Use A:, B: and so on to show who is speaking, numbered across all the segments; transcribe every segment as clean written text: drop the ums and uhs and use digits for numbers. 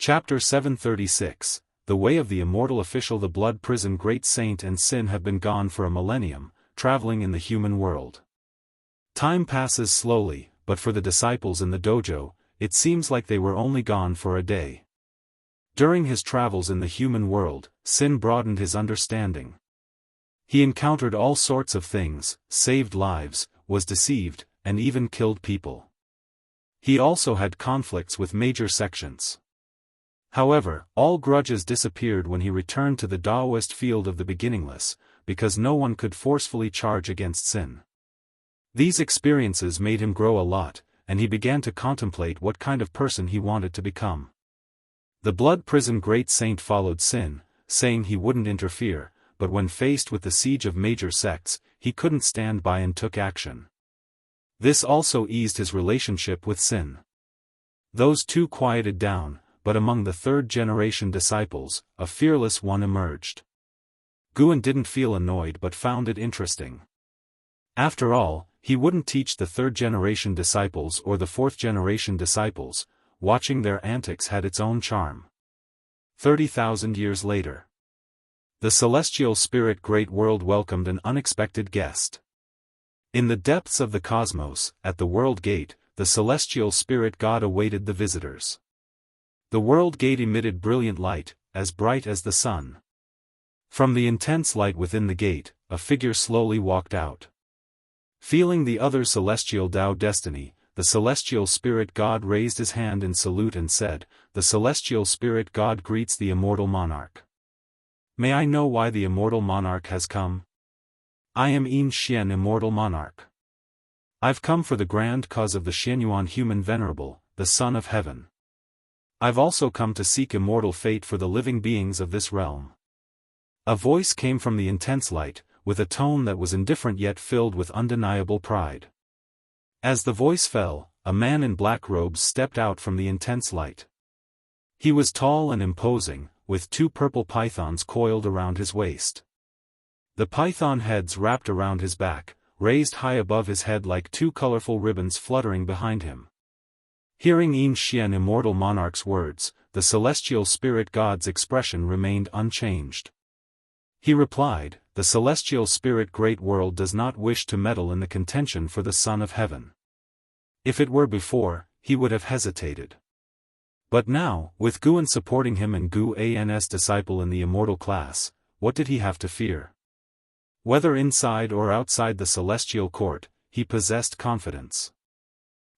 A: Chapter 736, The Way of the Immortal Official. The Blood Prison. Great Saint and Sin have been gone for a millennium, traveling in the human world. Time passes slowly, but for the disciples in the dojo, it seems like they were only gone for a day. During his travels in the human world, Sin broadened his understanding. He encountered all sorts of things, saved lives, was deceived, and even killed people. He also had conflicts with major sections. However, all grudges disappeared when he returned to the Daoist field of the beginningless, because no one could forcefully charge against Sin. These experiences made him grow a lot, and he began to contemplate what kind of person he wanted to become. The Blood Prison. Great Saint followed Sin, saying he wouldn't interfere, but when faced with the siege of major sects, he couldn't stand by and took action. This also eased his relationship with Sin. Those two quieted down, but among the third-generation disciples, a fearless one emerged. Guan didn't feel annoyed but found it interesting. After all, he wouldn't teach the third-generation disciples or the fourth-generation disciples. Watching their antics had its own charm. 30,000 years later. The celestial spirit Great World welcomed an unexpected guest. In the depths of the cosmos, at the World Gate, the celestial spirit god awaited the visitors. The World Gate emitted brilliant light, as bright as the sun. From the intense light within the gate, a figure slowly walked out. Feeling the other celestial Tao destiny, the celestial spirit god raised his hand in salute and said, "The celestial spirit god greets the immortal monarch. May I know why the immortal monarch has come? I am Yin Xian, immortal monarch. I've come for the grand cause of the Xianyuan human venerable, the Son of Heaven. I've also come to seek immortal fate for the living beings of this realm." A voice came from the intense light, with a tone that was indifferent yet filled with undeniable pride. As the voice fell, a man in black robes stepped out from the intense light. He was tall and imposing, with two purple pythons coiled around his waist. The python heads wrapped around his back, raised high above his head like two colorful ribbons fluttering behind him. Hearing Yin Xian immortal monarch's words, the celestial spirit god's expression remained unchanged. He replied, "The celestial spirit Great World does not wish to meddle in the contention for the Son of Heaven. If it were before, he would have hesitated. But now, with Guan supporting him and Gu An's disciple in the immortal class, what did he have to fear? Whether inside or outside the celestial court, he possessed confidence."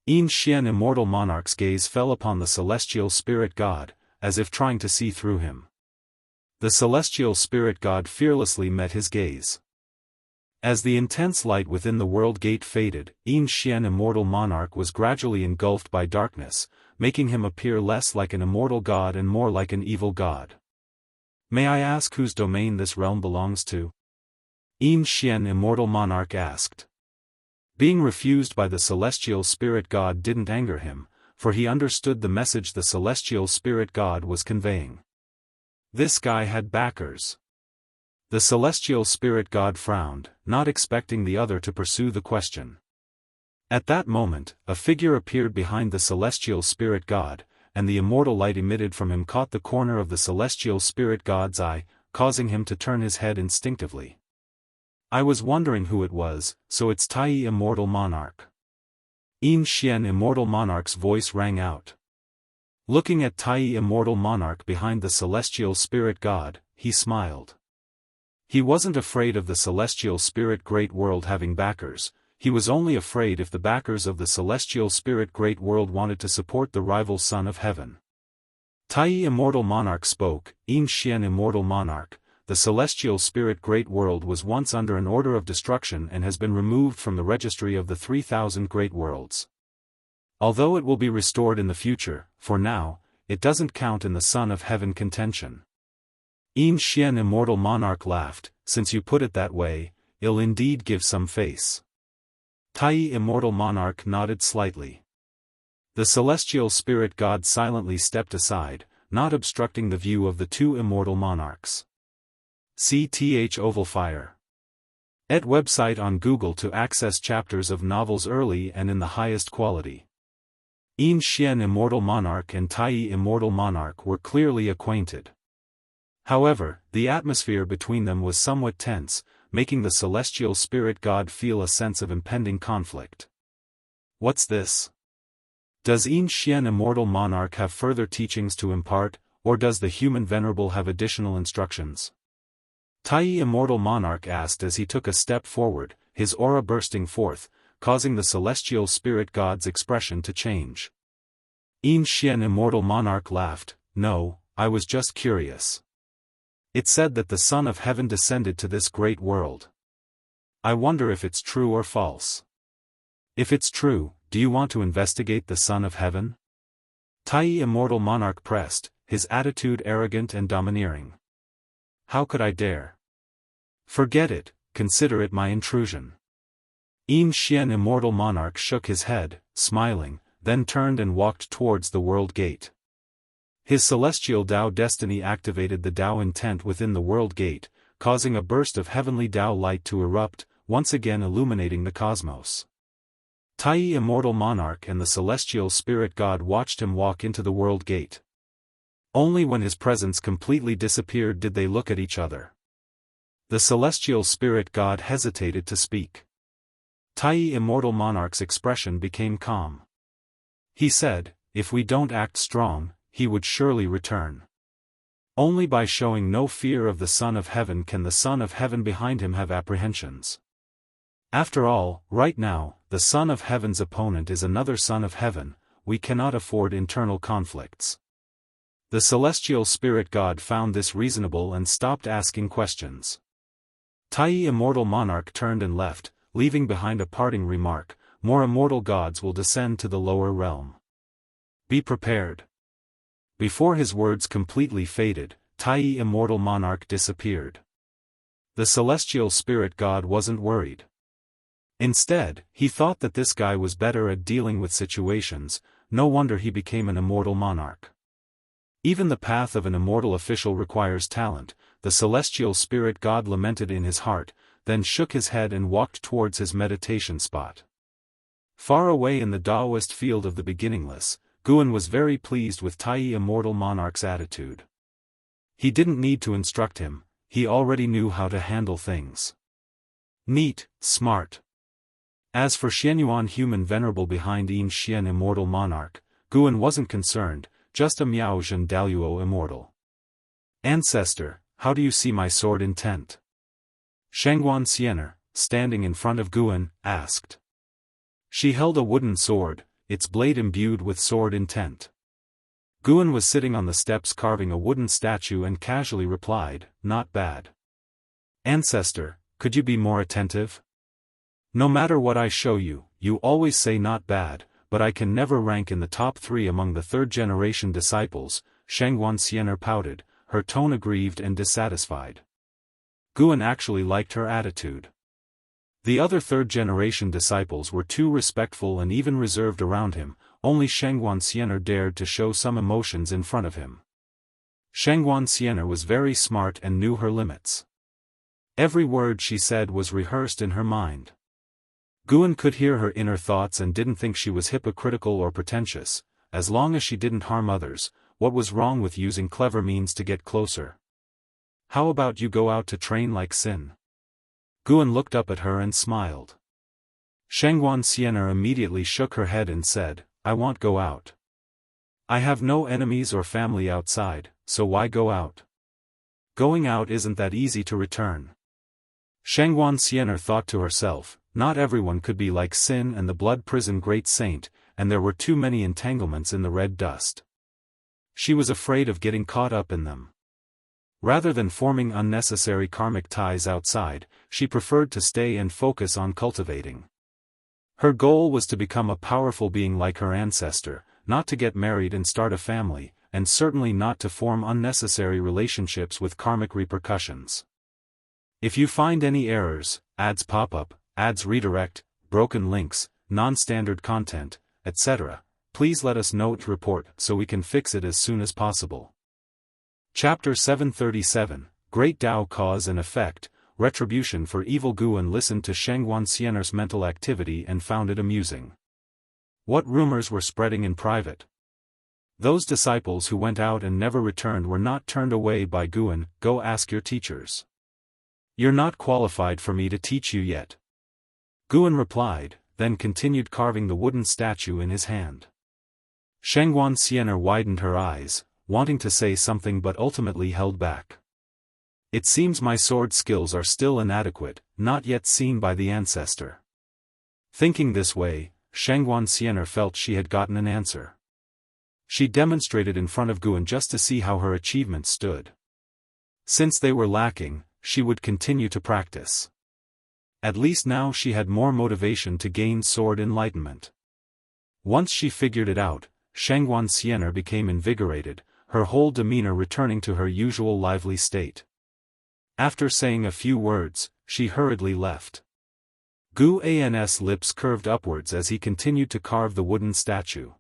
A: Yin Xian immortal monarch's gaze fell upon the celestial spirit god, as if trying to see through him. The celestial spirit god fearlessly met his gaze. As the intense light within the world gate faded, Yin Xian immortal monarch was gradually engulfed by darkness, making him appear less like an immortal god and more like an evil god. "May I ask whose domain this realm belongs to?" Yin Xian immortal monarch asked. Being refused by the celestial spirit god didn't anger him, for he understood the message the celestial spirit god was conveying. This guy had backers. The celestial spirit god frowned, not expecting the other to pursue the question. At that moment, a figure appeared behind the celestial spirit god, and the immortal light emitted from him caught the corner of the celestial spirit god's eye, causing him to turn his head instinctively. "I was wondering who it was, so it's Tai immortal monarch." Yin Xian immortal monarch's voice rang out. Looking at Tai immortal monarch behind the celestial spirit god, he smiled. He wasn't afraid of the celestial spirit Great World having backers, he was only afraid if the backers of the celestial spirit Great World wanted to support the rival Son of Heaven. Tai immortal monarch spoke, "Yin Xian immortal monarch, the celestial spirit Great World was once under an order of destruction and has been removed from the registry of the 3,000 great worlds. Although it will be restored in the future, for now, it doesn't count in the Son of Heaven contention." Yin Xian immortal monarch laughed, "Since you put it that way, it'll indeed give some face." Tai immortal monarch nodded slightly. The celestial spirit god silently stepped aside, not obstructing the view of the two immortal monarchs. CTH Oval Fire. Et website on Google to access chapters of novels early and in the highest quality. Yin Xian Immortal Monarch and Tai Immortal Monarch were clearly acquainted. However, the atmosphere between them was somewhat tense, making the celestial spirit god feel a sense of impending conflict. What's this? Does Yin Xian Immortal Monarch have further teachings to impart, or does the human venerable have additional instructions? Tai Immortal Monarch asked as he took a step forward, his aura bursting forth, causing the celestial spirit god's expression to change. Yin Xian Immortal Monarch laughed, "No, I was just curious. It said that the Son of Heaven descended to this great world. I wonder if it's true or false. If it's true, do you want to investigate the Son of Heaven?" Tai Immortal Monarch pressed, his attitude arrogant and domineering. "How could I dare? Forget it, consider it my intrusion." Yin Xian Immortal Monarch shook his head, smiling, then turned and walked towards the world gate. His celestial Dao destiny activated the Dao intent within the world gate, causing a burst of heavenly Dao light to erupt, once again illuminating the cosmos. Tai Immortal Monarch and the celestial spirit god watched him walk into the world gate. Only when his presence completely disappeared did they look at each other. The celestial spirit god hesitated to speak. Tai Immortal Monarch's expression became calm. He said, "If we don't act strong, he would surely return. Only by showing no fear of the Son of Heaven can the Son of Heaven behind him have apprehensions. After all, right now, the Son of Heaven's opponent is another Son of Heaven, we cannot afford internal conflicts." The celestial spirit god found this reasonable and stopped asking questions. Tai Immortal Monarch turned and left, leaving behind a parting remark, "More immortal gods will descend to the lower realm. Be prepared." Before his words completely faded, Tai Immortal Monarch disappeared. The celestial spirit god wasn't worried. Instead, he thought that this guy was better at dealing with situations, no wonder he became an immortal monarch. Even the path of an immortal official requires talent, the celestial spirit god lamented in his heart, then shook his head and walked towards his meditation spot. Far away in the Daoist field of the beginningless, Guan was very pleased with Tai Immortal Monarch's attitude. He didn't need to instruct him, he already knew how to handle things. Neat, smart. As for Xianyuan human venerable behind Yin Xian Immortal Monarch, Guan wasn't concerned, just a Miaozhen Daluo immortal. "Ancestor, how do you see my sword intent?" Shangguan Xianer, standing in front of Guan, asked. She held a wooden sword, its blade imbued with sword intent. Guan was sitting on the steps carving a wooden statue and casually replied, "Not bad." "Ancestor, could you be more attentive? No matter what I show you, you always say not bad, but I can never rank in the top 3 among the third-generation disciples," Shangguan Xianer pouted, her tone aggrieved and dissatisfied. Guan actually liked her attitude. The other third-generation disciples were too respectful and even reserved around him, only Shangguan Xianer dared to show some emotions in front of him. Shangguan Xianer was very smart and knew her limits. Every word she said was rehearsed in her mind. Guan could hear her inner thoughts and didn't think she was hypocritical or pretentious, as long as she didn't harm others. What was wrong with using clever means to get closer? "How about you go out to train like Sin?" Guan looked up at her and smiled. Shangguan Xianer immediately shook her head and said, "I won't go out. I have no enemies or family outside, so why go out? Going out isn't that easy to return." Shangguan Xianer thought to herself, not everyone could be like Sin and the blood prison great saint, and there were too many entanglements in the red dust. She was afraid of getting caught up in them. Rather than forming unnecessary karmic ties outside, she preferred to stay and focus on cultivating. Her goal was to become a powerful being like her ancestor, not to get married and start a family, and certainly not to form unnecessary relationships with karmic repercussions. If you find any errors, ads pop up, ads redirect, broken links, non-standard content, etc., please let us know to report so we can fix it as soon as possible. Chapter 737, Great Tao Cause and Effect, Retribution for Evil. Guan listened to Shangguan Xianer's mental activity and found it amusing. What rumors were spreading in private? Those disciples who went out and never returned were not turned away by Guan. Go ask your teachers. You're not qualified for me to teach you yet. Guan replied, then continued carving the wooden statue in his hand. Shangguan Xian'er widened her eyes, wanting to say something but ultimately held back. It seems my sword skills are still inadequate, not yet seen by the ancestor. Thinking this way, Shangguan Xian'er felt she had gotten an answer. She demonstrated in front of Guan just to see how her achievements stood. Since they were lacking, she would continue to practice. At least now she had more motivation to gain sword enlightenment. Once she figured it out, Shangguan Xian'er became invigorated, her whole demeanor returning to her usual lively state. After saying a few words, she hurriedly left. Guan's lips curved upwards as he continued to carve the wooden statue.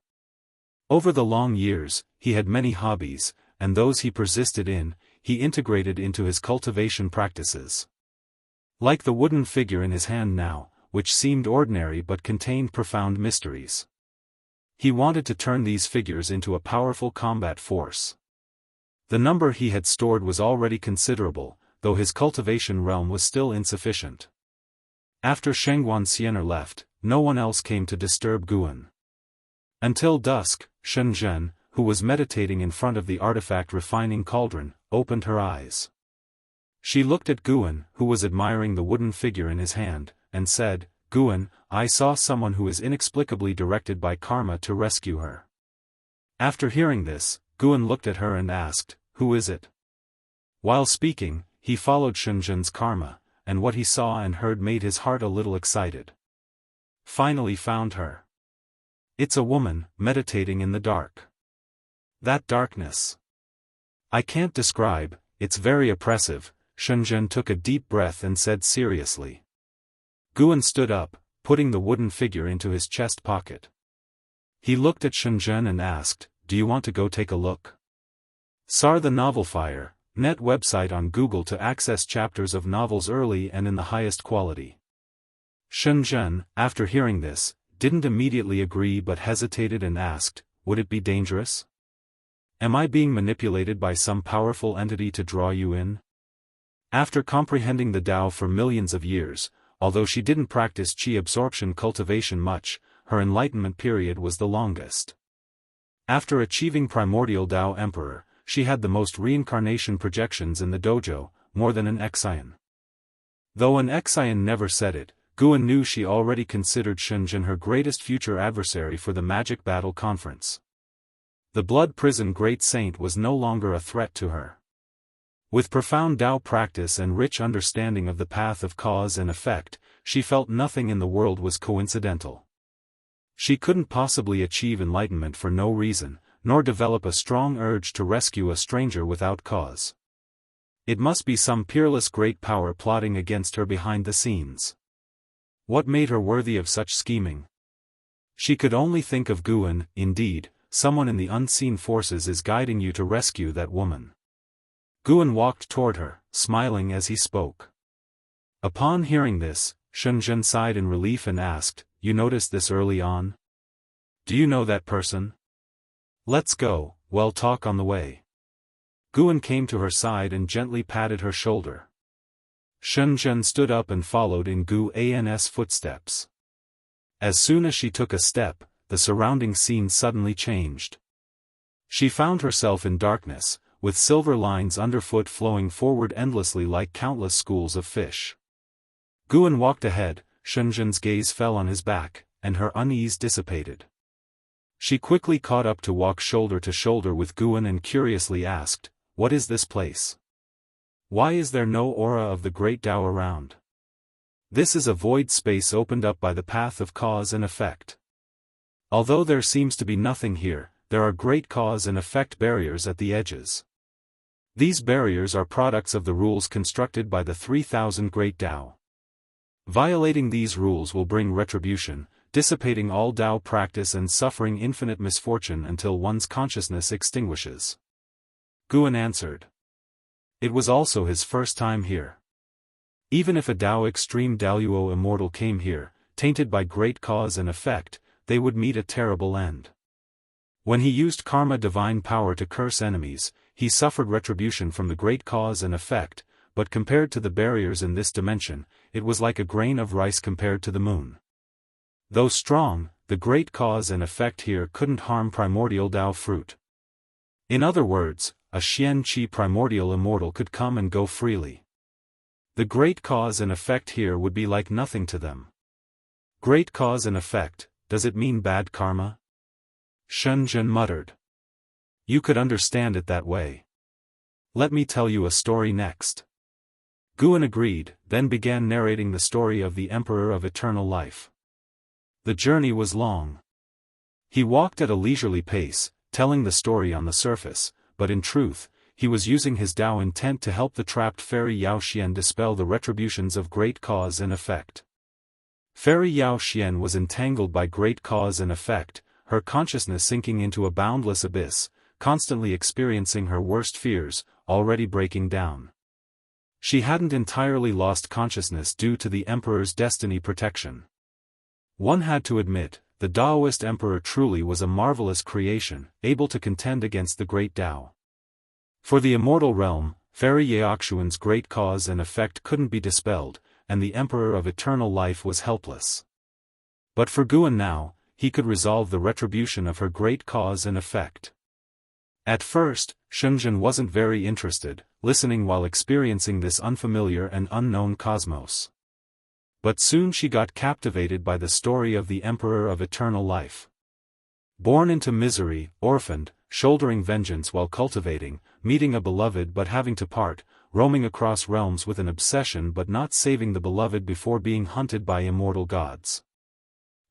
A: Over the long years, he had many hobbies, and those he persisted in, he integrated into his cultivation practices. Like the wooden figure in his hand now, which seemed ordinary but contained profound mysteries. He wanted to turn these figures into a powerful combat force. The number he had stored was already considerable, though his cultivation realm was still insufficient. After Shangguan Xian'er left, no one else came to disturb Guan. Until dusk, Shenzhen, who was meditating in front of the artifact refining cauldron, opened her eyes. She looked at Guan, who was admiring the wooden figure in his hand, and said, Guan, I saw someone who is inexplicably directed by karma to rescue her. After hearing this, Guan looked at her and asked, who is it? While speaking, he followed Shenzhen's karma, and what he saw and heard made his heart a little excited. Finally found her. It's a woman, meditating in the dark. That darkness. I can't describe, it's very oppressive. Shenzhen took a deep breath and said seriously. Guan stood up, putting the wooden figure into his chest pocket. He looked at Shenzhen and asked, do you want to go take a look? SAR the Novel Fire, net website on Google to access chapters of novels early and in the highest quality. Shenzhen, after hearing this, didn't immediately agree but hesitated and asked, would it be dangerous? Am I being manipulated by some powerful entity to draw you in? After comprehending the Tao for millions of years, although she didn't practice Qi absorption cultivation much, her enlightenment period was the longest. After achieving primordial Tao Emperor, she had the most reincarnation projections in the dojo, more than an Xian. Though an Xian never said it, Guan knew she already considered Shenzhen her greatest future adversary for the Magic Battle Conference. The Blood Prison Great Saint was no longer a threat to her. With profound Tao practice and rich understanding of the path of cause and effect, she felt nothing in the world was coincidental. She couldn't possibly achieve enlightenment for no reason, nor develop a strong urge to rescue a stranger without cause. It must be some peerless great power plotting against her behind the scenes. What made her worthy of such scheming? She could only think of Guan. Indeed, someone in the unseen forces is guiding you to rescue that woman. Guan walked toward her, smiling as he spoke. Upon hearing this, Shenzhen sighed in relief and asked, you noticed this early on? Do you know that person? Let's go, we'll talk on the way. Guan came to her side and gently patted her shoulder. Shenzhen stood up and followed in Guan's footsteps. As soon as she took a step, the surrounding scene suddenly changed. She found herself in darkness, with silver lines underfoot flowing forward endlessly like countless schools of fish. Guan walked ahead, Shenzhen's gaze fell on his back, and her unease dissipated. She quickly caught up to walk shoulder to shoulder with Guan and curiously asked, what is this place? Why is there no aura of the great Tao around? This is a void space opened up by the path of cause and effect. Although there seems to be nothing here, there are great cause and effect barriers at the edges. These barriers are products of the rules constructed by the 3,000 Great Tao. Violating these rules will bring retribution, dissipating all Tao practice and suffering infinite misfortune until one's consciousness extinguishes. Guan answered. It was also his first time here. Even if a Tao extreme Daoist immortal came here, tainted by great cause and effect, they would meet a terrible end. When he used karma divine power to curse enemies, he suffered retribution from the great cause and effect, but compared to the barriers in this dimension, it was like a grain of rice compared to the moon. Though strong, the great cause and effect here couldn't harm primordial Dao fruit. In other words, a Xianqi primordial immortal could come and go freely. The great cause and effect here would be like nothing to them. Great cause and effect, does it mean bad karma? Shenzhen muttered. You could understand it that way. Let me tell you a story next. Guan agreed, then began narrating the story of the Emperor of Eternal Life. The journey was long. He walked at a leisurely pace, telling the story on the surface, but in truth, he was using his Dao intent to help the trapped fairy Yao Xian dispel the retributions of great cause and effect. Fairy Yao Xian was entangled by great cause and effect, her consciousness sinking into a boundless abyss, constantly experiencing her worst fears, already breaking down. She hadn't entirely lost consciousness due to the Emperor's destiny protection. One had to admit, the Daoist Emperor truly was a marvelous creation, able to contend against the great Dao. For the immortal realm, Fairy Yaoxuan's great cause and effect couldn't be dispelled, and the Emperor of Eternal Life was helpless. But for Guan now, he could resolve the retribution of her great cause and effect. At first, Shenzhen wasn't very interested, listening while experiencing this unfamiliar and unknown cosmos. But soon she got captivated by the story of the Emperor of Eternal Life. Born into misery, orphaned, shouldering vengeance while cultivating, meeting a beloved but having to part, roaming across realms with an obsession but not saving the beloved before being hunted by immortal gods.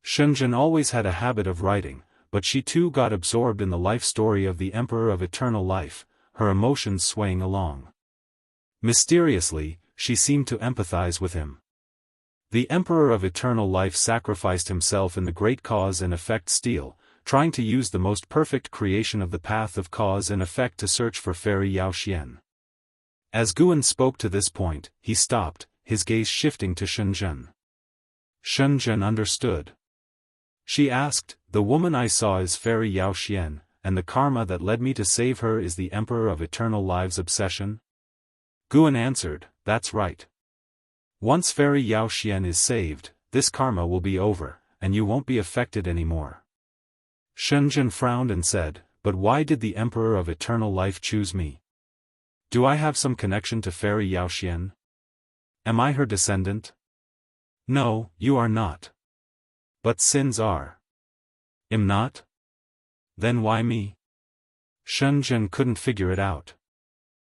A: Shenzhen always had a habit of writing, but she too got absorbed in the life story of the Emperor of Eternal Life, her emotions swaying along. Mysteriously, she seemed to empathize with him. The Emperor of Eternal Life sacrificed himself in the great cause and effect steel, trying to use the most perfect creation of the path of cause and effect to search for Fairy Yao Xian. As Guan spoke to this point, he stopped, his gaze shifting to Shenzhen. Shenzhen understood. She asked, "The woman I saw is Fairy Yao Xian, and the karma that led me to save her is the Emperor of Eternal Life's obsession?" Guan answered, "That's right. Once Fairy Yao Xian is saved, this karma will be over, and you won't be affected anymore." Shenzhen frowned and said, "But why did the Emperor of Eternal Life choose me? Do I have some connection to Fairy Yao Xian? Am I her descendant?" "No, you are not. But sins are." "Am not? Then why me?" Shenzhen couldn't figure it out.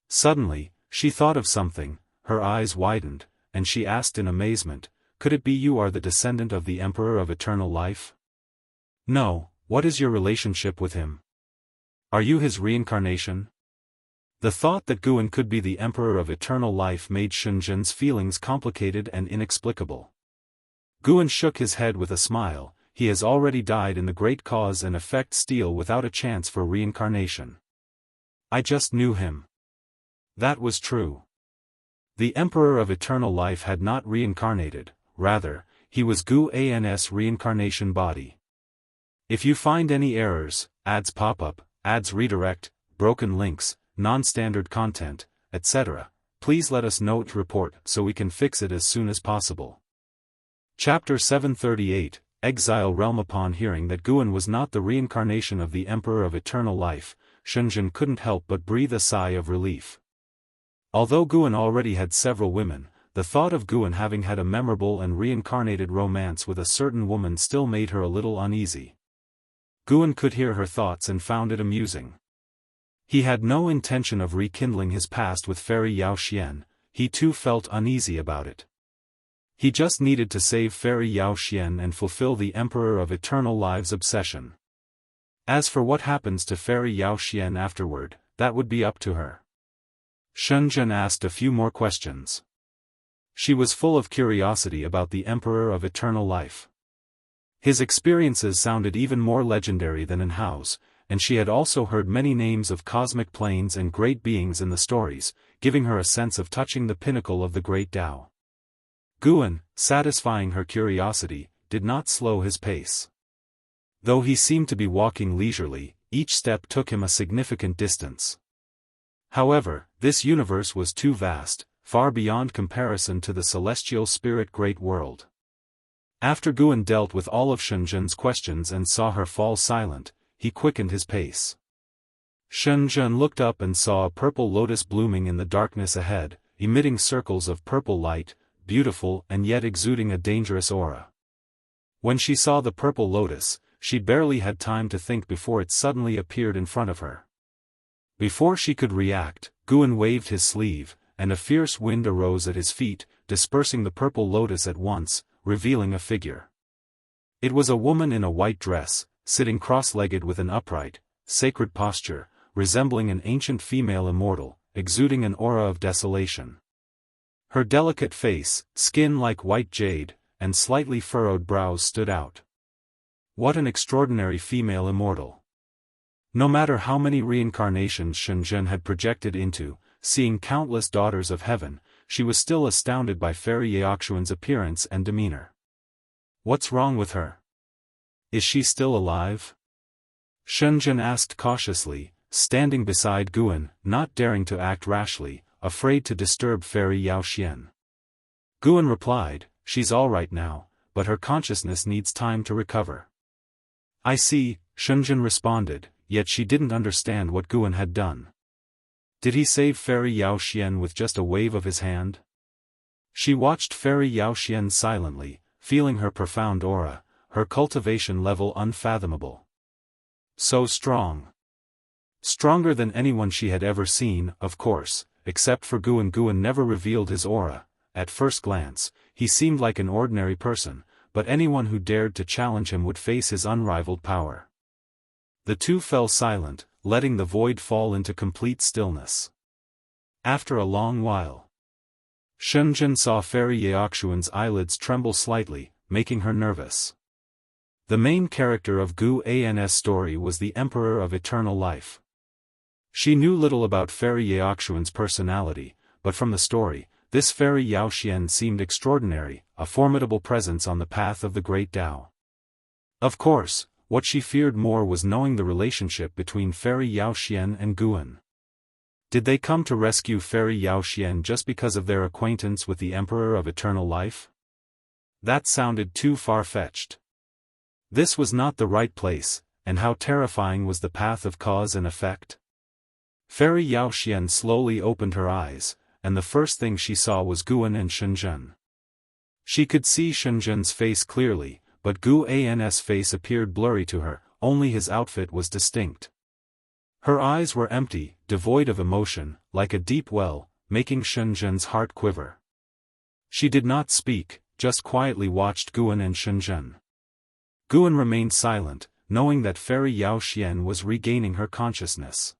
A: Suddenly, she thought of something, her eyes widened, and she asked in amazement, "Could it be you are the descendant of the Emperor of Eternal Life?" "No, what is your relationship with him? Are you his reincarnation?" The thought that Guan could be the Emperor of Eternal Life made Shenzhen's feelings complicated and inexplicable. Guan shook his head with a smile. He has already died in the great cause and effect steel without a chance for reincarnation. I just knew him. That was true. The Emperor of Eternal Life had not reincarnated, rather, he was Guan's reincarnation body. If you find any errors, ads pop up, ads redirect, broken links, non-standard content, etc., please let us know to report so we can fix it as soon as possible. Chapter 738, Exile Realm. Upon hearing that Guan was not the reincarnation of the Emperor of Eternal Life, Shenzhen couldn't help but breathe a sigh of relief. Although Guan already had several women, the thought of Guan having had a memorable and reincarnated romance with a certain woman still made her a little uneasy. Guan could hear her thoughts and found it amusing. He had no intention of rekindling his past with Fairy Yao Xian, he too felt uneasy about it. He just needed to save Fairy Yao Xian and fulfill the Emperor of Eternal Life's obsession. As for what happens to Fairy Yao Xian afterward, that would be up to her. Shenzhen asked a few more questions. She was full of curiosity about the Emperor of Eternal Life. His experiences sounded even more legendary than in Hao's, and she had also heard many names of cosmic planes and great beings in the stories, giving her a sense of touching the pinnacle of the great Tao. Guan, satisfying her curiosity, did not slow his pace. Though he seemed to be walking leisurely, each step took him a significant distance. However, this universe was too vast, far beyond comparison to the celestial spirit great world. After Guan dealt with all of Shenzhen's questions and saw her fall silent, he quickened his pace. Shenzhen looked up and saw a purple lotus blooming in the darkness ahead, emitting circles of purple light, beautiful and yet exuding a dangerous aura. When she saw the purple lotus, she barely had time to think before it suddenly appeared in front of her. Before she could react, Guan waved his sleeve, and a fierce wind arose at his feet, dispersing the purple lotus at once, revealing a figure. It was a woman in a white dress, sitting cross-legged with an upright, sacred posture, resembling an ancient female immortal, exuding an aura of desolation. Her delicate face, skin like white jade, and slightly furrowed brows stood out. What an extraordinary female immortal! No matter how many reincarnations Shenzhen had projected into, seeing countless daughters of heaven, she was still astounded by Fairy Yaoxuan's appearance and demeanor. What's wrong with her? Is she still alive? Shenzhen asked cautiously, standing beside Guan, not daring to act rashly, afraid to disturb Fairy Yaoxian. Guan replied, she's all right now, but her consciousness needs time to recover. I see, Shenzhen responded, yet she didn't understand what Guan had done. Did he save Fairy Yaoxian with just a wave of his hand? She watched Fairy Yaoxian silently, feeling her profound aura, her cultivation level unfathomable. So strong. Stronger than anyone she had ever seen, of course, except for Guan. Guan never revealed his aura. At first glance, he seemed like an ordinary person, but anyone who dared to challenge him would face his unrivaled power. The two fell silent, letting the void fall into complete stillness. After a long while, Shenzhen saw Fairy Yaoxuan's eyelids tremble slightly, making her nervous. The main character of Gu An's story was the Emperor of Eternal Life. She knew little about Fairy Yaoxuan's personality, but from the story, this Fairy Yaoxian seemed extraordinary, a formidable presence on the path of the Great Tao. Of course, what she feared more was knowing the relationship between Fairy Yaoxian and Guan. Did they come to rescue Fairy Yaoxian just because of their acquaintance with the Emperor of Eternal Life? That sounded too far-fetched. This was not the right place, and how terrifying was the path of cause and effect? Fairy Yaoxian slowly opened her eyes, and the first thing she saw was Guan and Shenzhen. She could see Shenzhen's face clearly, but Gu An's face appeared blurry to her, only his outfit was distinct. Her eyes were empty, devoid of emotion, like a deep well, making Shenzhen's heart quiver. She did not speak, just quietly watched Guan and Shenzhen. Guan remained silent, knowing that Fairy Yaoxian was regaining her consciousness.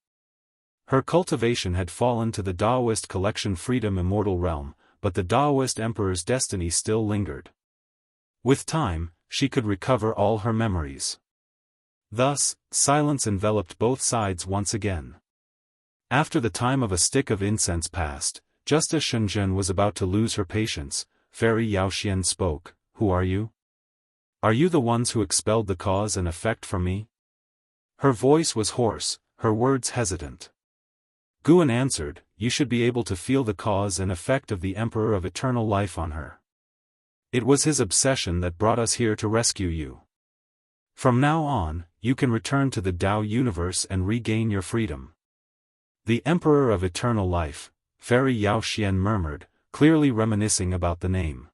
A: Her cultivation had fallen to the Daoist collection Freedom Immortal realm, but the Daoist Emperor's destiny still lingered. With time, she could recover all her memories. Thus, silence enveloped both sides once again. After the time of a stick of incense passed, just as Shenzhen was about to lose her patience, Fairy Yaoxian spoke, "Who are you? Are you the ones who expelled the cause and effect from me?" Her voice was hoarse, her words hesitant. Guan answered, "You should be able to feel the cause and effect of the Emperor of Eternal Life on her. It was his obsession that brought us here to rescue you. From now on, you can return to the Tao universe and regain your freedom." The Emperor of Eternal Life, Fairy Yaoxian murmured, clearly reminiscing about the name.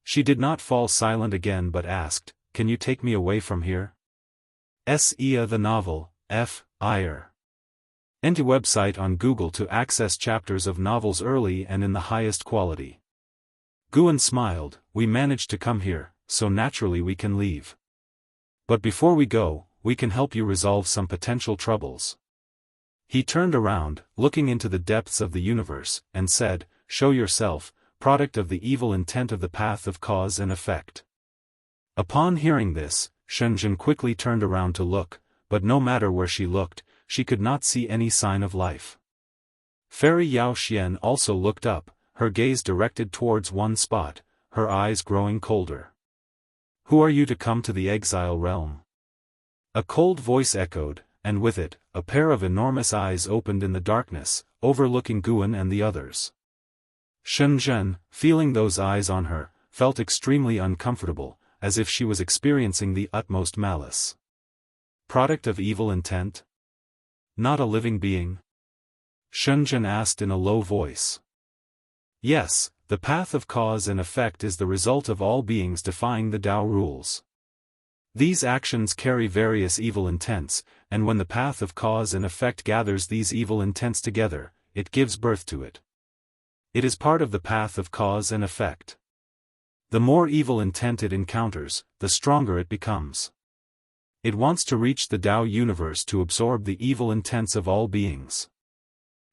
A: She did not fall silent again but asked, "Can you take me away from here?" S.E.A. the novel, F. Iyer. Enter website on Google to access chapters of novels early and in the highest quality. Guan smiled, "We managed to come here, so naturally we can leave. But before we go, we can help you resolve some potential troubles." He turned around, looking into the depths of the universe, and said, "Show yourself, product of the evil intent of the path of cause and effect." Upon hearing this, Shenzhen quickly turned around to look, but no matter where she looked, she could not see any sign of life. Fairy Yaoxian also looked up, her gaze directed towards one spot, her eyes growing colder. "Who are you to come to the exile realm?" A cold voice echoed, and with it, a pair of enormous eyes opened in the darkness, overlooking Guan and the others. Shenzhen, feeling those eyes on her, felt extremely uncomfortable, as if she was experiencing the utmost malice. Product of evil intent? Not a living being? Shenzhen asked in a low voice. Yes, the path of cause and effect is the result of all beings defying the Tao rules. These actions carry various evil intents, and when the path of cause and effect gathers these evil intents together, it gives birth to it. It is part of the path of cause and effect. The more evil intent it encounters, the stronger it becomes. It wants to reach the Tao universe to absorb the evil intents of all beings.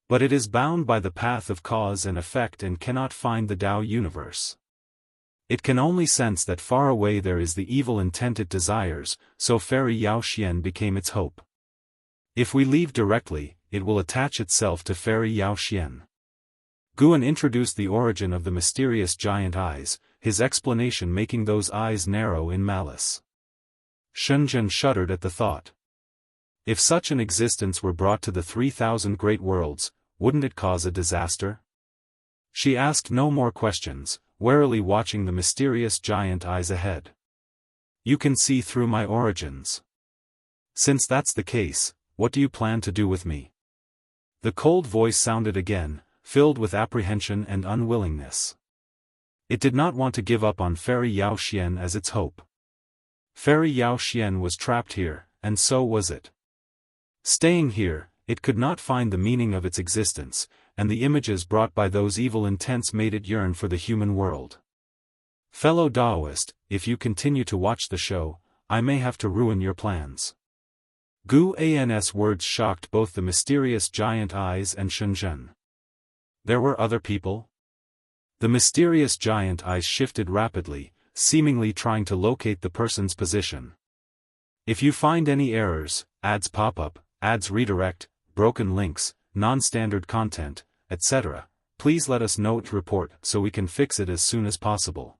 A: But it is bound by the path of cause and effect and cannot find the Tao universe. It can only sense that far away there is the evil intent it desires, so Fairy Yao Xian became its hope. If we leave directly, it will attach itself to Fairy Yao Xian. Guan introduced the origin of the mysterious giant eyes, his explanation making those eyes narrow in malice. Shenzhen shuddered at the thought. If such an existence were brought to the 3,000 great worlds, wouldn't it cause a disaster? She asked no more questions, warily watching the mysterious giant eyes ahead. You can see through my origins. Since that's the case, what do you plan to do with me? The cold voice sounded again, filled with apprehension and unwillingness. It did not want to give up on Fairy Yao Xian as its hope. Fairy Yao Xian was trapped here, and so was it. Staying here, it could not find the meaning of its existence, and the images brought by those evil intents made it yearn for the human world. Fellow Daoist, if you continue to watch the show, I may have to ruin your plans. Guan's words shocked both the mysterious giant eyes and Shenzhen. There were other people? The mysterious giant eyes shifted rapidly, seemingly trying to locate the person's position. If you find any errors, ads pop up, ads redirect, broken links, non-standard content, etc., please let us know to report so we can fix it as soon as possible.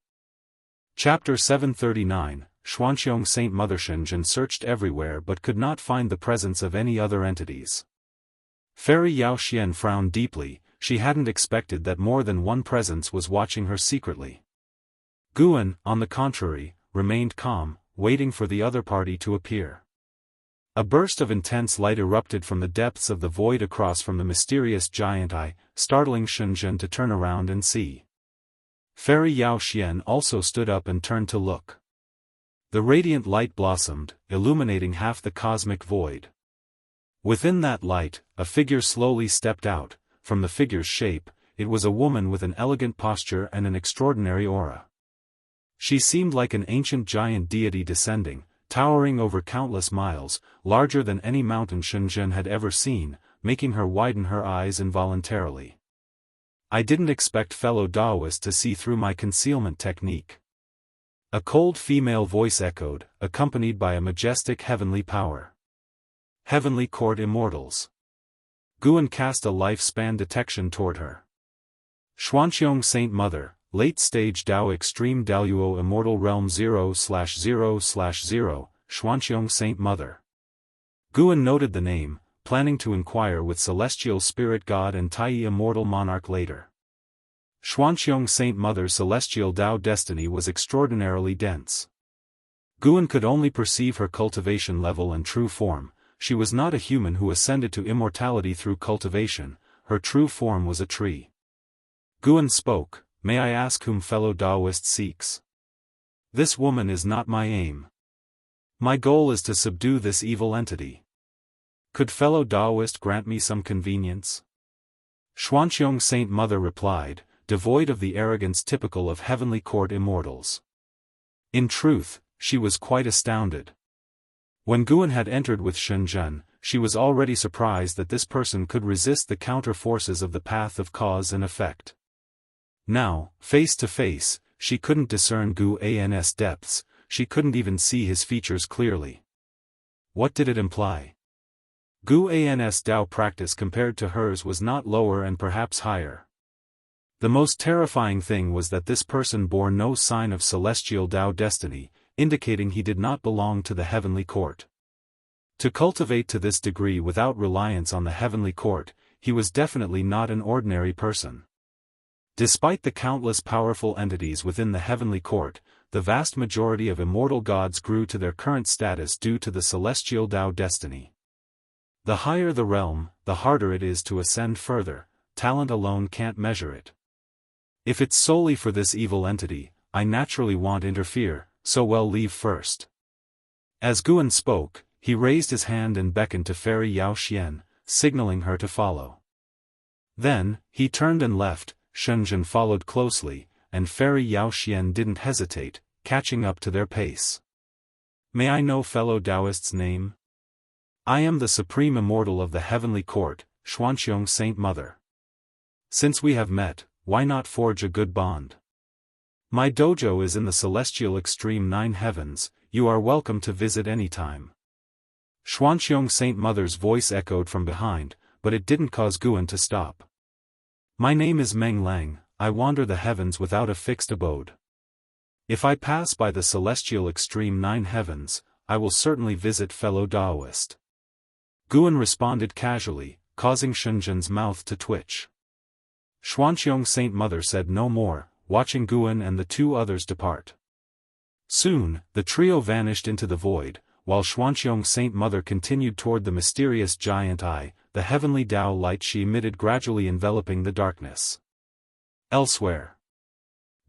A: Chapter 739, Xuanqiong Saint Mother. Shenzhen searched everywhere but could not find the presence of any other entities. Fairy Yao Xian frowned deeply, she hadn't expected that more than one presence was watching her secretly. Guan, on the contrary, remained calm, waiting for the other party to appear. A burst of intense light erupted from the depths of the void across from the mysterious giant eye, startling Shenzhen to turn around and see. Fairy Yao Xian also stood up and turned to look. The radiant light blossomed, illuminating half the cosmic void. Within that light, a figure slowly stepped out. From the figure's shape, it was a woman with an elegant posture and an extraordinary aura. She seemed like an ancient giant deity descending, towering over countless miles, larger than any mountain Shenzhen had ever seen, making her widen her eyes involuntarily. I didn't expect fellow Daoists to see through my concealment technique. A cold female voice echoed, accompanied by a majestic heavenly power. Heavenly Court Immortals. Guan cast a lifespan detection toward her. Xuanqiong Saint Mother, Late Stage Dao Extreme Daluo Immortal Realm 0/0/0, Xuanqiong Saint Mother. Guan noted the name, planning to inquire with Celestial Spirit God and Tai Immortal Monarch later. Xuanqiong Saint Mother's celestial Dao destiny was extraordinarily dense. Guan could only perceive her cultivation level and true form. She was not a human who ascended to immortality through cultivation, her true form was a tree. Guan spoke, "May I ask whom fellow Daoist seeks? This woman is not my aim. My goal is to subdue this evil entity. Could fellow Daoist grant me some convenience?" Xuanqiong Saint Mother replied, devoid of the arrogance typical of Heavenly Court Immortals. In truth, she was quite astounded. When Guan had entered with Shenzhen, she was already surprised that this person could resist the counter-forces of the path of cause and effect. Now, face to face, she couldn't discern Guan's depths, she couldn't even see his features clearly. What did it imply? Guan's Dao practice compared to hers was not lower and perhaps higher. The most terrifying thing was that this person bore no sign of celestial Dao destiny, indicating he did not belong to the heavenly court. To cultivate to this degree without reliance on the heavenly court, he was definitely not an ordinary person. Despite the countless powerful entities within the heavenly court, the vast majority of immortal gods grew to their current status due to the celestial Tao destiny. The higher the realm, the harder it is to ascend further. Talent alone can't measure it. If it's solely for this evil entity, I naturally won't interfere, so well leave first. As Guan spoke, he raised his hand and beckoned to Fairy Yao Xian, signaling her to follow. Then, he turned and left. Shenzhen followed closely, and Fairy Yao Xian didn't hesitate, catching up to their pace. May I know fellow Daoist's name? I am the Supreme Immortal of the Heavenly Court, Xuanxiong Saint Mother. Since we have met, why not forge a good bond? My dojo is in the celestial extreme 9 heavens, you are welcome to visit any time. Xuanxiong Saint Mother's voice echoed from behind, but it didn't cause Guan to stop. My name is Meng Lang, I wander the heavens without a fixed abode. If I pass by the celestial extreme 9 heavens, I will certainly visit fellow Daoist. Guan responded casually, causing Shenzhen's mouth to twitch. Xuanxiong Saint Mother said no more, watching Guan and the 2 others depart. Soon, the trio vanished into the void, while Xuanxiong Saint Mother continued toward the mysterious giant eye, the heavenly Tao light she emitted gradually enveloping the darkness. Elsewhere,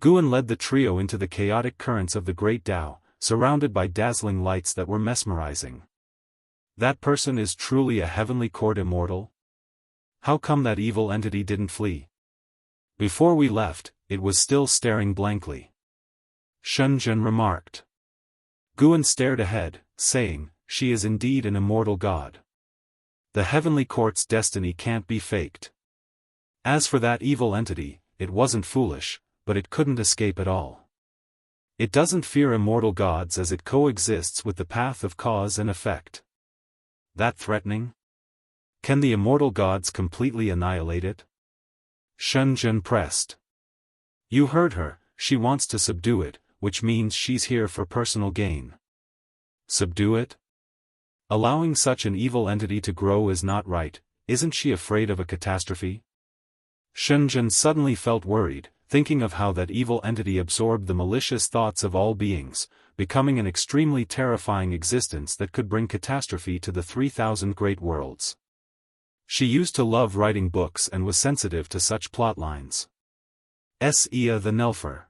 A: Guan led the trio into the chaotic currents of the great Tao, surrounded by dazzling lights that were mesmerizing. That person is truly a heavenly court immortal? How come that evil entity didn't flee? Before we left, it was still staring blankly. Shenzhen remarked. Guan stared ahead, saying, she is indeed an immortal god. The heavenly court's destiny can't be faked. As for that evil entity, it wasn't foolish, but it couldn't escape at all. It doesn't fear immortal gods as it coexists with the path of cause and effect. That threatening? Can the immortal gods completely annihilate it? Shenzhen pressed. You heard her, she wants to subdue it, which means she's here for personal gain. Subdue it? Allowing such an evil entity to grow is not right, isn't she afraid of a catastrophe? Shenzhen suddenly felt worried, thinking of how that evil entity absorbed the malicious thoughts of all beings, becoming an extremely terrifying existence that could bring catastrophe to the 3,000 great worlds. She used to love writing books and was sensitive to such plotlines. Ia the Nelfer.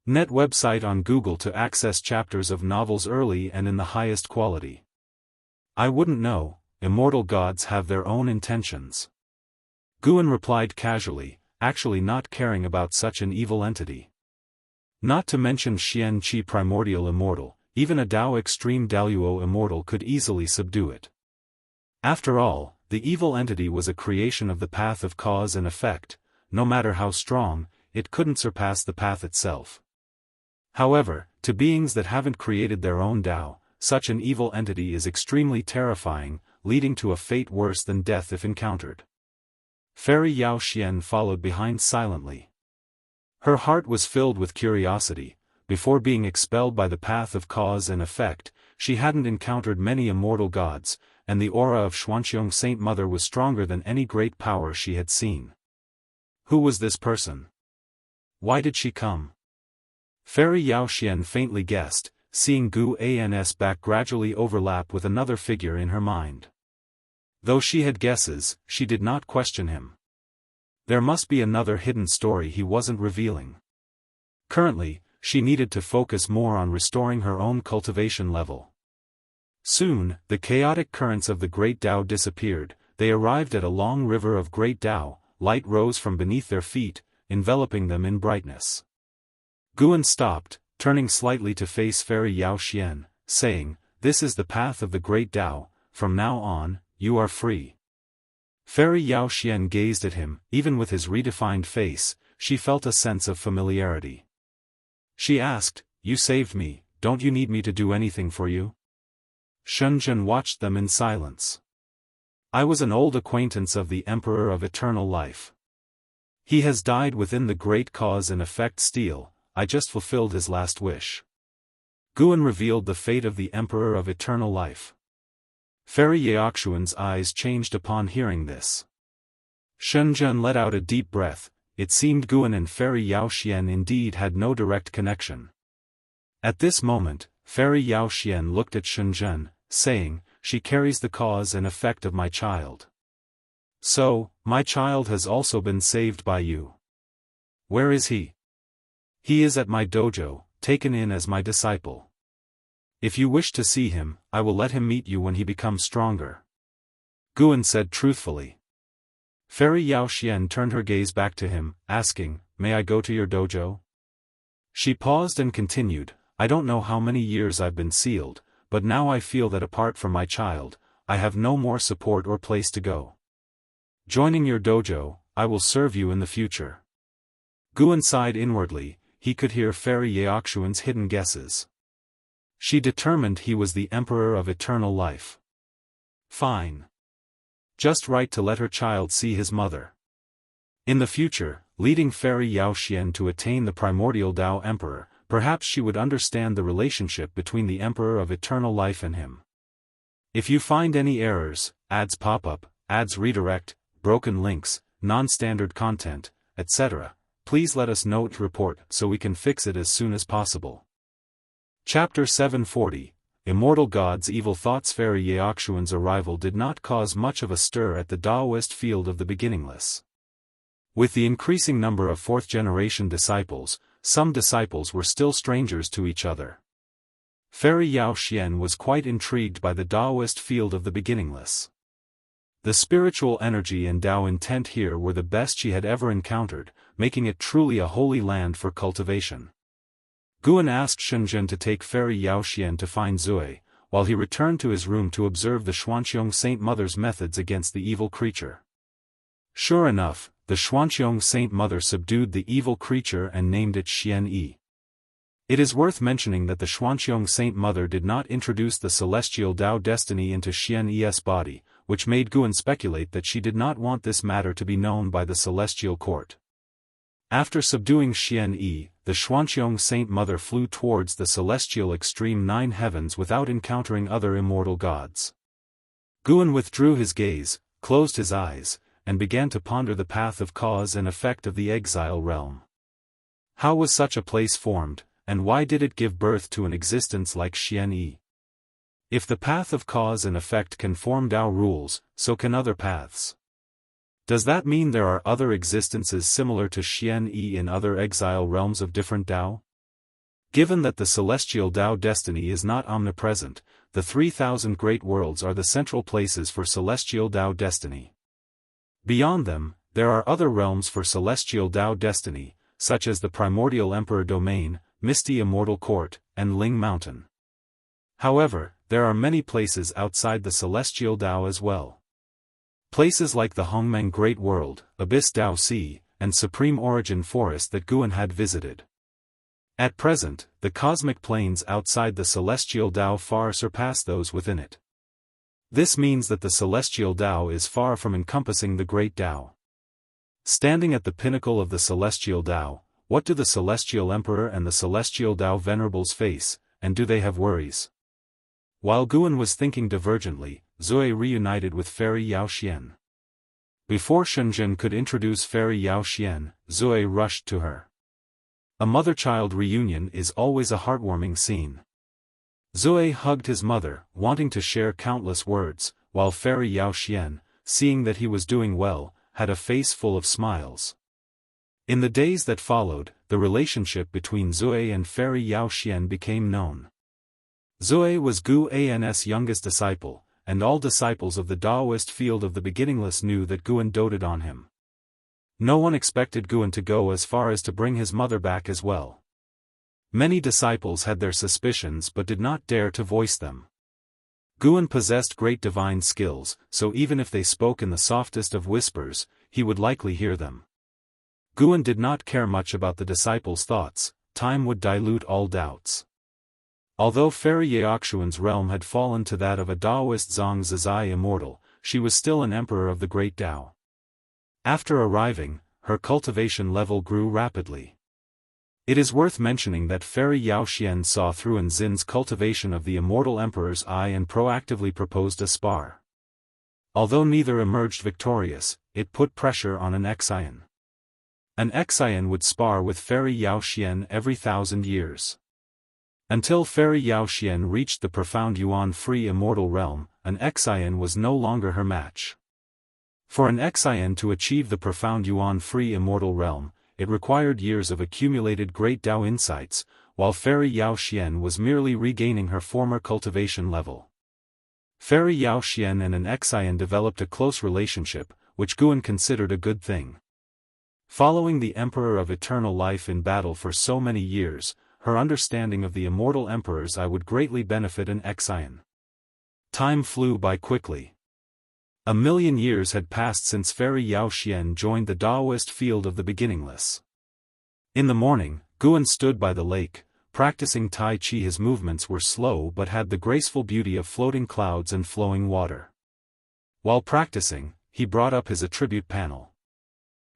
A: Net website on Google to access chapters of novels early and in the highest quality. I wouldn't know, immortal gods have their own intentions. Guan replied casually, actually not caring about such an evil entity. Not to mention Xian Qi primordial immortal, even a Dao extreme Daluo immortal could easily subdue it. After all, the evil entity was a creation of the path of cause and effect, no matter how strong, it couldn't surpass the path itself. However, to beings that haven't created their own Tao, such an evil entity is extremely terrifying, leading to a fate worse than death if encountered. Fairy Yao Xian followed behind silently. Her heart was filled with curiosity. Before being expelled by the path of cause and effect, she hadn't encountered many immortal gods, and the aura of Xuanxiong Saint Mother was stronger than any great power she had seen. Who was this person? Why did she come? Fairy Yao Xian faintly guessed, seeing Gu An's back gradually overlap with another figure in her mind. Though she had guesses, she did not question him. There must be another hidden story he wasn't revealing. Currently, she needed to focus more on restoring her own cultivation level. Soon, the chaotic currents of the Great Tao disappeared. They arrived at a long river of Great Tao. Light rose from beneath their feet, enveloping them in brightness. Guan stopped, turning slightly to face Fairy Yao Xian, saying, "This is the path of the Great Tao, from now on, you are free." Fairy Yao Xian gazed at him. Even with his redefined face, she felt a sense of familiarity. She asked, "You saved me, don't you need me to do anything for you?" Shenzhen watched them in silence. "I was an old acquaintance of the Emperor of Eternal Life. He has died within the great cause and effect steel. I just fulfilled his last wish." Guan revealed the fate of the Emperor of Eternal Life. Fairy Yaoxuan's eyes changed upon hearing this. Shenzhen let out a deep breath. It seemed Guan and Fairy Yaoxian indeed had no direct connection. At this moment, Fairy Yaoxian looked at Shenzhen, saying, "She carries the cause and effect of my child. So, my child has also been saved by you. Where is he?" "He is at my dojo, taken in as my disciple. If you wish to see him, I will let him meet you when he becomes stronger," Guan said truthfully. Fairy Yaoxian turned her gaze back to him, asking, "May I go to your dojo?" She paused and continued, "I don't know how many years I've been sealed, but now I feel that apart from my child, I have no more support or place to go. Joining your dojo, I will serve you in the future." Guan sighed inwardly. He could hear Fairy Yaoxuan's hidden guesses. She determined he was the Emperor of Eternal Life. Fine. Just right to let her child see his mother. In the future, leading Fairy Yaoxian to attain the primordial Tao Emperor, perhaps she would understand the relationship between the Emperor of Eternal Life and him. If you find any errors, ads pop up, ads redirect, broken links, non-standard content, etc., please let us know to report so we can fix it as soon as possible. Chapter 740, Immortal Gods' Evil Thoughts. Fairy Yaoxuan's arrival did not cause much of a stir at the Daoist field of the beginningless. With the increasing number of fourth-generation disciples, some disciples were still strangers to each other. Fairy Yaoxian was quite intrigued by the Daoist field of the beginningless. The spiritual energy and Tao intent here were the best she had ever encountered, making it truly a holy land for cultivation. Guan asked Shenzhen to take Fairy Yaoxian to find Zui, while he returned to his room to observe the Xuanqiong Saint Mother's methods against the evil creature. Sure enough, the Xuanqiong Saint Mother subdued the evil creature and named it Xian Yi. It is worth mentioning that the Xuanqiong Saint Mother did not introduce the celestial Tao destiny into Xian Yi's body, which made Guan speculate that she did not want this matter to be known by the celestial court. After subduing Xian Yi, the Xuanqiong Saint Mother flew towards the celestial extreme 9 heavens without encountering other immortal gods. Guan withdrew his gaze, closed his eyes, and began to ponder the path of cause and effect of the exile realm. How was such a place formed, and why did it give birth to an existence like Xian Yi? If the path of cause and effect can form Tao rules, so can other paths. Does that mean there are other existences similar to Xian Yi in other exile realms of different Tao? Given that the celestial Tao destiny is not omnipresent, the 3,000 great worlds are the central places for celestial Tao destiny. Beyond them, there are other realms for celestial Tao destiny, such as the Primordial Emperor Domain, Misty Immortal Court, and Ling Mountain. However, there are many places outside the celestial Tao as well. Places like the Hongmeng Great World, Abyss Tao Sea, and Supreme Origin Forest that Guan had visited. At present, the cosmic planes outside the celestial Tao far surpass those within it. This means that the celestial Tao is far from encompassing the great Tao. Standing at the pinnacle of the celestial Tao, what do the celestial Emperor and the celestial Tao venerables face, and do they have worries? While Guan was thinking divergently, Zui reunited with Fairy Yaoxian. Before Shenzhen could introduce Fairy Yaoxian, Zui rushed to her. A mother-child reunion is always a heartwarming scene. Zui hugged his mother, wanting to share countless words, while Fairy Yaoxian, seeing that he was doing well, had a face full of smiles. In the days that followed, the relationship between Zui and Fairy Yaoxian became known. Zui was Gu An's youngest disciple, and all disciples of the Daoist field of the beginningless knew that Guan doted on him. No one expected Guan to go as far as to bring his mother back as well. Many disciples had their suspicions but did not dare to voice them. Guan possessed great divine skills, so even if they spoke in the softest of whispers, he would likely hear them. Guan did not care much about the disciples' thoughts, time would dilute all doubts. Although Fairy Yaoxuan's realm had fallen to that of a Daoist Zhang Zizai Immortal, she was still an emperor of the great Tao. After arriving, her cultivation level grew rapidly. It is worth mentioning that Fairy Yao Xian saw through An Xin's cultivation of the immortal emperor's eye and proactively proposed a spar. Although neither emerged victorious, it put pressure on an Xian. An Xian would spar with Fairy Yao Xian every 1,000 years. Until Fairy Yao Xian reached the profound Yuan-free immortal realm, an Xian was no longer her match. For an Xian to achieve the profound Yuan-free immortal realm, it required years of accumulated great Dao insights, while Fairy Yao Xian was merely regaining her former cultivation level. Fairy Yao Xian and an Xian developed a close relationship, which Guan considered a good thing. Following the Emperor of Eternal Life in battle for so many years, her understanding of the immortal emperor's eye would greatly benefit an Xian. Time flew by quickly. 1,000,000 years had passed since Fairy Yao Xian joined the Daoist field of the beginningless. In the morning, Guan stood by the lake, practicing Tai Chi. His movements were slow but had the graceful beauty of floating clouds and flowing water. While practicing, he brought up his attribute panel.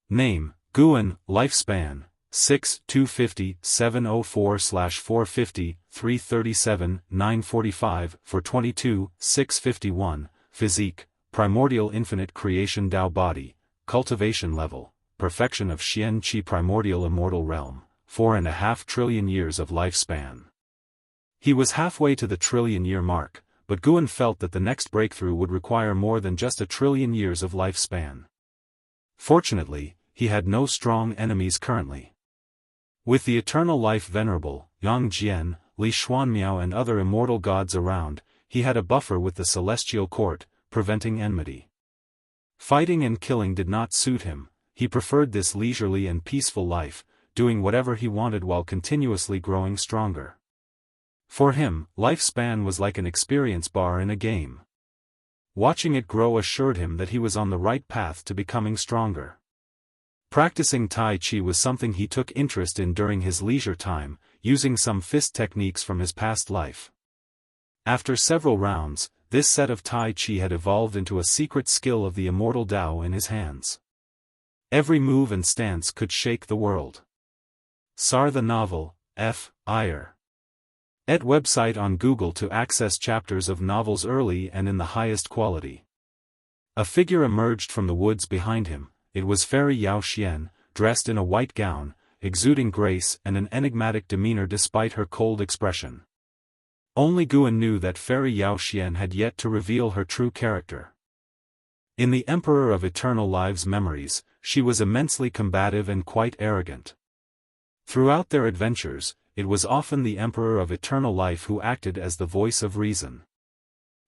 A: Name, Guan, lifespan, 6-250-704/450, 337-945, for 22-651, physique, primordial infinite creation Dao body, cultivation level, perfection of Xian Qi primordial immortal realm, 4.5 trillion years of lifespan. He was halfway to the trillion-year mark, but Guan felt that the next breakthrough would require more than just 1 trillion years of lifespan. Fortunately, he had no strong enemies currently. With the eternal life venerable, Yang Jian, Li Xuanmiao and other immortal gods around, he had a buffer with the celestial court, preventing enmity. Fighting and killing did not suit him, he preferred this leisurely and peaceful life, doing whatever he wanted while continuously growing stronger. For him, lifespan was like an experience bar in a game. Watching it grow assured him that he was on the right path to becoming stronger. Practicing Tai Chi was something he took interest in during his leisure time, using some fist techniques from his past life. After several rounds, this set of Tai Chi had evolved into a secret skill of the immortal Dao in his hands. Every move and stance could shake the world. Sar the novel, F. Iyer. Et website on Google to access chapters of novels early and in the highest quality. A figure emerged from the woods behind him. It was Fairy Yao Xian, dressed in a white gown, exuding grace and an enigmatic demeanor despite her cold expression. Only Guan knew that Fairy Yao Xian had yet to reveal her true character. In the Emperor of Eternal Life's memories, she was immensely combative and quite arrogant. Throughout their adventures, it was often the Emperor of Eternal Life who acted as the voice of reason.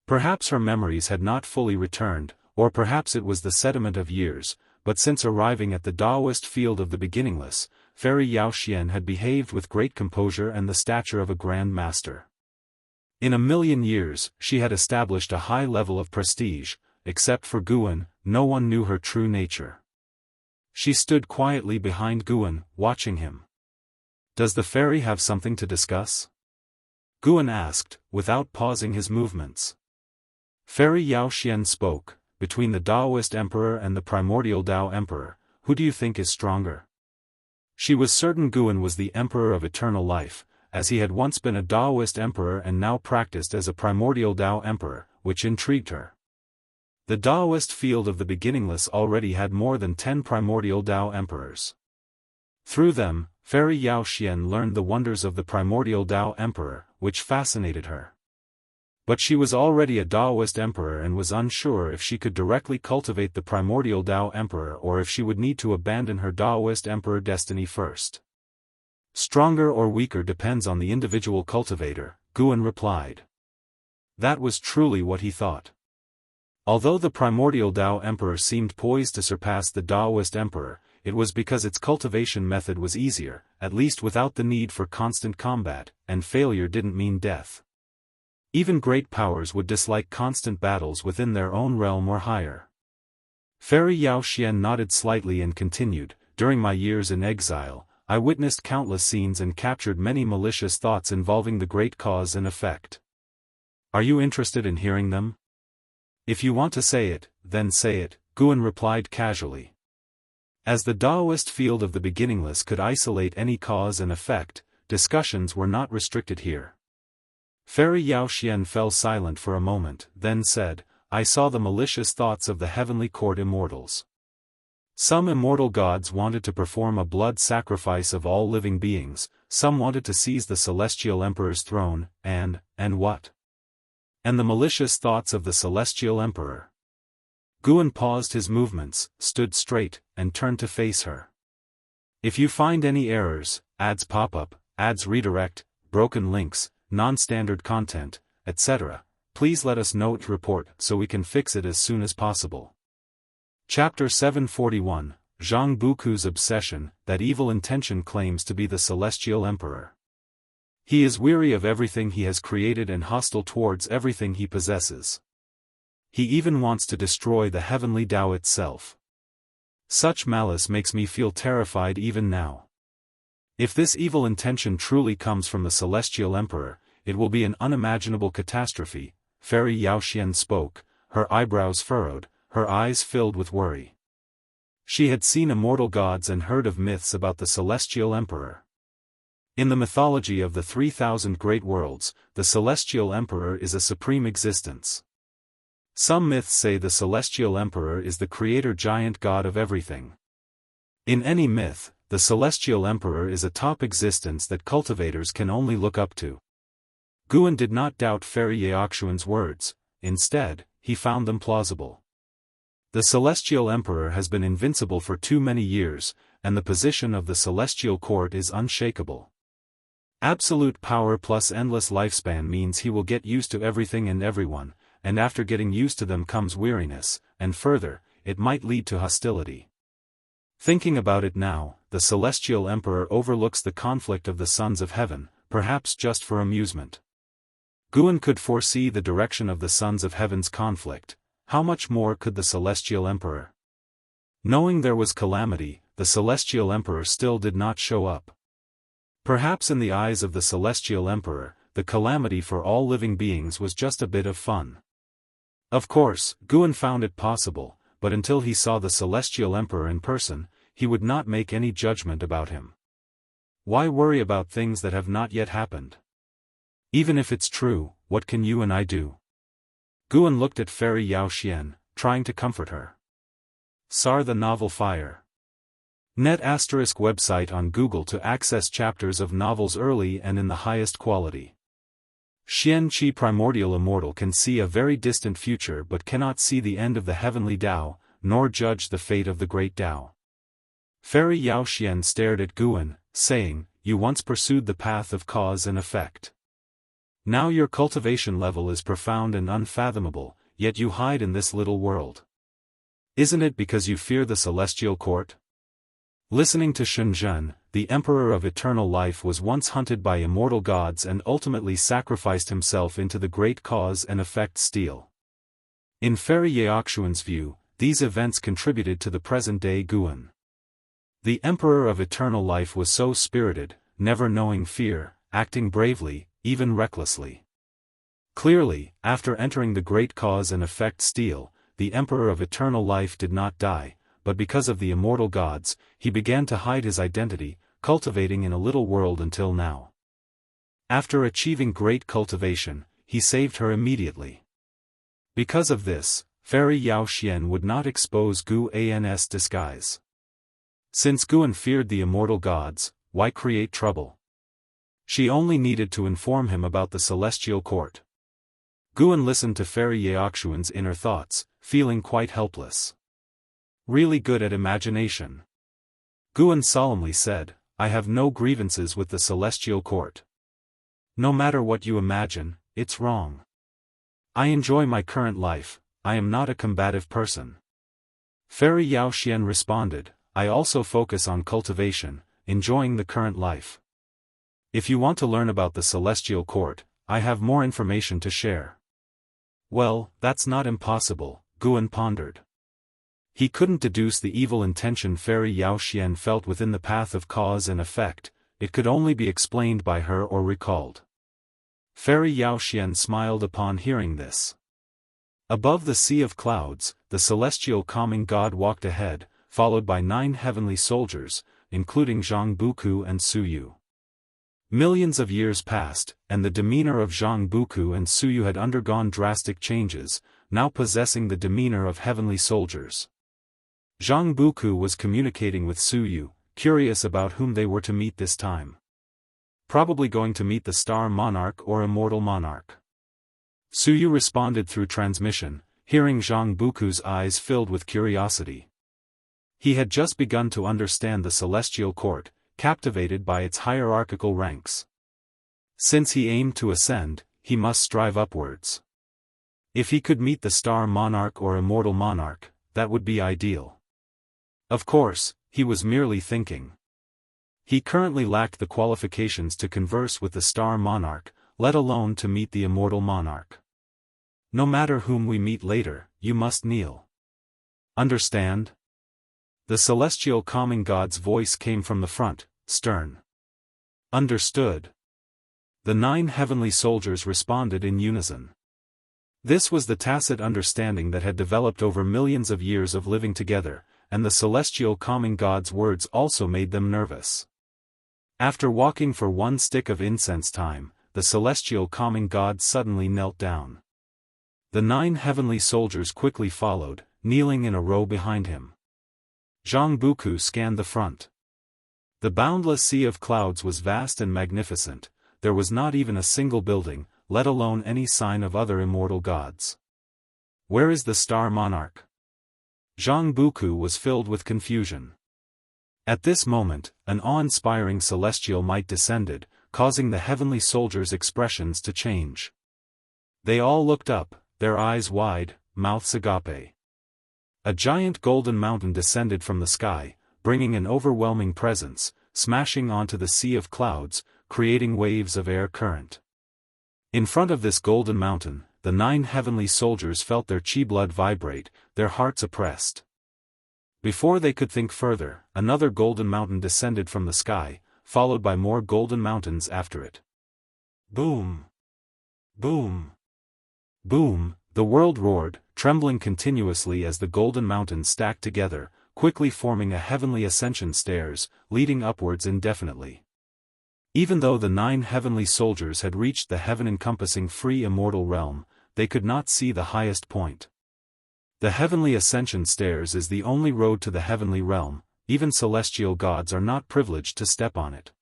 A: Perhaps her memories had not fully returned, or perhaps it was the sediment of years, but since arriving at the Daoist field of the beginningless, Fairy Yao Xian had behaved with great composure and the stature of a grand master. In 1,000,000 years, she had established a high level of prestige. Except for Guan, no one knew her true nature. She stood quietly behind Guan, watching him. "Does the fairy have something to discuss?" Guan asked, without pausing his movements. Fairy Yao Xian spoke, "Between the Daoist Emperor and the primordial Dao Emperor, who do you think is stronger?" She was certain Guan was the Emperor of Eternal Life, as he had once been a Daoist Emperor and now practiced as a primordial Dao Emperor, which intrigued her. The Daoist field of the beginningless already had more than 10 primordial Dao Emperors. Through them, Fairy Yao Xian learned the wonders of the primordial Dao Emperor, which fascinated her. But she was already a Daoist Emperor and was unsure if she could directly cultivate the primordial Dao Emperor or if she would need to abandon her Daoist Emperor destiny first. "Stronger or weaker depends on the individual cultivator," Guan replied. That was truly what he thought. Although the primordial Dao Emperor seemed poised to surpass the Daoist Emperor, it was because its cultivation method was easier, at least without the need for constant combat, and failure didn't mean death. Even great powers would dislike constant battles within their own realm or higher. Fairy Yao Xian nodded slightly and continued, "During my years in exile, I witnessed countless scenes and captured many malicious thoughts involving the great cause and effect. Are you interested in hearing them?" "If you want to say it, then say it," Guan replied casually. As the Daoist field of the beginningless could isolate any cause and effect, discussions were not restricted here. Fairy Xianxia fell silent for a moment, then said, I saw the malicious thoughts of the heavenly court immortals. Some immortal gods wanted to perform a blood sacrifice of all living beings, some wanted to seize the celestial emperor's throne, and what? And the malicious thoughts of the celestial emperor. Guan paused his movements, stood straight, and turned to face her. If you find any errors, ads pop up, ads redirect, broken links, non-standard content, etc., please let us know to report so we can fix it as soon as possible. Chapter 741, Zhang Buku's Obsession, that evil intention claims to be the celestial emperor. He is weary of everything he has created and hostile towards everything he possesses. He even wants to destroy the heavenly Tao itself. Such malice makes me feel terrified even now. If this evil intention truly comes from the celestial emperor, it will be an unimaginable catastrophe. Fairy Xianxia spoke, her eyebrows furrowed, her eyes filled with worry. She had seen immortal gods and heard of myths about the celestial emperor. In the mythology of the 3,000 great worlds, the celestial emperor is a supreme existence. Some myths say the celestial emperor is the creator giant god of everything. In any myth, the celestial emperor is a top existence that cultivators can only look up to. Guan did not doubt Fairy Xianxia's words, instead, he found them plausible. The celestial emperor has been invincible for too many years, and the position of the celestial court is unshakable. Absolute power plus endless lifespan means he will get used to everything and everyone, and after getting used to them comes weariness, and further, it might lead to hostility. Thinking about it now, the celestial emperor overlooks the conflict of the sons of heaven, perhaps just for amusement. Guan could foresee the direction of the sons of heaven's conflict. How much more could the celestial emperor? Knowing there was calamity, the celestial emperor still did not show up. Perhaps in the eyes of the celestial emperor, the calamity for all living beings was just a bit of fun. Of course, Guan found it possible, but until he saw the celestial emperor in person, he would not make any judgment about him. Why worry about things that have not yet happened? Even if it's true, what can you and I do? Guan looked at Fairy Xianxia, trying to comfort her. Sar the novel Fire. Net ** website on Google to access chapters of novels early and in the highest quality. Xianqi Primordial Immortal can see a very distant future but cannot see the end of the heavenly Tao, nor judge the fate of the great Tao. Fairy Xianxia stared at Guan, saying, You once pursued the path of cause and effect. Now your cultivation level is profound and unfathomable, yet you hide in this little world. Isn't it because you fear the celestial court? Listening to Shenzhen, the emperor of eternal life was once hunted by immortal gods and ultimately sacrificed himself into the great cause and effect steel. In Fairy Xianxia's view, these events contributed to the present-day Guan. The emperor of eternal life was so spirited, never knowing fear, acting bravely, even recklessly. Clearly, after entering the great cause and effect steel, the emperor of eternal life did not die, but because of the immortal gods, he began to hide his identity, cultivating in a little world until now. After achieving great cultivation, he saved her immediately. Because of this, Fairy Xianxia would not expose Guan's disguise. Since Guan feared the immortal gods, why create trouble? She only needed to inform him about the celestial court. Guan listened to Fairy Xianxia's inner thoughts, feeling quite helpless. Really good at imagination. Guan solemnly said, I have no grievances with the celestial court. No matter what you imagine, it's wrong. I enjoy my current life, I am not a combative person. Fairy Xianxia responded, I also focus on cultivation, enjoying the current life. If you want to learn about the celestial court, I have more information to share. Well, that's not impossible, Guan pondered. He couldn't deduce the evil intention Fairy Xianxia felt within the path of cause and effect, it could only be explained by her or recalled. Fairy Xianxia smiled upon hearing this. Above the sea of clouds, the celestial calming god walked ahead, followed by 9 heavenly soldiers, including Jianghu and Suyu. Millions of years passed, and the demeanor of Jianghu and Suyu had undergone drastic changes, now possessing the demeanor of heavenly soldiers. Jianghu was communicating with Suyu, curious about whom they were to meet this time. Probably going to meet the Star Monarch or Immortal Monarch. Suyu responded through transmission, hearing Jianghu's eyes filled with curiosity. He had just begun to understand the celestial court, captivated by its hierarchical ranks. Since he aimed to ascend, he must strive upwards. If he could meet the Star Monarch or Immortal Monarch, that would be ideal. Of course, he was merely thinking. He currently lacked the qualifications to converse with the Star Monarch, let alone to meet the Immortal Monarch. No matter whom we meet later, you must kneel. Understand? The celestial calming god's voice came from the front, stern. Understood. The 9 heavenly soldiers responded in unison. This was the tacit understanding that had developed over millions of years of living together, and the celestial calming god's words also made them nervous. After walking for 1 stick of incense time, the celestial calming god suddenly knelt down. The 9 heavenly soldiers quickly followed, kneeling in a row behind him. Jianghu scanned the front. The boundless sea of clouds was vast and magnificent, there was not even a single building, let alone any sign of other immortal gods. Where is the Star Monarch? Jianghu was filled with confusion. At this moment, an awe-inspiring celestial might descended, causing the heavenly soldiers' expressions to change. They all looked up, their eyes wide, mouths agape. A giant golden mountain descended from the sky, bringing an overwhelming presence, smashing onto the sea of clouds, creating waves of air current. In front of this golden mountain, the 9 heavenly soldiers felt their chi blood vibrate, their hearts oppressed. Before they could think further, another golden mountain descended from the sky, followed by more golden mountains after it. Boom! Boom! Boom! The world roared, trembling continuously as the golden mountains stacked together, quickly forming a heavenly ascension stairs, leading upwards indefinitely. Even though the 9 heavenly soldiers had reached the heaven-encompassing free immortal realm, they could not see the highest point. The heavenly ascension stairs is the only road to the heavenly realm, even celestial gods are not privileged to step on it.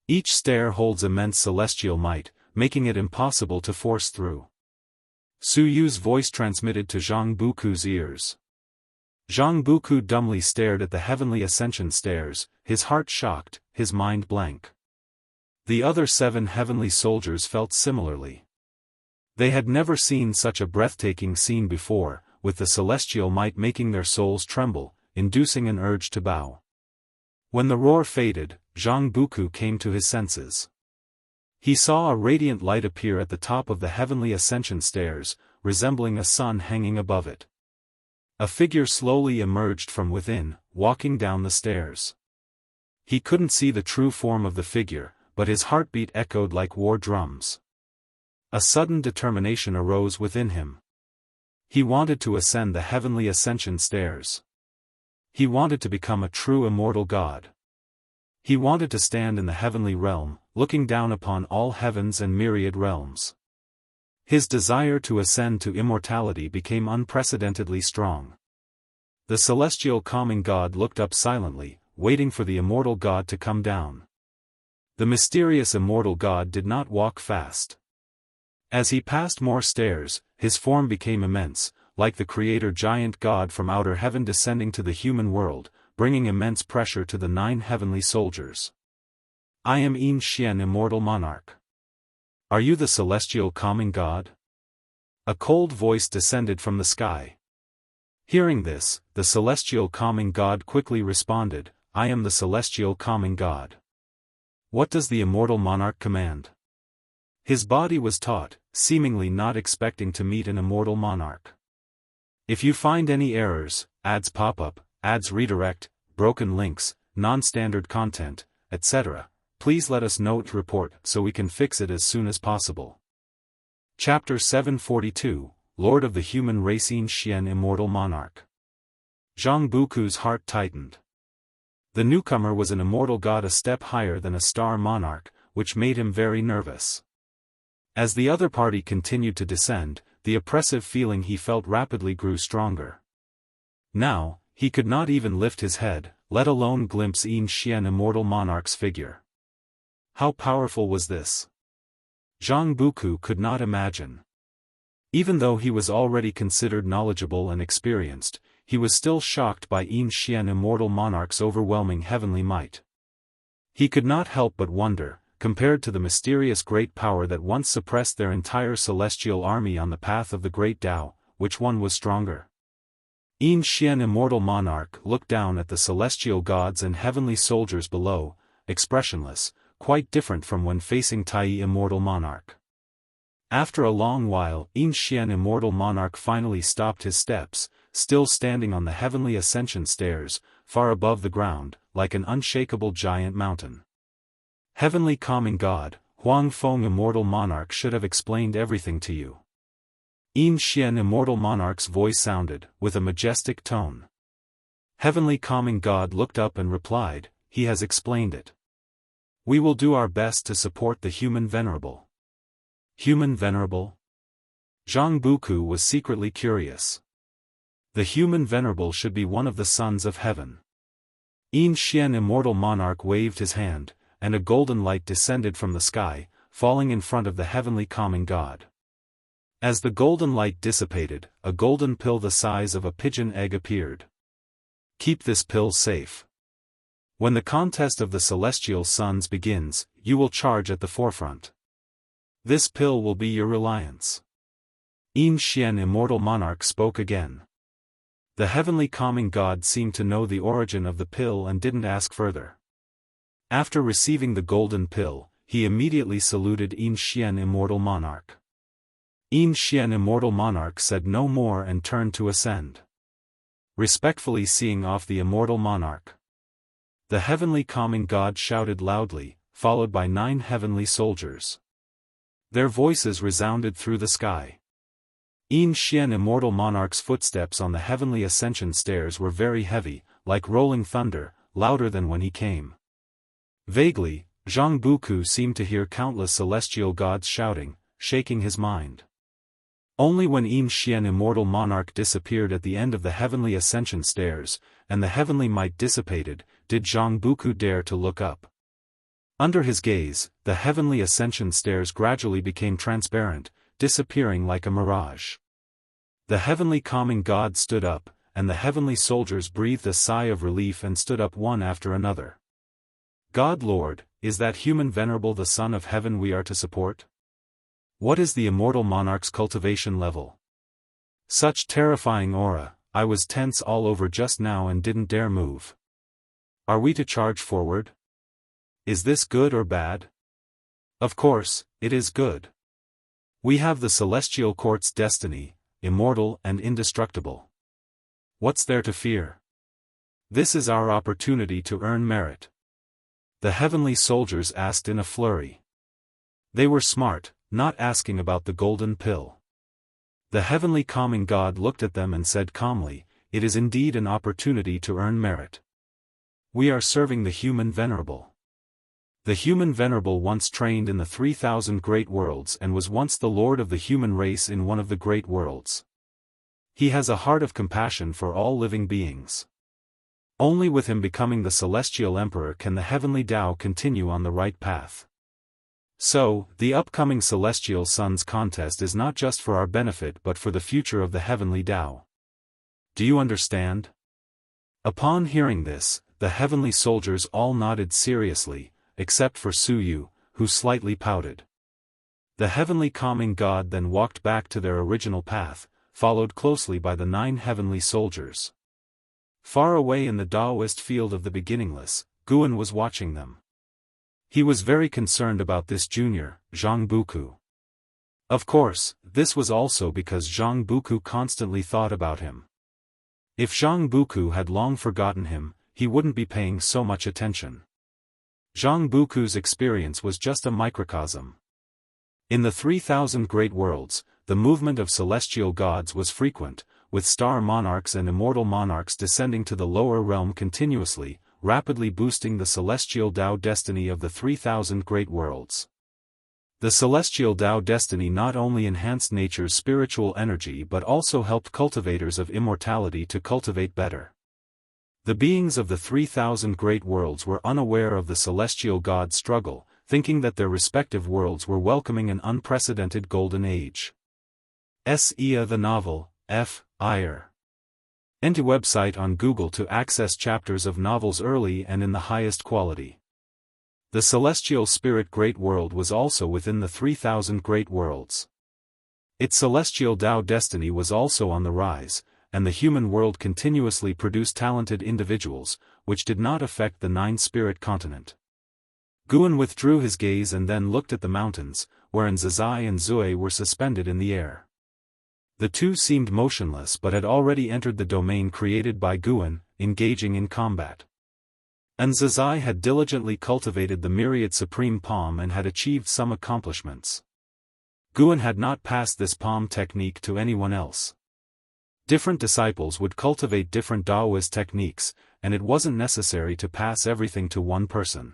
A: Each stair holds immense celestial might, making it impossible to force through. Suyu's voice transmitted to Jianghu's ears. Jianghu dumbly stared at the heavenly ascension stairs, his heart shocked, his mind blank. The other 7 heavenly soldiers felt similarly. They had never seen such a breathtaking scene before, with the celestial might making their souls tremble, inducing an urge to bow. When the roar faded, Jianghu came to his senses. He saw a radiant light appear at the top of the heavenly ascension stairs, resembling a sun hanging above it. A figure slowly emerged from within, walking down the stairs. He couldn't see the true form of the figure, but his heartbeat echoed like war drums. A sudden determination arose within him. He wanted to ascend the heavenly ascension stairs. He wanted to become a true immortal god. He wanted to stand in the heavenly realm, looking down upon all heavens and myriad realms. His desire to ascend to immortality became unprecedentedly strong. The celestial calming god looked up silently, waiting for the immortal god to come down. The mysterious immortal god did not walk fast. As he passed more stairs, his form became immense, like the creator giant god from outer heaven descending to the human world, bringing immense pressure to the 9 heavenly soldiers. I am Xian Immortal Monarch. Are you the celestial calming god? A cold voice descended from the sky. Hearing this, the celestial calming god quickly responded, I am the celestial calming god. What does the immortal monarch command? His body was taut, seemingly not expecting to meet an immortal monarch. If you find any errors, ads pop up, ads redirect, broken links, non-standard content, etc., please let us know to report so we can fix it as soon as possible. Chapter 742, Lord of the Human Race Xian Immortal Monarch. Zhang Buku's heart tightened. The newcomer was an immortal god a step higher than a star monarch, which made him very nervous. As the other party continued to descend, the oppressive feeling he felt rapidly grew stronger. Now, he could not even lift his head, let alone glimpse Yin Xian immortal monarch's figure. How powerful was this? Zhang Buku could not imagine. Even though he was already considered knowledgeable and experienced, he was still shocked by Yin Xian immortal monarch's overwhelming heavenly might. He could not help but wonder, compared to the mysterious great power that once suppressed their entire celestial army on the path of the great Tao, which one was stronger? Yin Xian immortal monarch looked down at the celestial gods and heavenly soldiers below, expressionless, quite different from when facing Tai immortal monarch. After a long while, Yin Xian immortal monarch finally stopped his steps, still standing on the heavenly ascension stairs, far above the ground, like an unshakable giant mountain. Heavenly calming god, Huang Feng immortal monarch should have explained everything to you. Yin Xian immortal monarch's voice sounded, with a majestic tone. Heavenly calming god looked up and replied, he has explained it. We will do our best to support the human venerable. Human venerable? Zhang Buku was secretly curious. The human venerable should be one of the sons of heaven. Yin Xian immortal monarch waved his hand, and a golden light descended from the sky, falling in front of the heavenly calming god. As the golden light dissipated, a golden pill the size of a pigeon egg appeared. Keep this pill safe. When the contest of the celestial sons begins, you will charge at the forefront. This pill will be your reliance. Yin Xian immortal monarch spoke again. The heavenly calming god seemed to know the origin of the pill and didn't ask further. After receiving the golden pill, he immediately saluted Yin Xian immortal monarch. Yin Xian immortal monarch said no more and turned to ascend. Respectfully seeing off the immortal monarch. The heavenly calming god shouted loudly, followed by 9 heavenly soldiers. Their voices resounded through the sky. Yin Xian immortal monarch's footsteps on the heavenly ascension stairs were very heavy, like rolling thunder, louder than when he came. Vaguely, Zhang Buku seemed to hear countless celestial gods shouting, shaking his mind. Only when Yin Xian immortal monarch disappeared at the end of the heavenly ascension stairs, and the heavenly might dissipated, did Zhang Buku dare to look up. Under his gaze, the heavenly ascension stairs gradually became transparent, disappearing like a mirage. The heavenly calming god stood up, and the heavenly soldiers breathed a sigh of relief and stood up one after another. God Lord, is that human venerable the son of heaven we are to support? What is the immortal monarch's cultivation level? Such terrifying aura, I was tense all over just now and didn't dare move. Are we to charge forward? Is this good or bad? Of course, it is good. We have the celestial court's destiny, immortal and indestructible. What's there to fear? This is our opportunity to earn merit. The heavenly soldiers asked in a flurry. They were smart, not asking about the golden pill. The heavenly calming god looked at them and said calmly, it is indeed an opportunity to earn merit. We are serving the human venerable. The human venerable once trained in the 3,000 great worlds and was once the lord of the human race in one of the great worlds. He has a heart of compassion for all living beings. Only with him becoming the celestial emperor can the heavenly Tao continue on the right path. So, the upcoming celestial sons contest is not just for our benefit but for the future of the heavenly Tao. Do you understand? Upon hearing this, the heavenly soldiers all nodded seriously, except for Su Yu, who slightly pouted. The heavenly calming god then walked back to their original path, followed closely by the 9 heavenly soldiers. Far away in the Daoist field of the beginningless, Guan was watching them. He was very concerned about this junior, Zhang Buku. Of course, this was also because Zhang Buku constantly thought about him. If Zhang Buku had long forgotten him, he wouldn't be paying so much attention. Zhang Buku's experience was just a microcosm. In the 3,000 great worlds, the movement of celestial gods was frequent, with star monarchs and immortal monarchs descending to the lower realm continuously, rapidly boosting the celestial Tao destiny of the 3,000 great worlds. The celestial Tao destiny not only enhanced nature's spiritual energy but also helped cultivators of immortality to cultivate better. The beings of the 3,000 great worlds were unaware of the celestial god's struggle, thinking that their respective worlds were welcoming an unprecedented golden age. S.E.A. the novel, F. Iyer. Enter website on Google to access chapters of novels early and in the highest quality. The celestial spirit great world was also within the 3,000 great worlds. Its celestial Tao destiny was also on the rise, and the human world continuously produced talented individuals, which did not affect the 9-spirit continent. Guan withdrew his gaze and then looked at the mountains, wherein Zizai and Zui were suspended in the air. The two seemed motionless but had already entered the domain created by Guan, engaging in combat. And Zizai had diligently cultivated the myriad supreme palm and had achieved some accomplishments. Guan had not passed this palm technique to anyone else. Different disciples would cultivate different Daoist techniques, and it wasn't necessary to pass everything to one person.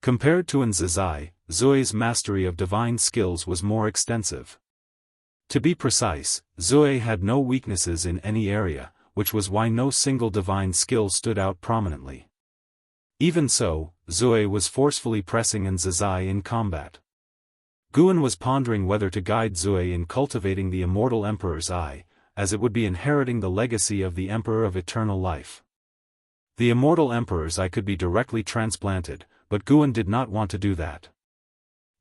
A: Compared to Zizai, Zui's mastery of divine skills was more extensive. To be precise, Zui had no weaknesses in any area, which was why no single divine skill stood out prominently. Even so, Zui was forcefully pressing Zizai in combat. Guan was pondering whether to guide Zui in cultivating the immortal Emperor's eye, as it would be inheriting the legacy of the Emperor of Eternal Life. The immortal Emperor's eye could be directly transplanted, but Guan did not want to do that.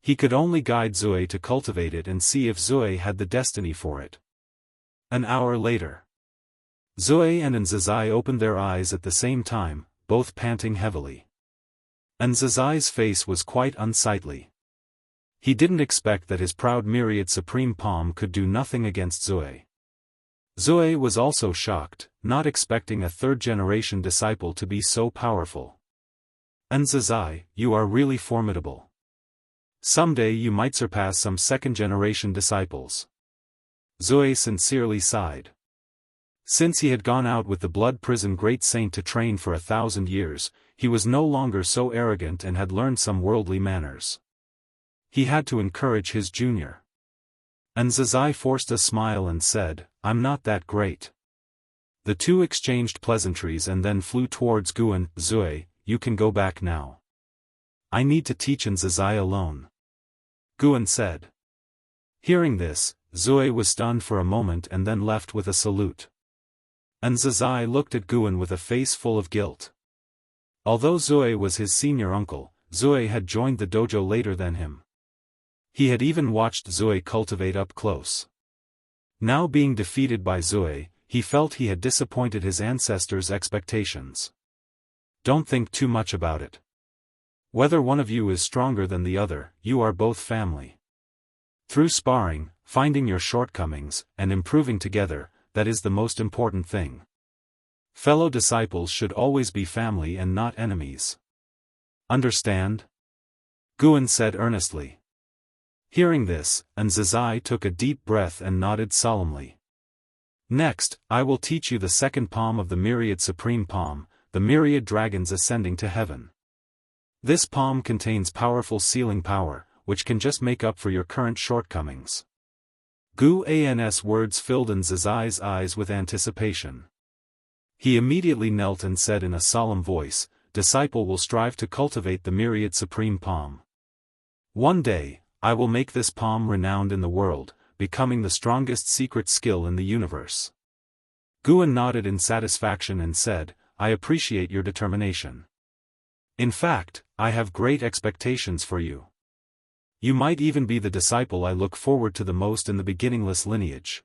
A: He could only guide Zui to cultivate it and see if Zui had the destiny for it. An hour later, Zui and Zizai opened their eyes at the same time, both panting heavily. Zizai's face was quite unsightly. He didn't expect that his proud myriad supreme palm could do nothing against Zui. Zui was also shocked, not expecting a third-generation disciple to be so powerful. Zizai, you are really formidable. Someday you might surpass some second-generation disciples. Zui sincerely sighed. Since he had gone out with the blood prison great saint to train for 1,000 years, he was no longer so arrogant and had learned some worldly manners. He had to encourage his junior. Zizai forced a smile and said, "I'm not that great." The two exchanged pleasantries and then flew towards Guan. "Zui, you can go back now. I need to teach Zizai alone," Guan said. Hearing this, Zui was stunned for a moment and then left with a salute. Zizai looked at Guan with a face full of guilt. Although Zui was his senior uncle, Zui had joined the dojo later than him. He had even watched Zui cultivate up close. Now being defeated by Zui, he felt he had disappointed his ancestors' expectations. Don't think too much about it. Whether one of you is stronger than the other, you are both family. Through sparring, finding your shortcomings, and improving together, that is the most important thing. Fellow disciples should always be family and not enemies. Understand? Guan said earnestly. Hearing this, Zizai took a deep breath and nodded solemnly. Next, I will teach you the second palm of the myriad supreme palm, the myriad dragons ascending to heaven. This palm contains powerful sealing power, which can just make up for your current shortcomings. Guan's words filled Zizai's eyes with anticipation. He immediately knelt and said in a solemn voice, "Disciple will strive to cultivate the myriad supreme palm. One day, I will make this palm renowned in the world, becoming the strongest secret skill in the universe." Guan nodded in satisfaction and said, "I appreciate your determination. In fact, I have great expectations for you. You might even be the disciple I look forward to the most in the beginningless lineage."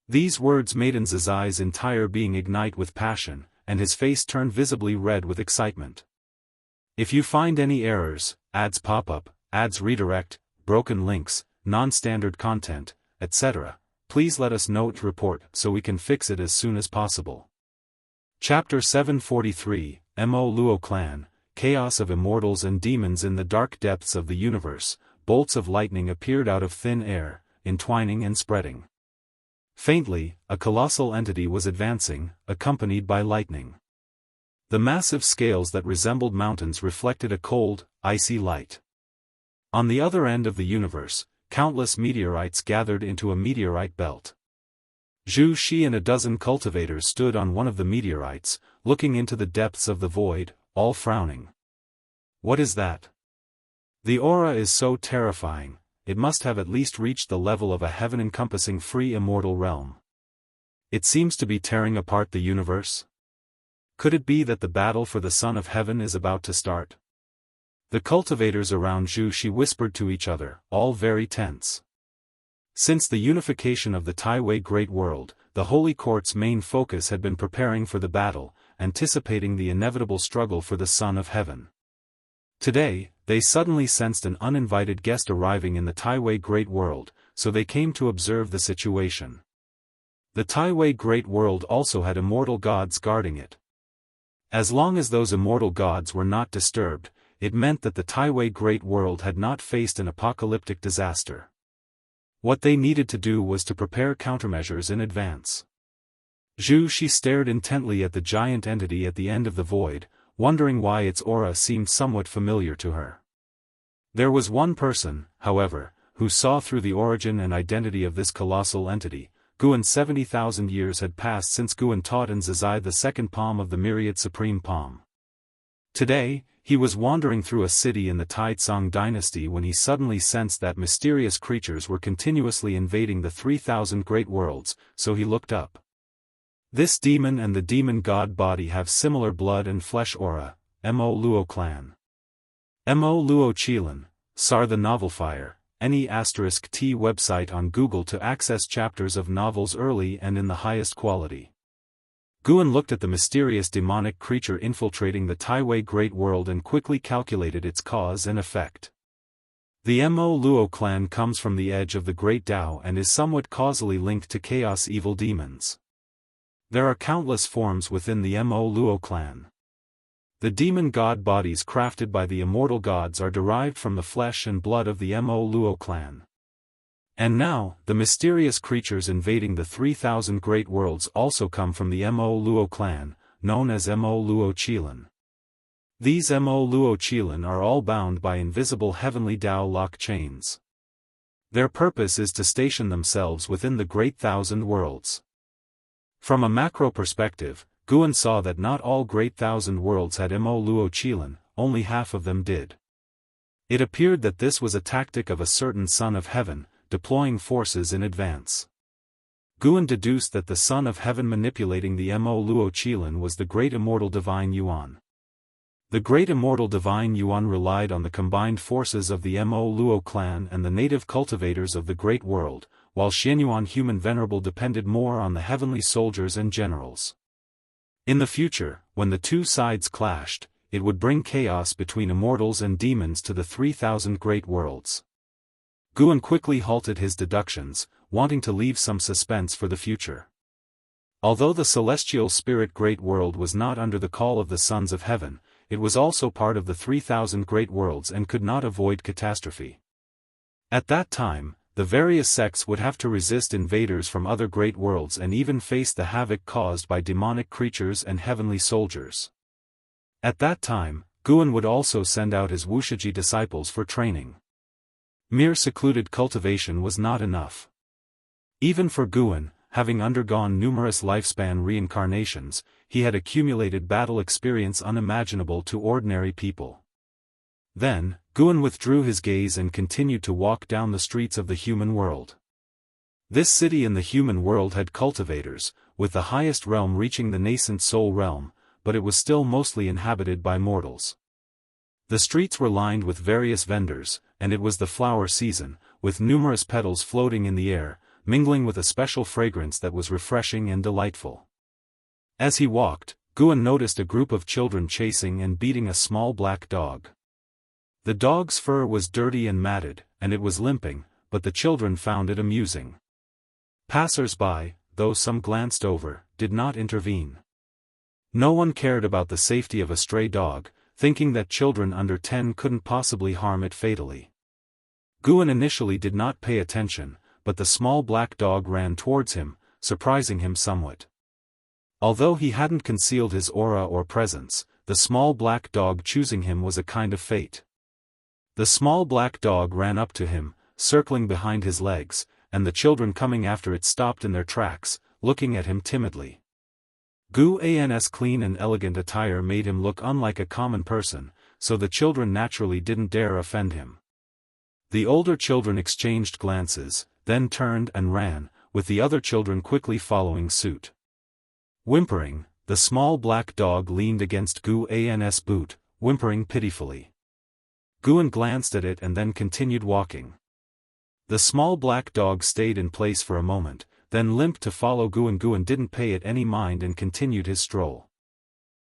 A: These words made Zizai's entire being ignite with passion, and his face turned visibly red with excitement. If you find any errors, ads pop up, ads redirect, broken links, non-standard content, etc., please let us know to report so we can fix it as soon as possible. Chapter 743, Mo Luo Clan, Chaos of Immortals and Demons. In the dark depths of the universe, bolts of lightning appeared out of thin air, entwining and spreading. Faintly, a colossal entity was advancing, accompanied by lightning. The massive scales that resembled mountains reflected a cold, icy light. On the other end of the universe, countless meteorites gathered into a meteorite belt. Zhu Shi and a dozen cultivators stood on one of the meteorites, looking into the depths of the void, all frowning. What is that? The aura is so terrifying, it must have at least reached the level of a heaven-encompassing free immortal realm. It seems to be tearing apart the universe. Could it be that the battle for the Son of Heaven is about to start? The cultivators around Zhu Shi whispered to each other, all very tense. Since the unification of the Taiwei Great World, the Holy Court's main focus had been preparing for the battle, anticipating the inevitable struggle for the Son of Heaven. Today, they suddenly sensed an uninvited guest arriving in the Taiwei Great World, so they came to observe the situation. The Taiwei Great World also had immortal gods guarding it. As long as those immortal gods were not disturbed, it meant that the Taiwei Great World had not faced an apocalyptic disaster. What they needed to do was to prepare countermeasures in advance. Zhu Shi stared intently at the giant entity at the end of the void, wondering why its aura seemed somewhat familiar to her. There was one person, however, who saw through the origin and identity of this colossal entity. Guan. 70,000 years had passed since Guan taught in Zizai the second palm of the myriad supreme palm. Today, he was wandering through a city in the Taizong dynasty when he suddenly sensed that mysterious creatures were continuously invading the 3,000 great worlds, so he looked up. This demon and the demon god body have similar blood and flesh aura. Mo Luo clan. Mo Luo Qilin, Sar the Novel Fire, any *T website on Google to access chapters of novels early and in the highest quality. Guan looked at the mysterious demonic creature infiltrating the Taiwei Great World and quickly calculated its cause and effect. The Mo Luo clan comes from the edge of the Great Tao and is somewhat causally linked to chaos evil demons. There are countless forms within the Mo Luo clan. The demon god bodies crafted by the immortal gods are derived from the flesh and blood of the Mo Luo clan. And now, the mysterious creatures invading the 3,000 great worlds also come from the Mo Luo clan, known as Mo Luo Qilin. These Mo Luo Qilin are all bound by invisible heavenly Tao lock chains. Their purpose is to station themselves within the great thousand worlds. From a macro perspective, Guan saw that not all great thousand worlds had Mo Luo Qilin, only half of them did. It appeared that this was a tactic of a certain Son of Heaven, deploying forces in advance. Guan deduced that the Son of Heaven manipulating the Mo Luo Qilin was the great immortal divine Yuan. The great immortal divine Yuan relied on the combined forces of the Mo Luo clan and the native cultivators of the great world, while Xianyuan human venerable depended more on the heavenly soldiers and generals. In the future, when the two sides clashed, it would bring chaos between immortals and demons to the 3,000 great worlds. Guan quickly halted his deductions, wanting to leave some suspense for the future. Although the celestial spirit great world was not under the call of the sons of heaven, it was also part of the 3,000 great worlds and could not avoid catastrophe. At that time, the various sects would have to resist invaders from other great worlds and even face the havoc caused by demonic creatures and heavenly soldiers. At that time, Guan would also send out his Wuxia disciples for training. Mere secluded cultivation was not enough. Even for Guan, having undergone numerous lifespan reincarnations, he had accumulated battle experience unimaginable to ordinary people. Then, Guan withdrew his gaze and continued to walk down the streets of the human world. This city in the human world had cultivators, with the highest realm reaching the nascent soul realm, but it was still mostly inhabited by mortals. The streets were lined with various vendors, and it was the flower season, with numerous petals floating in the air, mingling with a special fragrance that was refreshing and delightful. As he walked, Guan noticed a group of children chasing and beating a small black dog. The dog's fur was dirty and matted, and it was limping, but the children found it amusing. Passers-by, though some glanced over, did not intervene. No one cared about the safety of a stray dog, thinking that children under 10 couldn't possibly harm it fatally. Guan initially did not pay attention, but the small black dog ran towards him, surprising him somewhat. Although he hadn't concealed his aura or presence, the small black dog choosing him was a kind of fate. The small black dog ran up to him, circling behind his legs, and the children coming after it stopped in their tracks, looking at him timidly. Guan's clean and elegant attire made him look unlike a common person, so the children naturally didn't dare offend him. The older children exchanged glances, then turned and ran, with the other children quickly following suit. Whimpering, the small black dog leaned against Guan's boot, whimpering pitifully. Guan glanced at it and then continued walking. The small black dog stayed in place for a moment, then limped to follow Guan. Guan didn't pay it any mind and continued his stroll.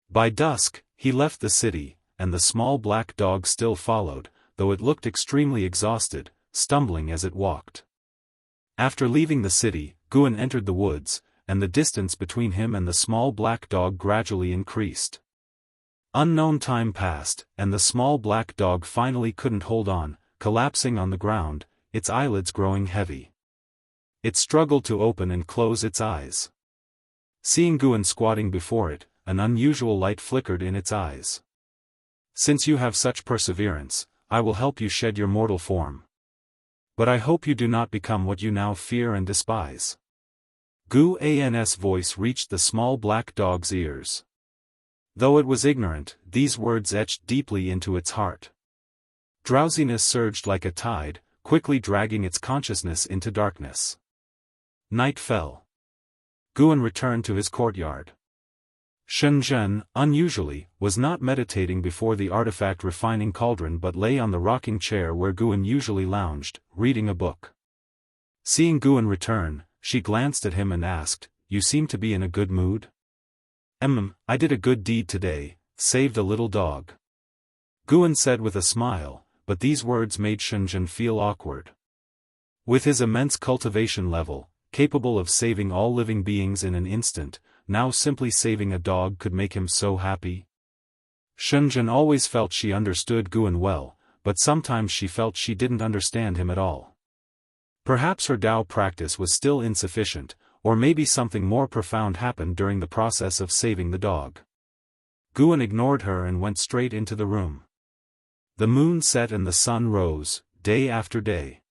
A: By dusk, he left the city, and the small black dog still followed, though it looked extremely exhausted, stumbling as it walked. After leaving the city, Guan entered the woods, and the distance between him and the small black dog gradually increased. Unknown time passed, and the small black dog finally couldn't hold on, collapsing on the ground, its eyelids growing heavy. It struggled to open and close its eyes. Seeing Guan squatting before it, an unusual light flickered in its eyes. "Since you have such perseverance, I will help you shed your mortal form. But I hope you do not become what you now fear and despise." Guan's voice reached the small black dog's ears. Though it was ignorant, these words etched deeply into its heart. Drowsiness surged like a tide, quickly dragging its consciousness into darkness. Night fell. Guan returned to his courtyard. Shenzhen, unusually, was not meditating before the artifact refining cauldron but lay on the rocking chair where Guan usually lounged, reading a book. Seeing Guan return, she glanced at him and asked, "You seem to be in a good mood?" I did a good deed today, saved a little dog," Guan said with a smile, but these words made Shenzhen feel awkward. With his immense cultivation level, capable of saving all living beings in an instant, now simply saving a dog could make him so happy. Shenzhen always felt she understood Guan well, but sometimes she felt she didn't understand him at all. Perhaps her Dao practice was still insufficient, or maybe something more profound happened during the process of saving the dog. Guan ignored her and went straight into the room. The moon set and the sun rose, day after day.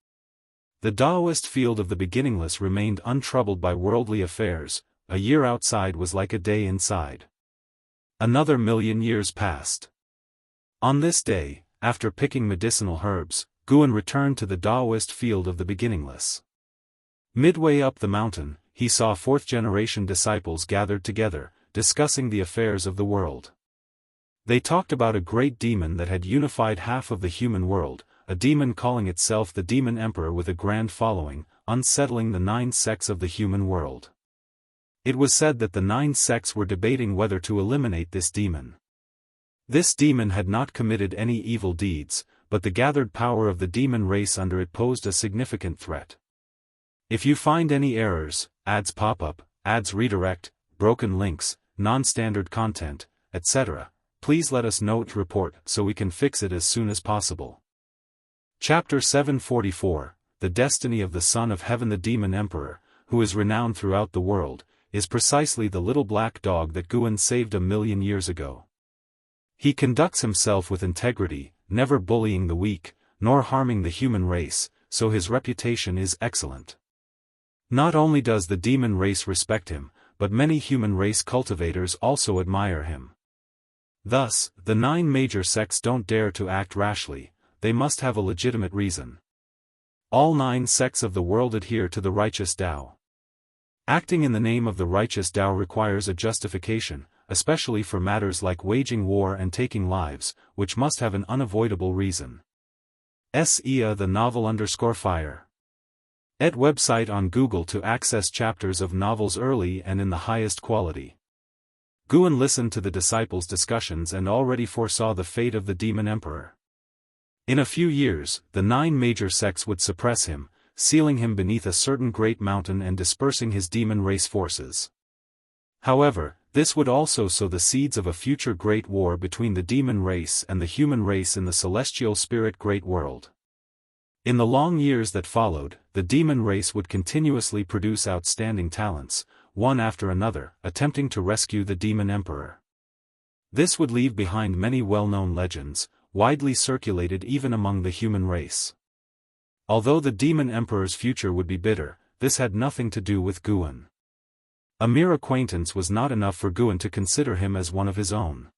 A: The Daoist field of the beginningless remained untroubled by worldly affairs. A year outside was like a day inside. Another 1,000,000 years passed. On this day, after picking medicinal herbs, Guan returned to the Daoist field of the beginningless. Midway up the mountain, he saw fourth-generation disciples gathered together, discussing the affairs of the world. They talked about a great demon that had unified half of the human world, a demon calling itself the Demon Emperor with a grand following, unsettling the 9 sects of the human world. It was said that the 9 sects were debating whether to eliminate this demon. This demon had not committed any evil deeds, but the gathered power of the demon race under it posed a significant threat. If you find any errors, ads pop up, ads redirect, broken links, non-standard content, etc., please let us know to report so we can fix it as soon as possible. Chapter 744, The Destiny of the Son of Heaven. The Demon Emperor, who is renowned throughout the world, is precisely the little black dog that Guan saved 1,000,000 years ago. He conducts himself with integrity, never bullying the weak, nor harming the human race, so his reputation is excellent. Not only does the demon race respect him, but many human race cultivators also admire him. Thus, the 9 major sects don't dare to act rashly, they must have a legitimate reason. All 9 sects of the world adhere to the righteous Tao. Acting in the name of the righteous Tao requires a justification, especially for matters like waging war and taking lives, which must have an unavoidable reason. SEA the novel _fire. Et website on Google to access chapters of novels early and in the highest quality. Guan listened to the disciples' discussions and already foresaw the fate of the Demon Emperor. In a few years, the 9 major sects would suppress him, sealing him beneath a certain great mountain and dispersing his demon race forces. However, this would also sow the seeds of a future great war between the demon race and the human race in the celestial spirit great world. In the long years that followed, the demon race would continuously produce outstanding talents, one after another, attempting to rescue the demon emperor. This would leave behind many well-known legends, widely circulated even among the human race. Although the demon emperor's future would be bitter, this had nothing to do with Guan. A mere acquaintance was not enough for Guan to consider him as one of his own.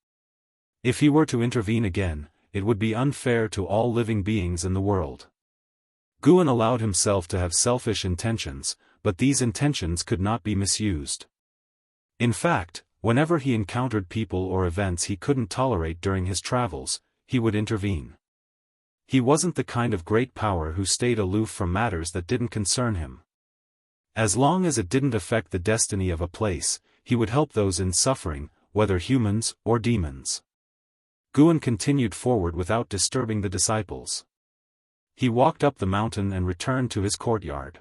A: If he were to intervene again, it would be unfair to all living beings in the world. Guan allowed himself to have selfish intentions, but these intentions could not be misused. In fact, whenever he encountered people or events he couldn't tolerate during his travels, he would intervene. He wasn't the kind of great power who stayed aloof from matters that didn't concern him. As long as it didn't affect the destiny of a place, he would help those in suffering, whether humans or demons. Guan continued forward without disturbing the disciples. He walked up the mountain and returned to his courtyard.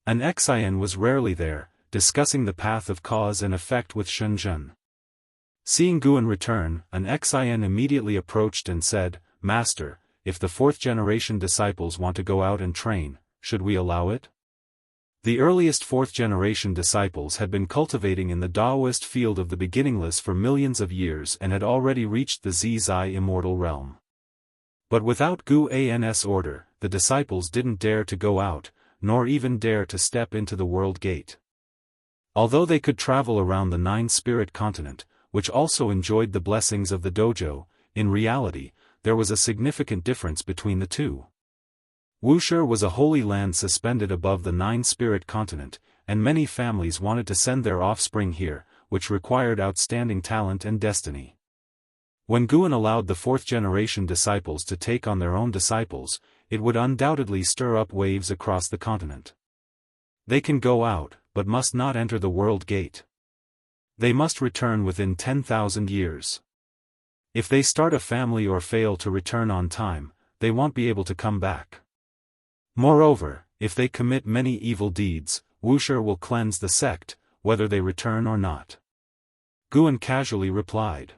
A: An Xian was rarely there, discussing the path of cause and effect with Shenzhen. Seeing Guan return, an Xian immediately approached and said, "Master, if the fourth-generation disciples want to go out and train, should we allow it?" The earliest fourth-generation disciples had been cultivating in the Daoist field of the beginningless for millions of years and had already reached the Zizai immortal realm. But without Gu An's order, the disciples didn't dare to go out, nor even dare to step into the world gate. Although they could travel around the nine-spirit continent, which also enjoyed the blessings of the dojo, in reality, there was a significant difference between the two. Wuxia was a holy land suspended above the nine-spirit continent, and many families wanted to send their offspring here, which required outstanding talent and destiny. When Guan allowed the fourth-generation disciples to take on their own disciples, it would undoubtedly stir up waves across the continent. They can go out, but must not enter the world gate. They must return within 10,000 years. If they start a family or fail to return on time, they won't be able to come back. Moreover, if they commit many evil deeds, Wuxia will cleanse the sect, whether they return or not. Guan casually replied.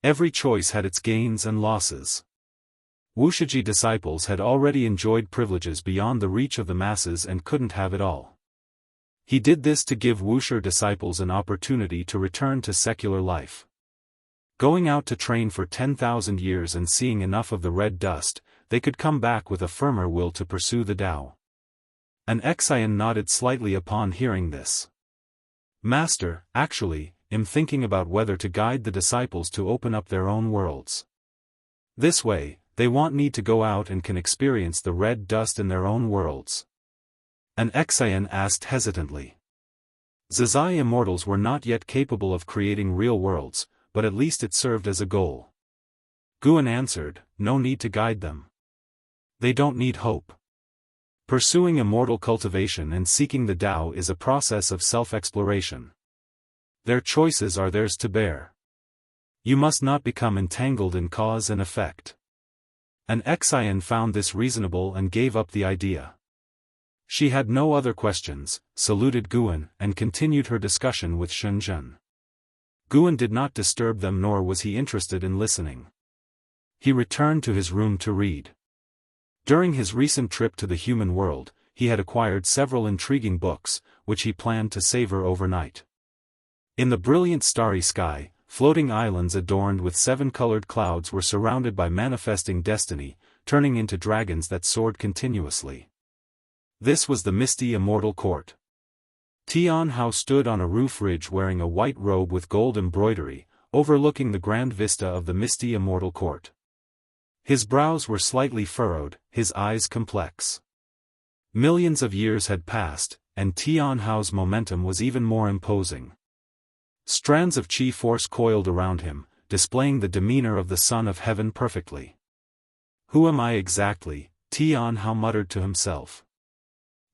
A: Every choice had its gains and losses. Wuxiaji disciples had already enjoyed privileges beyond the reach of the masses and couldn't have it all. He did this to give Wuxia disciples an opportunity to return to secular life. Going out to train for 10,000 years and seeing enough of the red dust, they could come back with a firmer will to pursue the Tao. An Xian nodded slightly upon hearing this. Master, actually, I'm thinking about whether to guide the disciples to open up their own worlds. This way, they won't need to go out and can experience the red dust in their own worlds. An Xian asked hesitantly. Zizai immortals were not yet capable of creating real worlds, but at least it served as a goal. Guan answered, no need to guide them. They don't need hope. Pursuing immortal cultivation and seeking the Tao is a process of self-exploration. Their choices are theirs to bear. You must not become entangled in cause and effect. An Xian found this reasonable and gave up the idea. She had no other questions, saluted Guan, and continued her discussion with Shenzhen. Guan did not disturb them nor was he interested in listening. He returned to his room to read. During his recent trip to the human world, he had acquired several intriguing books, which he planned to savor overnight. In the brilliant starry sky, floating islands adorned with 7-colored clouds were surrounded by manifesting destiny, turning into dragons that soared continuously. This was the misty immortal court. Jianghu stood on a roof ridge wearing a white robe with gold embroidery, overlooking the grand vista of the misty immortal court. His brows were slightly furrowed, his eyes complex. Millions of years had passed, and Jianghu's momentum was even more imposing. Strands of chi force coiled around him, displaying the demeanor of the Son of Heaven perfectly. Who am I exactly? Jianghu muttered to himself.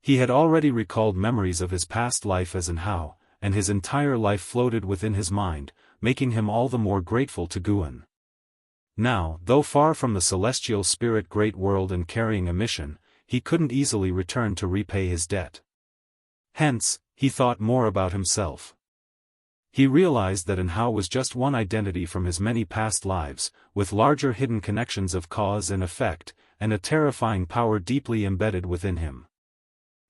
A: He had already recalled memories of his past life as Hao, and his entire life floated within his mind, making him all the more grateful to Guan. Now, though far from the celestial spirit great world and carrying a mission, he couldn't easily return to repay his debt. Hence, he thought more about himself. He realized that Hao was just one identity from his many past lives, with larger hidden connections of cause and effect, and a terrifying power deeply embedded within him.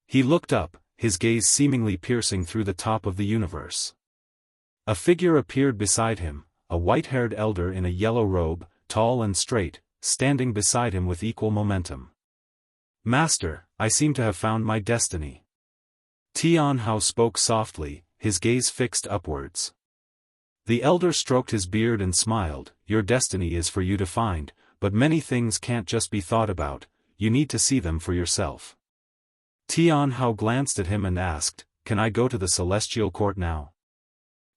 A: He looked up, his gaze seemingly piercing through the top of the universe. A figure appeared beside him, a white-haired elder in a yellow robe, tall and straight, standing beside him with equal momentum. "Master, I seem to have found my destiny." Tianhao spoke softly, his gaze fixed upwards. The elder stroked his beard and smiled. "Your destiny is for you to find, but many things can't just be thought about, you need to see them for yourself." Tianhao glanced at him and asked, "Can I go to the celestial court now?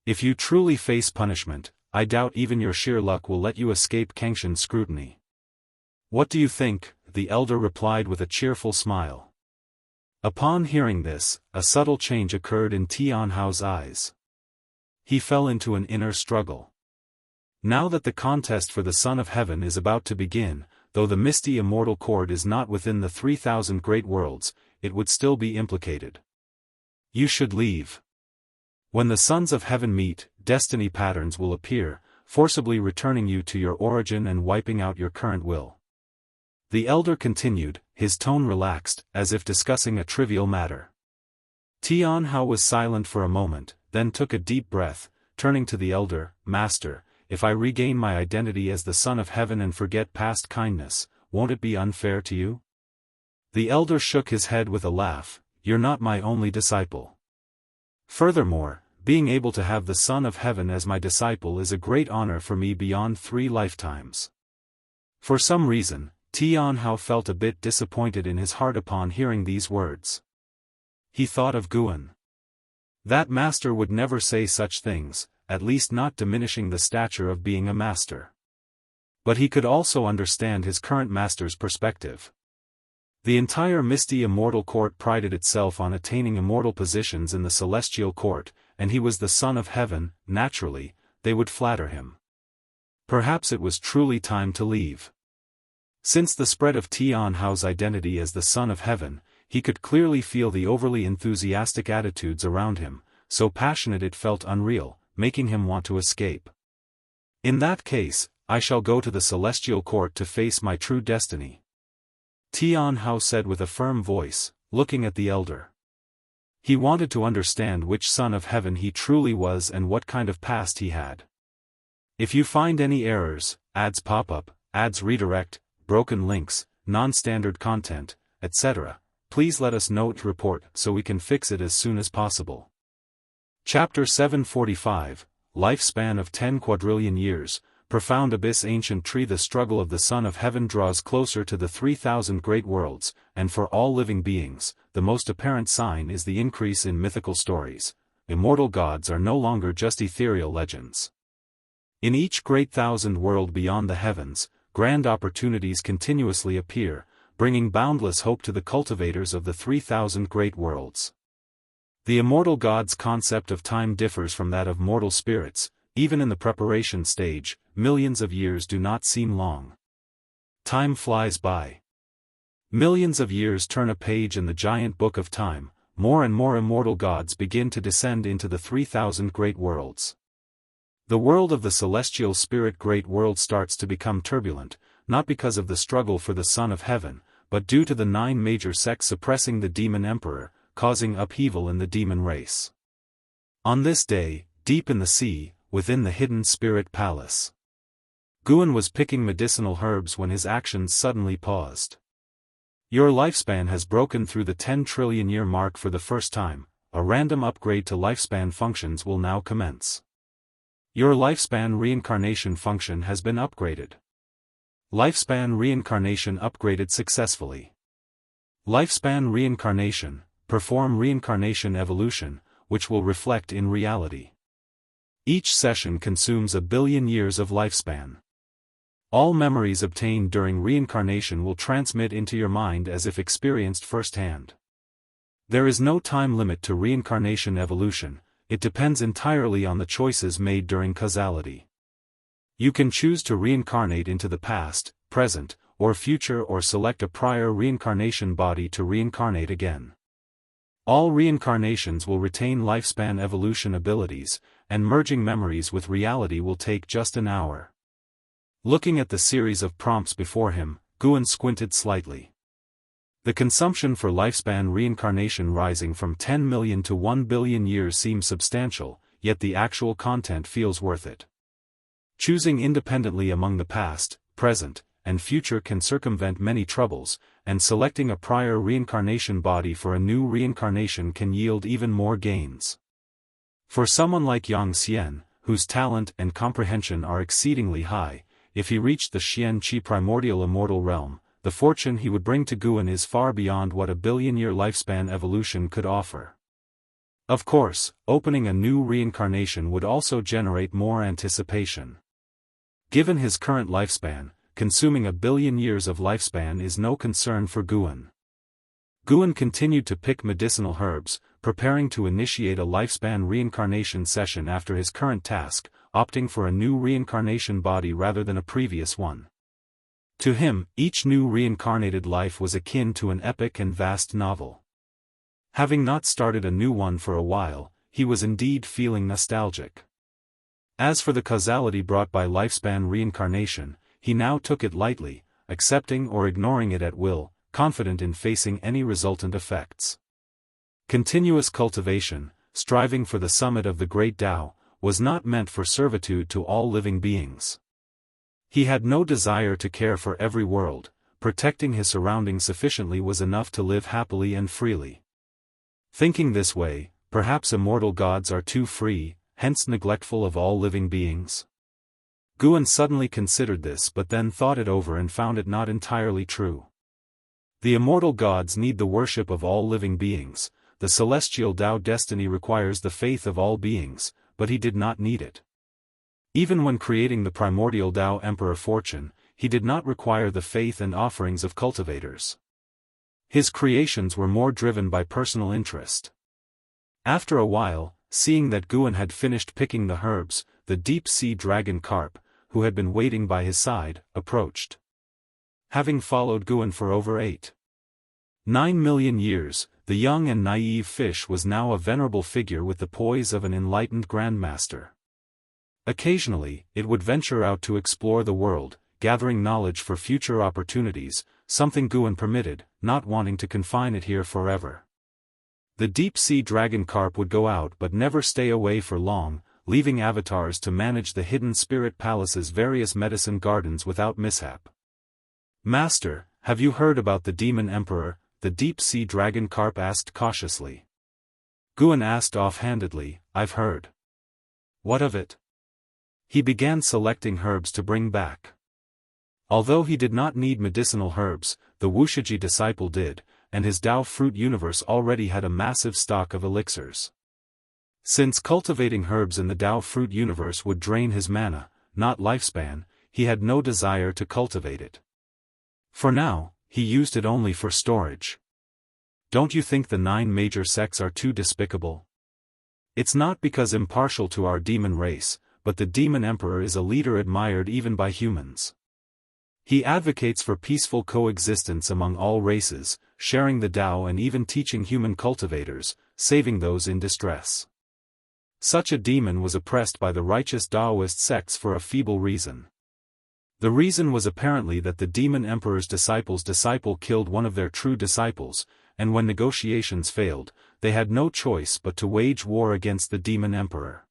A: If you truly face punishment, I doubt even your sheer luck will let you escape Kengshan's scrutiny." "What do you think?" the elder replied with a cheerful smile. Upon hearing this, a subtle change occurred in Tianhao's eyes. He fell into an inner struggle. Now that the contest for the Son of Heaven is about to begin, though the misty immortal court is not within the 3,000 great worlds, it would still be implicated. "You should leave. When the sons of heaven meet, destiny patterns will appear, forcibly returning you to your origin and wiping out your current will." The elder continued, his tone relaxed, as if discussing a trivial matter. Tianhao was silent for a moment, then took a deep breath, turning to the elder. "Master, if I regain my identity as the Son of Heaven and forget past kindness, won't it be unfair to you?" The elder shook his head with a laugh. "You're not my only disciple. Furthermore, being able to have the Son of Heaven as my disciple is a great honor for me beyond 3 lifetimes." For some reason, Tianhao felt a bit disappointed in his heart upon hearing these words. He thought of Guan. That master would never say such things, at least not diminishing the stature of being a master. But he could also understand his current master's perspective. The entire misty immortal court prided itself on attaining immortal positions in the celestial court, and he was the Son of Heaven. Naturally, they would flatter him. Perhaps it was truly time to leave. Since the spread of Tianhao's identity as the Son of Heaven, he could clearly feel the overly enthusiastic attitudes around him, so passionate it felt unreal, making him want to escape. "In that case, I shall go to the celestial court to face my true destiny," Tianhao said with a firm voice, looking at the elder. He wanted to understand which Son of Heaven he truly was and what kind of past he had. "If you find any errors, ads pop up, ads redirect, broken links, non-standard content, etc., please let us know to report so we can fix it as soon as possible." Chapter 745, Lifespan of 10 quadrillion years, Profound Abyss. Ancient tree. The struggle of the Son of Heaven draws closer to the 3,000 great worlds, and for all living beings, the most apparent sign is the increase in mythical stories. Immortal gods are no longer just ethereal legends. In each great thousand world beyond the heavens, grand opportunities continuously appear, bringing boundless hope to the cultivators of the 3,000 great worlds. The immortal gods' concept of time differs from that of mortal spirits. Even in the preparation stage, millions of years do not seem long. Time flies by. Millions of years turn a page in the giant book of time. More and more immortal gods begin to descend into the 3,000 great worlds. The world of the celestial spirit great world starts to become turbulent, not because of the struggle for the Son of Heaven, but due to the 9 major sects suppressing the demon emperor, causing upheaval in the demon race. On this day, deep in the sea, within the hidden spirit palace, Guan was picking medicinal herbs when his actions suddenly paused. "Your lifespan has broken through the 10 trillion year mark for the first time. A random upgrade to lifespan functions will now commence. Your lifespan reincarnation function has been upgraded. Lifespan reincarnation upgraded successfully. Lifespan reincarnation, perform reincarnation evolution, which will reflect in reality. Each session consumes 1 billion years of lifespan. All memories obtained during reincarnation will transmit into your mind as if experienced firsthand. There is no time limit to reincarnation evolution, it depends entirely on the choices made during causality. You can choose to reincarnate into the past, present, or future or select a prior reincarnation body to reincarnate again. All reincarnations will retain lifespan evolution abilities, and merging memories with reality will take just an hour. Looking at the series of prompts before him, Guan squinted slightly. The consumption for lifespan reincarnation rising from 10 million to 1 billion years seems substantial, yet the actual content feels worth it. Choosing independently among the past, present, and future can circumvent many troubles, and selecting a prior reincarnation body for a new reincarnation can yield even more gains. For someone like Yang Xian, whose talent and comprehension are exceedingly high, if he reached the Xianqi primordial immortal realm, the fortune he would bring to Guan is far beyond what a billion-year lifespan evolution could offer. Of course, opening a new reincarnation would also generate more anticipation. Given his current lifespan, consuming a billion years of lifespan is no concern for Guan. Guan continued to pick medicinal herbs, preparing to initiate a lifespan reincarnation session after his current task, opting for a new reincarnation body rather than a previous one. To him, each new reincarnated life was akin to an epic and vast novel. Having not started a new one for a while, he was indeed feeling nostalgic. As for the causality brought by lifespan reincarnation, he now took it lightly, accepting or ignoring it at will, confident in facing any resultant effects. Continuous cultivation, striving for the summit of the great Tao, was not meant for servitude to all living beings. He had no desire to care for every world, protecting his surroundings sufficiently was enough to live happily and freely. Thinking this way, perhaps immortal gods are too free, hence neglectful of all living beings. Guan suddenly considered this but then thought it over and found it not entirely true. The immortal gods need the worship of all living beings, the celestial Tao destiny requires the faith of all beings, but he did not need it. Even when creating the primordial Tao Emperor Fortune, he did not require the faith and offerings of cultivators. His creations were more driven by personal interest. After a while, seeing that Guan had finished picking the herbs, the deep-sea dragon carp, who had been waiting by his side, approached. Having followed Guan for over 9 million years, the young and naive fish was now a venerable figure with the poise of an enlightened grandmaster. Occasionally, it would venture out to explore the world, gathering knowledge for future opportunities, something Guan permitted, not wanting to confine it here forever. The deep-sea dragon carp would go out but never stay away for long, leaving avatars to manage the hidden spirit palace's various medicine gardens without mishap. "Master, have you heard about the demon emperor?" the deep-sea dragon carp asked cautiously. Guan asked offhandedly, "I've heard." "What of it?" He began selecting herbs to bring back. Although he did not need medicinal herbs, the Wuxia disciple did, and his Tao fruit universe already had a massive stock of elixirs. Since cultivating herbs in the Tao fruit universe would drain his mana, not lifespan, he had no desire to cultivate it. For now, he used it only for storage. Don't you think the 9 major sects are too despicable? It's not because impartial to our demon race, but the demon emperor is a leader admired even by humans. He advocates for peaceful coexistence among all races, sharing the Tao and even teaching human cultivators, saving those in distress. Such a demon was oppressed by the righteous Daoist sects for a feeble reason. The reason was apparently that the demon emperor's disciple's disciple killed one of their true disciples, and when negotiations failed, they had no choice but to wage war against the demon emperor.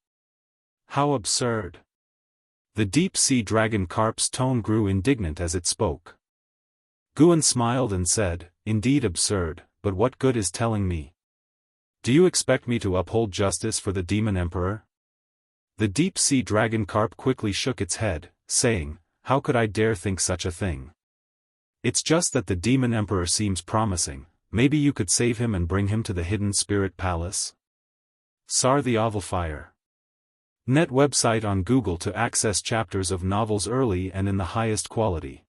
A: How absurd! The deep-sea dragon carp's tone grew indignant as it spoke. Guan smiled and said, "Indeed absurd, but what good is telling me? Do you expect me to uphold justice for the demon emperor?" The deep-sea dragon carp quickly shook its head, saying, "How could I dare think such a thing? It's just that the demon emperor seems promising, maybe you could save him and bring him to the hidden spirit palace?" Sar the Ovalfire. Net website on Google to access chapters of novels early and in the highest quality.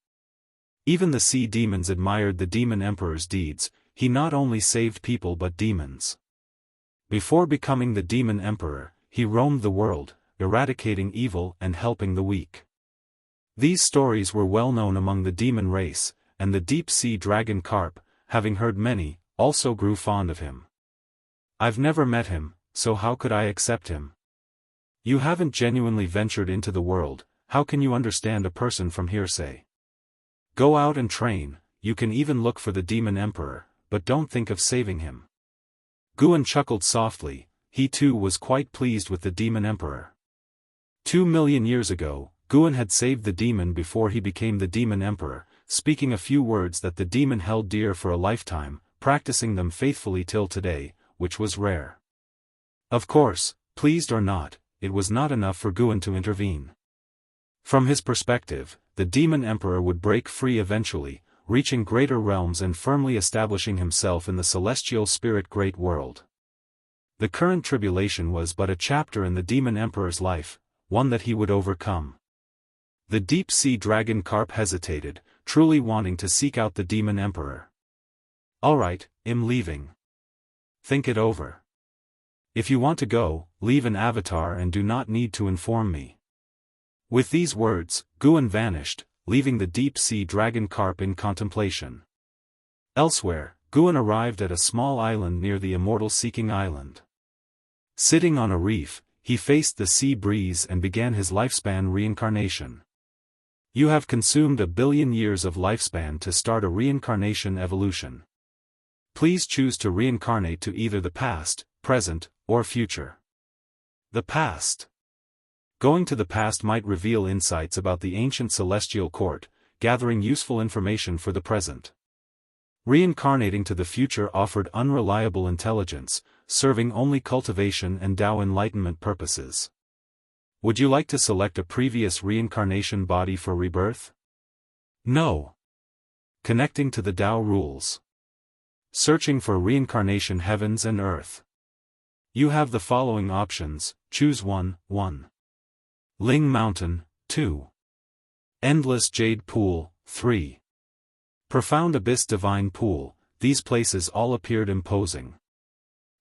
A: Even the sea demons admired the demon emperor's deeds, he not only saved people but demons. Before becoming the demon emperor, he roamed the world, eradicating evil and helping the weak. These stories were well known among the demon race, and the deep-sea dragon carp, having heard many, also grew fond of him. "I've never met him, so how could I accept him?" "You haven't genuinely ventured into the world, how can you understand a person from hearsay?" Go out and train, you can even look for the Demon Emperor, but don't think of saving him. Guan chuckled softly, he too was quite pleased with the Demon Emperor. 2,000,000 years ago, Guan had saved the demon before he became the Demon Emperor, speaking a few words that the demon held dear for a lifetime, practicing them faithfully till today, which was rare. Of course, pleased or not, it was not enough for Guan to intervene. From his perspective, the Demon Emperor would break free eventually, reaching greater realms and firmly establishing himself in the celestial spirit great world. The current tribulation was but a chapter in the Demon Emperor's life, one that he would overcome. The deep-sea dragon carp hesitated, truly wanting to seek out the Demon Emperor. Alright, I'm leaving. Think it over. If you want to go, leave an avatar and do not need to inform me. With these words, Guan vanished, leaving the deep-sea dragon carp in contemplation. Elsewhere, Guan arrived at a small island near the Immortal Seeking Island. Sitting on a reef, he faced the sea breeze and began his lifespan reincarnation. You have consumed 1,000,000,000 years of lifespan to start a reincarnation evolution. Please choose to reincarnate to either the past, present, or future. The past. Going to the past might reveal insights about the ancient celestial court, gathering useful information for the present. Reincarnating to the future offered unreliable intelligence, serving only cultivation and Tao enlightenment purposes. Would you like to select a previous reincarnation body for rebirth? No. Connecting to the Tao rules. Searching for reincarnation heavens and earth. You have the following options, choose one. 1. Ling Mountain, 2. Endless Jade Pool, 3. Profound Abyss Divine Pool, these places all appeared imposing.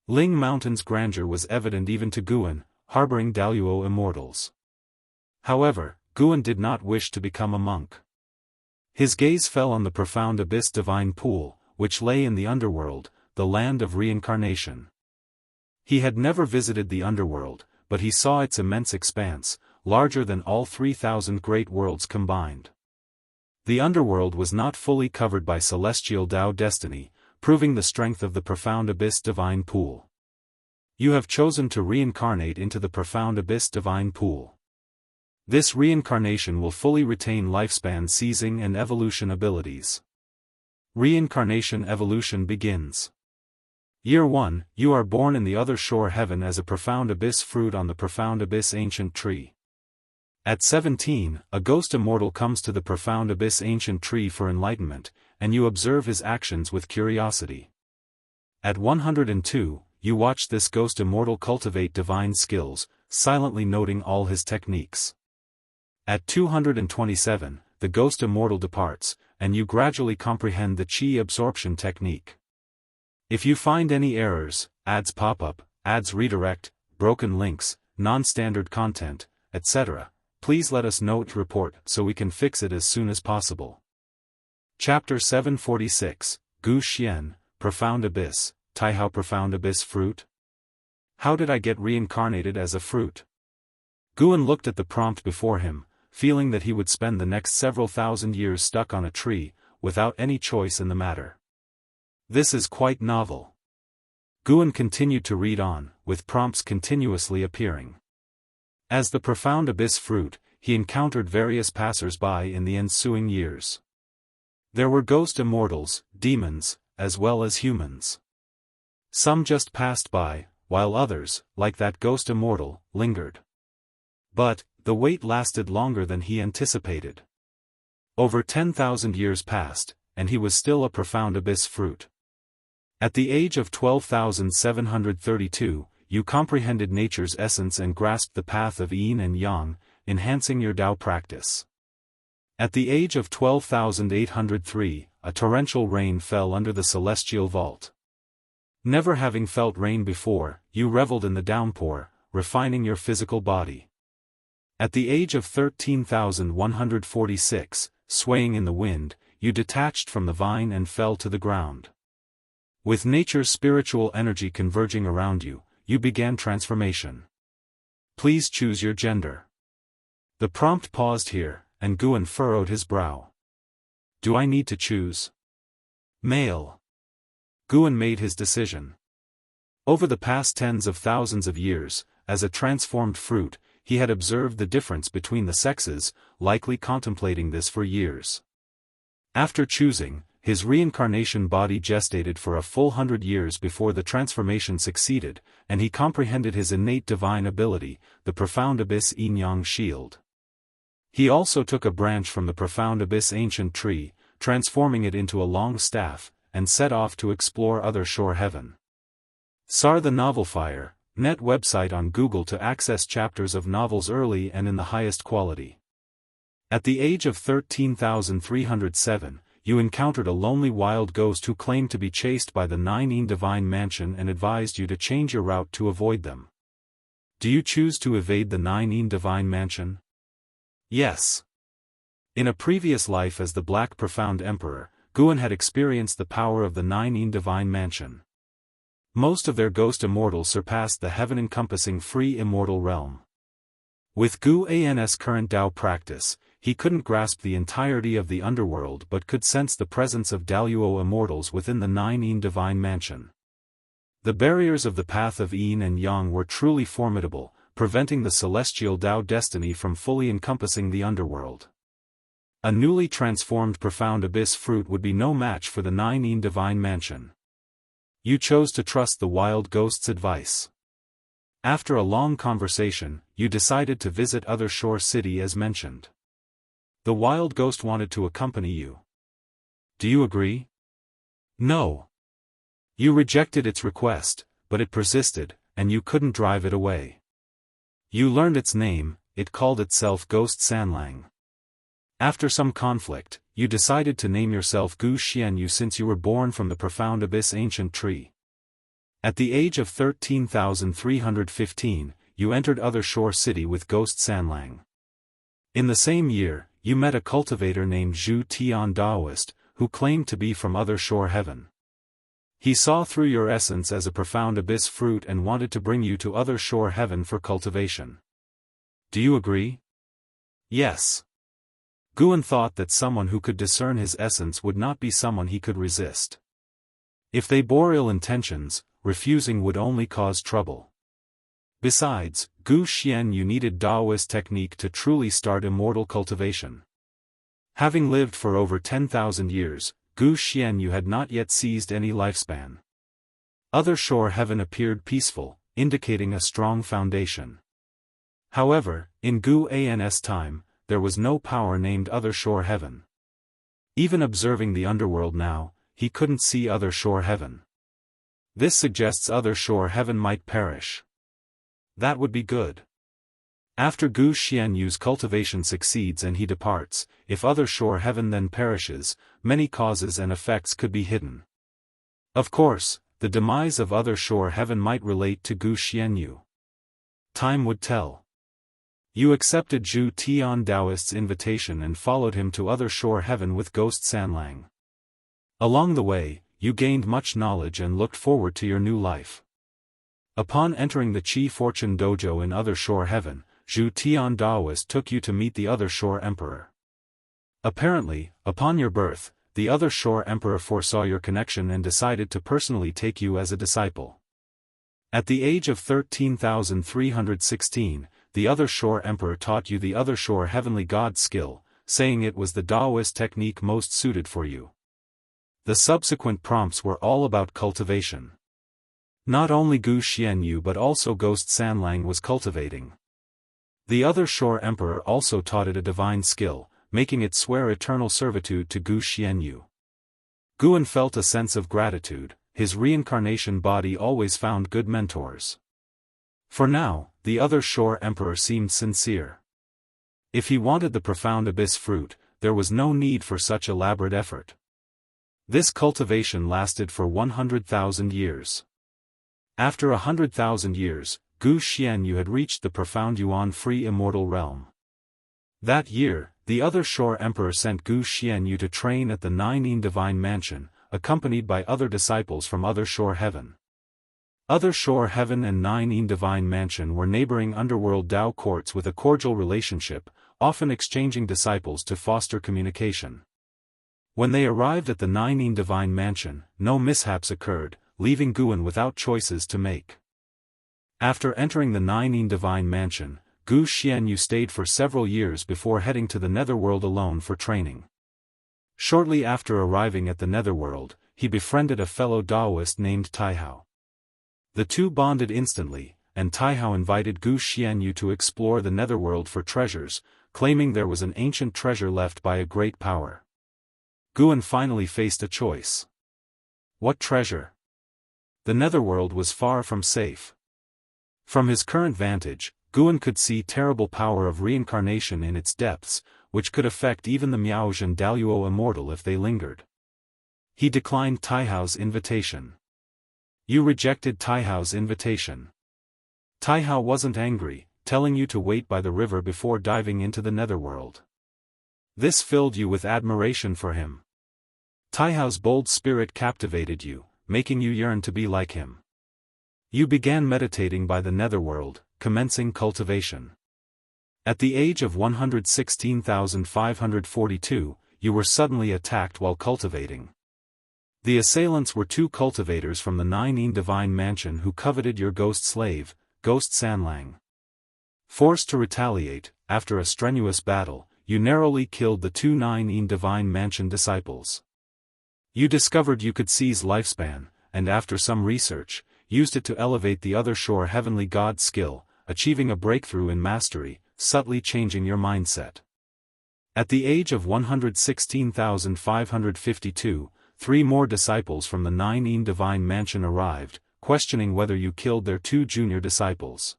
A: Ling Mountain's grandeur was evident even to Guan, harboring Daoist immortals. However, Guan did not wish to become a monk. His gaze fell on the Profound Abyss Divine Pool, which lay in the underworld, the land of reincarnation. He had never visited the underworld, but he saw its immense expanse, larger than all 3,000 great worlds combined. The underworld was not fully covered by celestial Tao destiny, proving the strength of the Profound Abyss Divine Pool. You have chosen to reincarnate into the Profound Abyss Divine Pool. This reincarnation will fully retain lifespan seizing and evolution abilities. Reincarnation evolution begins. Year 1, you are born in the other shore heaven as a Profound Abyss fruit on the Profound Abyss ancient tree. At 17, a ghost immortal comes to the Profound Abyss ancient tree for enlightenment, and you observe his actions with curiosity. At 102, you watch this ghost immortal cultivate divine skills, silently noting all his techniques. At 227, the ghost immortal departs, and you gradually comprehend the chi absorption technique. If you find any errors, ads pop up, ads redirect, broken links, non-standard content, etc., please let us know to report so we can fix it as soon as possible. Chapter 746, Gu Xian, Profound Abyss, Taihao Profound Abyss Fruit? How did I get reincarnated as a fruit? Guan looked at the prompt before him, feeling that he would spend the next several thousand years stuck on a tree, without any choice in the matter. This is quite novel. Guan continued to read on, with prompts continuously appearing. As the Profound Abyss fruit, he encountered various passers-by in the ensuing years. There were ghost immortals, demons, as well as humans. Some just passed by, while others, like that ghost immortal, lingered. But, the wait lasted longer than he anticipated. Over 10,000 years passed, and he was still a Profound Abyss fruit. At the age of 12,732, you comprehended nature's essence and grasped the path of yin and yang, enhancing your Tao practice. At the age of 12,803, a torrential rain fell under the celestial vault. Never having felt rain before, you reveled in the downpour, refining your physical body. At the age of 13,146, swaying in the wind, you detached from the vine and fell to the ground. With nature's spiritual energy converging around you, you began transformation. Please choose your gender. The prompt paused here, and Guan furrowed his brow. Do I need to choose? Male. Guan made his decision. Over the past tens of thousands of years, as a transformed fruit, he had observed the difference between the sexes, likely contemplating this for years. After choosing, his reincarnation body gestated for a full 100 years before the transformation succeeded, and he comprehended his innate divine ability, the Profound Abyss Yin-Yang Shield. He also took a branch from the Profound Abyss ancient tree, transforming it into a long staff, and set off to explore other shore heaven. SAR the Novel Fire, net website on Google to access chapters of novels early and in the highest quality. At the age of 13,307, you encountered a lonely wild ghost who claimed to be chased by the Nine Yin Divine Mansion and advised you to change your route to avoid them. Do you choose to evade the Nine Yin Divine Mansion? Yes. In a previous life as the Black Profound Emperor, Guan had experienced the power of the Nine Yin Divine Mansion. Most of their ghost immortals surpassed the heaven-encompassing free immortal realm. With Guan's current Dao practice, he couldn't grasp the entirety of the underworld but could sense the presence of Daoist immortals within the Nine Yin Divine Mansion. The barriers of the path of Yin and Yang were truly formidable, preventing the celestial Dao destiny from fully encompassing the underworld. A newly transformed Profound Abyss fruit would be no match for the Nine Yin Divine Mansion. You chose to trust the wild ghost's advice. After a long conversation, you decided to visit Other Shore City as mentioned. The wild ghost wanted to accompany you. Do you agree? No. You rejected its request, but it persisted, and you couldn't drive it away. You learned its name, it called itself Ghost Sanlang. After some conflict, you decided to name yourself Gu Xianyu since you were born from the Profound Abyss ancient tree. At the age of 13,315, you entered Other Shore City with Ghost Sanlang. In the same year, you met a cultivator named Zhu Tian Daoist, who claimed to be from Other Shore Heaven. He saw through your essence as a Profound Abyss fruit and wanted to bring you to Other Shore Heaven for cultivation. Do you agree? Yes. Guan thought that someone who could discern his essence would not be someone he could resist. If they bore ill intentions, refusing would only cause trouble. Besides, Gu Xianyu needed Daoist technique to truly start immortal cultivation. Having lived for over 10,000 years, Gu Xianyu had not yet seized any lifespan. Other Shore Heaven appeared peaceful, indicating a strong foundation. However, in Guan's time, there was no power named Other Shore Heaven. Even observing the underworld now, he couldn't see Other Shore Heaven. This suggests Other Shore Heaven might perish. That would be good. After Gu Xianyu's cultivation succeeds and he departs, if Other Shore Heaven then perishes, many causes and effects could be hidden. Of course, the demise of Other Shore Heaven might relate to Gu Xianyu. Time would tell. You accepted Zhu Tian Daoist's invitation and followed him to Other Shore Heaven with Ghost Sanlang. Along the way, you gained much knowledge and looked forward to your new life. Upon entering the Qi Fortune Dojo in Other Shore Heaven, Zhu Tian Daoist took you to meet the Other Shore Emperor. Apparently, upon your birth, the Other Shore Emperor foresaw your connection and decided to personally take you as a disciple. At the age of 13,316, the Other Shore Emperor taught you the Other Shore Heavenly God skill, saying it was the Daoist technique most suited for you. The subsequent prompts were all about cultivation. Not only Gu Xianyu but also Ghost Sanlang was cultivating. The Other Shore Emperor also taught it a divine skill, making it swear eternal servitude to Gu Xianyu. Guan felt a sense of gratitude, his reincarnation body always found good mentors. For now, the Other Shore Emperor seemed sincere. If he wanted the Profound Abyss fruit, there was no need for such elaborate effort. This cultivation lasted for 100,000 years. After 100,000 years, Gu Xianyu had reached the Profound Yuan free immortal realm. That year, the Other Shore Emperor sent Gu Xianyu to train at the Nine Yin Divine Mansion, accompanied by other disciples from Other Shore Heaven. Other Shore Heaven and Nine Yin Divine Mansion were neighboring underworld Dao courts with a cordial relationship, often exchanging disciples to foster communication. When they arrived at the Nineteen Divine Mansion, no mishaps occurred, leaving Guan without choices to make. After entering the Nineteen Divine Mansion, Gu Xianyu stayed for several years before heading to the Netherworld alone for training. Shortly after arriving at the Netherworld, he befriended a fellow Daoist named Taihao. The two bonded instantly, and Taihao invited Gu Xianyu to explore the Netherworld for treasures, claiming there was an ancient treasure left by a great power. Guan finally faced a choice. What treasure? The Netherworld was far from safe. From his current vantage, Guan could see terrible power of reincarnation in its depths, which could affect even the Miaozhen Daluo Immortal if they lingered. He declined Taihao's invitation. You rejected Taihao's invitation. Taihao wasn't angry, telling you to wait by the river before diving into the Netherworld. This filled you with admiration for him. Taihao's bold spirit captivated you, making you yearn to be like him. You began meditating by the Netherworld, commencing cultivation. At the age of 116,542, you were suddenly attacked while cultivating. The assailants were two cultivators from the Nineteen Divine Mansion who coveted your ghost slave, Ghost Sanlang. Forced to retaliate, after a strenuous battle, you narrowly killed the two Nineteen Divine Mansion disciples. You discovered you could seize lifespan, and after some research, used it to elevate the other shore heavenly god skill, achieving a breakthrough in mastery, subtly changing your mindset. At the age of 116,552, 3 more disciples from the Nineteen Divine Mansion arrived, questioning whether you killed their 2 junior disciples.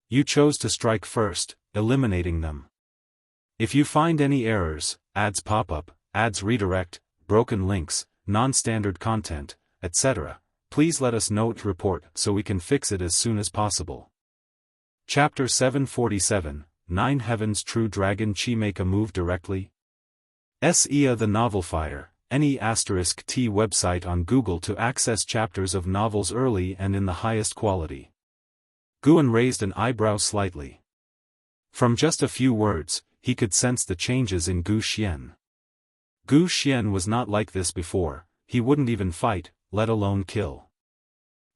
A: You chose to strike first, eliminating them. If you find any errors, ads pop up, ads redirect, broken links, non-standard content, etc., please let us know to report so we can fix it as soon as possible. Chapter 747, 9 Heaven's True Dragon Chi Make a Move Directly? SEA The Novel Fire, NE*T website on Google to access chapters of novels early and in the highest quality. Guan raised an eyebrow slightly. From just a few words, he could sense the changes in Gu Xian. Gu Xian was not like this before, he wouldn't even fight, let alone kill.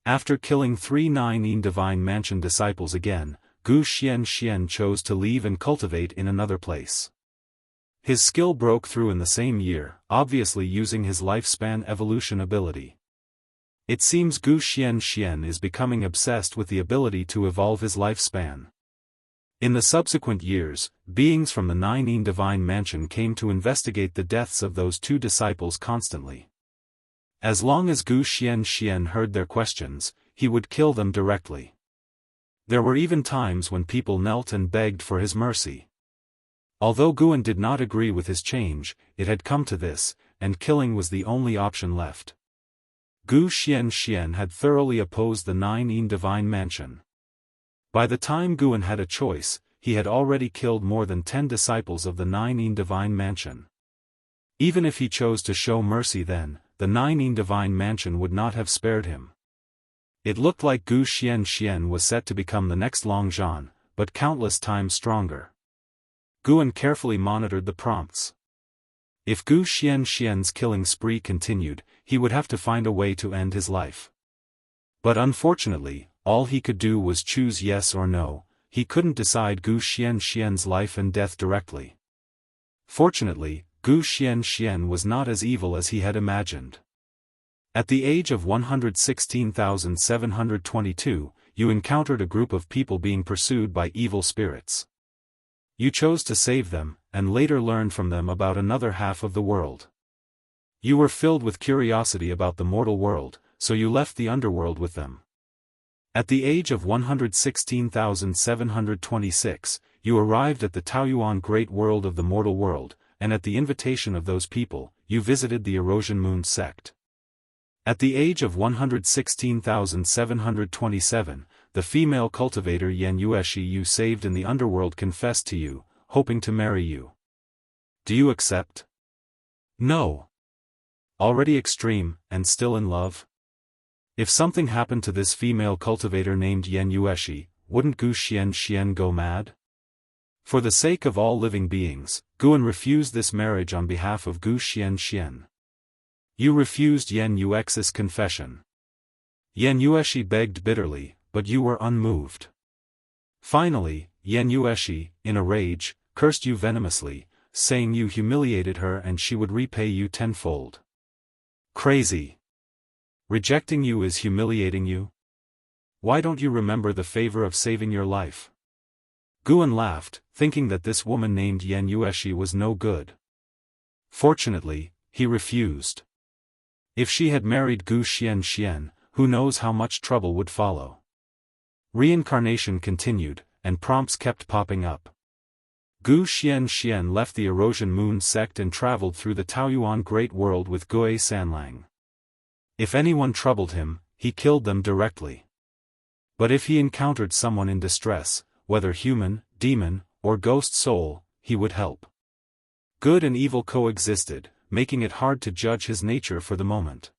A: After killing 3 Nineteen Divine Mansion disciples again, Gu Xian chose to leave and cultivate in another place. His skill broke through in the same year, obviously using his lifespan evolution ability. It seems Gu Xian is becoming obsessed with the ability to evolve his lifespan. In the subsequent years, beings from the Nineteen Divine Mansion came to investigate the deaths of those 2 disciples constantly. As long as Gu Xian heard their questions, he would kill them directly. There were even times when people knelt and begged for his mercy. Although Guan did not agree with his change, it had come to this, and killing was the only option left. Gu Xian had thoroughly opposed the Nineteen Divine Mansion. By the time Guan had a choice, he had already killed more than 10 disciples of the Nineteen Divine Mansion. Even if he chose to show mercy then, the Nineteen Divine Mansion would not have spared him. It looked like Gu Xian was set to become the next Long Zhan, but countless times stronger. Guan carefully monitored the prompts. If Gu Xian's killing spree continued, he would have to find a way to end his life. But unfortunately, all he could do was choose yes or no. He couldn't decide Gu Xian's life and death directly. Fortunately, Gu Xian was not as evil as he had imagined. At the age of 116,722, you encountered a group of people being pursued by evil spirits. You chose to save them, and later learned from them about another half of the world. You were filled with curiosity about the mortal world, so you left the underworld with them. At the age of 116,726, you arrived at the Taoyuan great world of the mortal world, and at the invitation of those people, you visited the Erosion Moon sect. At the age of 116,727, the female cultivator Yan Yueshi you saved in the underworld confessed to you, hoping to marry you. Do you accept? No. Already extreme, and still in love? If something happened to this female cultivator named Yan Yueshi, wouldn't Gu Xian go mad? For the sake of all living beings, Guan refused this marriage on behalf of Gu Xianxian. You refused Yan Yuexi's confession. Yan Yuexi begged bitterly, but you were unmoved. Finally, Yan Yuexi, in a rage, cursed you venomously, saying you humiliated her and she would repay you tenfold. Crazy! Rejecting you is humiliating you? Why don't you remember the favor of saving your life? Guan laughed, thinking that this woman named Yan Yuexi was no good. Fortunately, he refused. If she had married Gu Xianxian, who knows how much trouble would follow. Reincarnation continued, and prompts kept popping up. Gu Xianxian left the Erosion Moon sect and traveled through the Taoyuan Great World with Gui Sanlang. If anyone troubled him, he killed them directly. But if he encountered someone in distress, whether human, demon, or ghost soul, he would help. Good and evil coexisted, making it hard to judge his nature for the moment.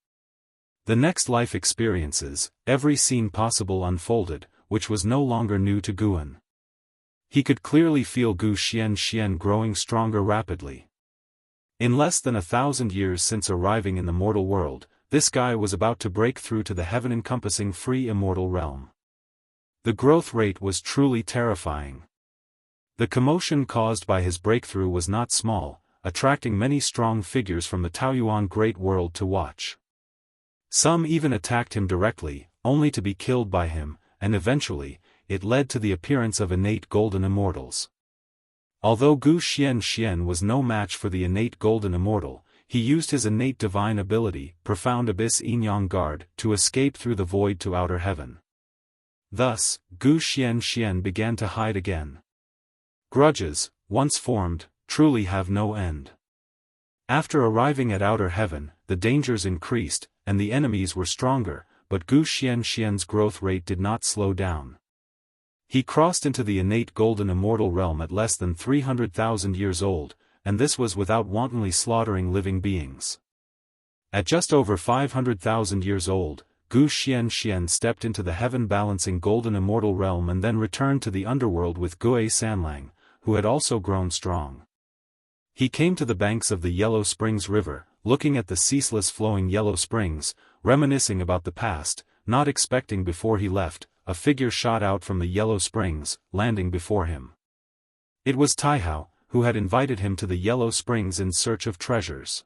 A: The next life experiences, every scene possible unfolded, which was no longer new to Guan. He could clearly feel Gu Xianxian growing stronger rapidly. In less than 1,000 years since arriving in the mortal world, this guy was about to break through to the heaven-encompassing free immortal realm. The growth rate was truly terrifying. The commotion caused by his breakthrough was not small, attracting many strong figures from the Taoyuan Great World to watch. Some even attacked him directly, only to be killed by him, and eventually, it led to the appearance of innate golden immortals. Although Gu Xianxian was no match for the innate golden immortal, he used his innate divine ability, Profound Abyss Yin Guard, to escape through the void to outer heaven. Thus, Gu Xianxian began to hide again. Grudges, once formed, truly have no end. After arriving at outer heaven, the dangers increased, and the enemies were stronger, but Gu Xianxian's growth rate did not slow down. He crossed into the innate golden immortal realm at less than 300,000 years old, and this was without wantonly slaughtering living beings. At just over 500,000 years old, Gu Xianxian stepped into the heaven-balancing golden immortal realm and then returned to the underworld with Gui Sanlang, who had also grown strong. He came to the banks of the Yellow Springs River, looking at the ceaseless flowing yellow springs, reminiscing about the past, not expecting before he left, a figure shot out from the Yellow Springs, landing before him. It was Taihao, who had invited him to the Yellow Springs in search of treasures.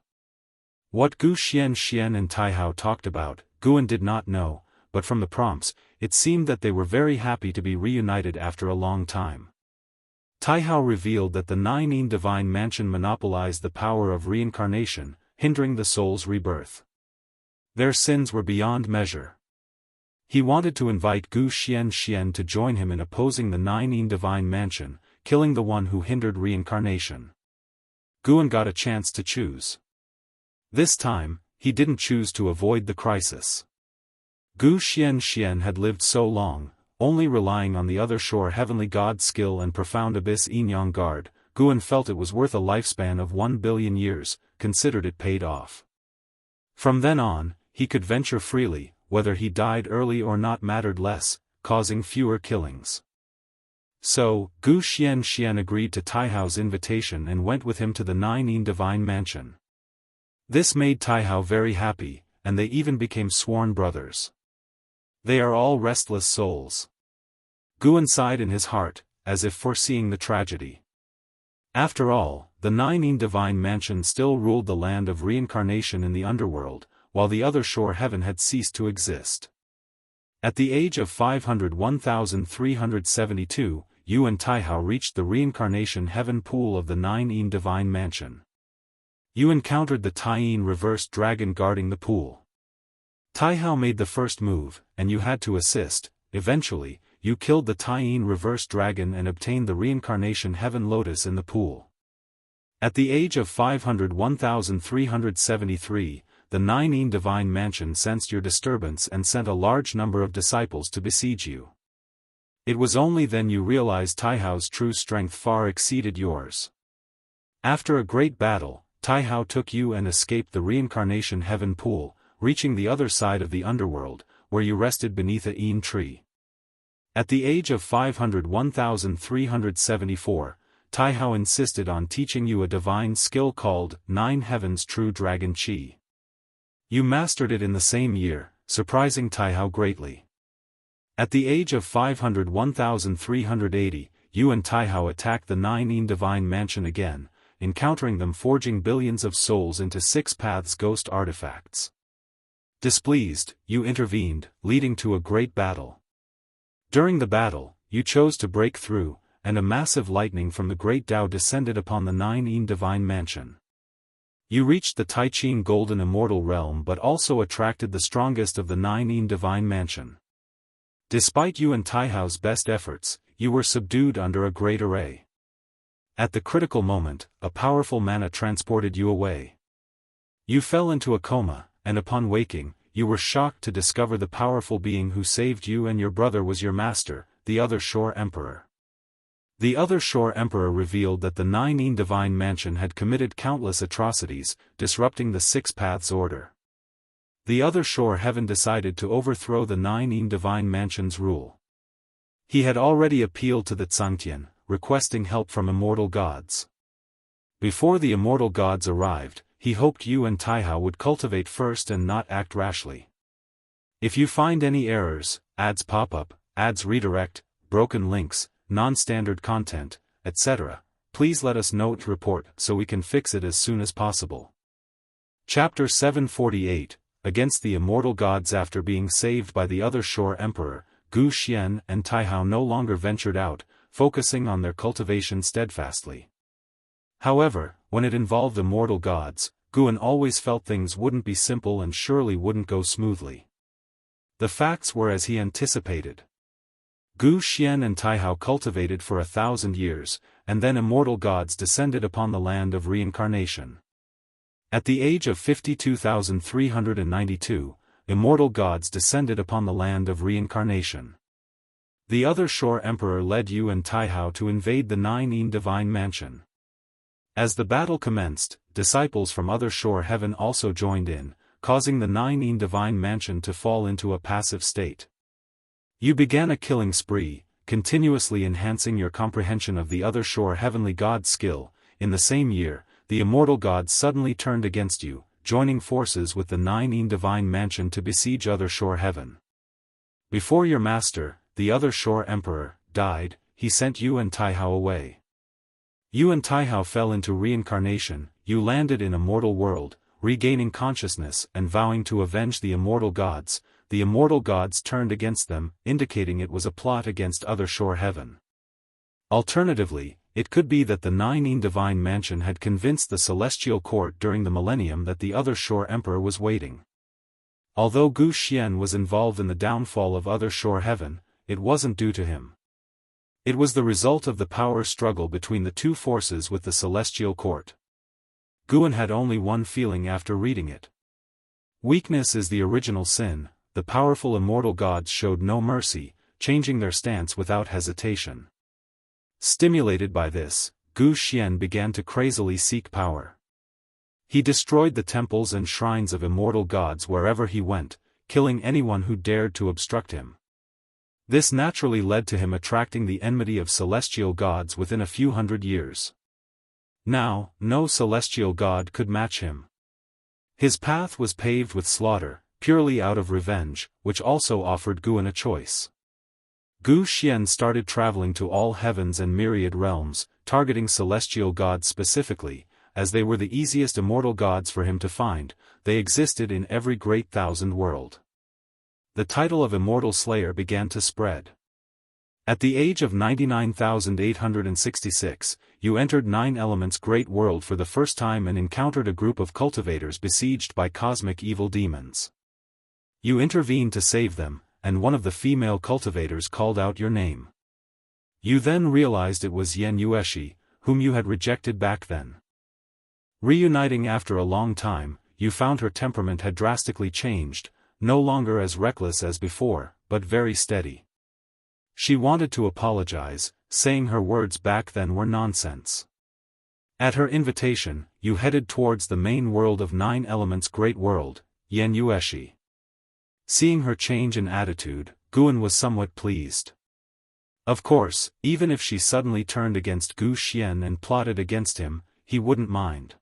A: What Gu Xianxian and Taihao talked about, Guan did not know, but from the prompts, it seemed that they were very happy to be reunited after a long time. Taihao revealed that the Nine Divine Mansion monopolized the power of reincarnation, hindering the soul's rebirth. Their sins were beyond measure. He wanted to invite Gu Xianxian to join him in opposing the Nine Divine Mansion, killing the one who hindered reincarnation. Guan got a chance to choose. This time, he didn't choose to avoid the crisis. Gu Xianxian had lived so long, only relying on the other shore heavenly god's skill and Profound Abyss Yin Guard. Guan felt it was worth a lifespan of 1 billion years, considered it paid off. From then on, he could venture freely, whether he died early or not mattered less, causing fewer killings. So, Gu Xianxian agreed to Taihao's invitation and went with him to the Nine Divine Mansion. This made Taihao very happy, and they even became sworn brothers. They are all restless souls. Guan sighed in his heart, as if foreseeing the tragedy. After all, the Nine Divine Mansion still ruled the land of reincarnation in the underworld, while the other shore heaven had ceased to exist. At the age of 501,372, Yu and Taihao reached the reincarnation heaven pool of the Nine Divine Mansion. You encountered the Taiyin reversed dragon guarding the pool. Taihao made the first move, and you had to assist. Eventually, you killed the Taiyin reversed dragon and obtained the reincarnation heaven lotus in the pool. At the age of 501,373, the Nine Divine Mansion sensed your disturbance and sent a large number of disciples to besiege you. It was only then you realized Taihao's true strength far exceeded yours. After a great battle, Taihao took you and escaped the reincarnation heaven pool, reaching the other side of the underworld, where you rested beneath a yin tree. At the age of 501,374, Taihao insisted on teaching you a divine skill called Nine Heavens True Dragon Qi. You mastered it in the same year, surprising Taihao greatly. At the age of 501,380, you and Taihao attacked the Nine Divine Mansion again, encountering them forging billions of souls into Six Paths ghost artifacts. Displeased, you intervened, leading to a great battle. During the battle, you chose to break through, and a massive lightning from the great Tao descended upon the Nine Divine Mansion. You reached the Taiqing Golden Immortal Realm but also attracted the strongest of the Nine Divine Mansion. Despite you and Taihao's best efforts, you were subdued under a great array. At the critical moment, a powerful mana transported you away. You fell into a coma, and upon waking, you were shocked to discover the powerful being who saved you and your brother was your master, the Other Shore Emperor. The Other Shore Emperor revealed that the Nine Divine Mansion had committed countless atrocities, disrupting the Six Paths order. The Other Shore Heaven decided to overthrow the Nine Divine Mansion's rule. He had already appealed to the Zhangtian, requesting help from immortal gods. Before the immortal gods arrived, he hoped you and Taihao would cultivate first and not act rashly. If you find any errors, ads pop up, ads redirect, broken links, non-standard content, etc., please let us know to report so we can fix it as soon as possible. Chapter 748, Against the Immortal Gods. After being saved by the Other Shore Emperor, Gu Xian and Taihao no longer ventured out, focusing on their cultivation steadfastly. However, when it involved immortal gods, Guan always felt things wouldn't be simple and surely wouldn't go smoothly. The facts were as he anticipated. Gu Xian and Taihao cultivated for 1,000 years, and then immortal gods descended upon the land of reincarnation. At the age of 52,392, immortal gods descended upon the land of reincarnation. The Other Shore Emperor led you and Taihao to invade the Nine Divine Mansion. As the battle commenced, disciples from Other Shore Heaven also joined in, causing the Nine Divine Mansion to fall into a passive state. You began a killing spree, continuously enhancing your comprehension of the Other Shore Heavenly God's skill. In the same year, the immortal gods suddenly turned against you, joining forces with the Nine Divine Mansion to besiege Other Shore Heaven. Before your master, the Other Shore Emperor, died, he sent you and Taihao away. You and Taihao fell into reincarnation. You landed in a mortal world, regaining consciousness and vowing to avenge the immortal gods. The immortal gods turned against them, indicating it was a plot against Other Shore Heaven. Alternatively, it could be that the Nine Divine Mansion had convinced the celestial court during the millennium that the Other Shore Emperor was waiting. Although Gu Xian was involved in the downfall of Other Shore Heaven, it wasn't due to him. It was the result of the power struggle between the two forces with the celestial court. Guan had only one feeling after reading it. Weakness is the original sin. The powerful immortal gods showed no mercy, changing their stance without hesitation. Stimulated by this, Gu Xian began to crazily seek power. He destroyed the temples and shrines of immortal gods wherever he went, killing anyone who dared to obstruct him. This naturally led to him attracting the enmity of celestial gods within a few hundred years. Now, no celestial god could match him. His path was paved with slaughter, purely out of revenge, which also offered Guan a choice. Gu Xian started traveling to all heavens and myriad realms, targeting celestial gods specifically, as they were the easiest immortal gods for him to find. They existed in every great thousand world. The title of Immortal Slayer began to spread. At the age of 99,866, you entered Nine Elements' great world for the first time and encountered a group of cultivators besieged by cosmic evil demons. You intervened to save them, and one of the female cultivators called out your name. You then realized it was Yan Yueshi, whom you had rejected back then. Reuniting after a long time, you found her temperament had drastically changed, no longer as reckless as before, but very steady. She wanted to apologize, saying her words back then were nonsense. At her invitation, you headed towards the main world of Nine Elements' great world, Yan Yueshi. Seeing her change in attitude, Guan was somewhat pleased. Of course, even if she suddenly turned against Gu Xian and plotted against him, he wouldn't mind.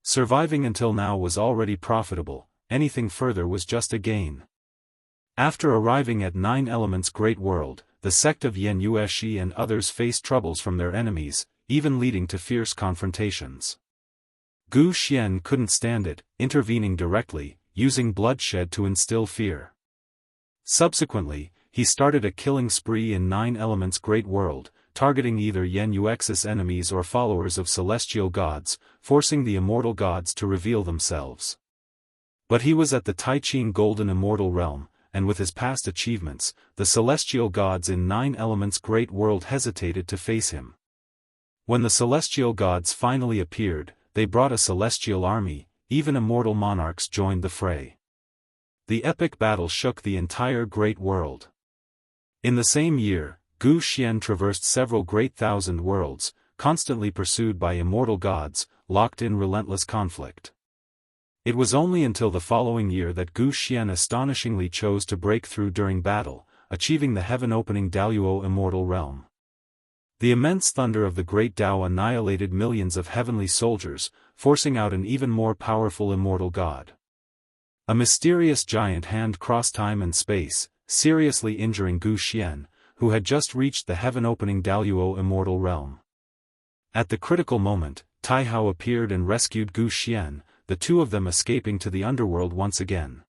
A: Surviving until now was already profitable, anything further was just a gain. After arriving at Nine Elements' Great World, the sect of Yan Yueshi and others faced troubles from their enemies, even leading to fierce confrontations. Gu Xian couldn't stand it, intervening directly, using bloodshed to instill fear. Subsequently, he started a killing spree in Nine Elements' Great World, targeting either Yan Yuex's enemies or followers of celestial gods, forcing the immortal gods to reveal themselves. But he was at the Taiqing Golden Immortal Realm, and with his past achievements, the celestial gods in Nine Elements' Great World hesitated to face him. When the celestial gods finally appeared, they brought a celestial army, even immortal monarchs joined the fray. The epic battle shook the entire Great World. In the same year, Gu Xian traversed several great thousand worlds, constantly pursued by immortal gods, locked in relentless conflict. It was only until the following year that Gu Xian astonishingly chose to break through during battle, achieving the heaven-opening Daoist immortal realm. The immense thunder of the great Dao annihilated millions of heavenly soldiers, forcing out an even more powerful immortal god. A mysterious giant hand crossed time and space, seriously injuring Gu Xian, who had just reached the heaven-opening Daoist immortal realm. At the critical moment, Tai Hao appeared and rescued Gu Xian, the two of them escaping to the underworld once again.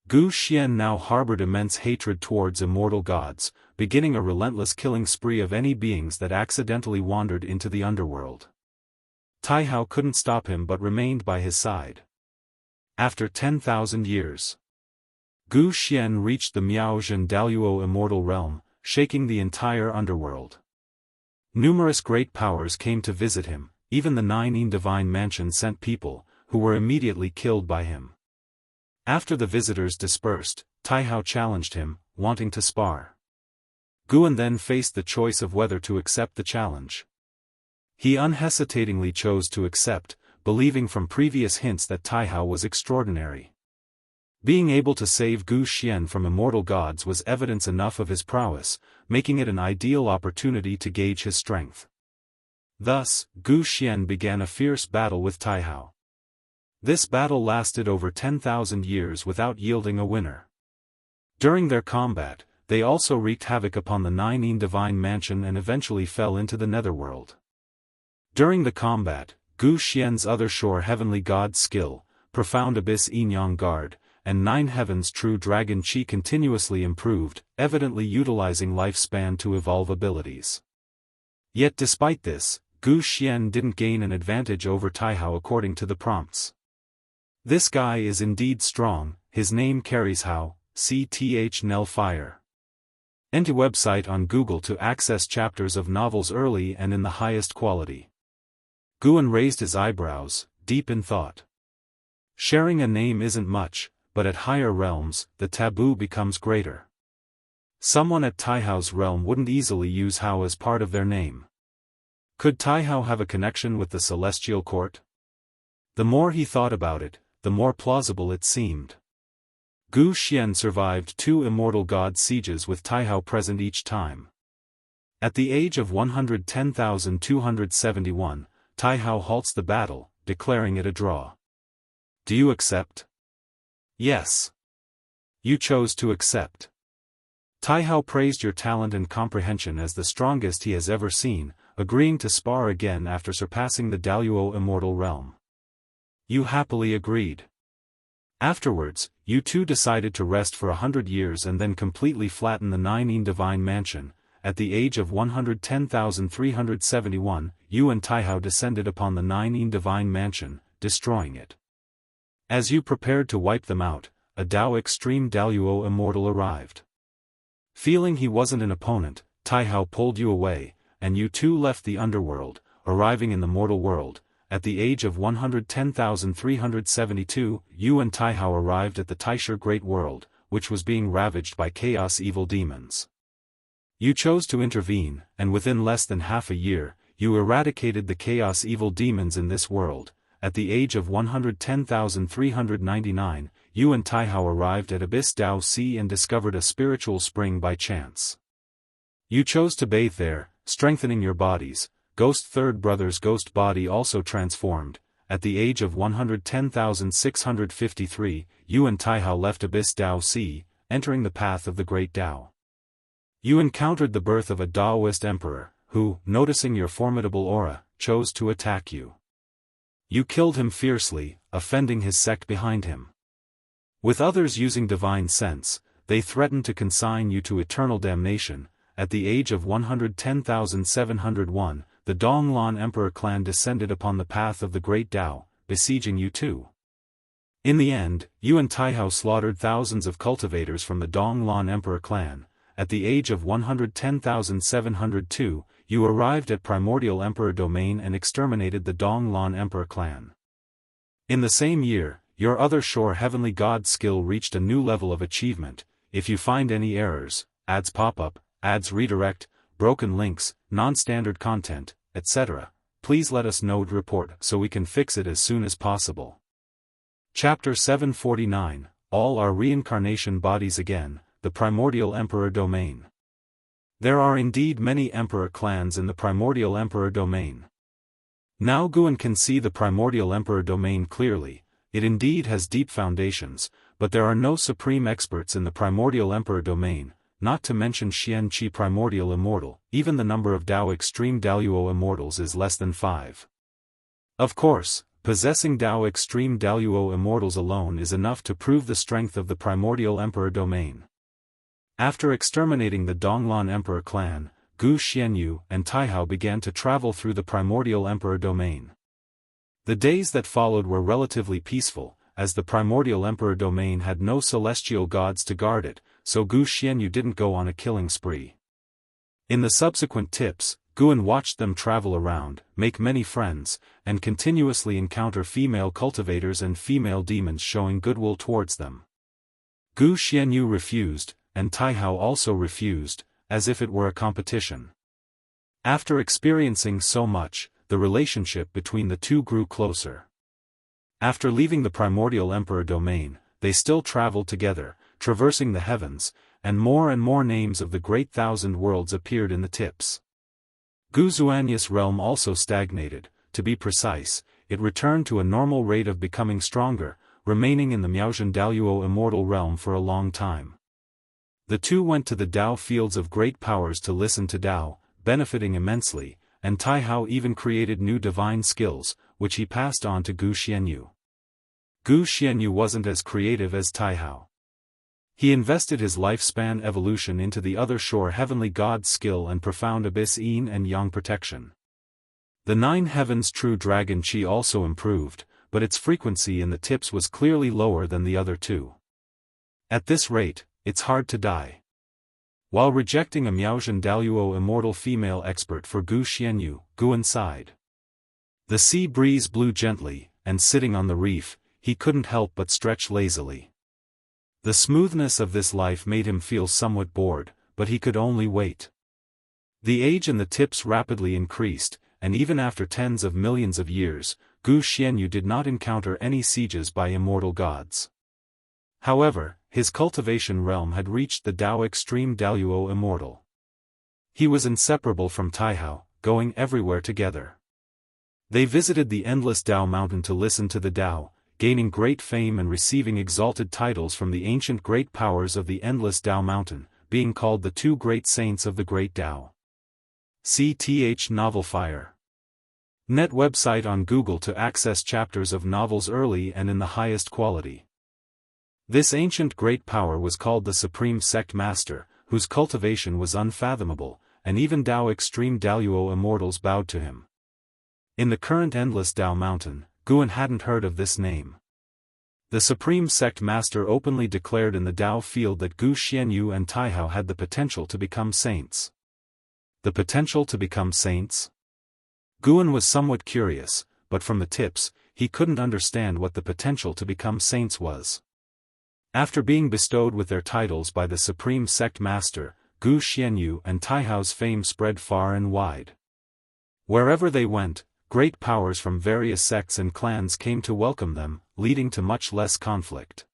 A: Gu Xian now harbored immense hatred towards immortal gods, beginning a relentless killing spree of any beings that accidentally wandered into the underworld. Tai Hao couldn't stop him but remained by his side. After 10,000 years, Gu Xian reached the Miaozhen Daoist immortal realm, shaking the entire underworld. Numerous great powers came to visit him, even the Nine Divine Mansion sent people, who were immediately killed by him. After the visitors dispersed, Tai Hao challenged him, wanting to spar. Guan then faced the choice of whether to accept the challenge. He unhesitatingly chose to accept, believing from previous hints that Tai Hao was extraordinary. Being able to save Gu Xian from immortal gods was evidence enough of his prowess, making it an ideal opportunity to gauge his strength. Thus, Gu Xian began a fierce battle with Tai Hao. This battle lasted over 10,000 years without yielding a winner. During their combat, they also wreaked havoc upon the Nine Divine Mansion and eventually fell into the netherworld. During the combat, Gu Xian's other shore heavenly god's skill, Profound Abyss Yinyang Guard, and Nine Heavens True Dragon Qi continuously improved, evidently utilizing lifespan to evolve abilities. Yet despite this, Gu Xian didn't gain an advantage over Tai Hao according to the prompts. This guy is indeed strong, his name carries Hao, CTH Nel Fire. Enter website on Google to access chapters of novels early and in the highest quality. Guan raised his eyebrows, deep in thought. Sharing a name isn't much, but at higher realms, the taboo becomes greater. Someone at Tai Hao's realm wouldn't easily use Hao as part of their name. Could Tai Hao have a connection with the celestial court? The more he thought about it, the more plausible it seemed. Gu Xian survived 2 immortal god sieges with Tai Hao present each time. At the age of 110,271, Tai Hao halts the battle, declaring it a draw. Do you accept? Yes. You chose to accept. Tai Hao praised your talent and comprehension as the strongest he has ever seen, agreeing to spar again after surpassing the Daoist immortal realm. You happily agreed. Afterwards, you two decided to rest for 100 years and then completely flatten the Nine Divine Mansion. At the age of 110,371, you and Tai Hao descended upon the Nine Divine Mansion, destroying it. As you prepared to wipe them out, a Dao Extreme Daoist Immortal arrived. Feeling he wasn't an opponent, Tai Hao pulled you away, and you two left the underworld, arriving in the mortal world. At the age of 110,372, you and Tai Hao arrived at the Taisher Great World, which was being ravaged by chaos evil demons. You chose to intervene, and within less than half a year, you eradicated the chaos evil demons in this world. At the age of 110,399, you and Tai Hao arrived at Abyss Dao Sea and discovered a spiritual spring by chance. You chose to bathe there, strengthening your bodies. Ghost third brother's ghost body also transformed. At the age of 110,653, you and Taihao left Abyss Dao Sea, entering the path of the Great Dao. You encountered the birth of a Daoist emperor, who, noticing your formidable aura, chose to attack you. You killed him fiercely, offending his sect behind him. With others using divine sense, they threatened to consign you to eternal damnation. At the age of 110,701, the Donglan Emperor clan descended upon the path of the Great Dao, besieging you too. In the end, you and Taihao slaughtered thousands of cultivators from the Donglan Emperor clan. At the age of 110,702, you arrived at Primordial Emperor domain and exterminated the Donglan Emperor clan. In the same year, your other Shore Heavenly God skill reached a new level of achievement. If you find any errors, ads pop up, ads redirect, broken links, non-standard content, etc., please let us know to report so we can fix it as soon as possible. Chapter 749, All Our Reincarnation Bodies Again, the Primordial Emperor Domain. There are indeed many Emperor clans in the Primordial Emperor Domain. Now Guan can see the Primordial Emperor Domain clearly. It indeed has deep foundations, but there are no supreme experts in the Primordial Emperor Domain, not to mention Xianqi Primordial Immortal. Even the number of Dao Extreme Daluo Immortals is less than 5. Of course, possessing Dao Extreme Daluo Immortals alone is enough to prove the strength of the Primordial Emperor Domain. After exterminating the Donglan Emperor clan, Gu Xianyu and Taihao began to travel through the Primordial Emperor Domain. The days that followed were relatively peaceful, as the Primordial Emperor Domain had no celestial gods to guard it, so Gu Xianyu didn't go on a killing spree. In the subsequent tips, Guan watched them travel around, make many friends, and continuously encounter female cultivators and female demons showing goodwill towards them. Gu Xianyu refused, and Taihao also refused, as if it were a competition. After experiencing so much, the relationship between the two grew closer. After leaving the Primordial Emperor Domain, they still traveled together, traversing the heavens, and more names of the Great Thousand Worlds appeared in the tips. Gu Xuanyus' realm also stagnated. To be precise, it returned to a normal rate of becoming stronger, remaining in the Miaozhen Daluo Immortal realm for a long time. The two went to the Dao fields of great powers to listen to Dao, benefiting immensely, and Taihao even created new divine skills, which he passed on to Gu Xianyu. Gu Xianyu wasn't as creative as Taihao. He invested his lifespan evolution into the other Shore Heavenly God skill and profound Abyss Yin and Yang protection. The Nine Heavens True Dragon Chi also improved, but its frequency in the tips was clearly lower than the other two. At this rate, it's hard to die. While rejecting a Miaozhen Daluo Immortal female expert for Gu Xianyu, Guan sighed. The sea breeze blew gently, and sitting on the reef, he couldn't help but stretch lazily. The smoothness of this life made him feel somewhat bored, but he could only wait. The age in the tips rapidly increased, and even after tens of millions of years, Gu Xianyu did not encounter any sieges by immortal gods. However, his cultivation realm had reached the Dao Extreme Daluo Immortal. He was inseparable from Taihao, going everywhere together. They visited the endless Dao mountain to listen to the Dao, gaining great fame and receiving exalted titles from the ancient great powers of the endless Dao mountain, being called the two great saints of the great Dao. CTH Novel Fire. Net website on Google to access chapters of novels early and in the highest quality. This ancient great power was called the Supreme Sect Master, whose cultivation was unfathomable, and even Dao Extreme Daluo Immortals bowed to him. In the current endless Dao mountain, Guan hadn't heard of this name. The Supreme Sect Master openly declared in the Dao field that Gu Xianyu and Taihao had the potential to become saints. The potential to become saints? Guan was somewhat curious, but from the tips, he couldn't understand what the potential to become saints was. After being bestowed with their titles by the Supreme Sect Master, Gu Xianyu and Taihao's fame spread far and wide. Wherever they went, great powers from various sects and clans came to welcome them, leading to much less conflict.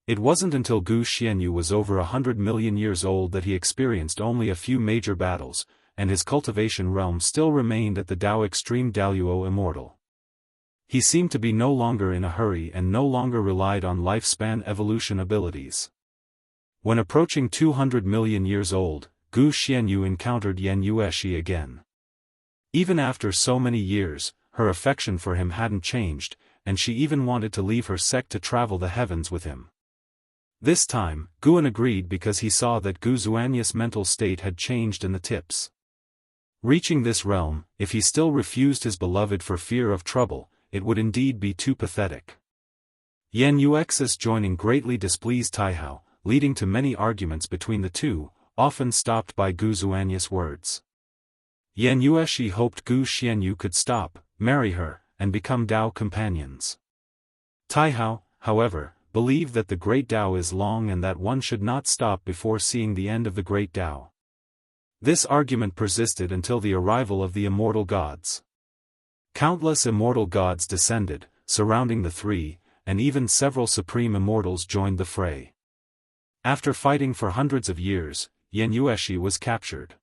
A: It wasn't until Gu Xianyu was over 100 million years old that he experienced only a few major battles, and his cultivation realm still remained at the Dao extreme Daoist Immortal. He seemed to be no longer in a hurry and no longer relied on lifespan evolution abilities. When approaching 200 million years old, Gu Xianyu encountered Yan Yueshi again. Even after so many years, her affection for him hadn't changed, and she even wanted to leave her sect to travel the heavens with him. This time, Guan agreed because he saw that Gu Xuanyi's mental state had changed in the tips. Reaching this realm, if he still refused his beloved for fear of trouble, it would indeed be too pathetic. Yan Yuex's joining greatly displeased Taihao, leading to many arguments between the two, often stopped by Gu Xuanyi's words. Yan Yueshi hoped Gu Xianyu could stop, marry her, and become Dao companions. Taihao, however, believed that the Great Dao is long and that one should not stop before seeing the end of the Great Dao. This argument persisted until the arrival of the immortal gods. Countless immortal gods descended, surrounding the three, and even several supreme immortals joined the fray. After fighting for hundreds of years, Yan Yueshi was captured.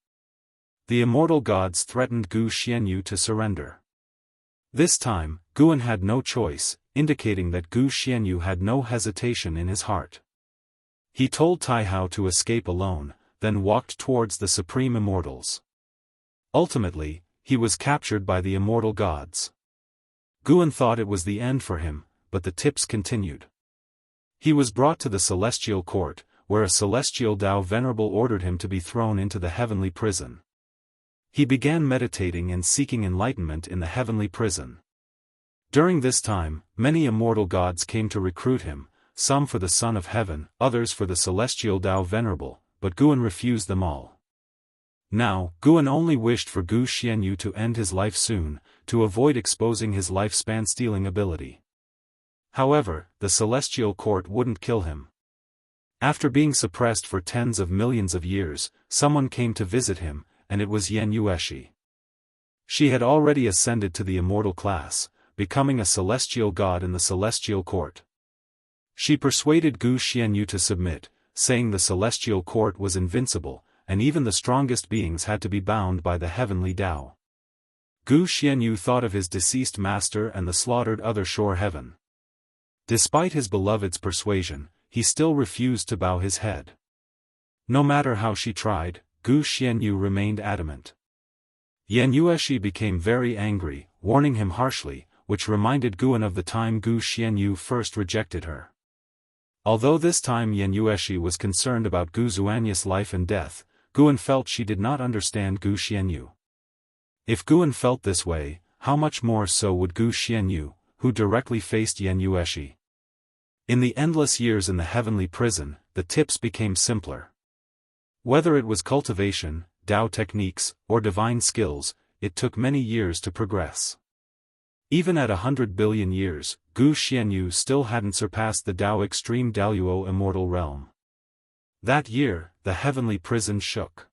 A: The immortal gods threatened Gu Xianyu to surrender. This time, Guan had no choice, indicating that Gu Xianyu had no hesitation in his heart. He told Taihao to escape alone, then walked towards the supreme immortals. Ultimately, he was captured by the immortal gods. Guan thought it was the end for him, but the tips continued. He was brought to the celestial court, where a celestial Dao venerable ordered him to be thrown into the heavenly prison. He began meditating and seeking enlightenment in the heavenly prison. During this time, many immortal gods came to recruit him, some for the Son of Heaven, others for the celestial Dao venerable, but Guan refused them all. Now, Guan only wished for Gu Xianyu to end his life soon, to avoid exposing his lifespan-stealing ability. However, the celestial court wouldn't kill him. After being suppressed for tens of millions of years, someone came to visit him, and it was Yan Yueshi. She had already ascended to the immortal class, becoming a celestial god in the celestial court. She persuaded Gu Xianyu to submit, saying the celestial court was invincible, and even the strongest beings had to be bound by the heavenly Dao. Gu Xianyu thought of his deceased master and the slaughtered other shore heaven. Despite his beloved's persuasion, he still refused to bow his head. No matter how she tried, Gu Xianyu remained adamant. Yan Yueshi became very angry, warning him harshly, which reminded Guan of the time Gu Xianyu first rejected her. Although this time Yan Yueshi was concerned about Gu Xuanyi's life and death, Guan felt she did not understand Gu Xianyu. If Guan felt this way, how much more so would Gu Xianyu, who directly faced Yan Yueshi. In the endless years in the heavenly prison, the tips became simpler. Whether it was cultivation, Dao techniques, or divine skills, it took many years to progress. Even at 100 billion years, Gu Xianyu still hadn't surpassed the Dao extreme Daoist immortal realm. That year, the heavenly prison shook.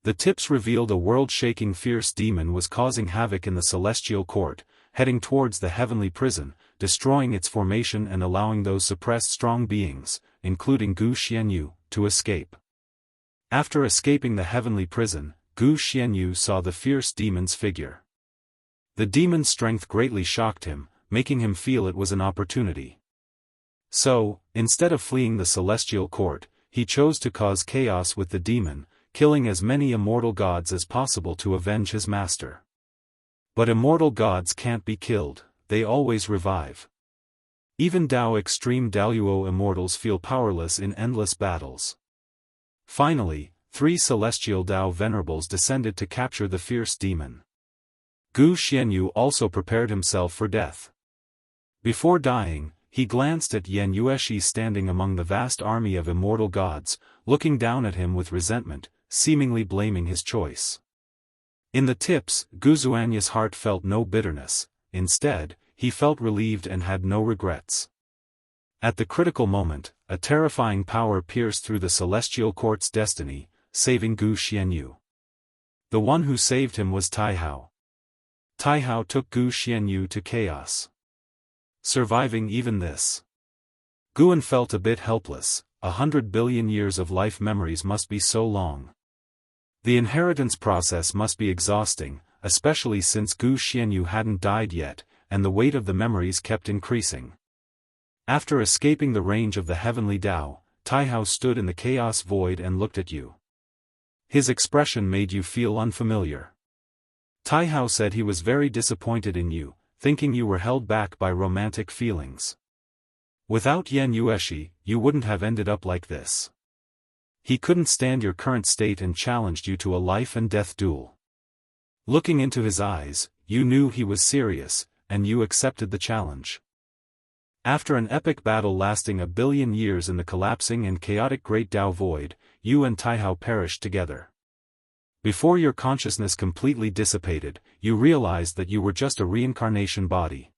A: The tips revealed a world-shaking fierce demon was causing havoc in the celestial court, heading towards the heavenly prison, destroying its formation and allowing those suppressed strong beings, including Gu Xianyu, to escape. After escaping the heavenly prison, Gu Xianyu saw the fierce demon's figure. The demon's strength greatly shocked him, making him feel it was an opportunity. So, instead of fleeing the celestial court, he chose to cause chaos with the demon, killing as many immortal gods as possible to avenge his master. But immortal gods can't be killed, they always revive. Even Dao extreme Daoist immortals feel powerless in endless battles. Finally, 3 celestial Dao venerables descended to capture the fierce demon. Gu Xianyu also prepared himself for death. Before dying, he glanced at Yan Yueshi standing among the vast army of immortal gods, looking down at him with resentment, seemingly blaming his choice. In the tips, Gu Xuanyi's heart felt no bitterness, instead, he felt relieved and had no regrets. At the critical moment, a terrifying power pierced through the celestial court's destiny, saving Gu Xianyu. The one who saved him was Taihao. Taihao took Gu Xianyu to chaos. Surviving even this. Guan felt a bit helpless. 100 billion years of life memories must be so long. The inheritance process must be exhausting, especially since Gu Xianyu hadn't died yet, and the weight of the memories kept increasing. After escaping the range of the heavenly Tao, Taihao stood in the chaos void and looked at you. His expression made you feel unfamiliar. Taihao said he was very disappointed in you, thinking you were held back by romantic feelings. Without Yan Yueshi, you wouldn't have ended up like this. He couldn't stand your current state and challenged you to a life-and-death duel. Looking into his eyes, you knew he was serious, and you accepted the challenge. After an epic battle lasting 1 billion years in the collapsing and chaotic Great Tao Void, you and Taihao perished together. Before your consciousness completely dissipated, you realized that you were just a reincarnation body.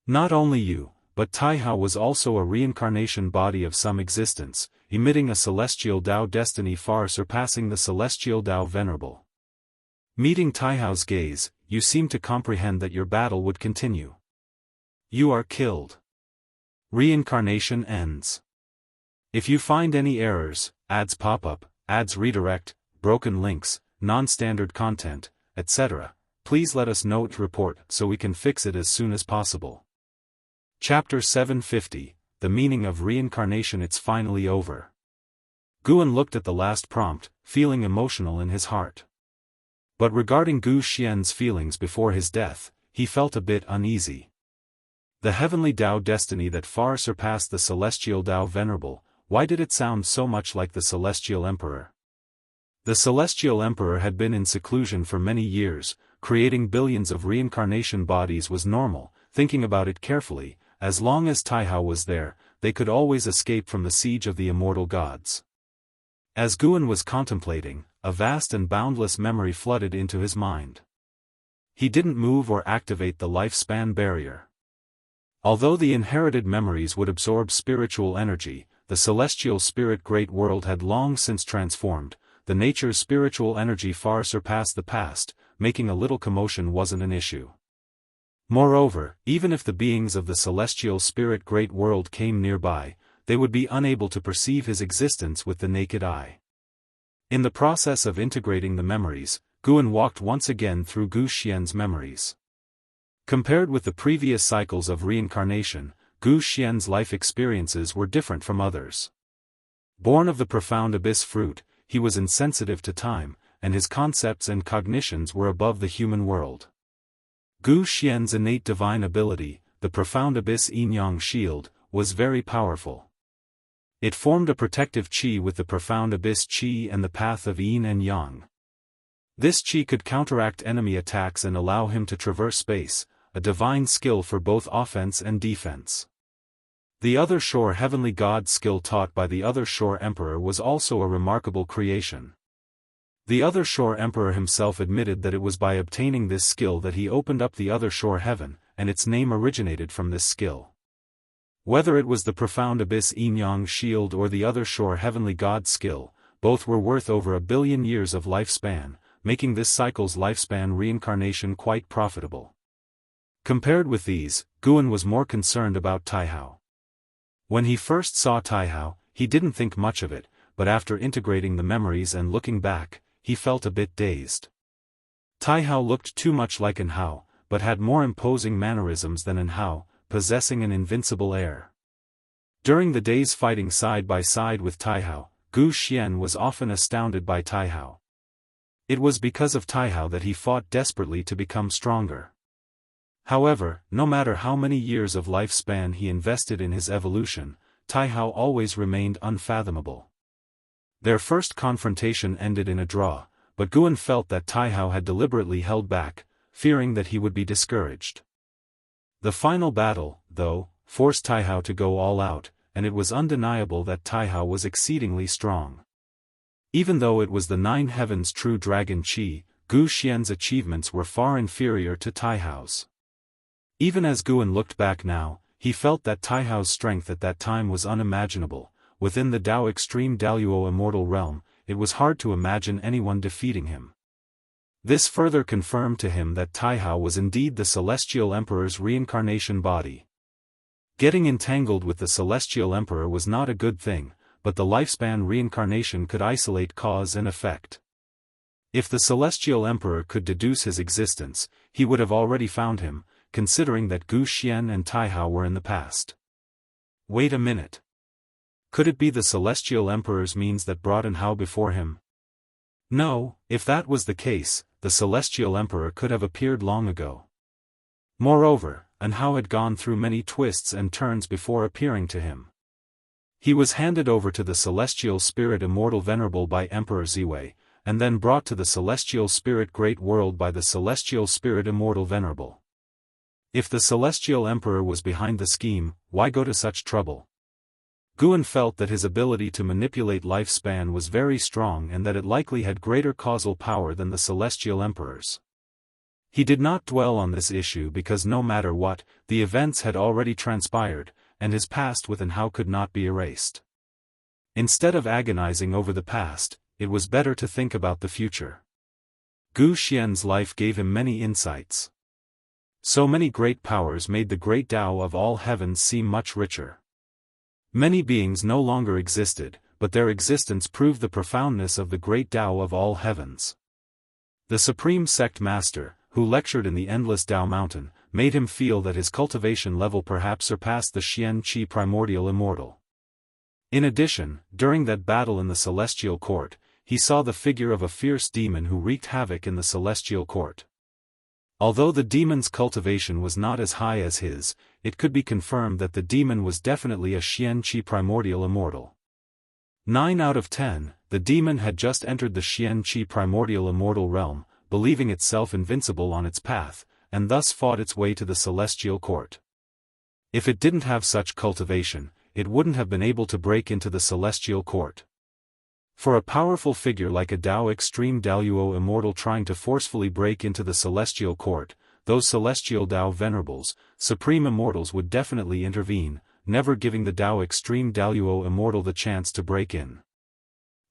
A: Not only you, but Taihao was also a reincarnation body of some existence, emitting a celestial Tao destiny far surpassing the celestial Tao Venerable. Meeting Taihao's gaze, you seemed to comprehend that your battle would continue. You are killed. Reincarnation ends. If you find any errors, ads pop up, ads redirect, broken links, non-standard content, etc., please let us know to report so we can fix it as soon as possible. Chapter 750, The Meaning of Reincarnation. It's finally over. Guan looked at the last prompt, feeling emotional in his heart. But regarding Gu Xian's feelings before his death, he felt a bit uneasy. The heavenly Tao destiny that far surpassed the celestial Tao Venerable, why did it sound so much like the Celestial Emperor? The Celestial Emperor had been in seclusion for many years, creating billions of reincarnation bodies was normal. Thinking about it carefully, as long as Taihao was there, they could always escape from the siege of the immortal gods. As Guan was contemplating, a vast and boundless memory flooded into his mind. He didn't move or activate the lifespan barrier. Although the inherited memories would absorb spiritual energy, the celestial spirit great world had long since transformed. The nature's spiritual energy far surpassed the past, making a little commotion wasn't an issue. Moreover, even if the beings of the celestial spirit great world came nearby, they would be unable to perceive his existence with the naked eye. In the process of integrating the memories, Guan walked once again through Gu Xian's memories. Compared with the previous cycles of reincarnation, Gu Xian's life experiences were different from others. Born of the profound abyss fruit, he was insensitive to time, and his concepts and cognitions were above the human world. Gu Xian's innate divine ability, the profound abyss yin-yang shield, was very powerful. It formed a protective qi with the profound abyss qi and the path of yin and yang. This qi could counteract enemy attacks and allow him to traverse space, a divine skill for both offense and defense. The Other Shore heavenly god skill taught by the Other Shore Emperor was also a remarkable creation. The Other Shore Emperor himself admitted that it was by obtaining this skill that he opened up the Other Shore heaven, and its name originated from this skill. Whether it was the profound abyss yin-yang shield or the Other Shore heavenly god skill, both were worth over 1 billion years of lifespan, making this cycle's lifespan reincarnation quite profitable. Compared with these, Guan was more concerned about Taihao. When he first saw Taihao, he didn't think much of it, but after integrating the memories and looking back, he felt a bit dazed. Taihao looked too much like An Hao, but had more imposing mannerisms than An Hao, possessing an invincible air. During the days fighting side by side with Taihao, Gu Xian was often astounded by Taihao. It was because of Taihao that he fought desperately to become stronger. However, no matter how many years of lifespan he invested in his evolution, Taihao always remained unfathomable. Their first confrontation ended in a draw, but Guan felt that Taihao had deliberately held back, fearing that he would be discouraged. The final battle, though, forced Taihao to go all out, and it was undeniable that Taihao was exceedingly strong. Even though it was the 9 heavens true dragon Qi, Gu Xian's achievements were far inferior to Taihao's. Even as Guan looked back now, he felt that Taihao's strength at that time was unimaginable. Within the Tao Extreme Daluo Immortal realm, it was hard to imagine anyone defeating him. This further confirmed to him that Taihao was indeed the Celestial Emperor's reincarnation body. Getting entangled with the Celestial Emperor was not a good thing, but the lifespan reincarnation could isolate cause and effect. If the Celestial Emperor could deduce his existence, he would have already found him, considering that Gu Xian and Taihao were in the past. Wait a minute. Could it be the Celestial Emperor's means that brought in Hao before him? No, if that was the case, the Celestial Emperor could have appeared long ago. Moreover, An Hao had gone through many twists and turns before appearing to him. He was handed over to the Celestial Spirit Immortal Venerable by Emperor Ziwei, and then brought to the Celestial Spirit Great World by the Celestial Spirit Immortal Venerable. If the Celestial Emperor was behind the scheme, why go to such trouble? Guan felt that his ability to manipulate lifespan was very strong and that it likely had greater causal power than the Celestial Emperor's. He did not dwell on this issue because no matter what, the events had already transpired, and his past with An Hao could not be erased. Instead of agonizing over the past, it was better to think about the future. Gu Xian's life gave him many insights. So many great powers made the great Tao of all heavens seem much richer. Many beings no longer existed, but their existence proved the profoundness of the great Tao of all heavens. The Supreme Sect Master, who lectured in the endless Tao Mountain, made him feel that his cultivation level perhaps surpassed the Xian Qi Primordial Immortal. In addition, during that battle in the Celestial Court, he saw the figure of a fierce demon who wreaked havoc in the Celestial Court. Although the demon's cultivation was not as high as his, it could be confirmed that the demon was definitely a Xian Qi Primordial Immortal. 9 out of 10, the demon had just entered the Xian Qi Primordial Immortal realm, believing itself invincible on its path, and thus fought its way to the Celestial Court. If it didn't have such cultivation, it wouldn't have been able to break into the Celestial Court. For a powerful figure like a Tao Extreme Daoyuo Immortal trying to forcefully break into the Celestial Court, those Celestial Tao Venerables, Supreme Immortals would definitely intervene, never giving the Tao Extreme Daoyuo Immortal the chance to break in.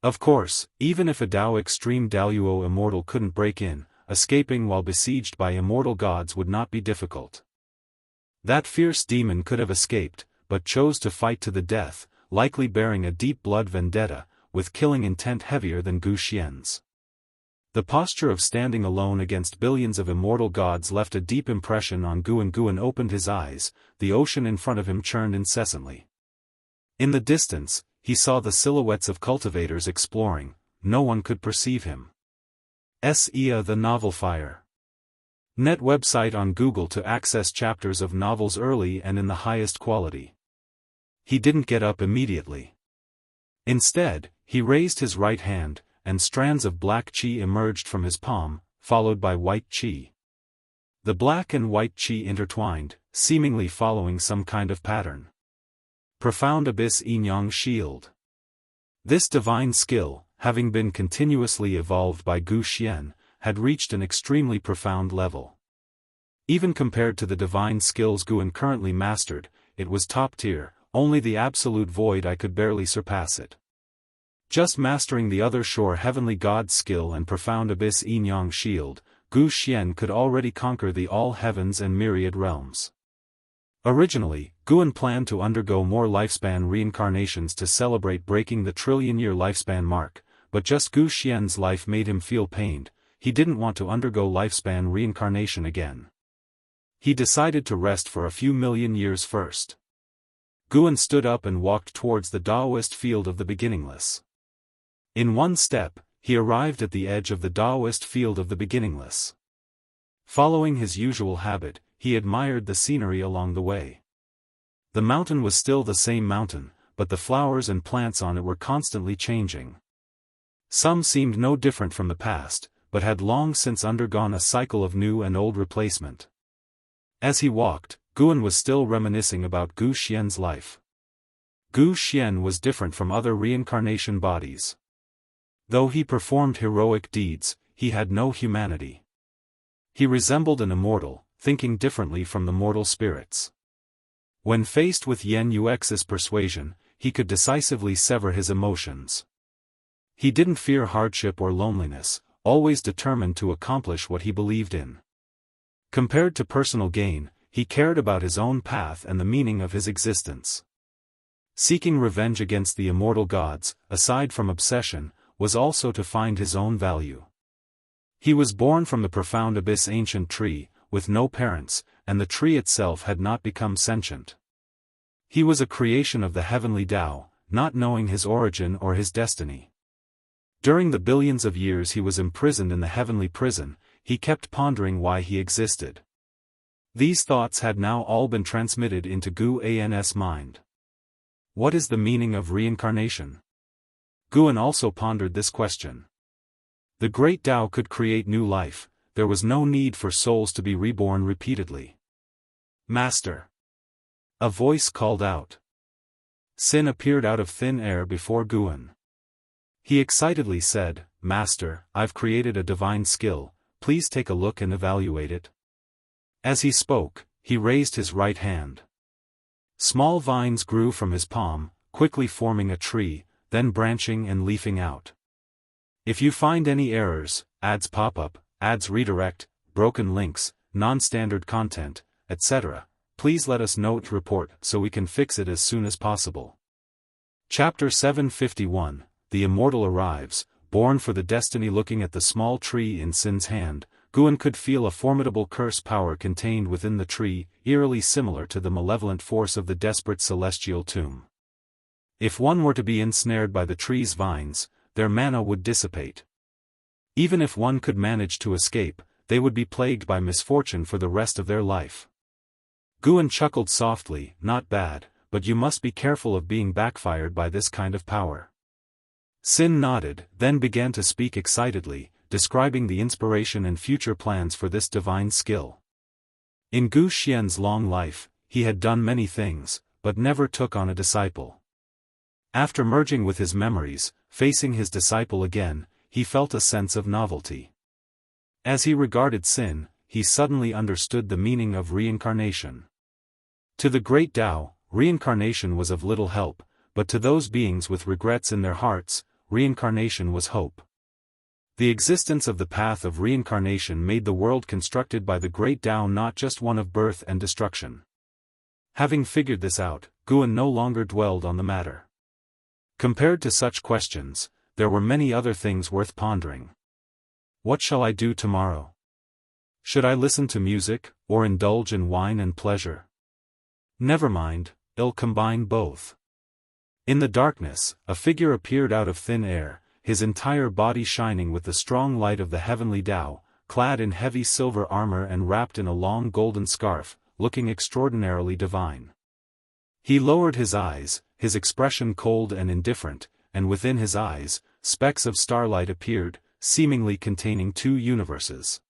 A: Of course, even if a Tao Extreme Daoyuo Immortal couldn't break in, escaping while besieged by immortal gods would not be difficult. That fierce demon could have escaped, but chose to fight to the death, likely bearing a deep blood vendetta, with killing intent heavier than Gu Xian's. The posture of standing alone against billions of immortal gods left a deep impression on Guan. Guan opened his eyes, the ocean in front of him churned incessantly. In the distance, he saw the silhouettes of cultivators exploring, no one could perceive him. S.E.A. The Novel Fire. Net website on Google to access chapters of novels early and in the highest quality. He didn't get up immediately. Instead, he raised his right hand, and strands of black qi emerged from his palm, followed by white qi. The black and white qi intertwined, seemingly following some kind of pattern. Profound Abyss Yin-Yang Shield. This divine skill, having been continuously evolved by Gu Xian, had reached an extremely profound level. Even compared to the divine skills Guan currently mastered, it was top tier, only the absolute void I could barely surpass it. Just mastering the other shore heavenly god skill and profound abyss Yin-Yang shield, Gu Xian could already conquer the all heavens and myriad realms. Originally, Guan planned to undergo more lifespan reincarnations to celebrate breaking the trillion-year lifespan mark, but just Gu Xian's life made him feel pained. He didn't want to undergo lifespan reincarnation again. He decided to rest for a few million years first. Guan stood up and walked towards the Daoist field of the beginningless. In one step, he arrived at the edge of the Daoist field of the beginningless. Following his usual habit, he admired the scenery along the way. The mountain was still the same mountain, but the flowers and plants on it were constantly changing. Some seemed no different from the past, but had long since undergone a cycle of new and old replacement. As he walked, Guan was still reminiscing about Gu Xian's life. Gu Xian was different from other reincarnation bodies. Though he performed heroic deeds, he had no humanity. He resembled an immortal, thinking differently from the mortal spirits. When faced with Yen Yuex's persuasion, he could decisively sever his emotions. He didn't fear hardship or loneliness, always determined to accomplish what he believed in. Compared to personal gain, he cared about his own path and the meaning of his existence. Seeking revenge against the immortal gods, aside from obsession, was also to find his own value. He was born from the profound abyss ancient tree, with no parents, and the tree itself had not become sentient. He was a creation of the heavenly Tao, not knowing his origin or his destiny. During the billions of years he was imprisoned in the heavenly prison, he kept pondering why he existed. These thoughts had now all been transmitted into Guan's mind. What is the meaning of reincarnation? Guan also pondered this question. The great Tao could create new life, there was no need for souls to be reborn repeatedly. Master! A voice called out. Sin appeared out of thin air before Guan. He excitedly said, Master, I've created a divine skill, please take a look and evaluate it. As he spoke, he raised his right hand. Small vines grew from his palm, quickly forming a tree, then branching and leafing out. If you find any errors, ads pop up, ads redirect, broken links, non-standard content, etc., please let us know to report so we can fix it as soon as possible. Chapter 751, The Immortal Arrives, born for the destiny. Looking at the small tree in Sin's hand, Guan could feel a formidable curse power contained within the tree, eerily similar to the malevolent force of the desperate celestial tomb. If one were to be ensnared by the tree's vines, their mana would dissipate. Even if one could manage to escape, they would be plagued by misfortune for the rest of their life. Guan chuckled softly, not bad, but you must be careful of being backfired by this kind of power. Sin nodded, then began to speak excitedly, describing the inspiration and future plans for this divine skill. In Gu Xian's long life, he had done many things, but never took on a disciple. After merging with his memories, facing his disciple again, he felt a sense of novelty. As he regarded Sin, he suddenly understood the meaning of reincarnation. To the great Tao, reincarnation was of little help, but to those beings with regrets in their hearts, reincarnation was hope. The existence of the path of reincarnation made the world constructed by the great Tao not just one of birth and destruction. Having figured this out, Guan no longer dwelled on the matter. Compared to such questions, there were many other things worth pondering. What shall I do tomorrow? Should I listen to music, or indulge in wine and pleasure? Never mind, I'll combine both. In the darkness, a figure appeared out of thin air, his entire body shining with the strong light of the heavenly Tao, clad in heavy silver armor and wrapped in a long golden scarf, looking extraordinarily divine. He lowered his eyes, his expression cold and indifferent, and within his eyes, specks of starlight appeared, seemingly containing two universes.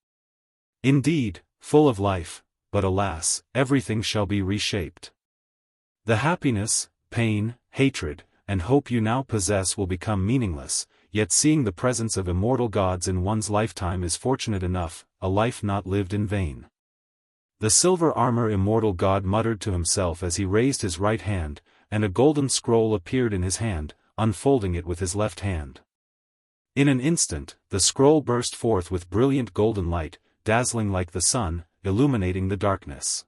A: Indeed, full of life, but alas, everything shall be reshaped. The happiness, pain, hatred, and hope you now possess will become meaningless, yet seeing the presence of immortal gods in one's lifetime is fortunate enough, a life not lived in vain. The silver armor immortal god muttered to himself as he raised his right hand, and a golden scroll appeared in his hand, unfolding it with his left hand. In an instant, the scroll burst forth with brilliant golden light, dazzling like the sun, illuminating the darkness.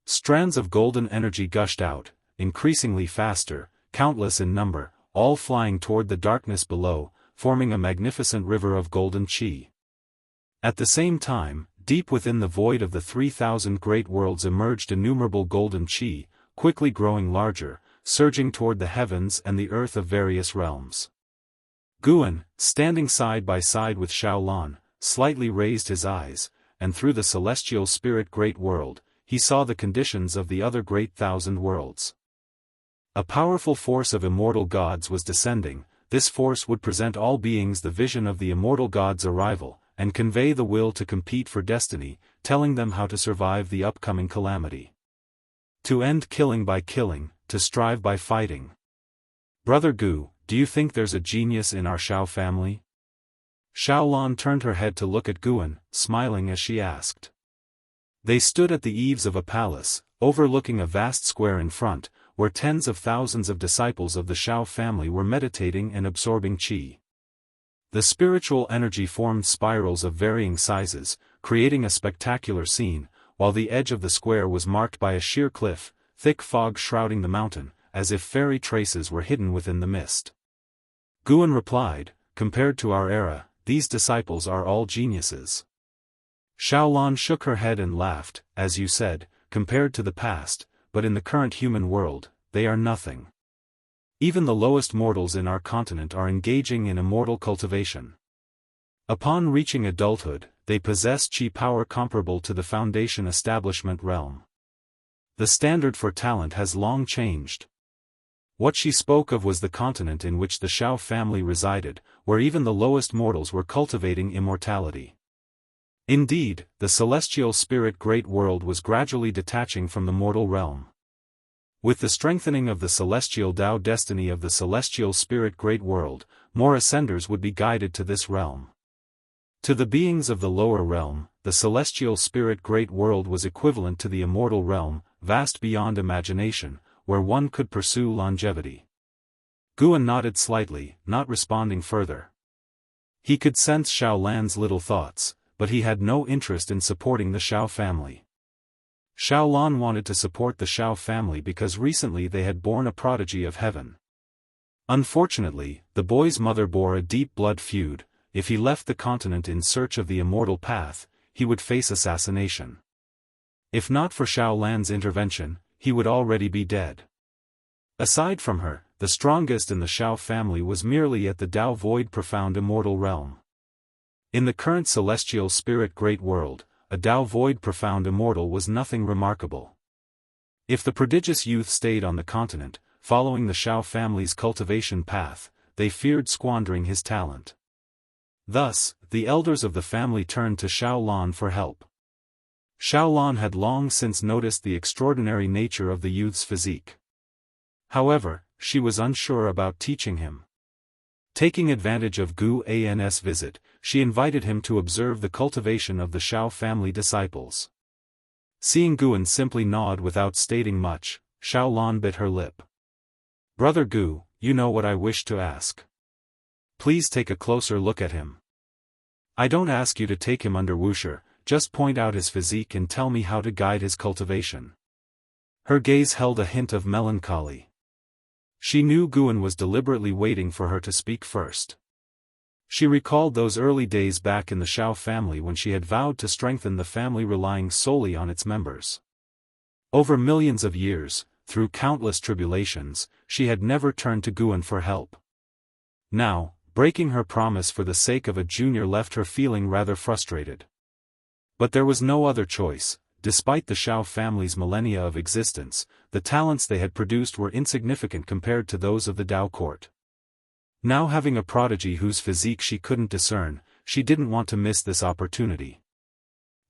A: Strands of golden energy gushed out, increasingly faster, countless in number, all flying toward the darkness below, forming a magnificent river of golden chi. At the same time, deep within the void of the 3,000 great worlds emerged innumerable golden chi, quickly growing larger, surging toward the heavens and the earth of various realms. Guan, standing side by side with Xiaolan, slightly raised his eyes, and through the celestial spirit great world, he saw the conditions of the other great 1,000 worlds. A powerful force of immortal gods was descending. This force would present all beings the vision of the immortal gods' arrival, and convey the will to compete for destiny, telling them how to survive the upcoming calamity. To end killing by killing, to strive by fighting. Brother Gu, do you think there's a genius in our Xiao family? Xiaolan turned her head to look at Guan, smiling as she asked. They stood at the eaves of a palace, overlooking a vast square in front, where tens of thousands of disciples of the Xiao family were meditating and absorbing qi. The spiritual energy formed spirals of varying sizes, creating a spectacular scene, while the edge of the square was marked by a sheer cliff, thick fog shrouding the mountain, as if fairy traces were hidden within the mist. Guan replied, "Compared to our era, these disciples are all geniuses." Xiaolan shook her head and laughed, "As you said, compared to the past, but in the current human world, they are nothing. Even the lowest mortals in our continent are engaging in immortal cultivation. Upon reaching adulthood, they possess chi power comparable to the Foundation establishment realm. The standard for talent has long changed." What she spoke of was the continent in which the Shao family resided, where even the lowest mortals were cultivating immortality. Indeed, the celestial spirit great world was gradually detaching from the mortal realm. With the strengthening of the celestial Tao destiny of the celestial spirit great world, more ascenders would be guided to this realm. To the beings of the lower realm, the celestial spirit great world was equivalent to the immortal realm, vast beyond imagination, where one could pursue longevity. Guan nodded slightly, not responding further. He could sense Xiaolan's little thoughts, but he had no interest in supporting the Shao family. Xiaolan wanted to support the Shao family because recently they had borne a prodigy of heaven. Unfortunately, the boy's mother bore a deep blood feud. If he left the continent in search of the immortal path, he would face assassination. If not for Xiaolan's intervention, he would already be dead. Aside from her, the strongest in the Shao family was merely at the Tao void profound immortal realm. In the current celestial spirit great world, a Tao void profound immortal was nothing remarkable. If the prodigious youth stayed on the continent, following the Shao family's cultivation path, they feared squandering his talent. Thus, the elders of the family turned to Xiaolan for help. Xiaolan had long since noticed the extraordinary nature of the youth's physique. However, she was unsure about teaching him. Taking advantage of Gu An's visit, she invited him to observe the cultivation of the Shao family disciples. Seeing Guan simply nod without stating much, Xiaolan bit her lip. "Brother Gu, you know what I wish to ask. Please take a closer look at him. I don't ask you to take him under Wuxia, just point out his physique and tell me how to guide his cultivation." Her gaze held a hint of melancholy. She knew Guan was deliberately waiting for her to speak first. She recalled those early days back in the Shao family when she had vowed to strengthen the family relying solely on its members. Over millions of years, through countless tribulations, she had never turned to Guan for help. Now, breaking her promise for the sake of a junior left her feeling rather frustrated. But there was no other choice. Despite the Shao family's millennia of existence, the talents they had produced were insignificant compared to those of the Tao court. Now having a prodigy whose physique she couldn't discern, she didn't want to miss this opportunity.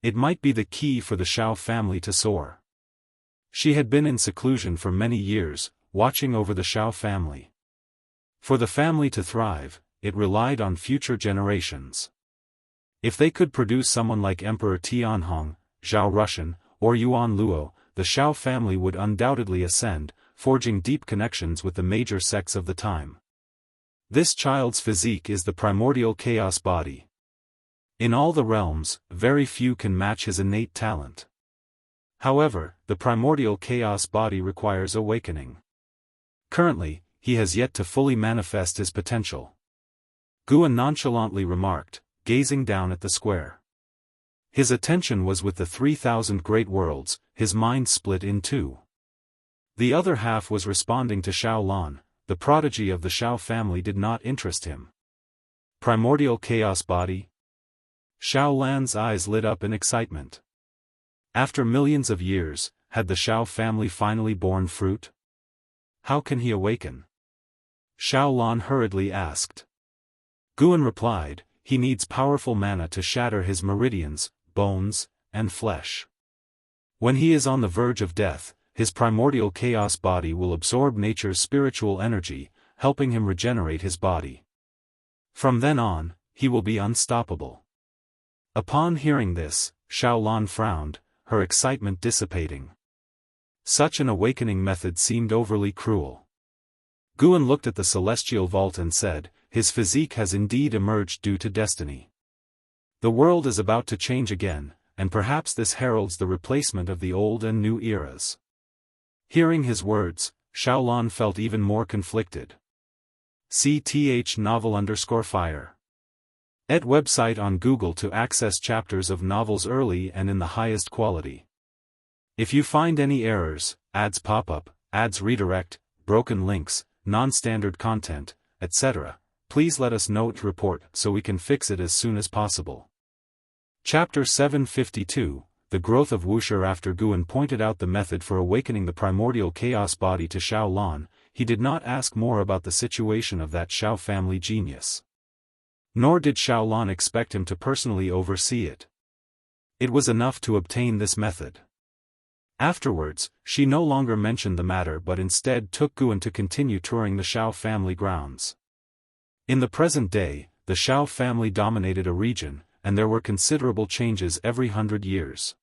A: It might be the key for the Shao family to soar. She had been in seclusion for many years, watching over the Shao family. For the family to thrive, it relied on future generations. If they could produce someone like Emperor Tianhong, Zhao Rushan, or Yuan Luo, the Shao family would undoubtedly ascend, forging deep connections with the major sects of the time. This child's physique is the primordial chaos body. In all the realms, very few can match his innate talent. However, the primordial chaos body requires awakening. Currently, he has yet to fully manifest his potential. Guan nonchalantly remarked, gazing down at the square. His attention was with the 3,000 great worlds, his mind split in two. The other half was responding to Xiaolan. The prodigy of the Shao family did not interest him. Primordial chaos body? Xiaolan's eyes lit up in excitement. After millions of years, had the Shao family finally borne fruit? How can he awaken? Xiaolan hurriedly asked. Guan replied, he needs powerful mana to shatter his meridians, bones, and flesh. When he is on the verge of death, his primordial chaos body will absorb nature's spiritual energy, helping him regenerate his body. From then on, he will be unstoppable. Upon hearing this, Xiaolan frowned, her excitement dissipating. Such an awakening method seemed overly cruel. Guan looked at the celestial vault and said, his physique has indeed emerged due to destiny. The world is about to change again, and perhaps this heralds the replacement of the old and new eras. Hearing his words, Xiaolan felt even more conflicted. CTH novel_fire. @ website on Google to access chapters of novels early and in the highest quality. If you find any errors, ads pop up, ads redirect, broken links, non-standard content, etc., please let us know to report so we can fix it as soon as possible. Chapter 752, The Growth of Wuxia. After Guan pointed out the method for awakening the primordial chaos body to Xiaolan, he did not ask more about the situation of that Xiao family genius. Nor did Xiaolan expect him to personally oversee it. It was enough to obtain this method. Afterwards, she no longer mentioned the matter but instead took Guan to continue touring the Xiao family grounds. In the present day, the Xiao family dominated a region, and there were considerable changes every 100 years.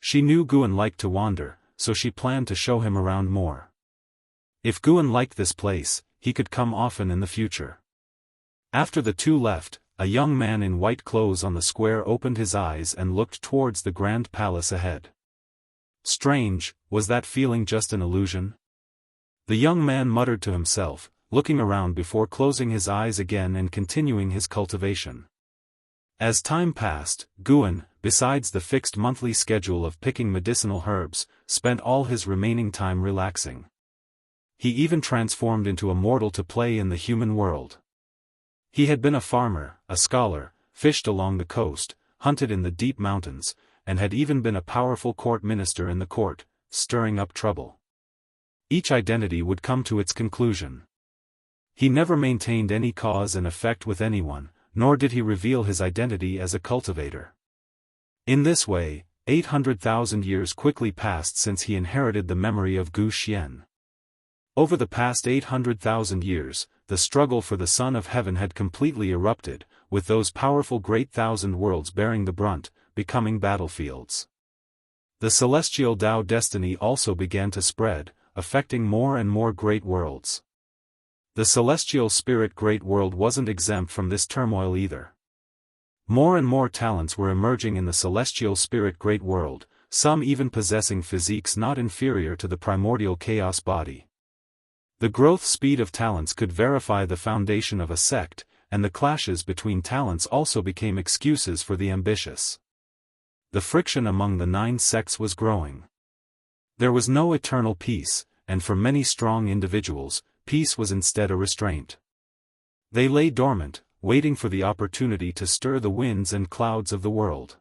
A: She knew Guan liked to wander, so she planned to show him around more. If Guan liked this place, he could come often in the future. After the two left, a young man in white clothes on the square opened his eyes and looked towards the grand palace ahead. Strange, was that feeling just an illusion? The young man muttered to himself, looking around before closing his eyes again and continuing his cultivation. As time passed, Guan, besides the fixed monthly schedule of picking medicinal herbs, spent all his remaining time relaxing. He even transformed into a mortal to play in the human world. He had been a farmer, a scholar, fished along the coast, hunted in the deep mountains, and had even been a powerful court minister in the court, stirring up trouble. Each identity would come to its conclusion. He never maintained any cause and effect with anyone, nor did he reveal his identity as a cultivator. In this way, 800,000 years quickly passed since he inherited the memory of Gu Xian. Over the past 800,000 years, the struggle for the Son of Heaven had completely erupted, with those powerful great thousand worlds bearing the brunt, becoming battlefields. The celestial Tao destiny also began to spread, affecting more and more great worlds. The celestial spirit great world wasn't exempt from this turmoil either. More and more talents were emerging in the celestial spirit great world, some even possessing physiques not inferior to the primordial chaos body. The growth speed of talents could verify the foundation of a sect, and the clashes between talents also became excuses for the ambitious. The friction among the 9 sects was growing. There was no eternal peace, and for many strong individuals, peace was instead a restraint. They lay dormant, waiting for the opportunity to stir the winds and clouds of the world.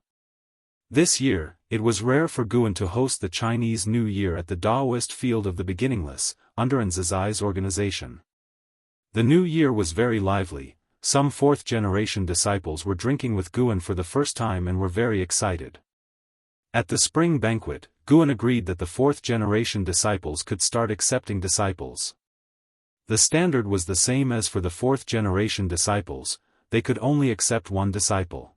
A: This year, it was rare for Guan to host the Chinese New Year at the Daoist field of the Beginningless, under Nzai's organization. The New Year was very lively. Some fourth-generation disciples were drinking with Guan for the first time and were very excited. At the spring banquet, Guan agreed that the fourth-generation disciples could start accepting disciples. The standard was the same as for the fourth-generation disciples, they could only accept one disciple.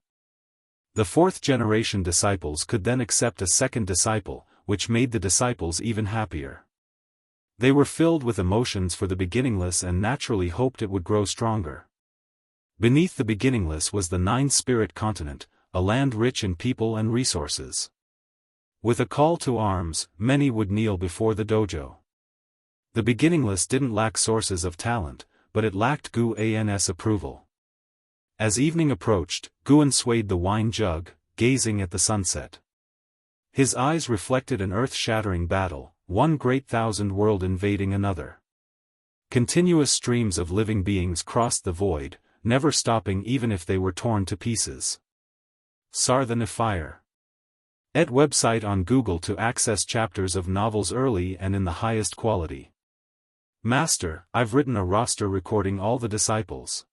A: The fourth-generation disciples could then accept a second disciple, which made the disciples even happier. They were filled with emotions for the Beginningless and naturally hoped it would grow stronger. Beneath the Beginningless was the 9-spirit continent, a land rich in people and resources. With a call to arms, many would kneel before the dojo. The Beginningless didn't lack sources of talent, but it lacked Guan's approval. As evening approached, Guan swayed the wine jug, gazing at the sunset. His eyes reflected an earth-shattering battle, one great thousand world invading another. Continuous streams of living beings crossed the void, never stopping even if they were torn to pieces. Sarthan Fire. @ website on Google to access chapters of novels early and in the highest quality. Master, I've written a roster recording all the disciples.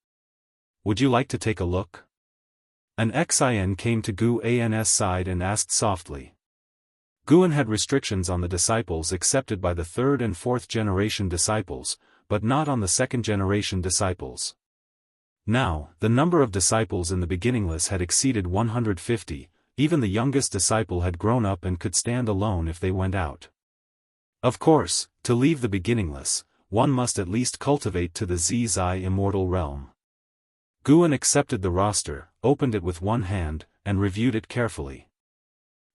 A: Would you like to take a look? An Xin came to Guan's side and asked softly. Guan had restrictions on the disciples accepted by the third and fourth generation disciples, but not on the second generation disciples. Now, the number of disciples in the Beginningless had exceeded 150, even the youngest disciple had grown up and could stand alone if they went out. Of course, to leave the Beginningless, one must at least cultivate to the Zai immortal realm. Guan accepted the roster, opened it with one hand, and reviewed it carefully.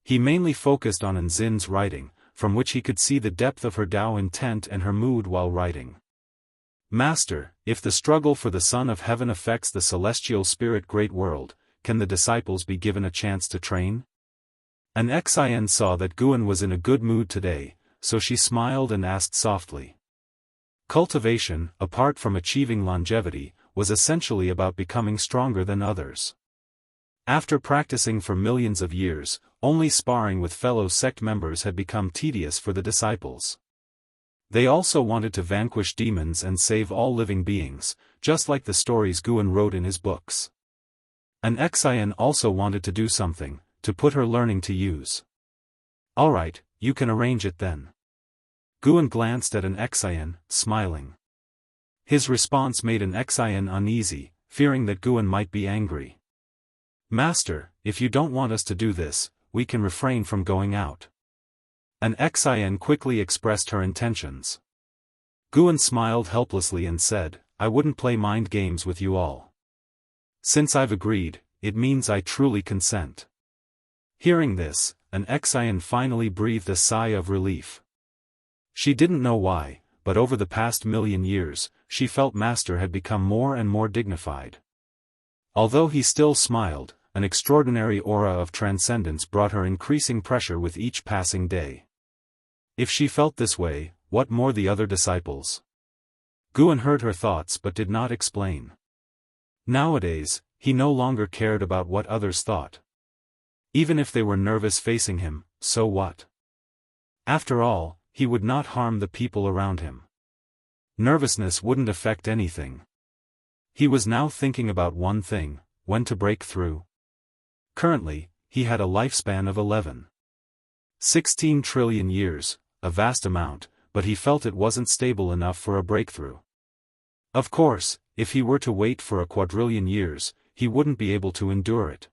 A: He mainly focused on Nzin's writing, from which he could see the depth of her Tao intent and her mood while writing. Master, if the struggle for the Son of Heaven affects the celestial spirit great world, can the disciples be given a chance to train? An Xian saw that Guan was in a good mood today, so she smiled and asked softly. Cultivation, apart from achieving longevity, was essentially about becoming stronger than others. After practicing for millions of years, only sparring with fellow sect members had become tedious for the disciples. They also wanted to vanquish demons and save all living beings, just like the stories Guan wrote in his books. An Xian also wanted to do something, to put her learning to use. Alright, you can arrange it then. Guan glanced at an Xian, smiling. His response made an Xian uneasy, fearing that Guan might be angry. Master, if you don't want us to do this, we can refrain from going out. An Xian quickly expressed her intentions. Guan smiled helplessly and said, I wouldn't play mind games with you all. Since I've agreed, it means I truly consent. Hearing this, an Xian finally breathed a sigh of relief. She didn't know why, but over the past million years, she felt Master had become more and more dignified. Although he still smiled, an extraordinary aura of transcendence brought her increasing pressure with each passing day. If she felt this way, what more the other disciples? Guan heard her thoughts but did not explain. Nowadays, he no longer cared about what others thought. Even if they were nervous facing him, so what? After all, he would not harm the people around him. Nervousness wouldn't affect anything. He was now thinking about one thing, when to break through. Currently, he had a lifespan of 16 trillion years, a vast amount, but he felt it wasn't stable enough for a breakthrough. Of course, if he were to wait for a quadrillion years, he wouldn't be able to endure it.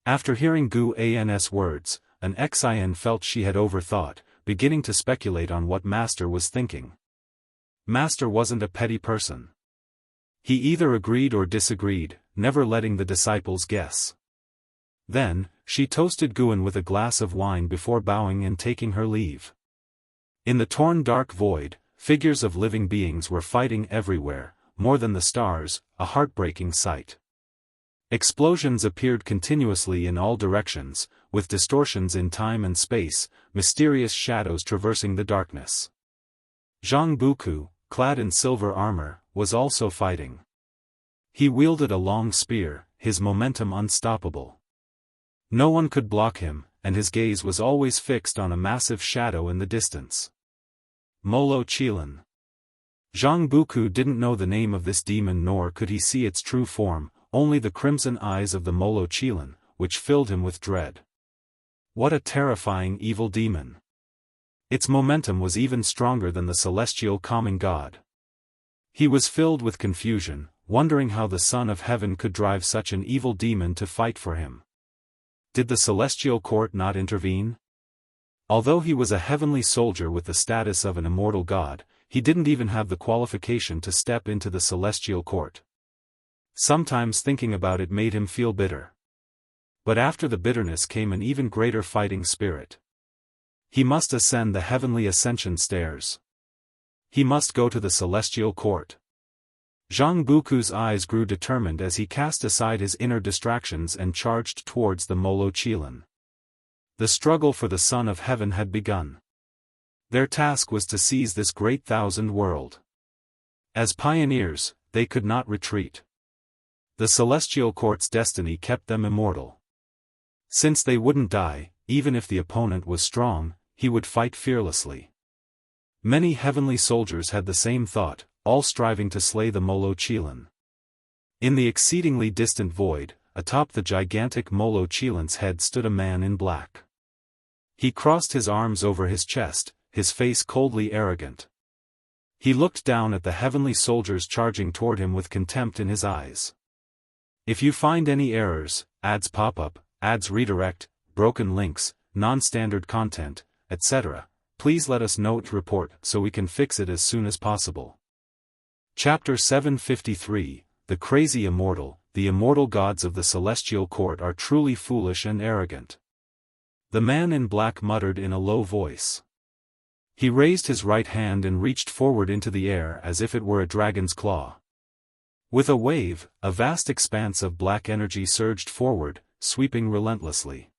A: After hearing Gu An's words, an Xian felt she had overthought, beginning to speculate on what Master was thinking. Master wasn't a petty person. He either agreed or disagreed, never letting the disciples guess. Then, she toasted Guan with a glass of wine before bowing and taking her leave. In the torn dark void, figures of living beings were fighting everywhere, more than the stars, a heartbreaking sight. Explosions appeared continuously in all directions, with distortions in time and space, mysterious shadows traversing the darkness. Jianghu, clad in silver armor, was also fighting. He wielded a long spear, his momentum unstoppable. No one could block him, and his gaze was always fixed on a massive shadow in the distance. Molo Qilan. Jianghu didn't know the name of this demon nor could he see its true form, only the crimson eyes of the Molo Qilan, which filled him with dread. What a terrifying evil demon! Its momentum was even stronger than the celestial calming god. He was filled with confusion, wondering how the Son of Heaven could drive such an evil demon to fight for him. Did the celestial court not intervene? Although he was a heavenly soldier with the status of an immortal god, he didn't even have the qualification to step into the celestial court. Sometimes thinking about it made him feel bitter. But after the bitterness came an even greater fighting spirit. He must ascend the heavenly ascension stairs. He must go to the celestial court. Jianghu's eyes grew determined as he cast aside his inner distractions and charged towards the Molo Qilan. The struggle for the Son of Heaven had begun. Their task was to seize this great thousand world. As pioneers, they could not retreat. The celestial court's destiny kept them immortal. Since they wouldn't die, even if the opponent was strong, he would fight fearlessly. Many heavenly soldiers had the same thought, all striving to slay the Molo Qilan. In the exceedingly distant void, atop the gigantic Molo Qilan's head stood a man in black. He crossed his arms over his chest, his face coldly arrogant. He looked down at the heavenly soldiers charging toward him with contempt in his eyes. If you find any errors, ads pop up, ads redirect, broken links, non-standard content, etc., please let us know to report so we can fix it as soon as possible. Chapter 753, The Crazy Immortal. The immortal gods of the celestial court are truly foolish and arrogant. The man in black muttered in a low voice. He raised his right hand and reached forward into the air as if it were a dragon's claw. With a wave, a vast expanse of black energy surged forward, sweeping relentlessly.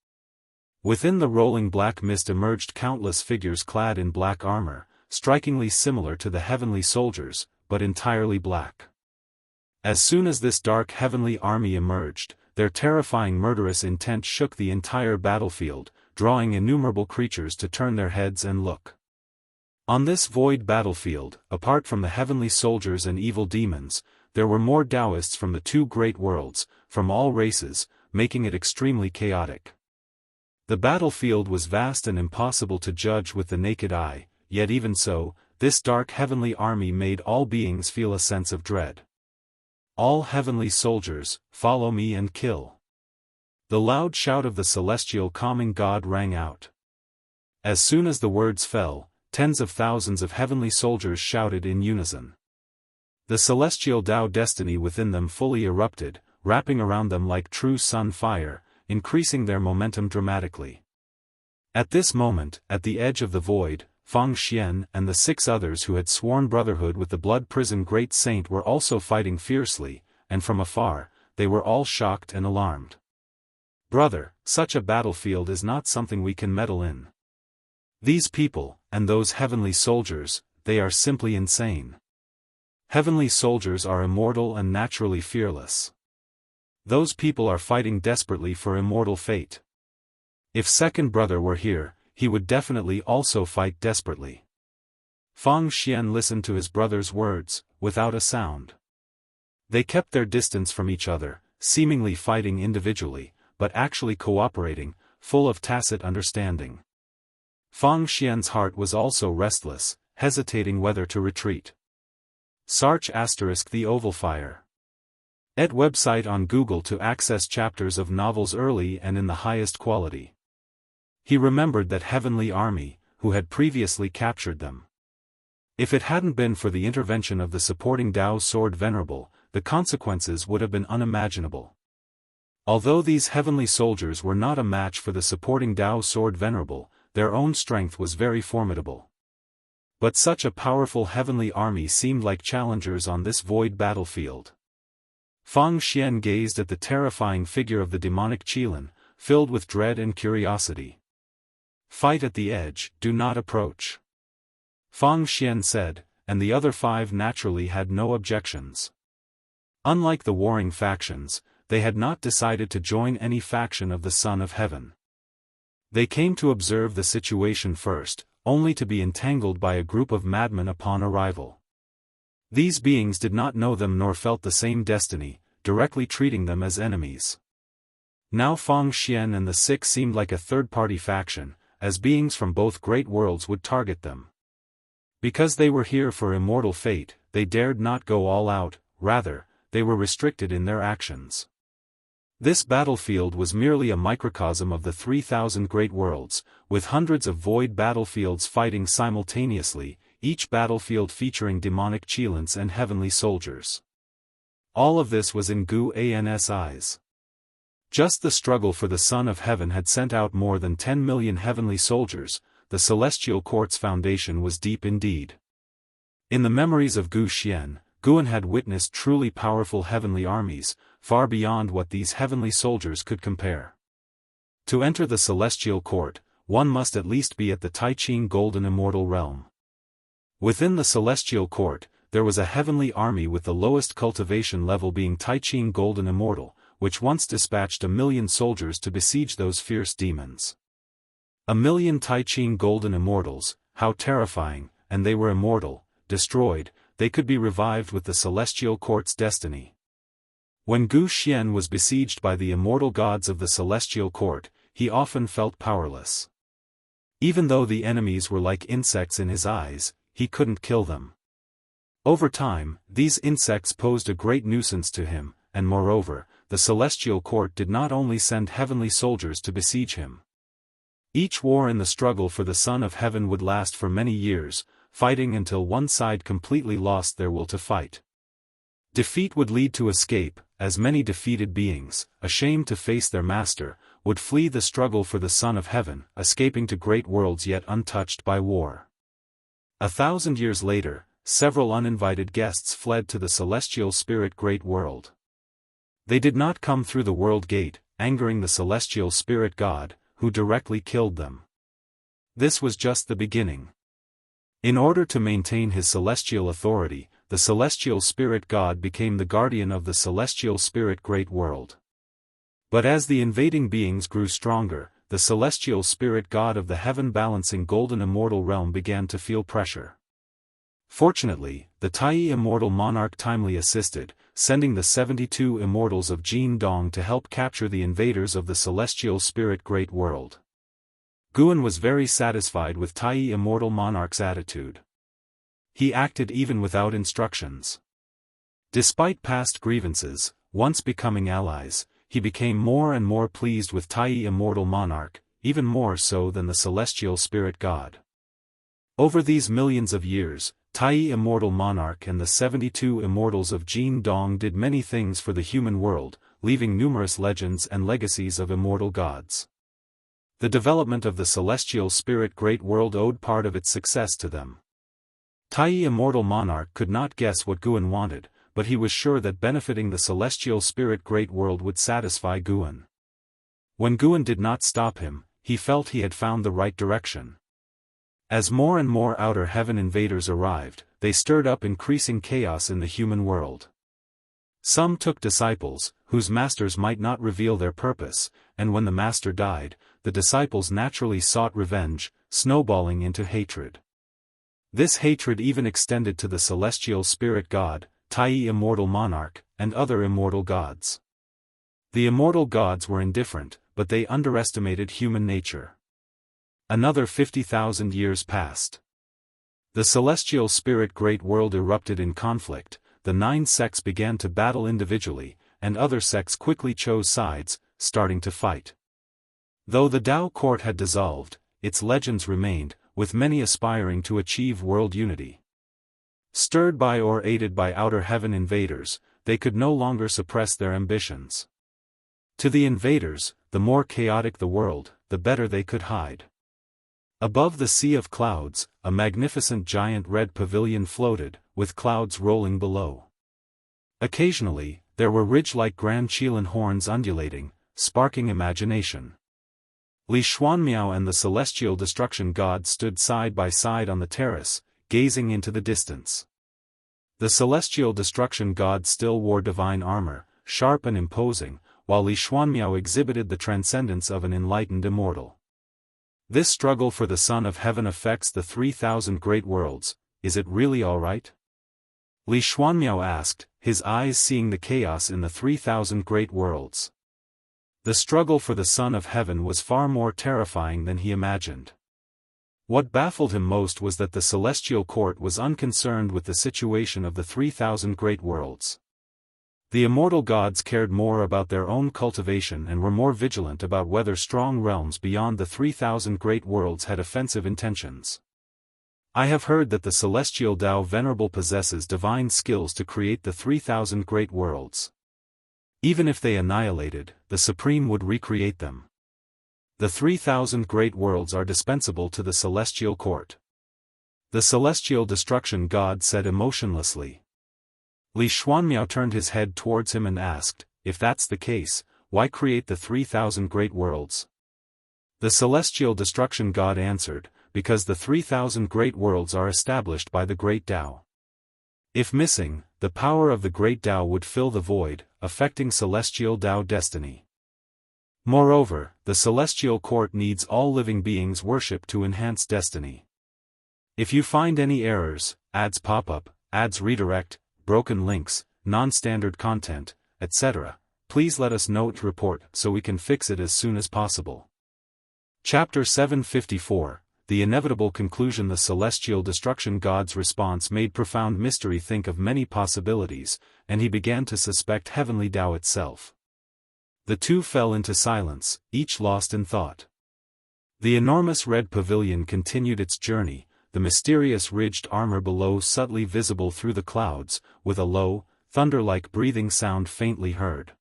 A: Within the rolling black mist emerged countless figures clad in black armor, strikingly similar to the heavenly soldiers, but entirely black. As soon as this dark heavenly army emerged, their terrifying murderous intent shook the entire battlefield, drawing innumerable creatures to turn their heads and look. On this void battlefield, apart from the heavenly soldiers and evil demons, there were more Daoists from the two great worlds, from all races, making it extremely chaotic. The battlefield was vast and impossible to judge with the naked eye, yet even so, this dark heavenly army made all beings feel a sense of dread. All heavenly soldiers, follow me and kill. The loud shout of the celestial calming god rang out. As soon as the words fell, tens of thousands of heavenly soldiers shouted in unison. The celestial Tao destiny within them fully erupted, wrapping around them like true sun fire, increasing their momentum dramatically. At this moment, at the edge of the void, Fang Xian and the 6 others who had sworn brotherhood with the blood prison great saint were also fighting fiercely, and from afar, they were all shocked and alarmed. Brother, such a battlefield is not something we can meddle in. These people, and those heavenly soldiers, they are simply insane. Heavenly soldiers are immortal and naturally fearless. Those people are fighting desperately for immortal fate. If second brother were here, he would definitely also fight desperately. Fang Xian listened to his brother's words, without a sound. They kept their distance from each other, seemingly fighting individually, but actually cooperating, full of tacit understanding. Fang Xian's heart was also restless, hesitating whether to retreat. Search * the Oval Fire. @ website on Google to access chapters of novels early and in the highest quality. He remembered that heavenly army, who had previously captured them. If it hadn't been for the intervention of the supporting Dao sword Venerable, the consequences would have been unimaginable. Although these heavenly soldiers were not a match for the supporting Dao sword Venerable, their own strength was very formidable. But such a powerful heavenly army seemed like challengers on this void battlefield. Fang Xian gazed at the terrifying figure of the demonic Qilin, filled with dread and curiosity. Fight at the edge, do not approach. Fang Xian said, and the other 5 naturally had no objections. Unlike the warring factions, they had not decided to join any faction of the Son of Heaven. They came to observe the situation first, only to be entangled by a group of madmen upon arrival. These beings did not know them nor felt the same destiny, directly treating them as enemies. Now Fang Xian and the 6 seemed like a third-party faction, as beings from both great worlds would target them. Because they were here for immortal fate, they dared not go all out, rather, they were restricted in their actions. This battlefield was merely a microcosm of the 3,000 great worlds, with hundreds of void battlefields fighting simultaneously, each battlefield featuring demonic Qilins and heavenly soldiers. All of this was in Gu An's eyes. Just the struggle for the Son of Heaven had sent out more than 10 million heavenly soldiers. The celestial court's foundation was deep indeed. In the memories of Gu Xian, Guan had witnessed truly powerful heavenly armies, far beyond what these heavenly soldiers could compare. To enter the celestial court, one must at least be at the Taiqing Golden Immortal realm. Within the celestial court, there was a heavenly army with the lowest cultivation level being Taiqing Golden Immortal, which once dispatched 1 million soldiers to besiege those fierce demons. 1 million Taiqing Golden Immortals, how terrifying, and they were immortal, destroyed, they could be revived with the celestial court's destiny. When Gu Xian was besieged by the immortal gods of the celestial court, he often felt powerless. Even though the enemies were like insects in his eyes, he couldn't kill them. Over time, these insects posed a great nuisance to him, and moreover, the celestial court did not only send heavenly soldiers to besiege him. Each war in the struggle for the Son of Heaven would last for many years, fighting until one side completely lost their will to fight. Defeat would lead to escape, as many defeated beings, ashamed to face their master, would flee the struggle for the Son of Heaven, escaping to great worlds yet untouched by war. 1,000 years later, several uninvited guests fled to the celestial spirit great world. They did not come through the world gate, angering the celestial spirit god, who directly killed them. This was just the beginning. In order to maintain his celestial authority, the celestial spirit god became the guardian of the celestial spirit great world. But as the invading beings grew stronger, the celestial spirit god of the heaven-balancing golden immortal realm began to feel pressure. Fortunately, the Tai immortal monarch timely assisted, sending the 72 immortals of Jianghu to help capture the invaders of the celestial spirit great world. Guan was very satisfied with Tai immortal monarch's attitude. He acted even without instructions. Despite past grievances, once becoming allies, he became more and more pleased with Tai immortal monarch, even more so than the celestial spirit god. Over these millions of years, Tai immortal monarch and the 72 immortals of Jianghu did many things for the human world, leaving numerous legends and legacies of immortal gods. The development of the celestial spirit great world owed part of its success to them. Tai immortal monarch could not guess what Guan wanted, but he was sure that benefiting the celestial spirit great world would satisfy Guan. When Guan did not stop him, he felt he had found the right direction. As more and more outer heaven invaders arrived, they stirred up increasing chaos in the human world. Some took disciples, whose masters might not reveal their purpose, and when the master died, the disciples naturally sought revenge, snowballing into hatred. This hatred even extended to the celestial spirit god, Tai immortal monarch, and other immortal gods. The immortal gods were indifferent, but they underestimated human nature. Another 50,000 years passed. The celestial spirit great world erupted in conflict, the 9 sects began to battle individually, and other sects quickly chose sides, starting to fight. Though the Tao court had dissolved, its legends remained, with many aspiring to achieve world unity. Stirred by or aided by outer heaven invaders, they could no longer suppress their ambitions. To the invaders, the more chaotic the world, the better they could hide. Above the sea of clouds, a magnificent giant red pavilion floated, with clouds rolling below. Occasionally, there were ridge-like grand Qilin horns undulating, sparking imagination. Li Xuanmiao and the celestial destruction god stood side by side on the terrace, gazing into the distance. The celestial destruction god still wore divine armor, sharp and imposing, while Li Xuanmiao exhibited the transcendence of an enlightened immortal. This struggle for the Son of Heaven affects the 3,000 great worlds, is it really alright? Li Xuanmiao asked, his eyes seeing the chaos in the 3,000 great worlds. The struggle for the Son of Heaven was far more terrifying than he imagined. What baffled him most was that the celestial court was unconcerned with the situation of the 3,000 great worlds. The immortal gods cared more about their own cultivation and were more vigilant about whether strong realms beyond the 3,000 great worlds had offensive intentions. I have heard that the celestial Tao Venerable possesses divine skills to create the 3,000 great worlds. Even if they annihilated, the Supreme would recreate them. The 3,000 great worlds are dispensable to the celestial court. The celestial destruction god said emotionlessly. Li Xuanmiao turned his head towards him and asked, if that's the case, why create the 3,000 great worlds? The celestial destruction god answered, because the 3,000 great worlds are established by the great Tao. If missing, the power of the great Tao would fill the void, affecting celestial Tao destiny. Moreover, the celestial court needs all living beings' worship to enhance destiny. If you find any errors, ads pop up, ads redirect, broken links, non-standard content, etc., please let us know to report so we can fix it as soon as possible. Chapter 754, The Inevitable Conclusion. The celestial destruction god's response made profound mystery think of many possibilities, and he began to suspect heavenly Tao itself. The two fell into silence, each lost in thought. The enormous red pavilion continued its journey, the mysterious ridged armor below subtly visible through the clouds, with a low, thunder-like breathing sound faintly heard.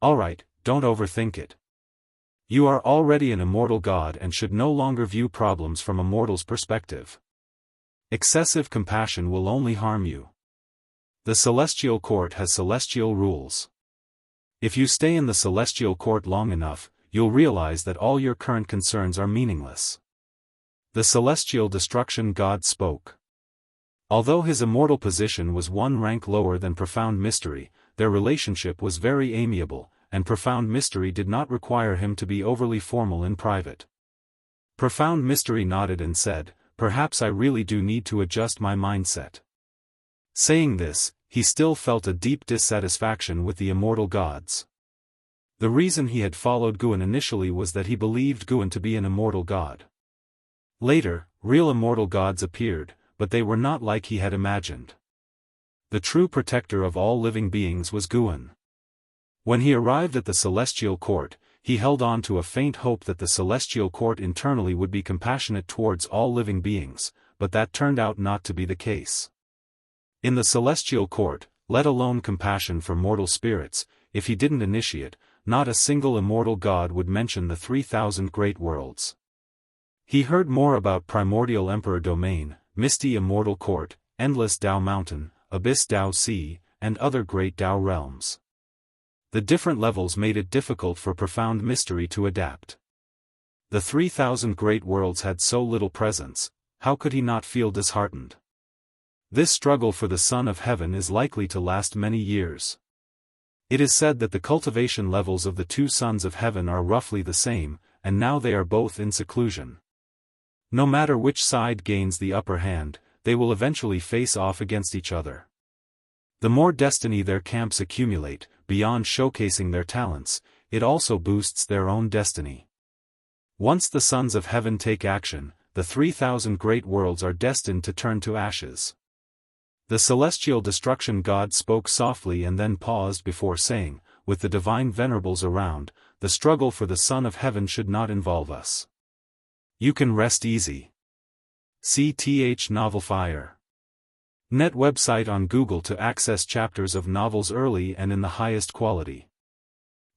A: Alright, don't overthink it. You are already an immortal god and should no longer view problems from a mortal's perspective. Excessive compassion will only harm you. The celestial court has celestial rules. If you stay in the celestial court long enough, you'll realize that all your current concerns are meaningless. The celestial destruction god spoke. Although his immortal position was one rank lower than Profound Mystery, their relationship was very amiable, and Profound Mystery did not require him to be overly formal in private. Profound Mystery nodded and said, "Perhaps I really do need to adjust my mindset." Saying this, he still felt a deep dissatisfaction with the immortal gods. The reason he had followed Guan initially was that he believed Guan to be an immortal god. Later, real immortal gods appeared, but they were not like he had imagined. The true protector of all living beings was Guan. When he arrived at the celestial court, he held on to a faint hope that the celestial court internally would be compassionate towards all living beings, but that turned out not to be the case. In the celestial court, let alone compassion for mortal spirits, if he didn't initiate, not a single immortal god would mention the 3,000 great worlds. He heard more about Primordial Emperor Domain, Misty Immortal Court, Endless Dao Mountain, Abyss Dao Sea, and other great Dao realms. The different levels made it difficult for Profound Mystery to adapt. The 3,000 great worlds had so little presence, how could he not feel disheartened? This struggle for the Son of Heaven is likely to last many years. It is said that the cultivation levels of the two Sons of Heaven are roughly the same, and now they are both in seclusion. No matter which side gains the upper hand, they will eventually face off against each other. The more destiny their camps accumulate, beyond showcasing their talents, it also boosts their own destiny. Once the Sons of Heaven take action, the 3,000 great worlds are destined to turn to ashes. The celestial destruction god spoke softly and then paused before saying, "With the divine venerables around, the struggle for the Son of Heaven should not involve us. You can rest easy." CTH Novel Fire. Net website on Google to access chapters of novels early and in the highest quality.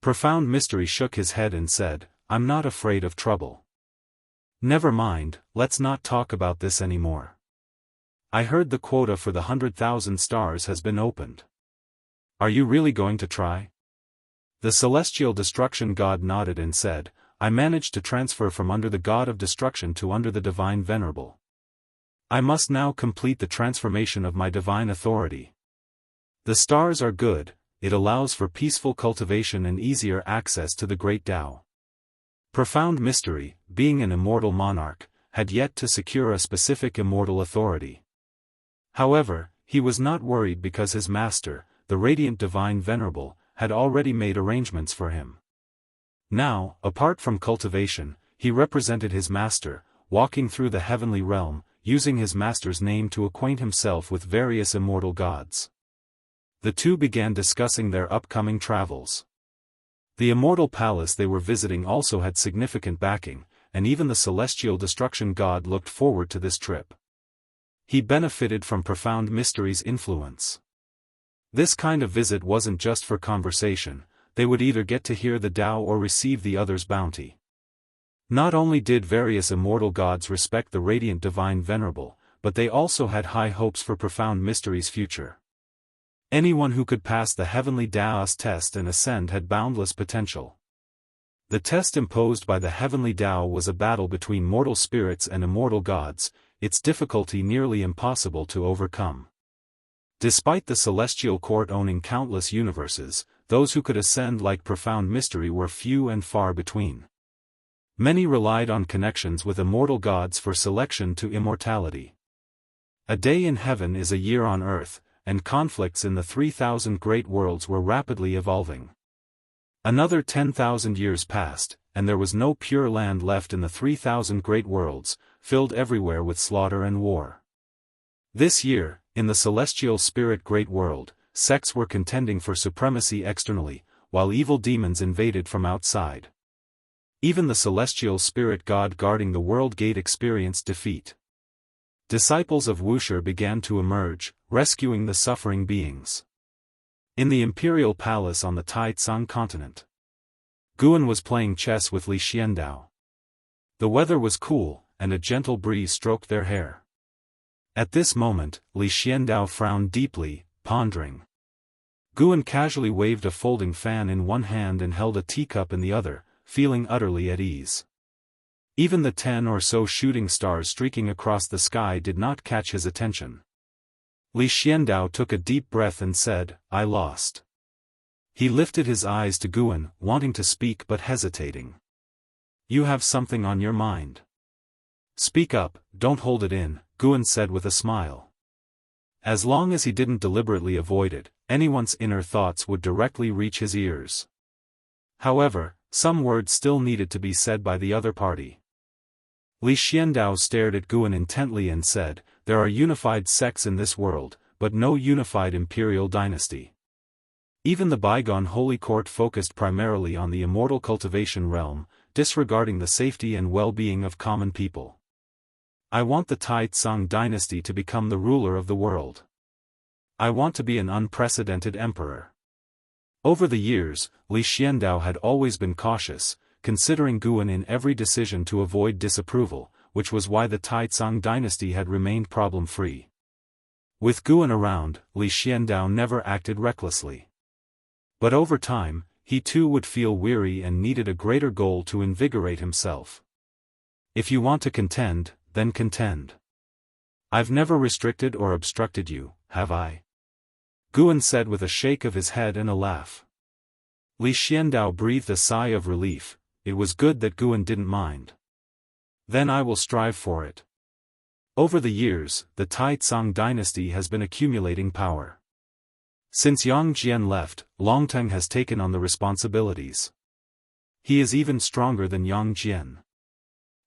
A: Profound Mystery shook his head and said, "I'm not afraid of trouble." "Never mind, let's not talk about this anymore. I heard the quota for the 100,000 stars has been opened. Are you really going to try?" The celestial destruction god nodded and said, "I managed to transfer from under the god of destruction to under the divine venerable. I must now complete the transformation of my divine authority. The stars are good, it allows for peaceful cultivation and easier access to the great Tao." Profound Mystery, being an immortal monarch, had yet to secure a specific immortal authority. However, he was not worried because his master, the radiant divine venerable, had already made arrangements for him. Now, apart from cultivation, he represented his master, walking through the heavenly realm, using his master's name to acquaint himself with various immortal gods. The two began discussing their upcoming travels. The immortal palace they were visiting also had significant backing, and even the celestial destruction god looked forward to this trip. He benefited from Profound Mystery's influence. This kind of visit wasn't just for conversation, they would either get to hear the Tao or receive the other's bounty. Not only did various immortal gods respect the radiant divine venerable, but they also had high hopes for Profound Mystery's future. Anyone who could pass the heavenly Daoist test and ascend had boundless potential. The test imposed by the heavenly Tao was a battle between mortal spirits and immortal gods, its difficulty nearly impossible to overcome. Despite the celestial court owning countless universes, those who could ascend like Profound Mystery were few and far between. Many relied on connections with immortal gods for selection to immortality. A day in heaven is a year on earth, and conflicts in the 3,000 great worlds were rapidly evolving. Another 10,000 years passed, and there was no pure land left in the 3,000 great worlds, filled everywhere with slaughter and war. This year, in the celestial spirit great world, sects were contending for supremacy externally, while evil demons invaded from outside. Even the celestial spirit god guarding the world gate experienced defeat. Disciples of Wuxia began to emerge, rescuing the suffering beings. In the imperial palace on the Taitsang continent, Guan was playing chess with Li Xiandao. The weather was cool, and a gentle breeze stroked their hair. At this moment, Li Xiandao frowned deeply, pondering. Guan casually waved a folding fan in one hand and held a teacup in the other, feeling utterly at ease. Even the 10 or so shooting stars streaking across the sky did not catch his attention. Li Xiandao took a deep breath and said, "I lost." He lifted his eyes to Guan, wanting to speak but hesitating. "You have something on your mind. Speak up, don't hold it in," Guan said with a smile. As long as he didn't deliberately avoid it, anyone's inner thoughts would directly reach his ears. However, some words still needed to be said by the other party. Li Xiandao stared at Guan intently and said, "There are unified sects in this world, but no unified imperial dynasty. Even the bygone Holy Court focused primarily on the immortal cultivation realm, disregarding the safety and well-being of common people. I want the Taizong dynasty to become the ruler of the world. I want to be an unprecedented emperor." Over the years, Li Xiandao had always been cautious, considering Guan in every decision to avoid disapproval, which was why the Taizong dynasty had remained problem-free. With Guan around, Li Xiandao never acted recklessly. But over time, he too would feel weary and needed a greater goal to invigorate himself. "If you want to contend, then contend. I've never restricted or obstructed you, have I?" Guan said with a shake of his head and a laugh. Li Xiandao breathed a sigh of relief. It was good that Guan didn't mind. "Then I will strive for it." Over the years, the Taizong dynasty has been accumulating power. Since Yang Jian left, Longteng has taken on the responsibilities. He is even stronger than Yang Jian.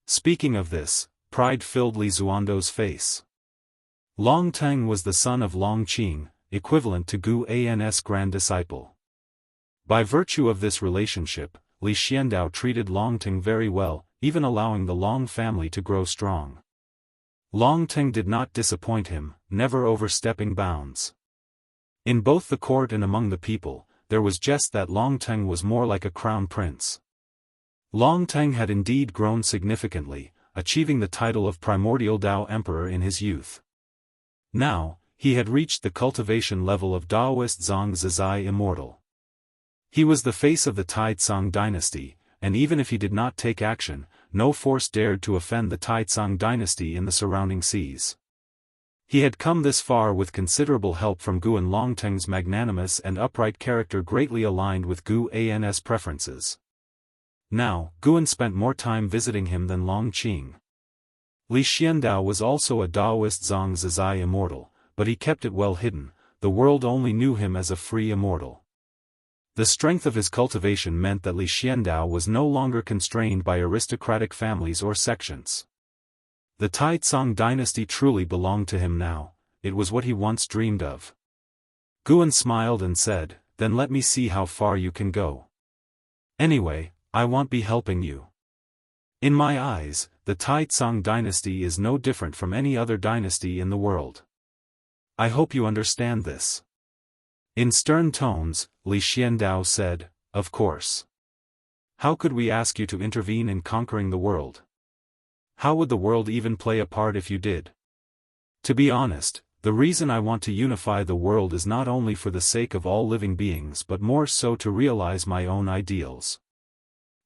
A: Speaking of this, pride filled Li Zuando's face. Longteng was the son of Long Qing, equivalent to Gu An's grand disciple. By virtue of this relationship, Li Xiandao treated Longteng very well, even allowing the Long family to grow strong. Longteng did not disappoint him, never overstepping bounds. In both the court and among the people, there was just that Longteng was more like a crown prince. Longteng had indeed grown significantly, achieving the title of primordial Dao Emperor in his youth. Now, he had reached the cultivation level of Daoist Zhang Zizai Immortal. He was the face of the Taizong dynasty, and even if he did not take action, no force dared to offend the Taizong dynasty in the surrounding seas. He had come this far with considerable help from Guan Longteng's magnanimous and upright character greatly aligned with Gu An's preferences. Now, Guan spent more time visiting him than Long Qing. Li Xiandao was also a Daoist Zhang Zizai Immortal, but he kept it well hidden. The world only knew him as a free immortal. The strength of his cultivation meant that Li Xiandao was no longer constrained by aristocratic families or sections. The Taizong dynasty truly belonged to him now. It was what he once dreamed of. Guan smiled and said, "Then let me see how far you can go. Anyway, I won't be helping you. In my eyes, the Taizong dynasty is no different from any other dynasty in the world. I hope you understand this." In stern tones, Li Xiandao said, "Of course. How could we ask you to intervene in conquering the world? How would the world even play a part if you did? To be honest, the reason I want to unify the world is not only for the sake of all living beings but more so to realize my own ideals.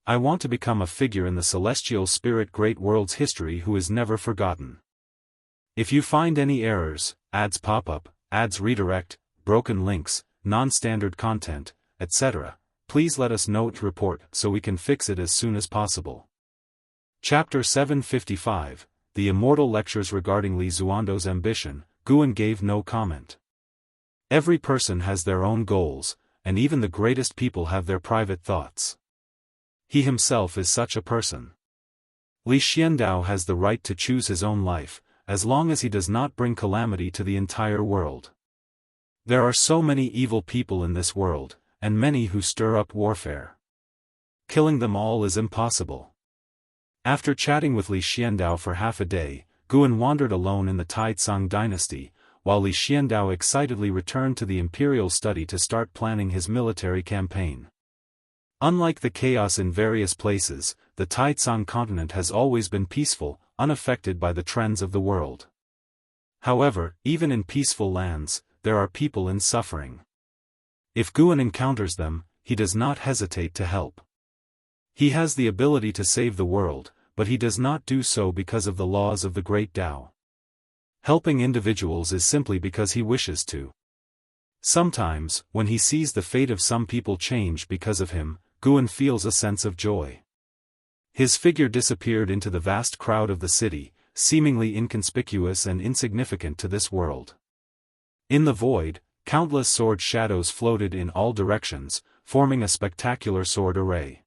A: I want to become a figure in the celestial spirit great world's history who is never forgotten. If you find any errors, ads pop up, ads redirect, broken links, non-standard content, etc., please let us know to report so we can fix it as soon as possible." Chapter 755, The Immortal Lectures regarding Li Zuando's ambition. Guan gave no comment. Every person has their own goals, and even the greatest people have their private thoughts. He himself is such a person. Li Xiandao has the right to choose his own life, as long as he does not bring calamity to the entire world. There are so many evil people in this world, and many who stir up warfare. Killing them all is impossible. After chatting with Li Xiandao for half a day, Guan wandered alone in the Taizong dynasty, while Li Xiandao excitedly returned to the imperial study to start planning his military campaign. Unlike the chaos in various places, the Taicang continent has always been peaceful, unaffected by the trends of the world. However, even in peaceful lands, there are people in suffering. If Guan encounters them, he does not hesitate to help. He has the ability to save the world, but he does not do so because of the laws of the Great Tao. Helping individuals is simply because he wishes to. Sometimes, when he sees the fate of some people change because of him, Guan feels a sense of joy. His figure disappeared into the vast crowd of the city, seemingly inconspicuous and insignificant to this world. In the void, countless sword shadows floated in all directions, forming a spectacular sword array.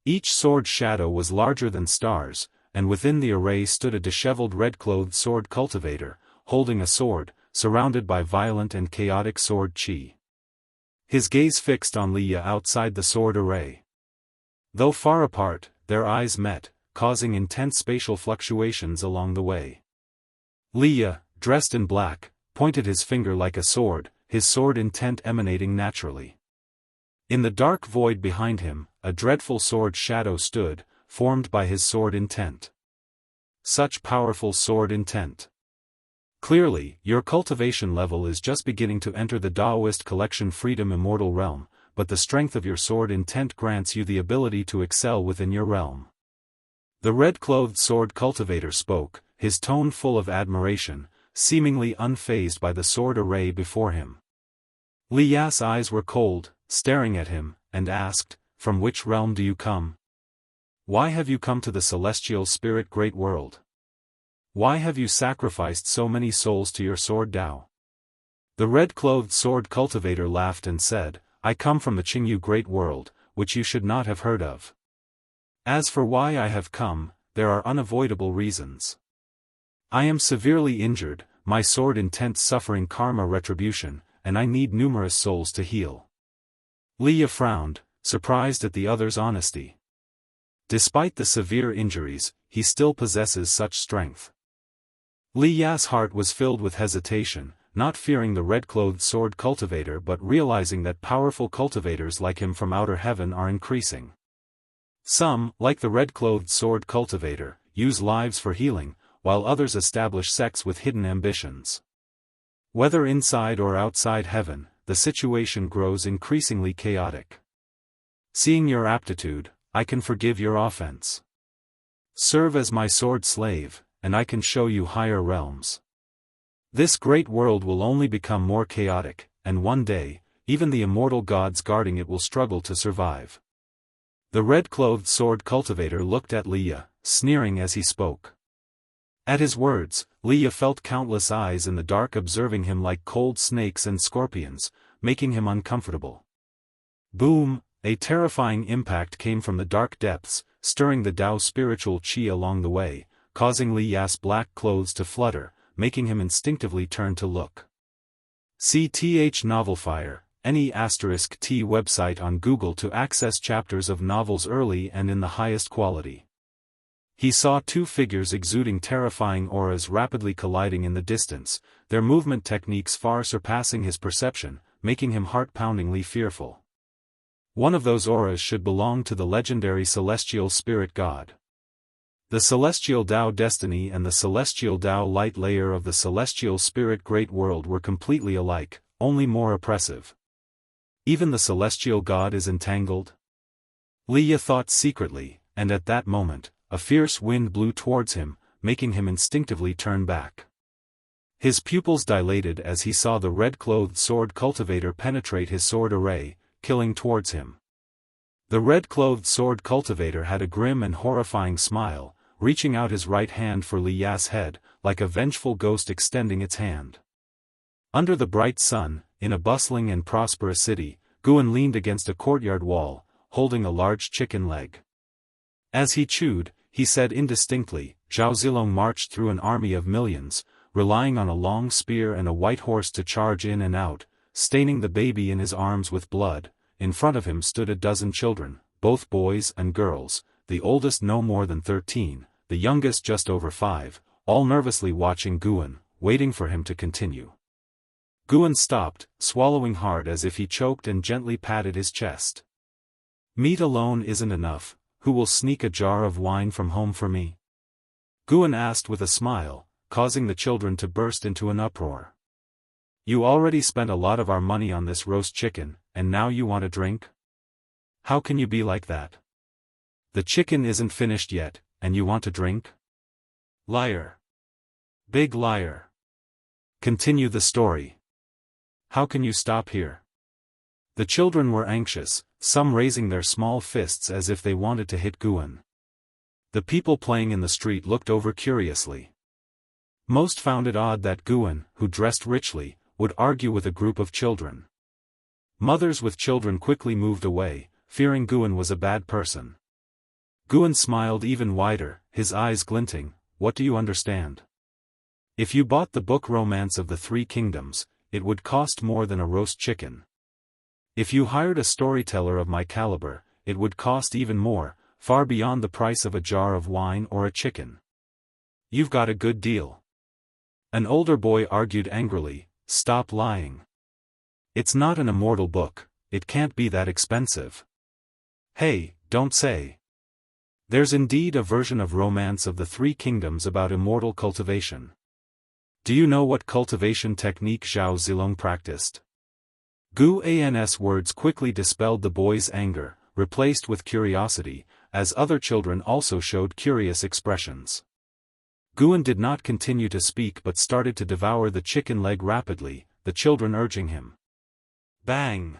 A: Each sword shadow was larger than stars, and within the array stood a disheveled red-clothed sword cultivator, holding a sword, surrounded by violent and chaotic sword chi. His gaze fixed on Liya outside the sword array. Though far apart, their eyes met, causing intense spatial fluctuations along the way. Liya, dressed in black, pointed his finger like a sword, his sword intent emanating naturally. In the dark void behind him, a dreadful sword shadow stood, formed by his sword intent. Such powerful sword intent. Clearly, your cultivation level is just beginning to enter the Daoist collection Freedom Immortal realm, but the strength of your sword intent grants you the ability to excel within your realm. The red-clothed sword cultivator spoke, his tone full of admiration, seemingly unfazed by the sword array before him. Liya's eyes were cold, staring at him, and asked, "From which realm do you come? Why have you come to the celestial spirit great world? Why have you sacrificed so many souls to your sword Tao?" The red-clothed sword cultivator laughed and said, "I come from the Jianghu great world, which you should not have heard of. As for why I have come, there are unavoidable reasons. I am severely injured, my sword intent suffering karma retribution, and I need numerous souls to heal." Liya frowned, surprised at the other's honesty. Despite the severe injuries, he still possesses such strength. Liya's heart was filled with hesitation, not fearing the red-clothed sword cultivator but realizing that powerful cultivators like him from outer heaven are increasing. Some, like the red-clothed sword cultivator, use lives for healing, while others establish sects with hidden ambitions. Whether inside or outside heaven, the situation grows increasingly chaotic. Seeing your aptitude, I can forgive your offense. Serve as my sword slave, and I can show you higher realms. This great world will only become more chaotic, and one day, even the immortal gods guarding it will struggle to survive. The red-clothed sword cultivator looked at Liya, sneering as he spoke. At his words, Liya felt countless eyes in the dark observing him like cold snakes and scorpions, making him uncomfortable. Boom! A terrifying impact came from the dark depths, stirring the Tao spiritual chi along the way, causing Liya's black clothes to flutter, making him instinctively turn to look. See Novelfire, any *T website on Google to access chapters of novels early and in the highest quality. He saw two figures exuding terrifying auras rapidly colliding in the distance, their movement techniques far surpassing his perception, making him heart-poundingly fearful. One of those auras should belong to the legendary celestial spirit god. The celestial Tao destiny and the celestial Tao light layer of the celestial spirit great world were completely alike, only more oppressive. Even the celestial god is entangled? Liya thought secretly, and at that moment, a fierce wind blew towards him, making him instinctively turn back. His pupils dilated as he saw the red-clothed sword cultivator penetrate his sword array, killing towards him. The red-clothed sword cultivator had a grim and horrifying smile, reaching out his right hand for Liya's head, like a vengeful ghost extending its hand. Under the bright sun, in a bustling and prosperous city, Guan leaned against a courtyard wall, holding a large chicken leg. As he chewed, he said indistinctly, Zhao Zilong marched through an army of millions, relying on a long spear and a white horse to charge in and out, staining the baby in his arms with blood. In front of him stood a dozen children, both boys and girls, the oldest no more than 13, the youngest just over 5, all nervously watching Guan, waiting for him to continue. Guan stopped, swallowing hard as if he choked and gently patted his chest. Meat alone isn't enough, who will sneak a jar of wine from home for me? Guan asked with a smile, causing the children to burst into an uproar. You already spent a lot of our money on this roast chicken, and now you want a drink? How can you be like that? The chicken isn't finished yet, and you want a drink? Liar. Big liar. Continue the story. How can you stop here? The children were anxious, some raising their small fists as if they wanted to hit Guan. The people playing in the street looked over curiously. Most found it odd that Guan, who dressed richly, would argue with a group of children. Mothers with children quickly moved away, fearing Guan was a bad person. Guan smiled even wider, his eyes glinting. What do you understand? If you bought the book Romance of the Three Kingdoms, it would cost more than a roast chicken. If you hired a storyteller of my caliber, it would cost even more, far beyond the price of a jar of wine or a chicken. You've got a good deal. An older boy argued angrily, stop lying. It's not an immortal book, it can't be that expensive. Hey, don't say. There's indeed a version of Romance of the Three Kingdoms about immortal cultivation. Do you know what cultivation technique Zhao Zilong practiced? Guan's words quickly dispelled the boy's anger, replaced with curiosity, as other children also showed curious expressions. Guan did not continue to speak but started to devour the chicken leg rapidly, the children urging him. Bang!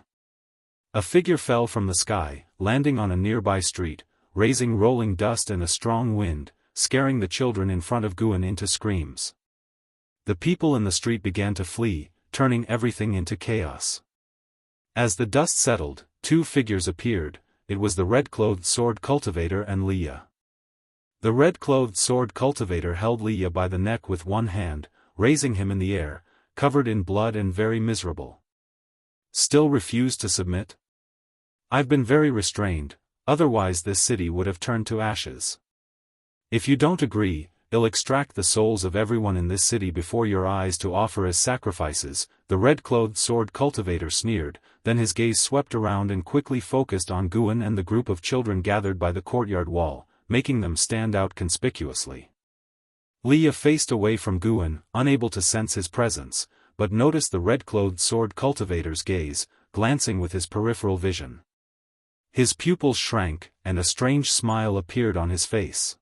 A: A figure fell from the sky, landing on a nearby street, raising rolling dust and a strong wind, scaring the children in front of Guan into screams. The people in the street began to flee, turning everything into chaos. As the dust settled, two figures appeared. It was the red-clothed sword cultivator and Leah. The red-clothed sword cultivator held Leah by the neck with one hand, raising him in the air, covered in blood and very miserable. Still refused to submit? I've been very restrained, otherwise this city would have turned to ashes. If you don't agree, I'll extract the souls of everyone in this city before your eyes to offer as sacrifices, the red-clothed sword cultivator sneered, then his gaze swept around and quickly focused on Guan and the group of children gathered by the courtyard wall, making them stand out conspicuously. Leah faced away from Guan, unable to sense his presence, but noticed the red-clothed sword cultivator's gaze, glancing with his peripheral vision. His pupils shrank, and a strange smile appeared on his face.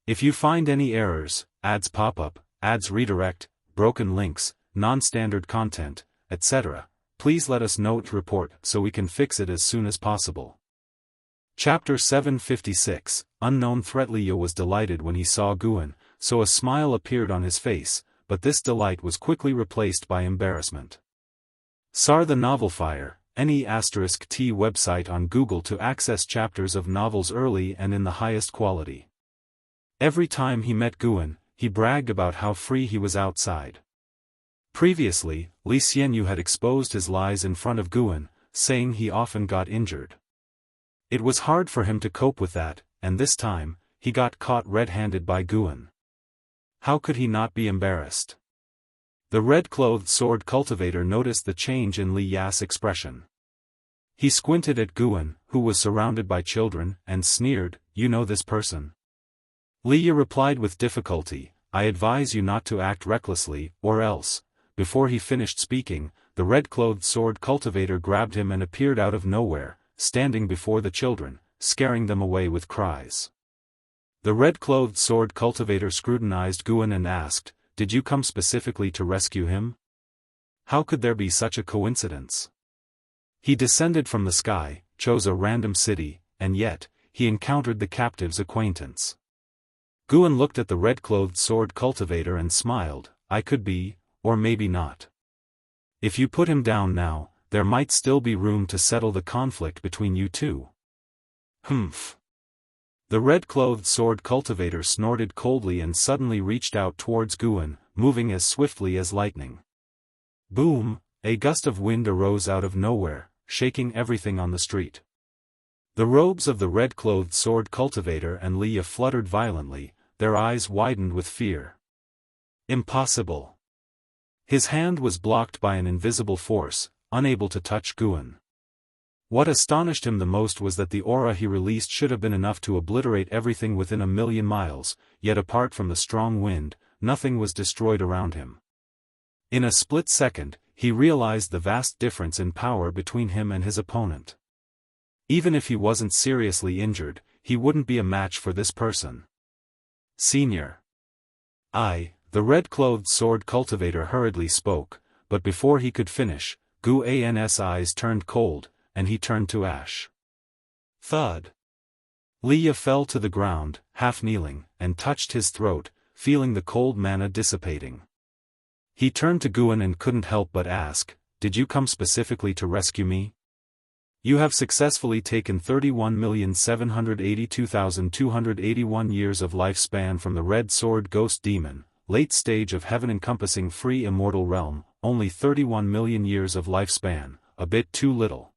A: If you find any errors, ads pop up, ads redirect, broken links, non-standard content, etc., please let us know to report so we can fix it as soon as possible. Chapter 756, Unknown Threat. Leah was delighted when he saw Guan, so a smile appeared on his face, but this delight was quickly replaced by embarrassment. SAR the Novel Fire, NE*T website on Google to access chapters of novels early and in the highest quality. Every time he met Guan, he bragged about how free he was outside. Previously, Li Xianyu had exposed his lies in front of Guan, saying he often got injured. It was hard for him to cope with that, and this time, he got caught red-handed by Guan. How could he not be embarrassed? The red-clothed sword cultivator noticed the change in Li Ya's expression. He squinted at Guan, who was surrounded by children, and sneered, "You know this person?" Leah replied with difficulty, "I advise you not to act recklessly, or else." Before he finished speaking, the red-clothed sword cultivator grabbed him and appeared out of nowhere, standing before the children, scaring them away with cries. The red-clothed sword cultivator scrutinized Guan and asked, "Did you come specifically to rescue him? How could there be such a coincidence? He descended from the sky, chose a random city, and yet, he encountered the captive's acquaintance." Guan looked at the red-clothed sword cultivator and smiled, "I could be, or maybe not. If you put him down now, there might still be room to settle the conflict between you two." Humph. The red-clothed sword cultivator snorted coldly and suddenly reached out towards Guan, moving as swiftly as lightning. Boom! A gust of wind arose out of nowhere, shaking everything on the street. The robes of the red-clothed sword cultivator and Leah fluttered violently, their eyes widened with fear. Impossible! His hand was blocked by an invisible force, unable to touch Guan. What astonished him the most was that the aura he released should have been enough to obliterate everything within 1,000,000 miles, yet apart from the strong wind, nothing was destroyed around him. In a split second, he realized the vast difference in power between him and his opponent. Even if he wasn't seriously injured, he wouldn't be a match for this person. Senior. The red-clothed sword cultivator hurriedly spoke, but before he could finish, Gu An's eyes turned cold, and he turned to ash. Thud. Liya fell to the ground, half kneeling, and touched his throat, feeling the cold mana dissipating. He turned to Guan and couldn't help but ask, "Did you come specifically to rescue me? You have successfully taken 31,782,281 years of lifespan from the Red Sword Ghost Demon, late stage of heaven-encompassing free immortal realm, only 31 million years of lifespan, a bit too little."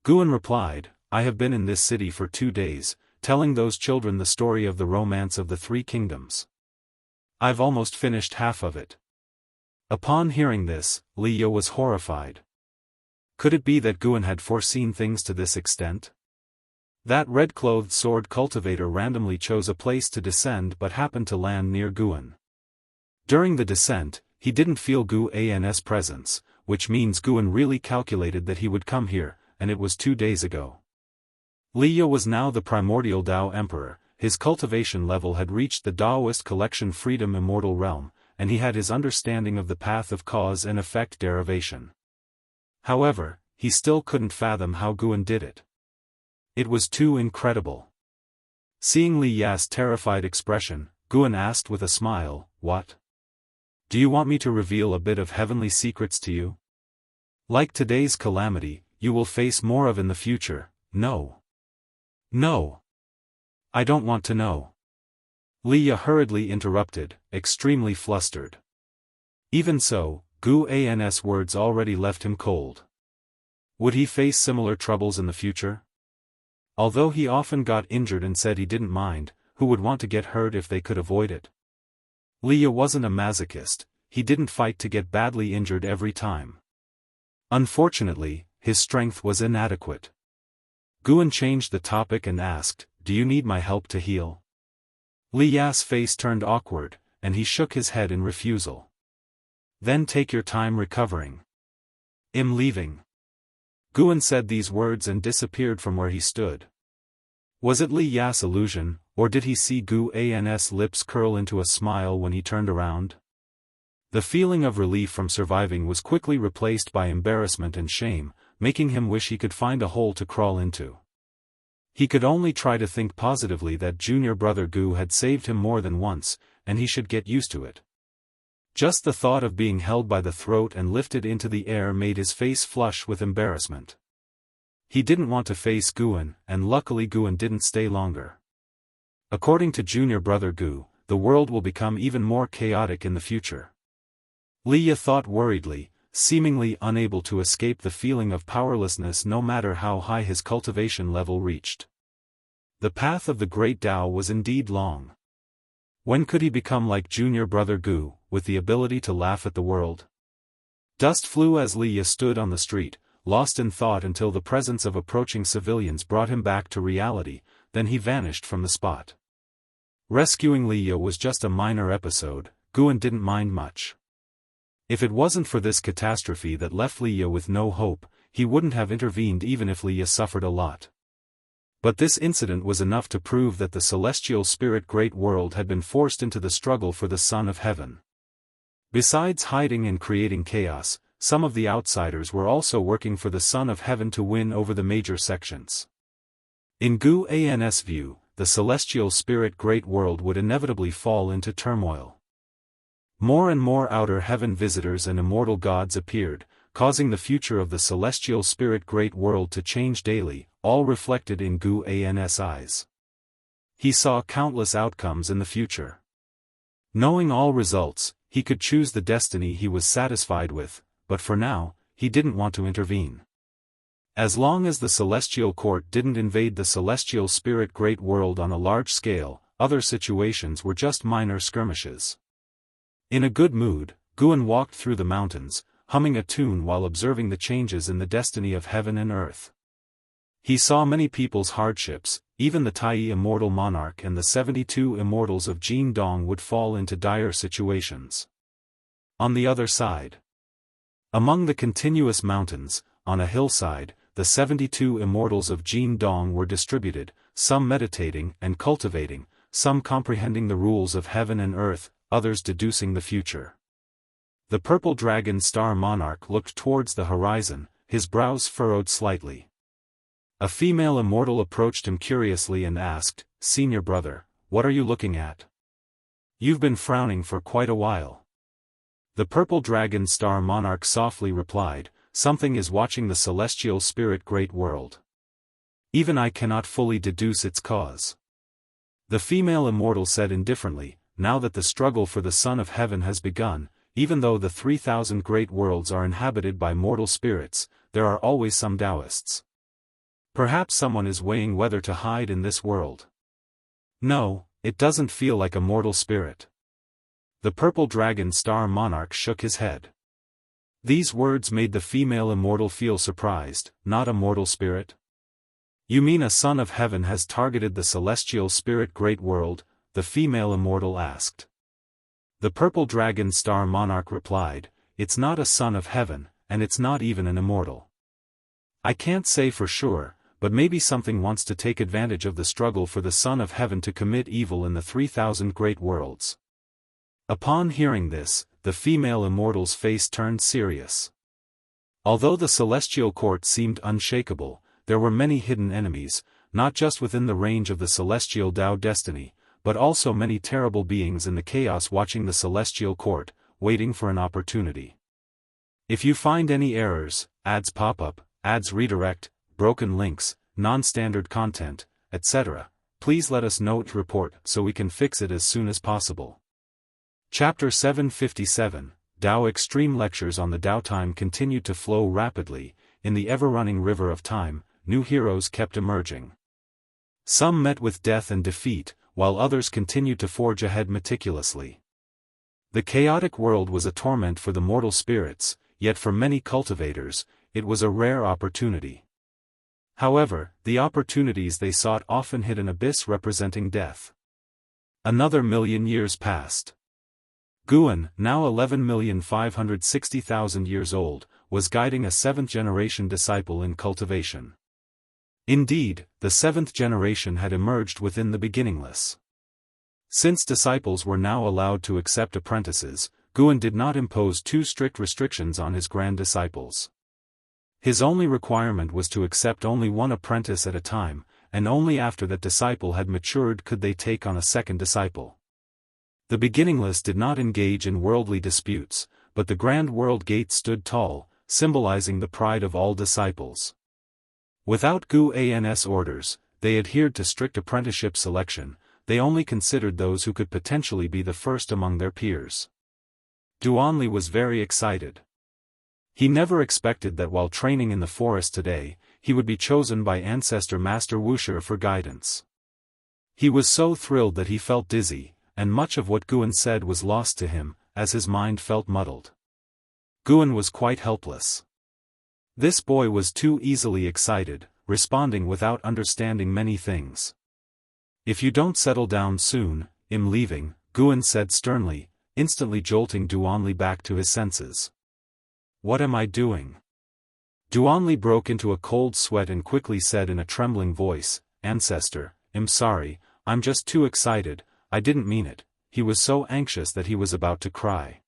A: Guan replied, "I have been in this city for 2 days, telling those children the story of the romance of the 3 kingdoms. I've almost finished half of it." Upon hearing this, Liya was horrified. Could it be that Guan had foreseen things to this extent? That red-clothed sword cultivator randomly chose a place to descend but happened to land near Guan. During the descent, he didn't feel Gu An's presence, which means Guan really calculated that he would come here, and it was 2 days ago. Liya was now the primordial Dao Emperor, his cultivation level had reached the Daoist collection freedom immortal realm, and he had his understanding of the path of cause and effect derivation. However, he still couldn't fathom how Guan did it. It was too incredible. Seeing Liya's terrified expression, Guan asked with a smile, "What? Do you want me to reveal a bit of heavenly secrets to you? Like today's calamity, you will face more of in the future." "No. No. I don't want to know." Liya hurriedly interrupted, extremely flustered. Even so, Gu An's words already left him cold. Would he face similar troubles in the future? Although he often got injured and said he didn't mind, who would want to get hurt if they could avoid it? Liya wasn't a masochist, he didn't fight to get badly injured every time. Unfortunately, his strength was inadequate. Guan changed the topic and asked, "Do you need my help to heal?" Liya's face turned awkward, and he shook his head in refusal. "Then take your time recovering. I'm leaving." Guan said these words and disappeared from where he stood. Was it Liya's illusion, or did he see Gu An's lips curl into a smile when he turned around? The feeling of relief from surviving was quickly replaced by embarrassment and shame, making him wish he could find a hole to crawl into. He could only try to think positively that junior brother Gu had saved him more than once, and he should get used to it. Just the thought of being held by the throat and lifted into the air made his face flush with embarrassment. He didn't want to face Guan, and luckily Guan didn't stay longer. According to junior brother Gu, the world will become even more chaotic in the future. Liya thought worriedly, seemingly unable to escape the feeling of powerlessness no matter how high his cultivation level reached. The path of the great Tao was indeed long. When could he become like junior brother Gu, with the ability to laugh at the world? Dust flew as Liya stood on the street, lost in thought until the presence of approaching civilians brought him back to reality, then he vanished from the spot. Rescuing Liya was just a minor episode, Guan didn't mind much. If it wasn't for this catastrophe that left Liya with no hope, he wouldn't have intervened even if Liya suffered a lot. But this incident was enough to prove that the celestial spirit great world had been forced into the struggle for the Son of Heaven. Besides hiding and creating chaos, some of the outsiders were also working for the Son of Heaven to win over the major sections. In Gu An's view, the celestial spirit great world would inevitably fall into turmoil. More and more outer heaven visitors and immortal gods appeared, causing the future of the celestial spirit great world to change daily, all reflected in Gu An's eyes. He saw countless outcomes in the future. Knowing all results, he could choose the destiny he was satisfied with, but for now, he didn't want to intervene. As long as the celestial court didn't invade the celestial spirit great world on a large scale, other situations were just minor skirmishes. In a good mood, Guan walked through the mountains, humming a tune while observing the changes in the destiny of heaven and earth. He saw many people's hardships, even the Tai immortal monarch and the 72 immortals of Jianghu would fall into dire situations. On the other side, among the continuous mountains, on a hillside, the 72 immortals of Jianghu were distributed, some meditating and cultivating, some comprehending the rules of heaven and earth, others deducing the future. The purple dragon star monarch looked towards the horizon, his brows furrowed slightly. A female immortal approached him curiously and asked, "Senior brother, what are you looking at? You've been frowning for quite a while." The purple dragon star monarch softly replied, "Something is watching the celestial spirit great world. Even I cannot fully deduce its cause." The female immortal said indifferently, "Now that the struggle for the Son of Heaven has begun, even though the 3,000 great worlds are inhabited by mortal spirits, there are always some Daoists. Perhaps someone is weighing whether to hide in this world." "No, it doesn't feel like a mortal spirit." The purple dragon star monarch shook his head. These words made the female immortal feel surprised. "Not a mortal spirit? You mean a Son of Heaven has targeted the celestial spirit great world?" the female immortal asked. The purple dragon star monarch replied, "It's not a Son of Heaven, and it's not even an immortal. I can't say for sure, but maybe something wants to take advantage of the struggle for the Son of Heaven to commit evil in the 3,000 great worlds." Upon hearing this, the female immortal's face turned serious. Although the celestial court seemed unshakable, there were many hidden enemies, not just within the range of the celestial Tao destiny, but also many terrible beings in the chaos watching the celestial court, waiting for an opportunity. If you find any errors, ads pop up, ads redirect, broken links, non-standard content, etc., please let us know to report so we can fix it as soon as possible. Chapter 757, Tao Extreme Lectures on the Tao. Time continued to flow rapidly. In the ever-running river of time, new heroes kept emerging. Some met with death and defeat, while others continued to forge ahead meticulously. The chaotic world was a torment for the mortal spirits, yet for many cultivators, it was a rare opportunity. However, the opportunities they sought often hid an abyss representing death. Another 1,000,000 years passed. Guan, now 11,560,000 years old, was guiding a 7th-generation disciple in cultivation. Indeed, the 7th generation had emerged within the beginningless. Since disciples were now allowed to accept apprentices, Guan did not impose too strict restrictions on his grand disciples. His only requirement was to accept only one apprentice at a time, and only after that disciple had matured could they take on a second disciple. The beginningless did not engage in worldly disputes, but the grand world gate stood tall, symbolizing the pride of all disciples. Without Guan's orders, they adhered to strict apprenticeship selection. They only considered those who could potentially be the first among their peers. Duanli was very excited. He never expected that while training in the forest today, he would be chosen by ancestor Master Wuxia for guidance. He was so thrilled that he felt dizzy, and much of what Guan said was lost to him, as his mind felt muddled. Guan was quite helpless. This boy was too easily excited, responding without understanding many things. "If you don't settle down soon, I'm leaving," Guan said sternly, instantly jolting Duanli back to his senses. "What am I doing?" Duanli broke into a cold sweat and quickly said in a trembling voice, "Ancestor, I'm sorry, I'm just too excited, I didn't mean it." He was so anxious that he was about to cry.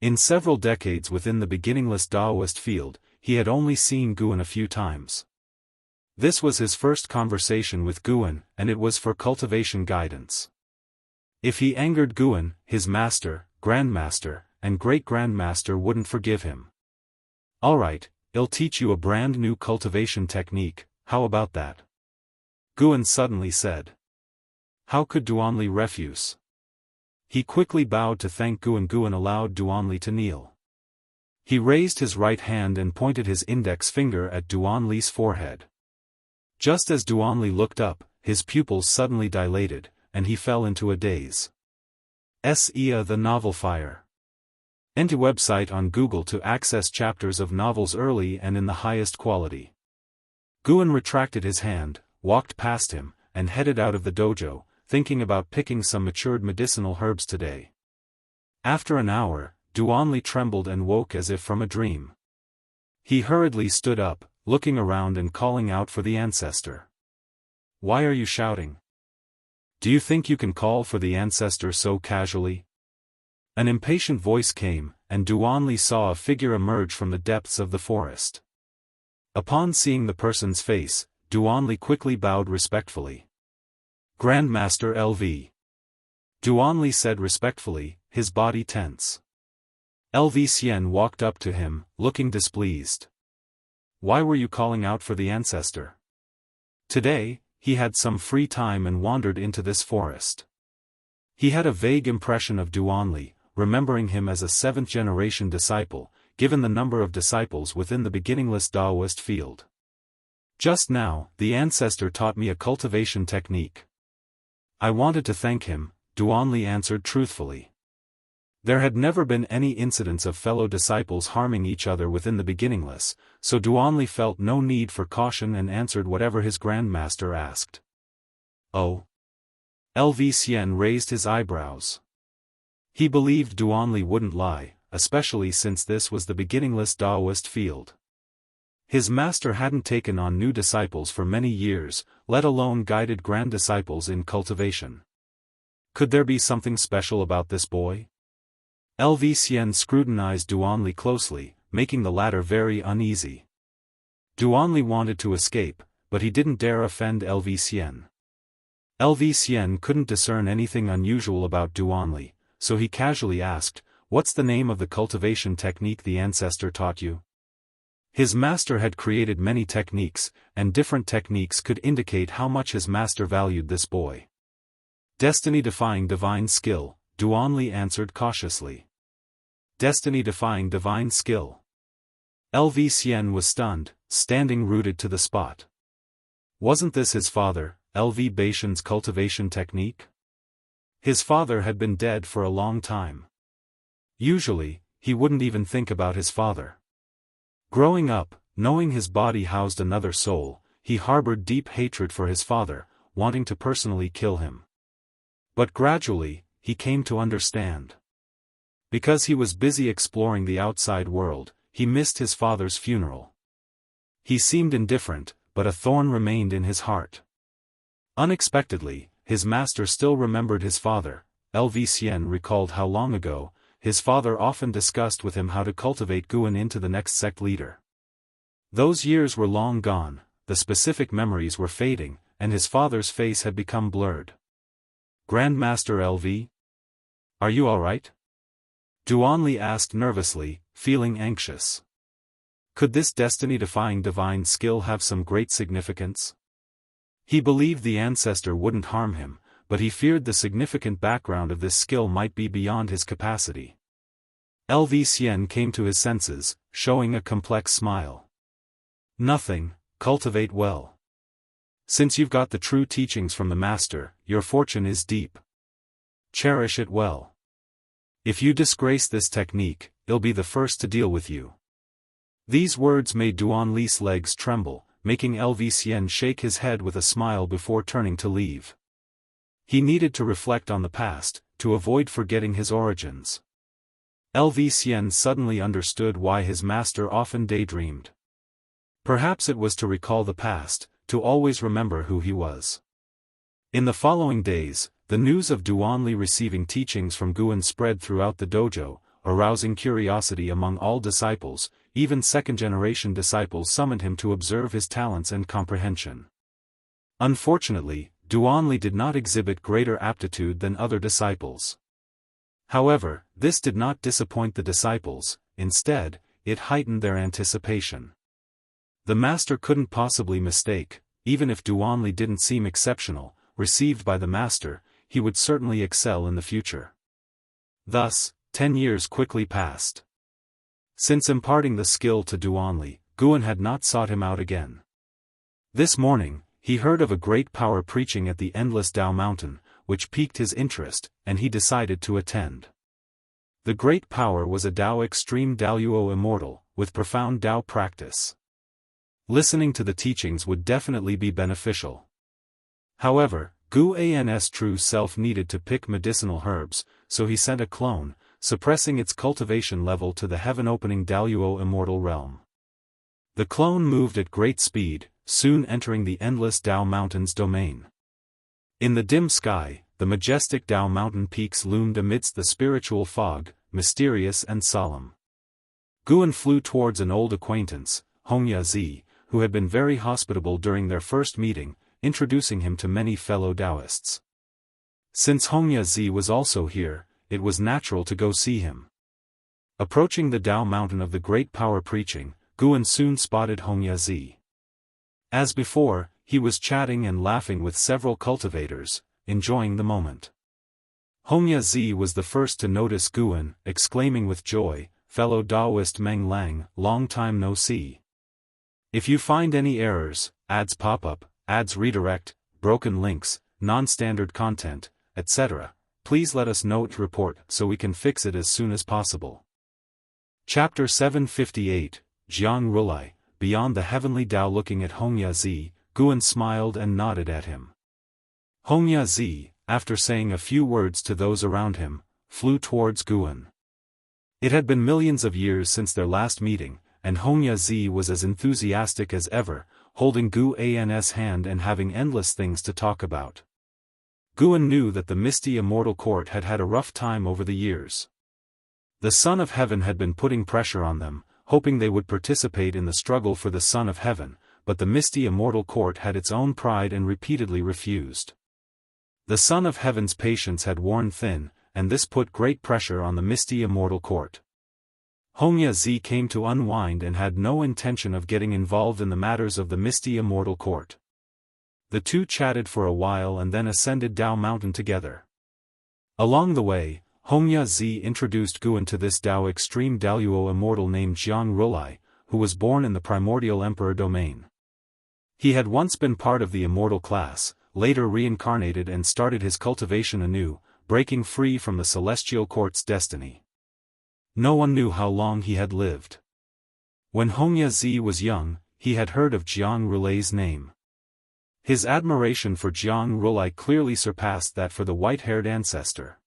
A: In several decades within the beginningless Daoist field, he had only seen Guan a few times. This was his first conversation with Guan, and it was for cultivation guidance. If he angered Guan, his master, grandmaster, and great-grandmaster wouldn't forgive him. "Alright, I'll teach you a brand new cultivation technique, how about that?" Guan suddenly said. How could Duanli refuse? He quickly bowed to thank Guan. Guan allowed Duanli to kneel. He raised his right hand and pointed his index finger at Duanli's forehead. Just as Duanli looked up, his pupils suddenly dilated, and he fell into a daze. The Novel Fire. Enter website on Google to access chapters of novels early and in the highest quality. Guan retracted his hand, walked past him, and headed out of the dojo, thinking about picking some matured medicinal herbs today. After an hour, Duanli trembled and woke as if from a dream. He hurriedly stood up, looking around and calling out for the ancestor. "Why are you shouting? Do you think you can call for the ancestor so casually?" An impatient voice came, and Duanli saw a figure emerge from the depths of the forest. Upon seeing the person's face, Duanli quickly bowed respectfully. "Grandmaster LV." Duanli said respectfully, his body tense. LV Xian walked up to him, looking displeased. "Why were you calling out for the ancestor?" Today, he had some free time and wandered into this forest. He had a vague impression of Duanli, remembering him as a 7th-generation disciple, given the number of disciples within the beginningless Daoist field. "Just now, the ancestor taught me a cultivation technique. I wanted to thank him," Duanli answered truthfully. There had never been any incidents of fellow disciples harming each other within the beginningless, so Duanli felt no need for caution and answered whatever his grandmaster asked. "Oh?" LV Xian raised his eyebrows. He believed Duanli wouldn't lie, especially since this was the beginningless Daoist field. His master hadn't taken on new disciples for many years, let alone guided grand disciples in cultivation. Could there be something special about this boy? LV Xian scrutinized Duanli closely, making the latter very uneasy. Duanli wanted to escape, but he didn't dare offend LV Xian. LV Xian couldn't discern anything unusual about Duanli, so he casually asked, "What's the name of the cultivation technique the ancestor taught you?" His master had created many techniques, and different techniques could indicate how much his master valued this boy. "Destiny-defying divine skill," Duanli answered cautiously. "Destiny-defying divine skill." LV Xian was stunned, standing rooted to the spot. Wasn't this his father, LV Baishan's cultivation technique? His father had been dead for a long time. Usually, he wouldn't even think about his father. Growing up, knowing his body housed another soul, he harbored deep hatred for his father, wanting to personally kill him. But gradually, he came to understand. Because he was busy exploring the outside world, he missed his father's funeral. He seemed indifferent, but a thorn remained in his heart. Unexpectedly, his master still remembered his father. LV Xian recalled how long ago, his father often discussed with him how to cultivate Guan into the next sect leader. Those years were long gone, the specific memories were fading, and his father's face had become blurred. "Grandmaster LV? Are you alright?" Duanli asked nervously, feeling anxious. Could this destiny-defying divine skill have some great significance? He believed the ancestor wouldn't harm him, but he feared the significant background of this skill might be beyond his capacity. LV Xian came to his senses, showing a complex smile. "Nothing, cultivate well. Since you've got the true teachings from the master, your fortune is deep. Cherish it well. If you disgrace this technique, it'll be the first to deal with you." These words made Duanli's legs tremble, making LV Xian shake his head with a smile before turning to leave. He needed to reflect on the past, to avoid forgetting his origins. LV Xian suddenly understood why his master often daydreamed. Perhaps it was to recall the past, to always remember who he was. In the following days, the news of Duanli receiving teachings from Guan spread throughout the dojo, arousing curiosity among all disciples. Even second-generation disciples summoned him to observe his talents and comprehension. Unfortunately, Duanli did not exhibit greater aptitude than other disciples. However, this did not disappoint the disciples, instead, it heightened their anticipation. The master couldn't possibly mistake, even if Duanli didn't seem exceptional, received by the master, he would certainly excel in the future. Thus, 10 years quickly passed. Since imparting the skill to Duanli, Guan had not sought him out again. This morning, he heard of a great power preaching at the endless Dao mountain, which piqued his interest, and he decided to attend. The great power was a Dao extreme Daoyuo immortal, with profound Dao practice. Listening to the teachings would definitely be beneficial. However, Gu An's true self needed to pick medicinal herbs, so he sent a clone, suppressing its cultivation level to the heaven-opening Daoist immortal realm. The clone moved at great speed, soon entering the endless Dao Mountains domain. In the dim sky, the majestic Dao Mountain peaks loomed amidst the spiritual fog, mysterious and solemn. Guan flew towards an old acquaintance, Hongya Zi, who had been very hospitable during their first meeting, introducing him to many fellow Daoists. Since Hongya Zi was also here, it was natural to go see him. Approaching the Dao Mountain of the Great Power Preaching, Guan soon spotted Hongya Zi. As before, he was chatting and laughing with several cultivators, enjoying the moment. Hongya Zi was the first to notice Guan, exclaiming with joy, "Fellow Daoist Meng Lang, long time no see. If you find any errors, ads pop up, ads redirect, broken links, non-standard content, etc., please let us know to report so we can fix it as soon as possible." Chapter 758, Jianghu, Beyond the Heavenly Dao. Looking at Hongya Zi, Guan smiled and nodded at him. Hongya Zi, after saying a few words to those around him, flew towards Guan. It had been millions of years since their last meeting, and Hongya Zi was as enthusiastic as ever, holding Gu An's hand and having endless things to talk about. Guan knew that the misty immortal court had had a rough time over the years. The Son of Heaven had been putting pressure on them, hoping they would participate in the struggle for the Son of Heaven, but the misty immortal court had its own pride and repeatedly refused. The Son of Heaven's patience had worn thin, and this put great pressure on the misty immortal court. Hongya Zi came to unwind and had no intention of getting involved in the matters of the misty immortal court. The two chatted for a while and then ascended Dao Mountain together. Along the way, Hongya Zi introduced Guan to this Dao extreme Daoist immortal named Jianghu, who was born in the primordial emperor domain. He had once been part of the immortal class, later reincarnated and started his cultivation anew, breaking free from the celestial court's destiny. No one knew how long he had lived. When Hongya Zi was young, he had heard of Jianghu's name. His admiration for Jianghu clearly surpassed that for the white-haired ancestor.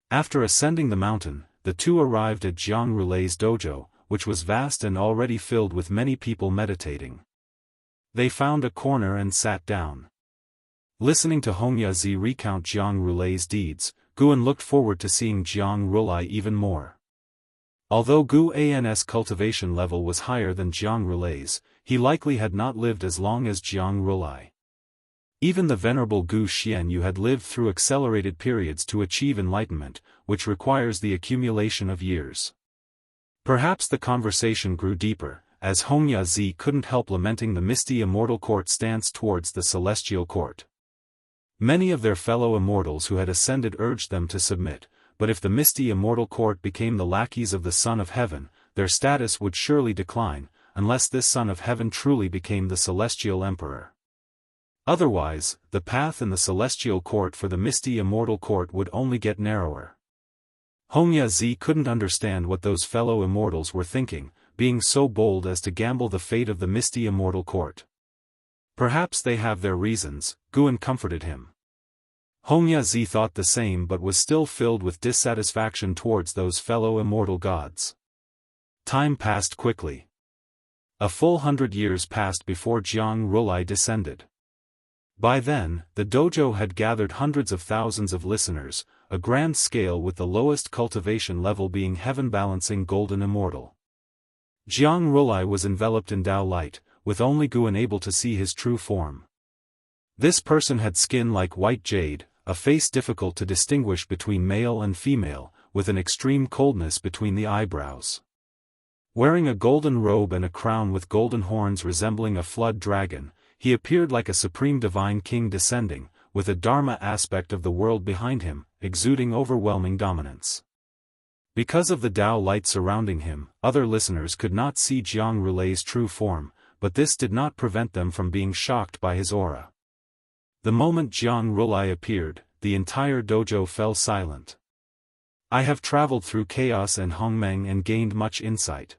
A: After ascending the mountain, the two arrived at Jianghu's dojo, which was vast and already filled with many people meditating. They found a corner and sat down. Listening to Hongya Zi recount Jianghu's deeds, Guan looked forward to seeing Jianghu even more. Although Gu An's cultivation level was higher than Jianghu's, he likely had not lived as long as Jianghu. Even the venerable Gu Xianyu had lived through accelerated periods to achieve enlightenment, which requires the accumulation of years. Perhaps the conversation grew deeper, as Hongya Zi couldn't help lamenting the misty immortal court stance towards the celestial court. Many of their fellow immortals who had ascended urged them to submit, but if the misty immortal court became the lackeys of the Son of Heaven, their status would surely decline, unless this Son of Heaven truly became the celestial emperor. Otherwise, the path in the celestial court for the misty immortal court would only get narrower. Hongya Zi couldn't understand what those fellow immortals were thinking, being so bold as to gamble the fate of the misty immortal court. Perhaps they have their reasons, Guan comforted him. Hongya Zi thought the same but was still filled with dissatisfaction towards those fellow immortal gods. Time passed quickly. A full 100 years passed before Jianghu descended. By then, the dojo had gathered hundreds of thousands of listeners, a grand scale with the lowest cultivation level being heaven-balancing golden immortal. Jianghu was enveloped in Dao light, with only Guan able to see his true form. This person had skin like white jade, a face difficult to distinguish between male and female, with an extreme coldness between the eyebrows. Wearing a golden robe and a crown with golden horns resembling a flood dragon, he appeared like a supreme divine king descending, with a dharma aspect of the world behind him, exuding overwhelming dominance. Because of the Dao light surrounding him, other listeners could not see Jianghu's true form, but this did not prevent them from being shocked by his aura. The moment Jianghu appeared, the entire dojo fell silent. "I have traveled through chaos and Hongmeng and gained much insight.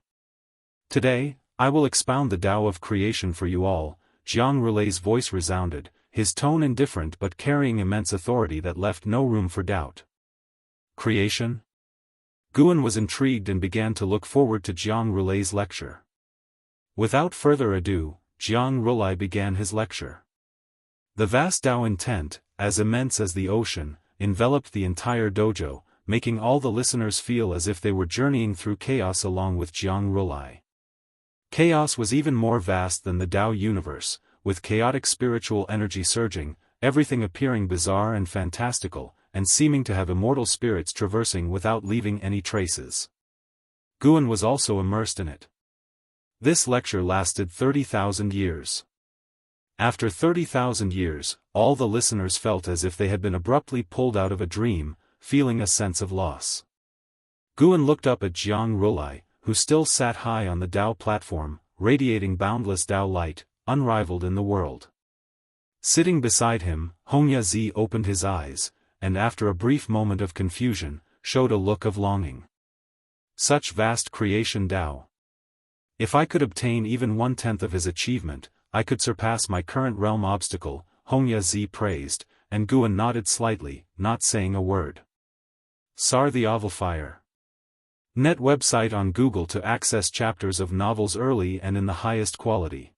A: Today, I will expound the Tao of creation for you all. Jianghu's voice resounded, his tone indifferent but carrying immense authority that left no room for doubt. Creation? Guan was intrigued and began to look forward to Jianghu's lecture. Without further ado, Jianghu began his lecture. The vast Tao intent, as immense as the ocean, enveloped the entire dojo, making all the listeners feel as if they were journeying through chaos along with Jianghu. Chaos was even more vast than the Tao universe, with chaotic spiritual energy surging, everything appearing bizarre and fantastical, and seeming to have immortal spirits traversing without leaving any traces. Guan was also immersed in it. This lecture lasted 30,000 years. After 30,000 years, all the listeners felt as if they had been abruptly pulled out of a dream, feeling a sense of loss. Guan looked up at Jianghu, who still sat high on the Tao platform, radiating boundless Tao light, unrivaled in the world. Sitting beside him, Wuxia opened his eyes, and after a brief moment of confusion, showed a look of longing. Such vast creation Tao. If I could obtain even 1/10 of his achievement, I could surpass my current realm obstacle, Wuxia praised, and Guan nodded slightly, not saying a word. Sar the Ovalfire. Net website on Google to access chapters of novels early and in the highest quality.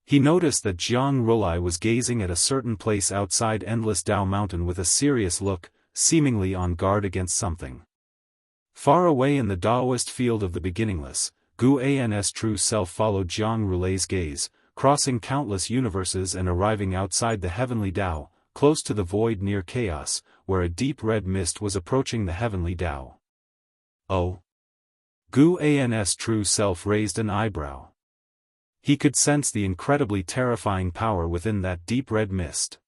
A: He noticed that Jianghu was gazing at a certain place outside Endless Tao Mountain with a serious look, seemingly on guard against something. Far away in the Daoist field of the beginningless, Guan's true self followed Jianghu's gaze, crossing countless universes and arriving outside the heavenly Tao, close to the void near chaos, where a deep red mist was approaching the heavenly Tao. Oh! Guan's true self raised an eyebrow. He could sense the incredibly terrifying power within that deep red mist.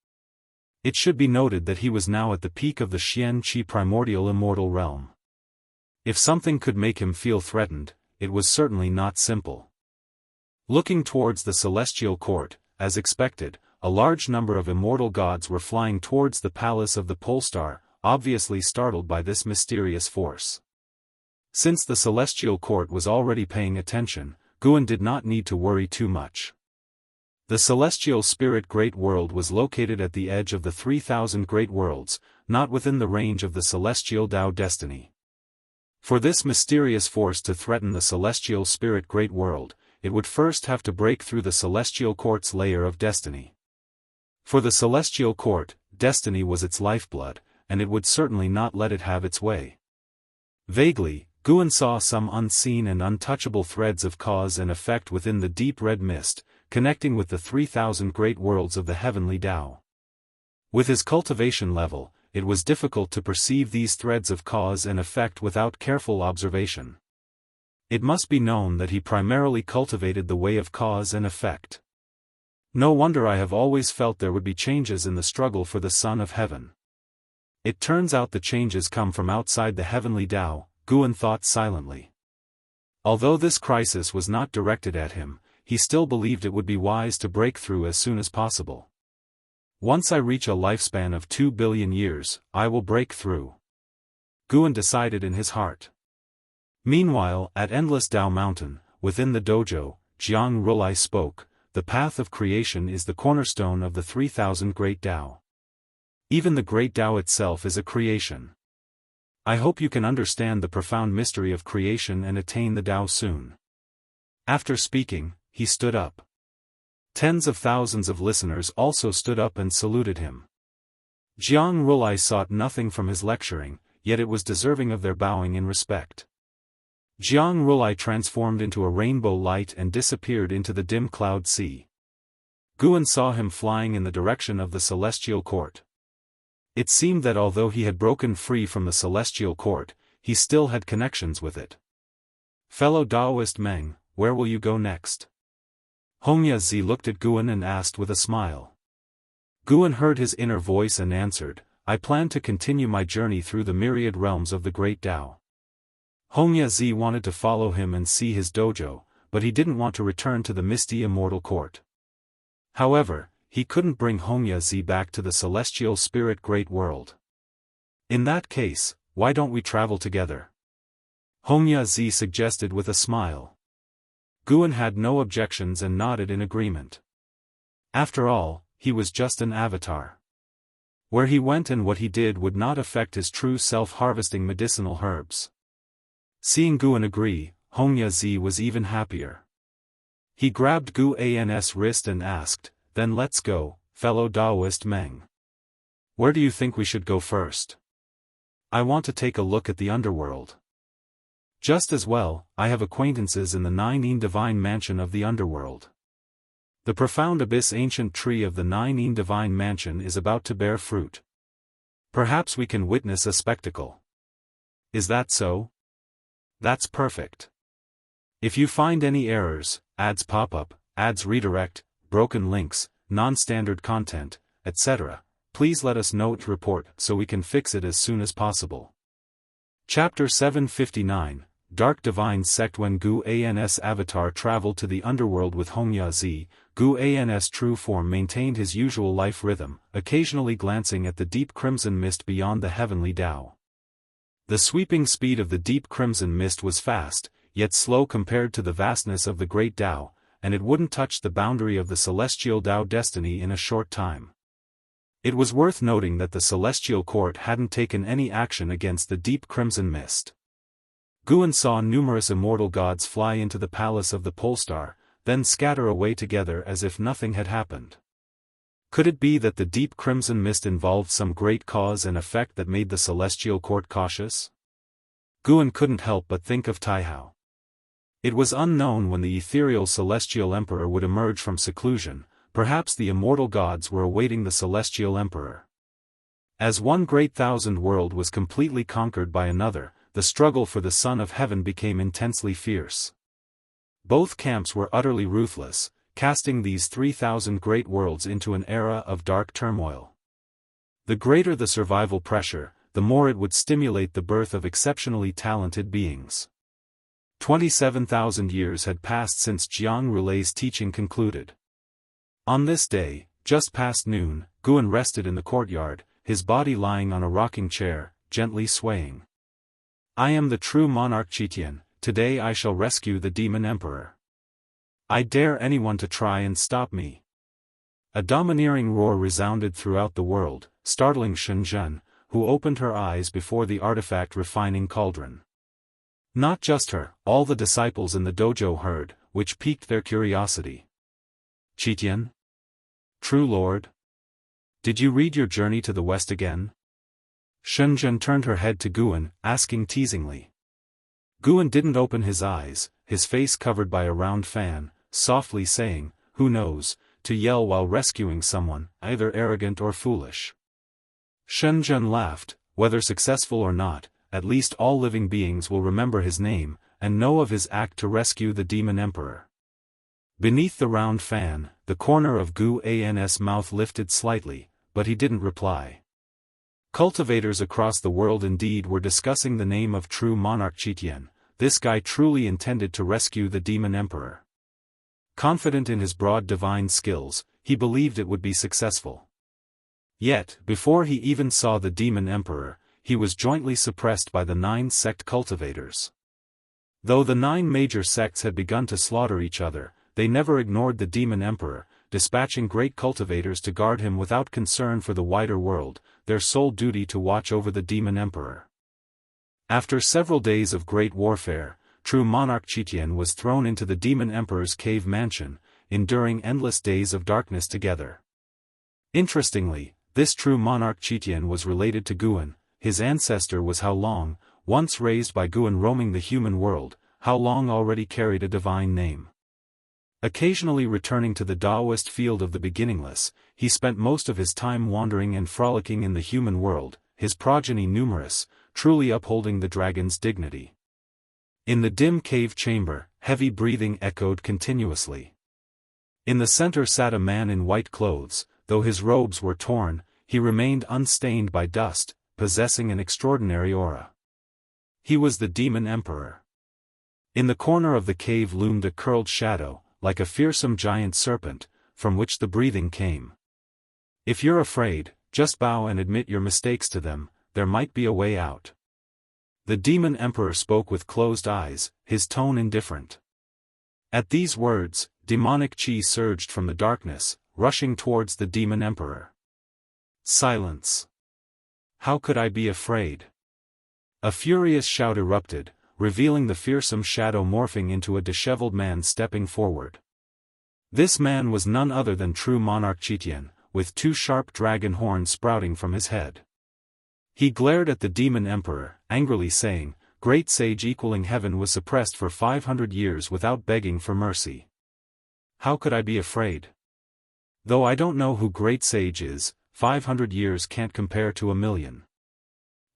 A: It should be noted that he was now at the peak of the Xianxia primordial immortal realm. If something could make him feel threatened, it was certainly not simple. Looking towards the celestial court, as expected, a large number of immortal gods were flying towards the palace of the Polestar, obviously startled by this mysterious force. Since the celestial court was already paying attention, Guan did not need to worry too much. The celestial spirit great world was located at the edge of the 3,000 great worlds, not within the range of the celestial Tao destiny. For this mysterious force to threaten the celestial spirit great world, it would first have to break through the celestial court's layer of destiny. For the celestial court, destiny was its lifeblood, and it would certainly not let it have its way. Vaguely, Guan saw some unseen and untouchable threads of cause and effect within the deep red mist, connecting with the 3,000 great worlds of the heavenly Tao. With his cultivation level, it was difficult to perceive these threads of cause and effect without careful observation. It must be known that he primarily cultivated the way of cause and effect. No wonder I have always felt there would be changes in the struggle for the Son of Heaven. It turns out the changes come from outside the heavenly Tao, Guan thought silently. Although this crisis was not directed at him, he still believed it would be wise to break through as soon as possible. Once I reach a lifespan of 2 billion years, I will break through. Guan decided in his heart. Meanwhile, at Endless Tao Mountain, within the dojo, Jianghu spoke, the path of creation is the cornerstone of the 3,000 great Tao. Even the great Tao itself is a creation. I hope you can understand the profound mystery of creation and attain the Tao soon. After speaking, he stood up. Tens of thousands of listeners also stood up and saluted him. Jianghu sought nothing from his lecturing, yet it was deserving of their bowing in respect. Jianghu transformed into a rainbow light and disappeared into the dim cloud sea. Guan saw him flying in the direction of the celestial court. It seemed that although he had broken free from the celestial court, he still had connections with it. Fellow Daoist Meng, where will you go next? Wuxia looked at Guan and asked with a smile. Guan heard his inner voice and answered, I plan to continue my journey through the myriad realms of the great Tao. Wuxia wanted to follow him and see his dojo, but he didn't want to return to the misty immortal court. However, he couldn't bring Wuxia back to the celestial spirit great world. In that case, why don't we travel together? Wuxia suggested with a smile. Guan had no objections and nodded in agreement. After all, he was just an avatar. Where he went and what he did would not affect his true self harvesting medicinal herbs. Seeing Guan agree, Hongya Zi was even happier. He grabbed Gu An's wrist and asked, "Then let's go, fellow Daoist Meng. Where do you think we should go first? I want to take a look at the underworld. Just as well, I have acquaintances in the Nine Divine Mansion of the underworld. The profound abyss ancient tree of the Nine Divine Mansion is about to bear fruit. Perhaps we can witness a spectacle. Is that so? That's perfect. If you find any errors, ads pop up, ads redirect, broken links, non-standard content, etc., please let us know to report so we can fix it as soon as possible." Chapter 759, Dark Divine Sect. When Gu An's avatar traveled to the underworld with Hongya Zi, Gu An's true form maintained his usual life rhythm, occasionally glancing at the deep crimson mist beyond the heavenly Tao. The sweeping speed of the deep crimson mist was fast, yet slow compared to the vastness of the great Tao, and it wouldn't touch the boundary of the celestial Tao destiny in a short time. It was worth noting that the celestial court hadn't taken any action against the deep crimson mist. Guan saw numerous immortal gods fly into the palace of the Polestar, then scatter away together as if nothing had happened. Could it be that the deep crimson mist involved some great cause and effect that made the celestial court cautious? Guan couldn't help but think of Taihao. It was unknown when the ethereal celestial emperor would emerge from seclusion. Perhaps the immortal gods were awaiting the celestial emperor. As one great thousand world was completely conquered by another, the struggle for the Son of Heaven became intensely fierce. Both camps were utterly ruthless, casting these 3,000 great worlds into an era of dark turmoil. The greater the survival pressure, the more it would stimulate the birth of exceptionally talented beings. 27,000 years had passed since Jianghu's teaching concluded. On this day, just past noon, Guan rested in the courtyard, his body lying on a rocking chair, gently swaying. "I am the true monarch Qitian, today I shall rescue the demon emperor. I dare anyone to try and stop me." A domineering roar resounded throughout the world, startling Shenzhen, who opened her eyes before the artifact refining cauldron. Not just her, all the disciples in the dojo heard, which piqued their curiosity. "Qitian? True Lord? Did you read your journey to the west again?" Shenzhen turned her head to Guan, asking teasingly. Guan didn't open his eyes, his face covered by a round fan, softly saying, "Who knows," to yell while rescuing someone, either arrogant or foolish. Shenzhen laughed, "Whether successful or not, at least all living beings will remember his name, and know of his act to rescue the demon emperor." Beneath the round fan, the corner of Gu An's mouth lifted slightly, but he didn't reply. Cultivators across the world indeed were discussing the name of true monarch Qitian. This guy truly intended to rescue the demon emperor. Confident in his broad divine skills, he believed it would be successful. Yet, before he even saw the demon emperor, he was jointly suppressed by the 9 sect cultivators. Though the 9 major sects had begun to slaughter each other, they never ignored the demon emperor, dispatching great cultivators to guard him without concern for the wider world, their sole duty to watch over the demon emperor. After several days of great warfare, true monarch Qitian was thrown into the demon emperor's cave mansion, enduring endless days of darkness together. Interestingly, this true monarch Qitian was related to Guan. His ancestor was How Long, once raised by Guan roaming the human world. How Long already carried a divine name. Occasionally returning to the Daoist field of the beginningless, he spent most of his time wandering and frolicking in the human world, his progeny numerous, truly upholding the dragon's dignity. In the dim cave chamber, heavy breathing echoed continuously. In the center sat a man in white clothes. Though his robes were torn, he remained unstained by dust, possessing an extraordinary aura. He was the demon emperor. In the corner of the cave loomed a curled shadow, like a fearsome giant serpent, from which the breathing came. "If you're afraid, just bow and admit your mistakes to them, there might be a way out." The demon emperor spoke with closed eyes, his tone indifferent. At these words, demonic chi surged from the darkness, rushing towards the demon emperor. Silence. How could I be afraid? A furious shout erupted, revealing the fearsome shadow morphing into a disheveled man stepping forward. This man was none other than true monarch Chitian, with two sharp dragon horns sprouting from his head. He glared at the demon emperor, angrily saying, "Great sage equaling heaven was suppressed for 500 years without begging for mercy. How could I be afraid? Though I don't know who great sage is, 500 years can't compare to 1,000,000.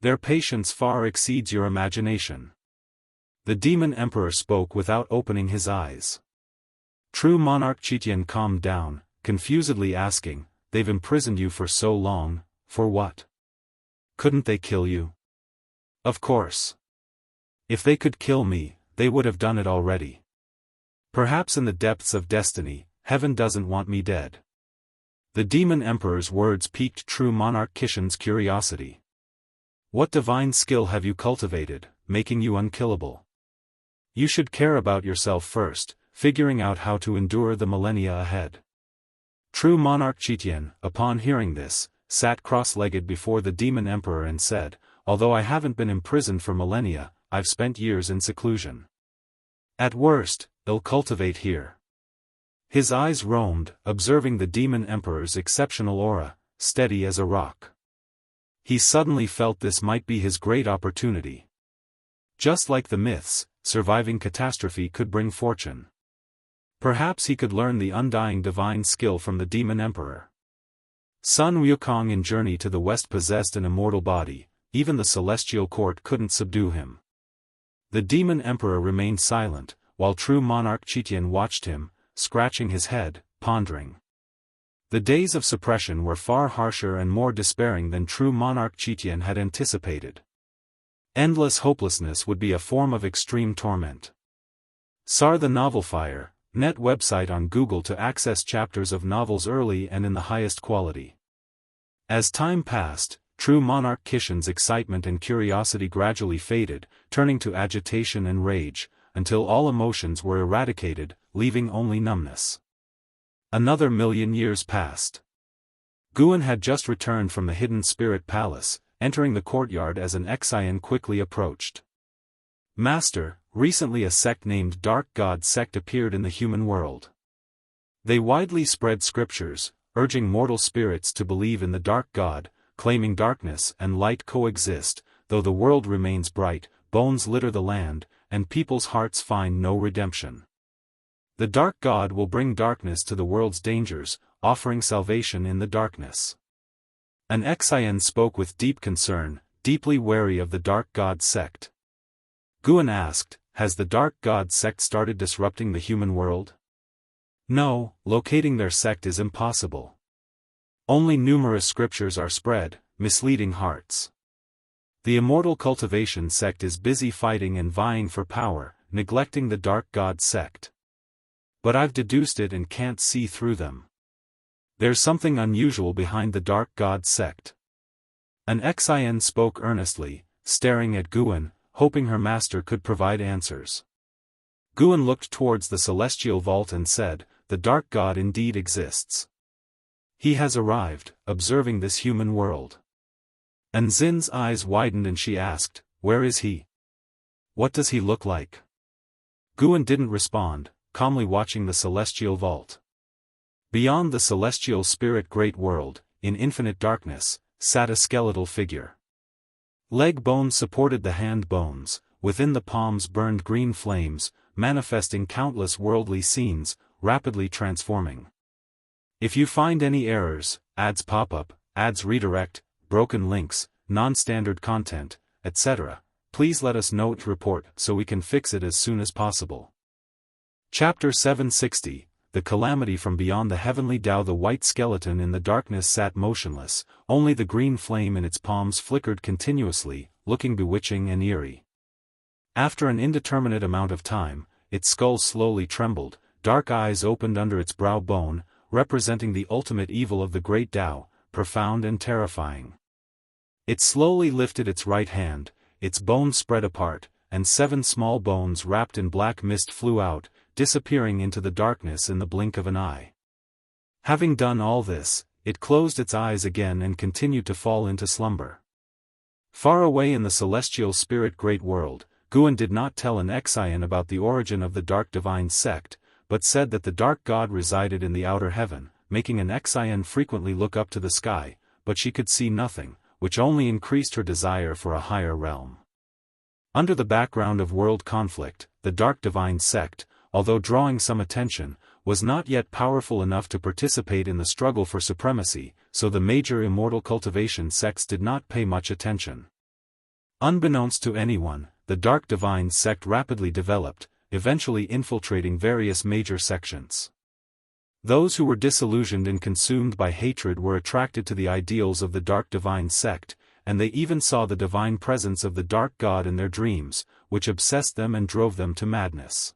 A: Their patience far exceeds your imagination." The demon emperor spoke without opening his eyes. True monarch Chitian calmed down, confusedly asking, "They've imprisoned you for so long, for what? Couldn't they kill you?" "Of course. If they could kill me, they would have done it already. Perhaps in the depths of destiny, heaven doesn't want me dead." The demon emperor's words piqued true monarch Kishan's curiosity. "What divine skill have you cultivated, making you unkillable? You should care about yourself first, figuring out how to endure the millennia ahead." True monarch Chitian, upon hearing this, sat cross-legged before the demon emperor and said, "Although I haven't been imprisoned for millennia, I've spent years in seclusion. At worst, I'll cultivate here." His eyes roamed, observing the demon emperor's exceptional aura, steady as a rock. He suddenly felt this might be his great opportunity. Just like the myths, surviving catastrophe could bring fortune. Perhaps he could learn the undying divine skill from the demon emperor. Sun Wukong in Journey to the West possessed an immortal body, even the celestial court couldn't subdue him. The demon emperor remained silent, while true monarch Chitian watched him, scratching his head, pondering. The days of suppression were far harsher and more despairing than true monarch Chitian had anticipated. Endless hopelessness would be a form of extreme torment. SAR the Novel Fire, net website on Google to access chapters of novels early and in the highest quality. As time passed, true monarch Kishan's excitement and curiosity gradually faded, turning to agitation and rage, until all emotions were eradicated, leaving only numbness. Another 1,000,000 years passed. Guan had just returned from the Hidden Spirit Palace, entering the courtyard as an Xian quickly approached. "Master, recently a sect named Dark God Sect appeared in the human world. They widely spread scriptures, urging mortal spirits to believe in the Dark God, claiming darkness and light coexist, though the world remains bright, bones litter the land, and people's hearts find no redemption. The Dark God will bring darkness to the world's dangers, offering salvation in the darkness." An Xian spoke with deep concern, deeply wary of the Dark God Sect. Guan asked, "Has the Dark God Sect started disrupting the human world?" "No, locating their sect is impossible. Only numerous scriptures are spread, misleading hearts. The Immortal Cultivation sect is busy fighting and vying for power, neglecting the Dark God Sect. But I've deduced it and can't see through them. There's something unusual behind the Dark God Sect." An Xian spoke earnestly, staring at Guan, hoping her master could provide answers. Guan looked towards the celestial vault and said, "The Dark God indeed exists. He has arrived, observing this human world." And Zin's eyes widened and she asked, "Where is he? What does he look like?" Guan didn't respond, calmly watching the celestial vault. Beyond the celestial spirit great world, in infinite darkness, sat a skeletal figure. Leg bones supported the hand bones, within the palms burned green flames, manifesting countless worldly scenes, rapidly transforming. If you find any errors, ads pop up, ads redirect, broken links, non-standard content, etc., please let us know to report so we can fix it as soon as possible. Chapter 760, The Calamity from Beyond the Heavenly Tao. The white skeleton in the darkness sat motionless, only the green flame in its palms flickered continuously, looking bewitching and eerie. After an indeterminate amount of time, its skull slowly trembled, dark eyes opened under its brow bone, representing the ultimate evil of the great Tao, profound and terrifying. It slowly lifted its right hand, its bones spread apart, and 7 small bones wrapped in black mist flew out, disappearing into the darkness in the blink of an eye. Having done all this, it closed its eyes again and continued to fall into slumber. Far away in the celestial spirit great world, Guan did not tell an Xian about the origin of the Dark Divine sect, but said that the Dark God resided in the outer heaven, making an Xian frequently look up to the sky, but she could see nothing, which only increased her desire for a higher realm. Under the background of world conflict, the Dark Divine sect, although drawing some attention, was not yet powerful enough to participate in the struggle for supremacy, so the major immortal cultivation sects did not pay much attention. Unbeknownst to anyone, the Dark Divine sect rapidly developed, eventually infiltrating various major sections. Those who were disillusioned and consumed by hatred were attracted to the ideals of the Dark Divine sect, and they even saw the divine presence of the Dark God in their dreams, which obsessed them and drove them to madness.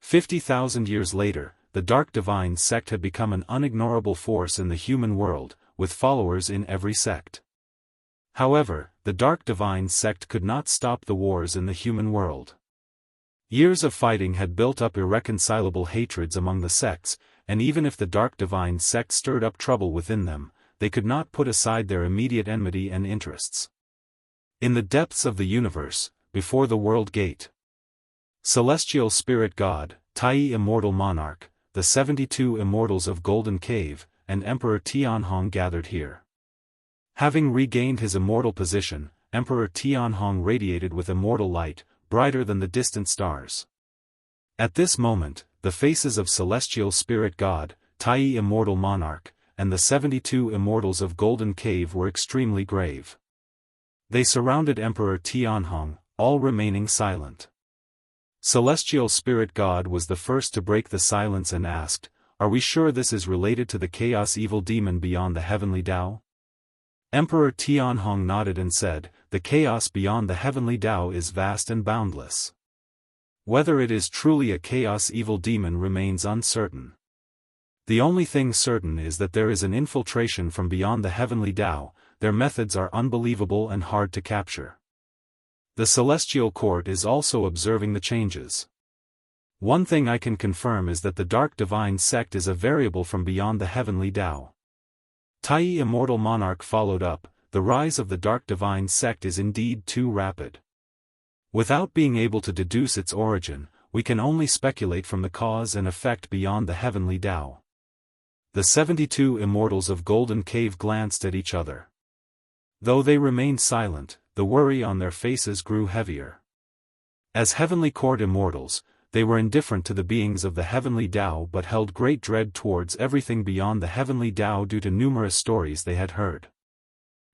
A: 50,000 years later, the Dark Divine sect had become an unignorable force in the human world, with followers in every sect. However, the Dark Divine sect could not stop the wars in the human world. Years of fighting had built up irreconcilable hatreds among the sects, and even if the Dark Divine sect stirred up trouble within them, they could not put aside their immediate enmity and interests. In the depths of the universe, before the world gate, Celestial Spirit God, Tai Immortal Monarch, the 72 Immortals of Golden Cave, and Emperor Tianhong gathered here. Having regained his immortal position, Emperor Tianhong radiated with immortal light, brighter than the distant stars. At this moment, the faces of Celestial Spirit God, Tai Immortal Monarch, and the 72 Immortals of Golden Cave were extremely grave. They surrounded Emperor Tianhong, all remaining silent. Celestial Spirit God was the first to break the silence and asked, "Are we sure this is related to the chaos evil demon beyond the heavenly Tao?" Emperor Tianhong nodded and said, "The chaos beyond the heavenly Tao is vast and boundless. Whether it is truly a chaos evil demon remains uncertain. The only thing certain is that there is an infiltration from beyond the heavenly Tao. Their methods are unbelievable and hard to capture. The celestial court is also observing the changes. One thing I can confirm is that the Dark Divine sect is a variable from beyond the heavenly Tao." Tai Immortal Monarch followed up, "The rise of the Dark Divine sect is indeed too rapid. Without being able to deduce its origin, we can only speculate from the cause and effect beyond the heavenly Tao." The 72 Immortals of Golden Cave glanced at each other. Though they remained silent, the worry on their faces grew heavier. As Heavenly Court Immortals, they were indifferent to the beings of the heavenly Tao but held great dread towards everything beyond the heavenly Tao due to numerous stories they had heard.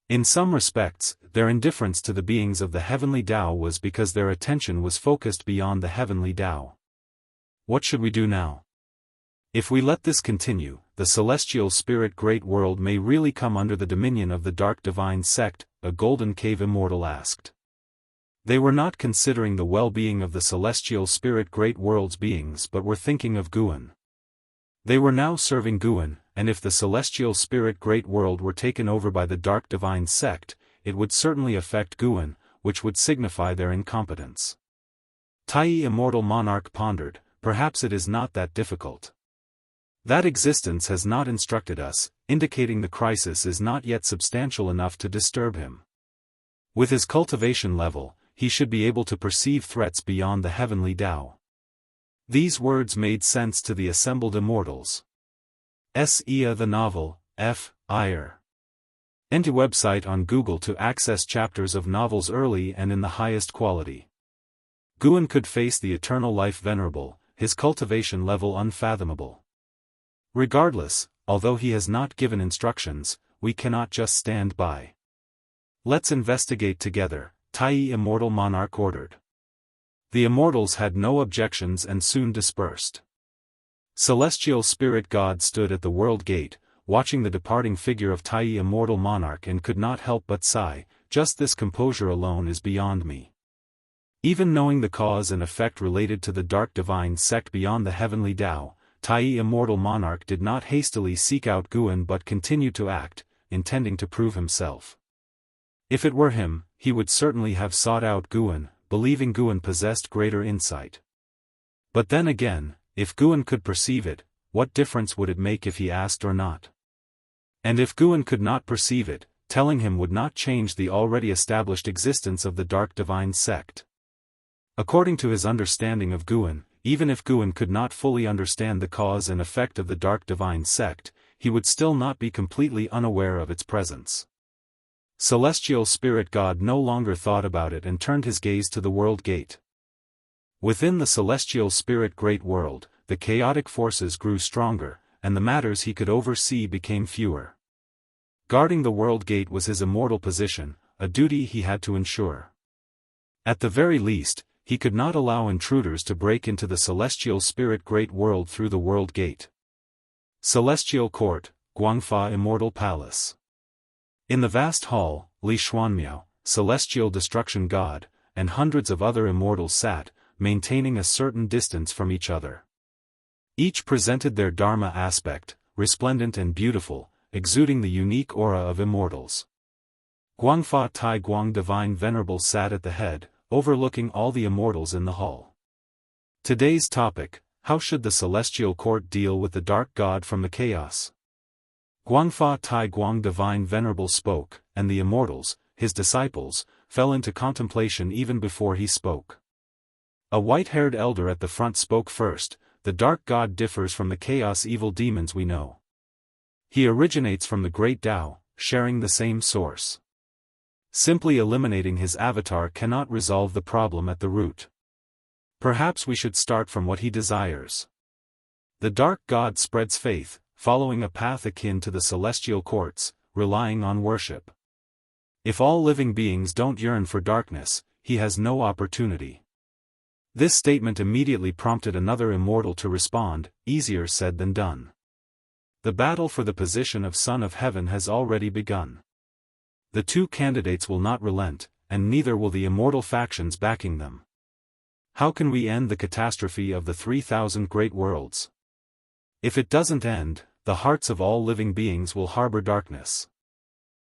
A: In some respects, their indifference to the beings of the heavenly Tao was because their attention was focused beyond the heavenly Tao. What should we do now? If we let this continue, the celestial spirit great world may really come under the dominion of the Dark Divine sect, a Golden Cave Immortal asked. They were not considering the well-being of the celestial spirit great world's beings but were thinking of Guan. They were now serving Guan, and if the celestial spirit great world were taken over by the Dark Divine sect, it would certainly affect Guan, which would signify their incompetence. Tai Immortal Monarch pondered, "Perhaps it is not that difficult. That existence has not instructed us, indicating the crisis is not yet substantial enough to disturb him. With his cultivation level, he should be able to perceive threats beyond the heavenly Tao." These words made sense to the assembled immortals. S.E.A. The novel, F. Ire. Enter website on Google to access chapters of novels early and in the highest quality. Guan could face the eternal life venerable, his cultivation level unfathomable. Regardless, although he has not given instructions, we cannot just stand by. Let's investigate together, Tai Immortal Monarch ordered. The immortals had no objections and soon dispersed. Celestial Spirit God stood at the world gate, watching the departing figure of Tai Immortal Monarch and could not help but sigh, "Just this composure alone is beyond me." Even knowing the cause and effect related to the Dark Divine sect beyond the heavenly Tao, Tai Immortal Monarch did not hastily seek out Guan but continued to act, intending to prove himself. If it were him, he would certainly have sought out Guan, believing Guan possessed greater insight. But then again, if Guan could perceive it, what difference would it make if he asked or not? And if Guan could not perceive it, telling him would not change the already established existence of the Dark Divine sect. According to his understanding of Guan, even if Guan could not fully understand the cause and effect of the Dark Divine sect, he would still not be completely unaware of its presence. Celestial Spirit God no longer thought about it and turned his gaze to the World Gate. Within the Celestial Spirit Great World, the chaotic forces grew stronger, and the matters he could oversee became fewer. Guarding the World Gate was his immortal position, a duty he had to ensure. At the very least, he could not allow intruders to break into the Celestial Spirit Great World through the World Gate. Celestial Court, Guangfa Immortal Palace. In the vast hall, Li Xuanmiao, Celestial Destruction God, and hundreds of other immortals sat, maintaining a certain distance from each other. Each presented their Dharma aspect, resplendent and beautiful, exuding the unique aura of immortals. Guangfa Tai Guang Divine Venerable sat at the head, overlooking all the immortals in the hall. Today's topic: how should the Celestial Court deal with the Dark God from the chaos? Guangfa Tai Guang Divine Venerable spoke, and the immortals, his disciples, fell into contemplation even before he spoke. A white-haired elder at the front spoke first. The Dark God differs from the chaos evil demons we know. He originates from the Great Tao, sharing the same source. Simply eliminating his avatar cannot resolve the problem at the root. Perhaps we should start from what he desires. The Dark God spreads faith, following a path akin to the celestial courts, relying on worship. If all living beings don't yearn for darkness, he has no opportunity. This statement immediately prompted another immortal to respond, easier said than done. The battle for the position of Son of Heaven has already begun. The two candidates will not relent, and neither will the immortal factions backing them. How can we end the catastrophe of the 3,000 great worlds? If it doesn't end, the hearts of all living beings will harbor darkness.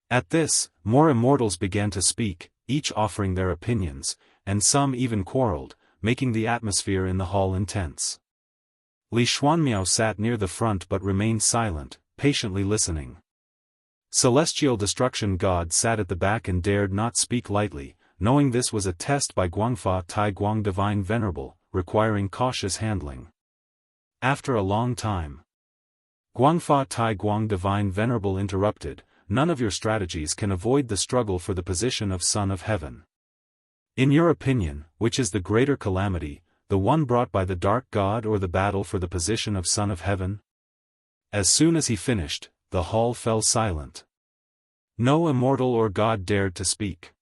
A: At this, more immortals began to speak, each offering their opinions, and some even quarreled, making the atmosphere in the hall intense. Li Xuanmiao sat near the front but remained silent, patiently listening. Celestial Destruction God sat at the back and dared not speak lightly, knowing this was a test by Guangfa Tai Guang Divine Venerable, requiring cautious handling. After a long time, Guangfa Tai Guang Divine Venerable interrupted, "None of your strategies can avoid the struggle for the position of Son of Heaven. In your opinion, which is the greater calamity, the one brought by the Dark God or the battle for the position of Son of Heaven?" As soon as he finished, the hall fell silent. No immortal or god dared to speak.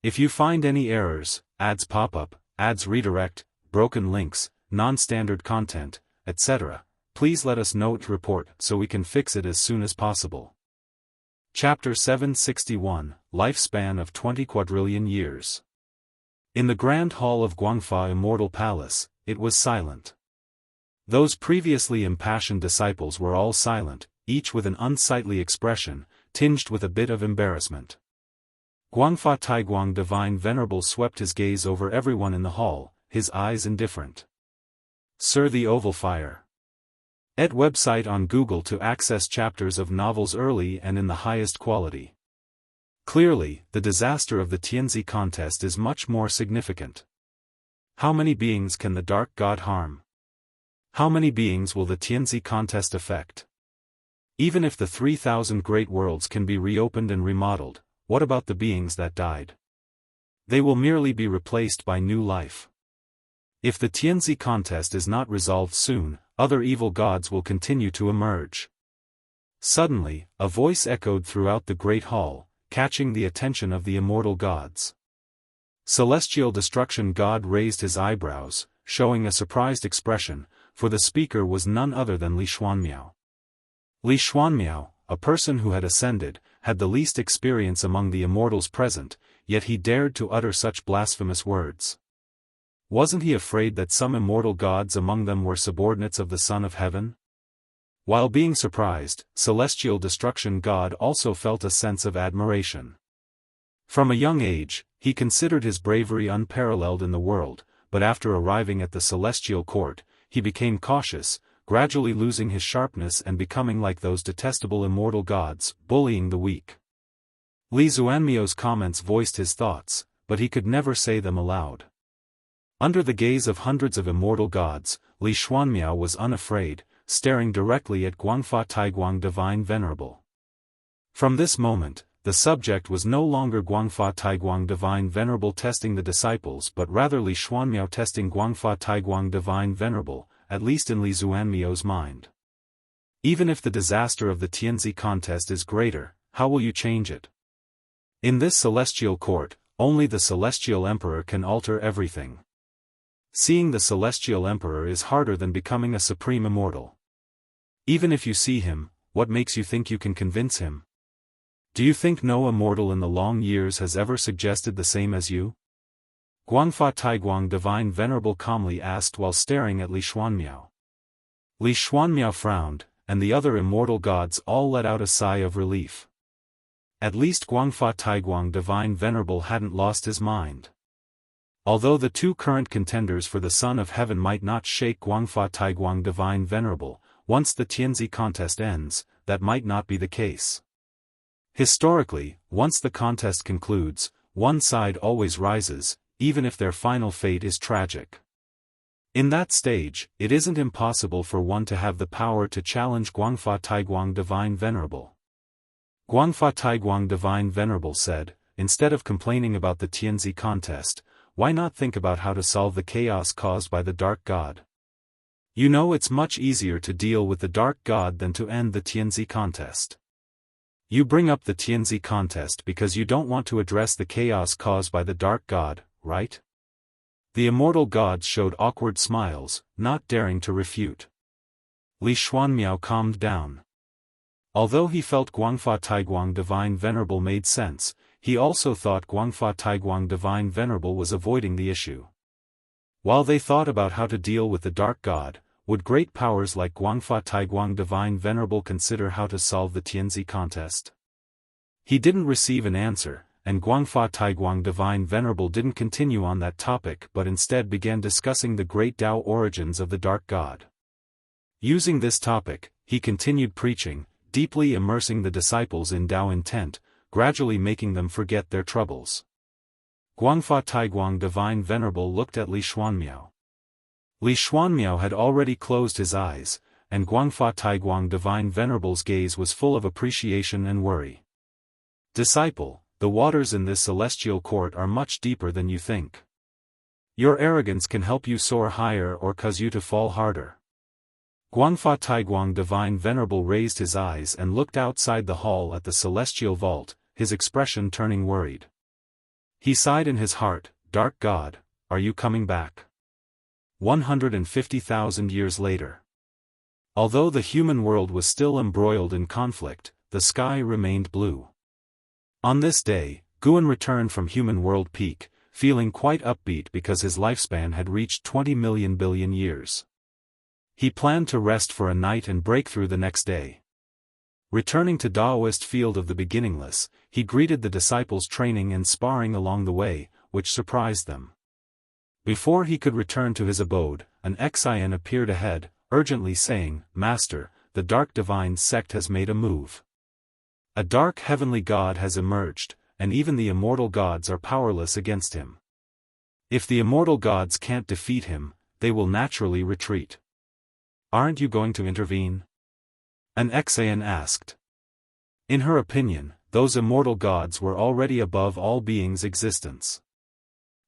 A: If you find any errors, ads pop up, ads redirect, broken links, non-standard content, etc., please let us know to report so we can fix it as soon as possible. Chapter 761, Lifespan of 20 quadrillion years. In the Grand Hall of Guangfa Immortal Palace, it was silent. Those previously impassioned disciples were all silent, each with an unsightly expression, tinged with a bit of embarrassment. Guangfa Taiguang Divine Venerable swept his gaze over everyone in the hall, his eyes indifferent. Sir the Oval Fire. @ website on Google to access chapters of novels early and in the highest quality. Clearly, the disaster of the Tianzi contest is much more significant. How many beings can the Dark God harm? How many beings will the Tianzi contest affect? Even if the 3,000 great worlds can be reopened and remodeled, what about the beings that died? They will merely be replaced by new life. If the Tianzi contest is not resolved soon, other evil gods will continue to emerge. Suddenly, a voice echoed throughout the great hall, catching the attention of the immortal gods. Celestial Destruction God raised his eyebrows, showing a surprised expression, for the speaker was none other than Li Xuanmiao. Li Xuanmiao, a person who had ascended, had the least experience among the immortals present, yet he dared to utter such blasphemous words. Wasn't he afraid that some immortal gods among them were subordinates of the Son of Heaven? While being surprised, Celestial Destruction God also felt a sense of admiration. From a young age, he considered his bravery unparalleled in the world, but after arriving at the celestial court, he became cautious, gradually losing his sharpness and becoming like those detestable immortal gods, bullying the weak. Li Xuanmiao's comments voiced his thoughts, but he could never say them aloud. Under the gaze of hundreds of immortal gods, Li Xuanmiao was unafraid, staring directly at Guangfa Taiguang Divine Venerable. From this moment, the subject was no longer Guangfa Taiguang Divine Venerable testing the disciples but rather Li Xuanmiao testing Guangfa Taiguang Divine Venerable, at least in Li Xuanmiao's mind. Even if the disaster of the Tianzi contest is greater, how will you change it? In this celestial court, only the celestial emperor can alter everything. Seeing the celestial emperor is harder than becoming a supreme immortal. Even if you see him, what makes you think you can convince him? Do you think no immortal in the long years has ever suggested the same as you? Guangfa Taiguang Divine Venerable calmly asked while staring at Li Xuanmiao. Li Xuanmiao frowned, and the other immortal gods all let out a sigh of relief. At least Guangfa Taiguang Divine Venerable hadn't lost his mind. Although the two current contenders for the Son of Heaven might not shake Guangfa Taiguang Divine Venerable, once the Tianzi contest ends, that might not be the case. Historically, once the contest concludes, one side always rises, even if their final fate is tragic. In that stage, it isn't impossible for one to have the power to challenge Guangfa Taiguang Divine Venerable. Guangfa Taiguang Divine Venerable said, instead of complaining about the Tianzi contest, why not think about how to solve the chaos caused by the Dark God? You know it's much easier to deal with the Dark God than to end the Tianzi contest. You bring up the Tianzi contest because you don't want to address the chaos caused by the Dark God, right? The immortal gods showed awkward smiles, not daring to refute. Li Xuanmiao calmed down. Although he felt Guangfa Taiguang Divine Venerable made sense, he also thought Guangfa Taiguang Divine Venerable was avoiding the issue. While they thought about how to deal with the Dark God, would great powers like Guangfa Taiguang Divine Venerable consider how to solve the Tianzi contest? He didn't receive an answer, and Guangfa Taiguang Divine Venerable didn't continue on that topic but instead began discussing the great Tao origins of the Dark God. Using this topic, he continued preaching, deeply immersing the disciples in Tao intent, gradually making them forget their troubles. Guangfa Taiguang Divine Venerable looked at Li Xuanmiao. Li Xuanmiao had already closed his eyes, and Guangfa Taiguang Divine Venerable's gaze was full of appreciation and worry. Disciple, the waters in this celestial court are much deeper than you think. Your arrogance can help you soar higher or cause you to fall harder. Guangfa Taiguang Divine Venerable raised his eyes and looked outside the hall at the celestial vault, his expression turning worried. He sighed in his heart, Dark God, are you coming back? 150,000 years later. Although the human world was still embroiled in conflict, the sky remained blue. On this day, Guan returned from Human World Peak, feeling quite upbeat because his lifespan had reached 20 million billion years. He planned to rest for a night and break through the next day. Returning to Daoist field of the beginningless, he greeted the disciples training and sparring along the way, which surprised them. Before he could return to his abode, an Xian appeared ahead, urgently saying, Master, the Dark Divine sect has made a move. A dark heavenly god has emerged, and even the immortal gods are powerless against him. If the immortal gods can't defeat him, they will naturally retreat. Aren't you going to intervene? An Xian asked. In her opinion, those immortal gods were already above all beings' existence.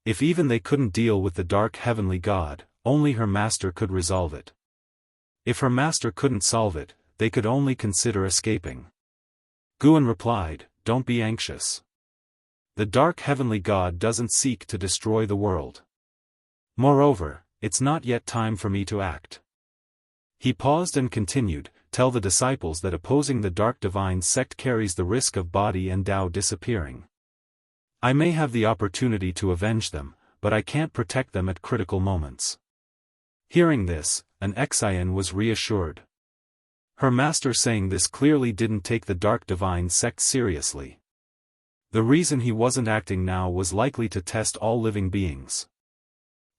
A: If even they couldn't deal with the dark heavenly god, only her master could resolve it. If her master couldn't solve it, they could only consider escaping. Guan replied, Don't be anxious. The dark heavenly god doesn't seek to destroy the world. Moreover, it's not yet time for me to act. He paused and continued, Tell the disciples that opposing the dark divine sect carries the risk of body and Tao disappearing. I may have the opportunity to avenge them, but I can't protect them at critical moments. Hearing this, an Xian was reassured. Her master saying this clearly didn't take the dark divine sect seriously. The reason he wasn't acting now was likely to test all living beings.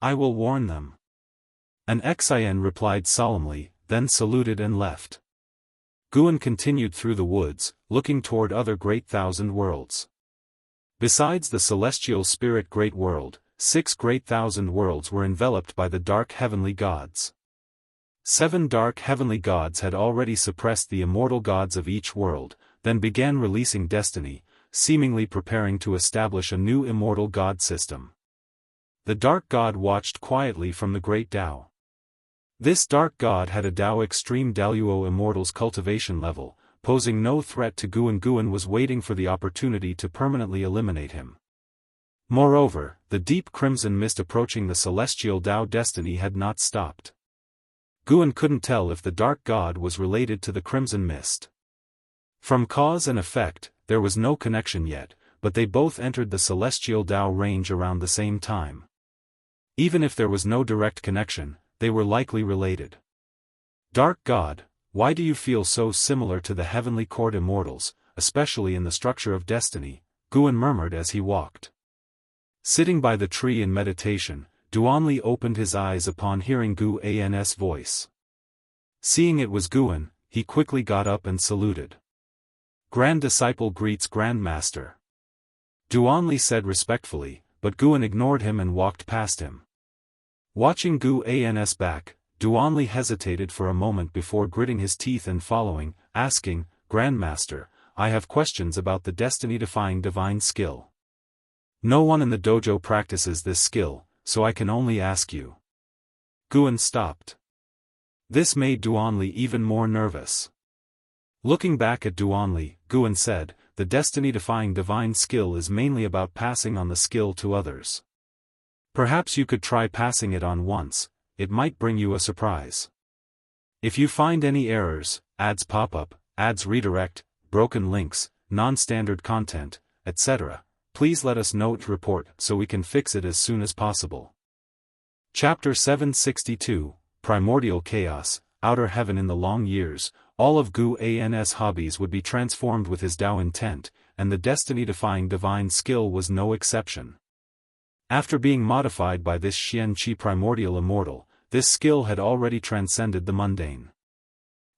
A: I will warn them. An Xian replied solemnly, then saluted and left. Guan continued through the woods, looking toward other great thousand worlds. Besides the celestial spirit great world, 6 great thousand worlds were enveloped by the dark heavenly gods. 7 dark heavenly gods had already suppressed the immortal gods of each world, then began releasing destiny, seemingly preparing to establish a new immortal god system. The dark god watched quietly from the great Dao. This dark god had a Dao extreme Daoist immortal's cultivation level, posing no threat to Guan. Guan was waiting for the opportunity to permanently eliminate him. Moreover, the deep crimson mist approaching the celestial Dao destiny had not stopped. Guan couldn't tell if the dark god was related to the crimson mist. From cause and effect, there was no connection yet, but they both entered the celestial Dao range around the same time. Even if there was no direct connection, they were likely related. Dark God, why do you feel so similar to the heavenly court immortals, especially in the structure of destiny? Guan murmured as he walked. Sitting by the tree in meditation, Duanli opened his eyes upon hearing Guan's voice. Seeing it was Guan, he quickly got up and saluted. Grand Disciple greets Grand Master. Duanli said respectfully, but Guan ignored him and walked past him. Watching Guan's back, Duanli hesitated for a moment before gritting his teeth and following, asking, Grandmaster, I have questions about the destiny-defying divine skill. No one in the dojo practices this skill, so I can only ask you. Guan stopped. This made Duanli even more nervous. Looking back at Duanli, Guan said, the destiny-defying divine skill is mainly about passing on the skill to others. Perhaps you could try passing it on once, it might bring you a surprise. If you find any errors, ads pop up, ads redirect, broken links, non-standard content, etc., please let us know to report so we can fix it as soon as possible. Chapter 762, Primordial Chaos, Outer Heaven. In the long years, all of Guan's hobbies would be transformed with his Dao intent, and the destiny-defying divine skill was no exception. After being modified by this Xianqi primordial immortal, this skill had already transcended the mundane.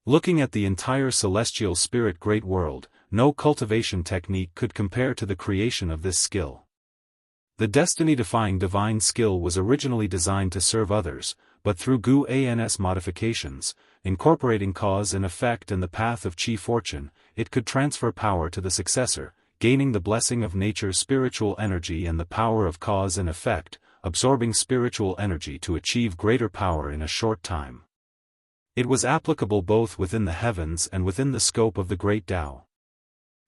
A: Looking at the entire celestial spirit great world, no cultivation technique could compare to the creation of this skill. The destiny-defying divine skill was originally designed to serve others, but through Guan's modifications, incorporating cause and effect and the path of Qi fortune, it could transfer power to the successor, gaining the blessing of nature's spiritual energy and the power of cause and effect, absorbing spiritual energy to achieve greater power in a short time. It was applicable both within the heavens and within the scope of the great Tao.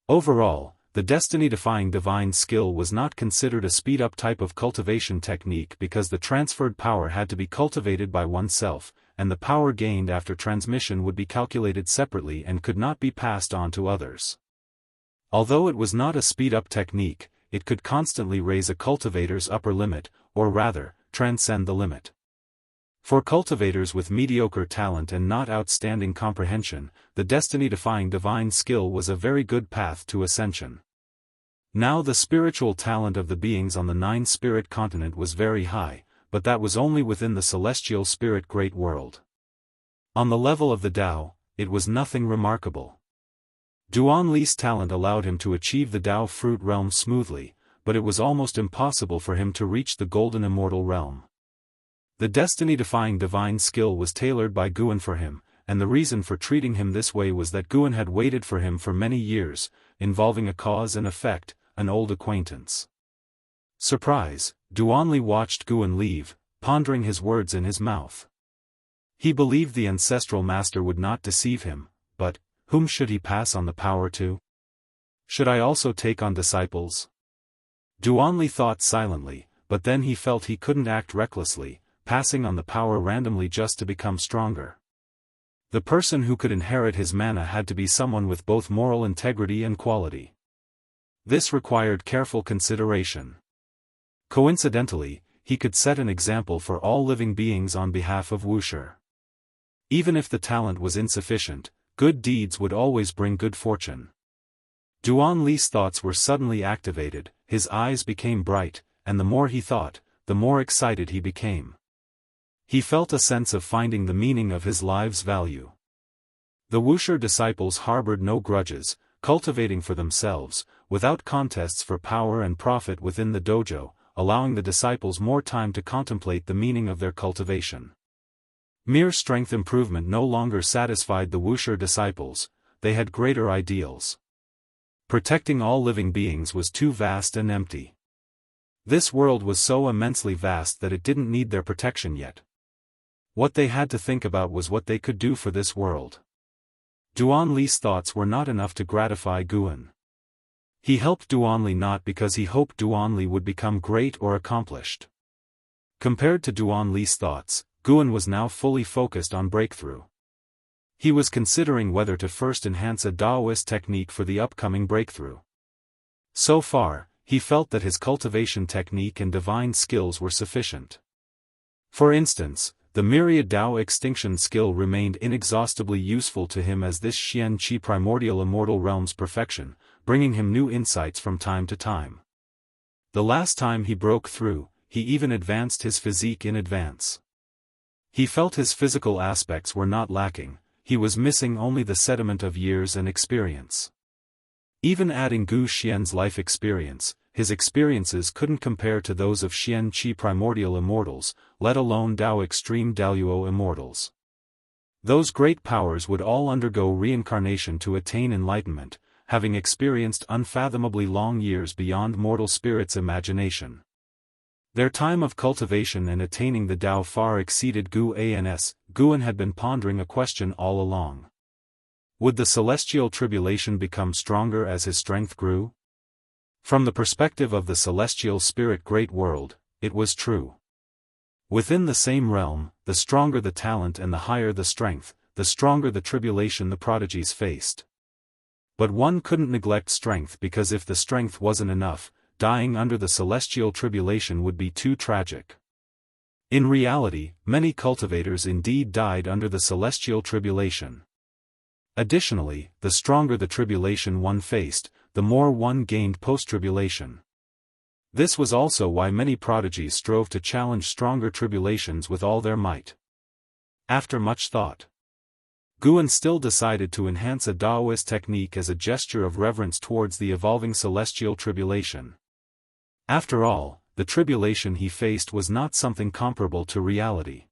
A: Overall, the destiny-defying divine skill was not considered a speed-up type of cultivation technique because the transferred power had to be cultivated by oneself, and the power gained after transmission would be calculated separately and could not be passed on to others. Although it was not a speed-up technique, it could constantly raise a cultivator's upper limit, or rather, transcend the limit. For cultivators with mediocre talent and not outstanding comprehension, the destiny-defying divine skill was a very good path to ascension. Now the spiritual talent of the beings on the 9-spirit continent was very high, but that was only within the celestial spirit great world. On the level of the Tao, it was nothing remarkable. Duanli's talent allowed him to achieve the Tao fruit realm smoothly, but it was almost impossible for him to reach the golden immortal realm. The destiny-defying divine skill was tailored by Guan for him, and the reason for treating him this way was that Guan had waited for him for many years, involving a cause and effect, an old acquaintance. Surprise, Duanli watched Guan leave, pondering his words in his mouth. He believed the ancestral master would not deceive him, but whom should he pass on the power to? Should I also take on disciples? Duanli thought silently, but then he felt he couldn't act recklessly, passing on the power randomly just to become stronger. The person who could inherit his mana had to be someone with both moral integrity and quality. This required careful consideration. Coincidentally, he could set an example for all living beings on behalf of Wuxia. Even if the talent was insufficient, good deeds would always bring good fortune. Duanli's thoughts were suddenly activated, his eyes became bright, and the more he thought, the more excited he became. He felt a sense of finding the meaning of his life's value. The Wuxia disciples harbored no grudges, cultivating for themselves, without contests for power and profit within the dojo, allowing the disciples more time to contemplate the meaning of their cultivation. Mere strength improvement no longer satisfied the Wuxia disciples, they had greater ideals. Protecting all living beings was too vast and empty. This world was so immensely vast that it didn't need their protection yet. What they had to think about was what they could do for this world. Duanli's thoughts were not enough to gratify Guan. He helped Duanli not because he hoped Duanli would become great or accomplished. Compared to Duanli's thoughts, Guan was now fully focused on breakthrough. He was considering whether to first enhance a Daoist technique for the upcoming breakthrough. So far, he felt that his cultivation technique and divine skills were sufficient. For instance, the myriad Dao extinction skill remained inexhaustibly useful to him as this Xianqi primordial immortal realm's perfection, bringing him new insights from time to time. The last time he broke through, he even advanced his physique in advance. He felt his physical aspects were not lacking, he was missing only the sediment of years and experience. Even adding Gu Xian's life experience, his experiences couldn't compare to those of Xianqi primordial immortals, let alone Dao extreme Daluo immortals. Those great powers would all undergo reincarnation to attain enlightenment, having experienced unfathomably long years beyond mortal spirit's imagination. Their time of cultivation and attaining the Dao far exceeded Guan's. Guan had been pondering a question all along. Would the celestial tribulation become stronger as his strength grew? From the perspective of the celestial spirit great world, it was true. Within the same realm, the stronger the talent and the higher the strength, the stronger the tribulation the prodigies faced. But one couldn't neglect strength because if the strength wasn't enough, dying under the celestial tribulation would be too tragic. In reality, many cultivators indeed died under the celestial tribulation. Additionally, the stronger the tribulation one faced, the more one gained post-tribulation. This was also why many prodigies strove to challenge stronger tribulations with all their might. After much thought, Guan still decided to enhance a Daoist technique as a gesture of reverence towards the evolving celestial tribulation. After all, the tribulation he faced was not something comparable to reality.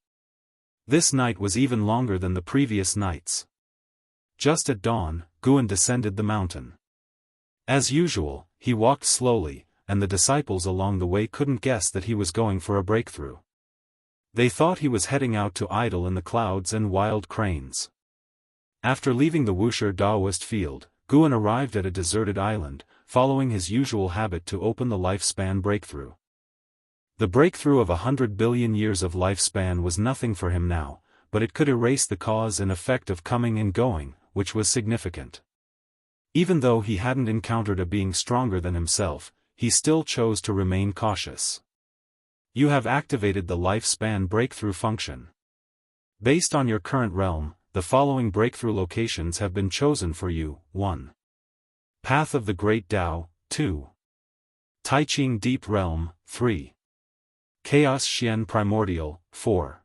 A: This night was even longer than the previous nights. Just at dawn, Guan descended the mountain. As usual, he walked slowly, and the disciples along the way couldn't guess that he was going for a breakthrough. They thought he was heading out to idle in the clouds and wild cranes. After leaving the Wuxia Daoist field, Guan arrived at a deserted island, following his usual habit to open the lifespan breakthrough. The breakthrough of 100 billion years of lifespan was nothing for him now, but it could erase the cause and effect of coming and going, which was significant. Even though he hadn't encountered a being stronger than himself, he still chose to remain cautious. You have activated the lifespan breakthrough function. Based on your current realm, the following breakthrough locations have been chosen for you. 1. Path of the Great Tao, 2. Taiqing Deep Realm, 3. Chaos Xian Primordial, 4.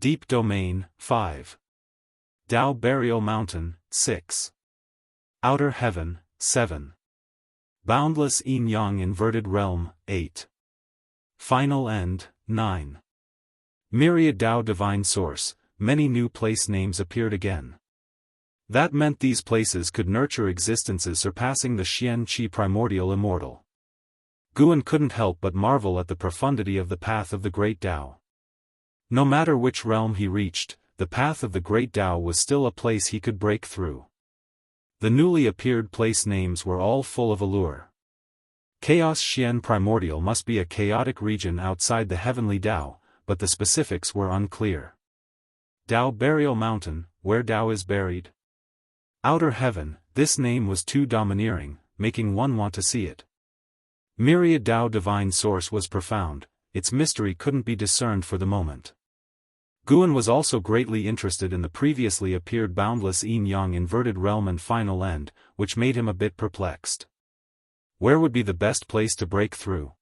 A: Deep Domain, 5. Dao Burial Mountain, 6. Outer Heaven, 7. Boundless Yin Yang Inverted Realm, 8. Final End, 9. Myriad Dao Divine Source. Many new place names appeared again. That meant these places could nurture existences surpassing the Xianqi primordial immortal. Guan couldn't help but marvel at the profundity of the path of the Great Tao. No matter which realm he reached, the path of the Great Tao was still a place he could break through. The newly appeared place names were all full of allure. Chaos Xian Primordial must be a chaotic region outside the heavenly Tao, but the specifics were unclear. Dao Burial Mountain, where Dao is buried. Outer Heaven, this name was too domineering, making one want to see it. Myriad Dao Divine Source was profound, its mystery couldn't be discerned for the moment. Guan was also greatly interested in the previously appeared Boundless Yin Yang Inverted Realm and Final End, which made him a bit perplexed. Where would be the best place to break through?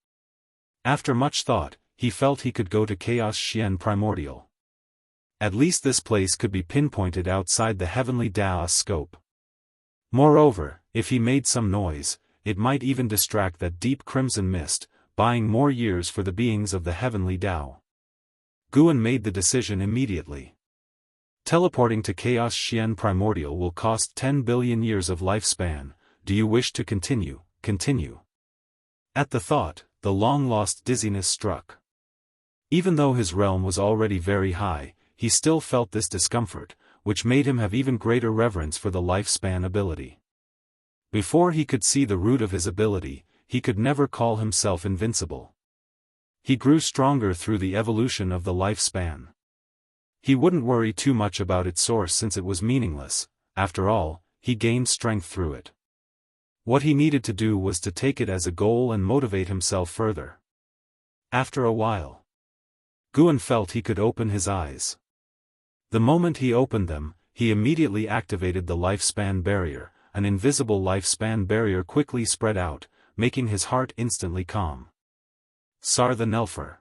A: After much thought, he felt he could go to Chaos Xian Primordial. At least this place could be pinpointed outside the heavenly Daoist scope. Moreover, if he made some noise, it might even distract that deep crimson mist, buying more years for the beings of the heavenly Dao. Guan made the decision immediately. Teleporting to Chaos Xian Primordial will cost 10 billion years of lifespan. Do you wish to continue? Continue. At the thought, the long-lost dizziness struck. Even though his realm was already very high, he still felt this discomfort, which made him have even greater reverence for the lifespan ability. Before he could see the root of his ability, he could never call himself invincible. He grew stronger through the evolution of the lifespan. He wouldn't worry too much about its source since it was meaningless. After all, he gained strength through it. What he needed to do was to take it as a goal and motivate himself further. After a while, Guan felt he could open his eyes. The moment he opened them, he immediately activated the lifespan barrier. An invisible lifespan barrier quickly spread out, making his heart instantly calm. Sar the Nelfer.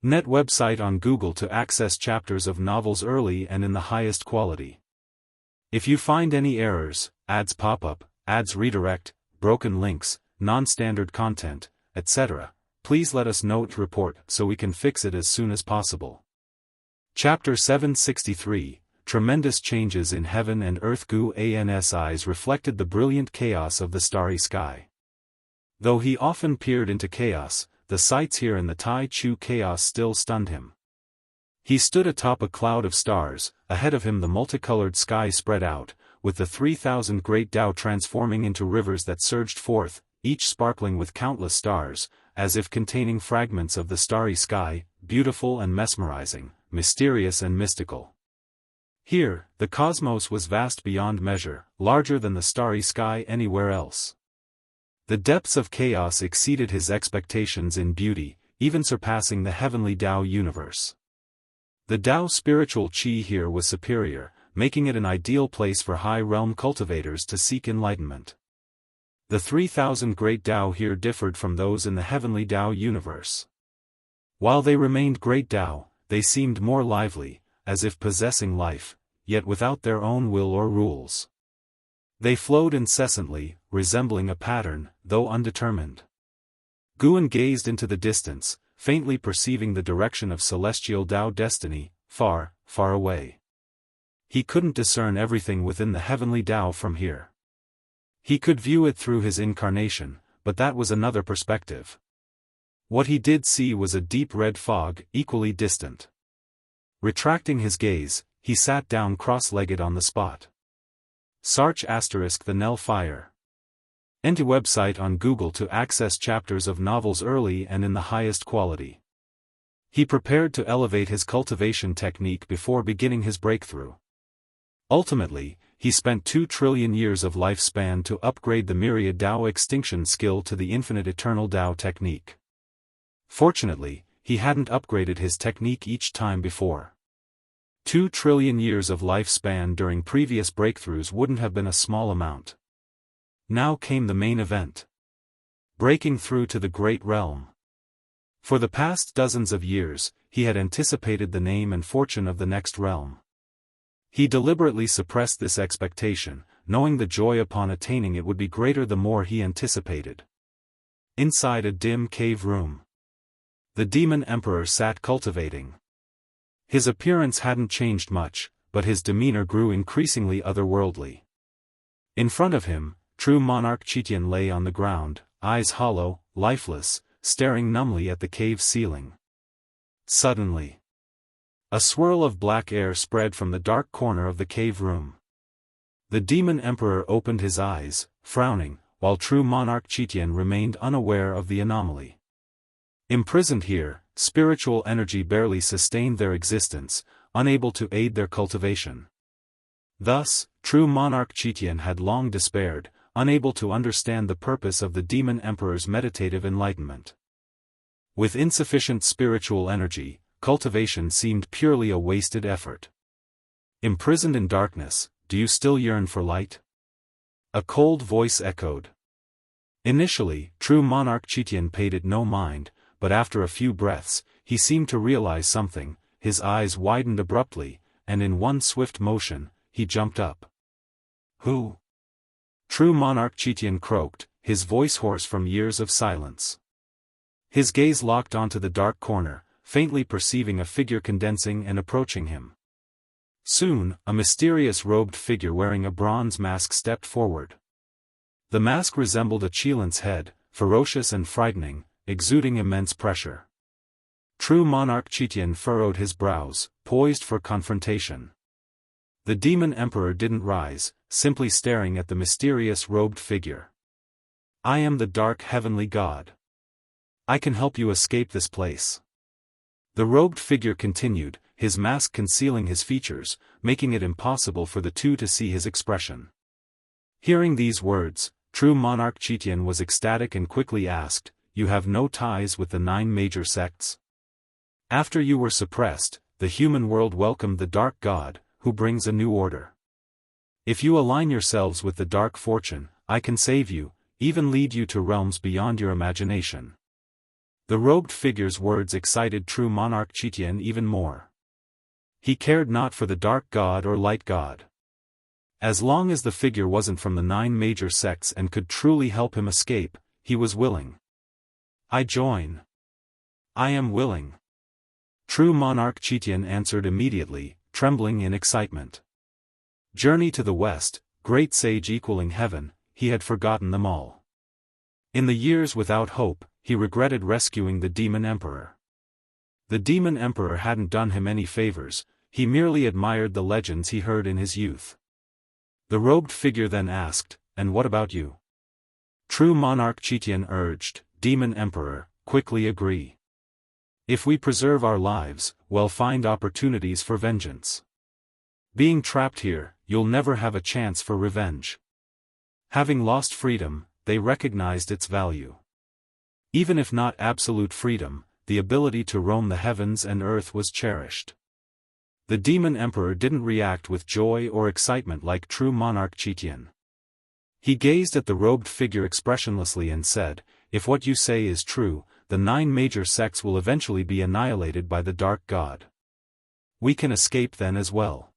A: Net website on Google to access chapters of novels early and in the highest quality. If you find any errors, ads pop up, ads redirect, broken links, non-standard content, etc., please let us know to report so we can fix it as soon as possible. Chapter 763. Tremendous changes in heaven and earth. Guan's eyes reflected the brilliant chaos of the starry sky. Though he often peered into chaos, the sights here in the Tai Chu chaos still stunned him. He stood atop a cloud of stars. Ahead of him the multicolored sky spread out, with the 3,000 great Dao transforming into rivers that surged forth, each sparkling with countless stars, as if containing fragments of the starry sky, beautiful and mesmerizing, mysterious and mystical. Here, the cosmos was vast beyond measure, larger than the starry sky anywhere else. The depths of chaos exceeded his expectations in beauty, even surpassing the heavenly Dao universe. The Dao spiritual qi here was superior, making it an ideal place for high-realm cultivators to seek enlightenment. The 3,000 great Dao here differed from those in the heavenly Dao universe. While they remained great Dao, they seemed more lively, as if possessing life, yet without their own will or rules. They flowed incessantly, resembling a pattern, though undetermined. Guan gazed into the distance, faintly perceiving the direction of celestial Dao destiny, far, far away. He couldn't discern everything within the heavenly Dao from here. He could view it through his incarnation, but that was another perspective. What he did see was a deep red fog, equally distant. Retracting his gaze, he sat down cross-legged on the spot. Sarch * the Nell Fire. Enter website on Google to access chapters of novels early and in the highest quality. He prepared to elevate his cultivation technique before beginning his breakthrough. Ultimately, he spent 2 trillion years of lifespan to upgrade the myriad Dao extinction skill to the infinite eternal Dao technique. Fortunately, he hadn't upgraded his technique each time before. 2 trillion years of lifespan during previous breakthroughs wouldn't have been a small amount. Now came the main event. Breaking through to the great realm. For the past dozens of years, he had anticipated the name and fortune of the next realm. He deliberately suppressed this expectation, knowing the joy upon attaining it would be greater the more he anticipated. Inside a dim cave room, the demon emperor sat cultivating. His appearance hadn't changed much, but his demeanor grew increasingly otherworldly. In front of him, true monarch Qitian lay on the ground, eyes hollow, lifeless, staring numbly at the cave ceiling. Suddenly, a swirl of black air spread from the dark corner of the cave room. The demon emperor opened his eyes, frowning, while true monarch Qitian remained unaware of the anomaly. Imprisoned here, spiritual energy barely sustained their existence, unable to aid their cultivation. Thus, true monarch Qitian had long despaired, unable to understand the purpose of the demon emperor's meditative enlightenment. With insufficient spiritual energy, cultivation seemed purely a wasted effort. Imprisoned in darkness, do you still yearn for light? A cold voice echoed. Initially, true monarch Qitian paid it no mind, but after a few breaths, he seemed to realize something, his eyes widened abruptly, and in one swift motion, he jumped up. "Who?" True Monarch Chitian croaked, his voice hoarse from years of silence. His gaze locked onto the dark corner, faintly perceiving a figure condensing and approaching him. Soon, a mysterious robed figure wearing a bronze mask stepped forward. The mask resembled a Chilan's head, ferocious and frightening, exuding immense pressure. True Monarch Chitian furrowed his brows, poised for confrontation. The Demon Emperor didn't rise, simply staring at the mysterious robed figure. "I am the Dark Heavenly God. I can help you escape this place." The robed figure continued, his mask concealing his features, making it impossible for the two to see his expression. Hearing these words, True Monarch Chitian was ecstatic and quickly asked, "You have no ties with the 9 major sects?" "After you were suppressed, the human world welcomed the Dark God, who brings a new order. If you align yourselves with the Dark Fortune, I can save you, even lead you to realms beyond your imagination." The robed figure's words excited True Monarch Chitian even more. He cared not for the Dark God or Light God. As long as the figure wasn't from the 9 major sects and could truly help him escape, he was willing. "I join. I am willing." True Monarch Chitian answered immediately, trembling in excitement. Journey to the west, great sage equaling heaven, he had forgotten them all. In the years without hope, he regretted rescuing the Demon Emperor. The Demon Emperor hadn't done him any favors, he merely admired the legends he heard in his youth. The robed figure then asked, "And what about you?" True Monarch Chitian urged, "Demon Emperor, quickly agree. If we preserve our lives, we'll find opportunities for vengeance. Being trapped here, you'll never have a chance for revenge." Having lost freedom, they recognized its value. Even if not absolute freedom, the ability to roam the heavens and earth was cherished. The Demon Emperor didn't react with joy or excitement like True Monarch Chitian. He gazed at the robed figure expressionlessly and said, "If what you say is true, the 9 major sects will eventually be annihilated by the Dark God. We can escape then as well.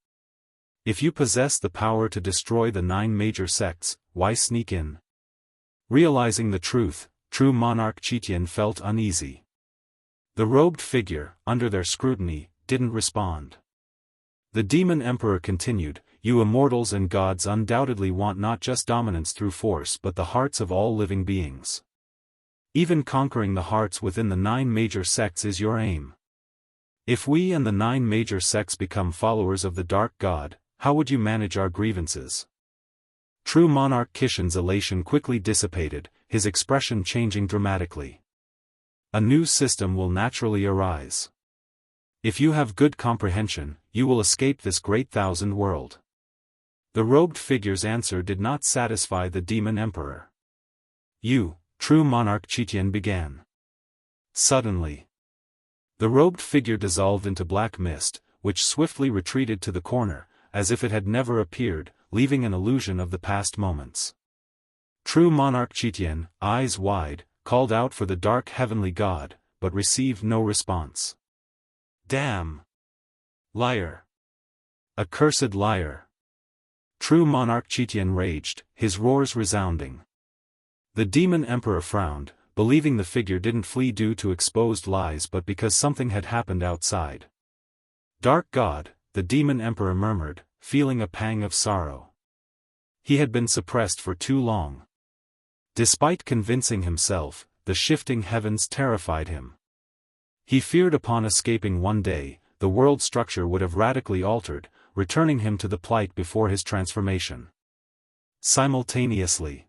A: If you possess the power to destroy the 9 major sects, why sneak in?" Realizing the truth, True Monarch Chitian felt uneasy. The robed figure, under their scrutiny, didn't respond. The Demon Emperor continued, "You immortals and gods undoubtedly want not just dominance through force but the hearts of all living beings. Even conquering the hearts within the 9 major sects is your aim. If we and the 9 major sects become followers of the Dark God, how would you manage our grievances?" True Monarch Chitian's elation quickly dissipated, his expression changing dramatically. "A new system will naturally arise. If you have good comprehension, you will escape this great thousand world." The robed figure's answer did not satisfy the Demon Emperor. "You," True Monarch Chitian began. Suddenly, the robed figure dissolved into black mist, which swiftly retreated to the corner, as if it had never appeared, leaving an illusion of the past moments. True Monarch Chitian, eyes wide, called out for the Dark Heavenly God, but received no response. "Damn! Liar! Accursed liar!" True Monarch Chitian raged, his roars resounding. The Demon Emperor frowned, believing the figure didn't flee due to exposed lies but because something had happened outside. "Dark God," the Demon Emperor murmured, feeling a pang of sorrow. He had been suppressed for too long. Despite convincing himself, the shifting heavens terrified him. He feared upon escaping one day, the world structure would have radically altered, returning him to the plight before his transformation. Simultaneously,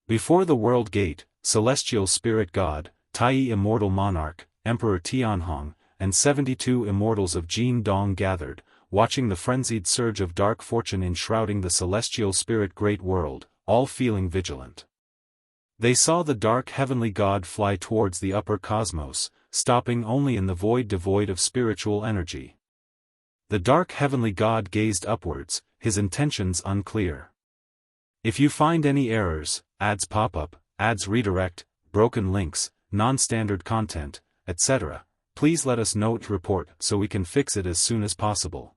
A: before the world gate, Celestial Spirit God, Tai Immortal Monarch, Emperor Tianhong, and 72 immortals of Jin Dong gathered, watching the frenzied surge of dark fortune enshrouding the Celestial Spirit Great World, all feeling vigilant. They saw the Dark Heavenly God fly towards the upper cosmos, stopping only in the void devoid of spiritual energy. The Dark Heavenly God gazed upwards, his intentions unclear. "If you find any errors, ads pop up, ads redirect, broken links, non-standard content, etc., please let us know to report so we can fix it as soon as possible.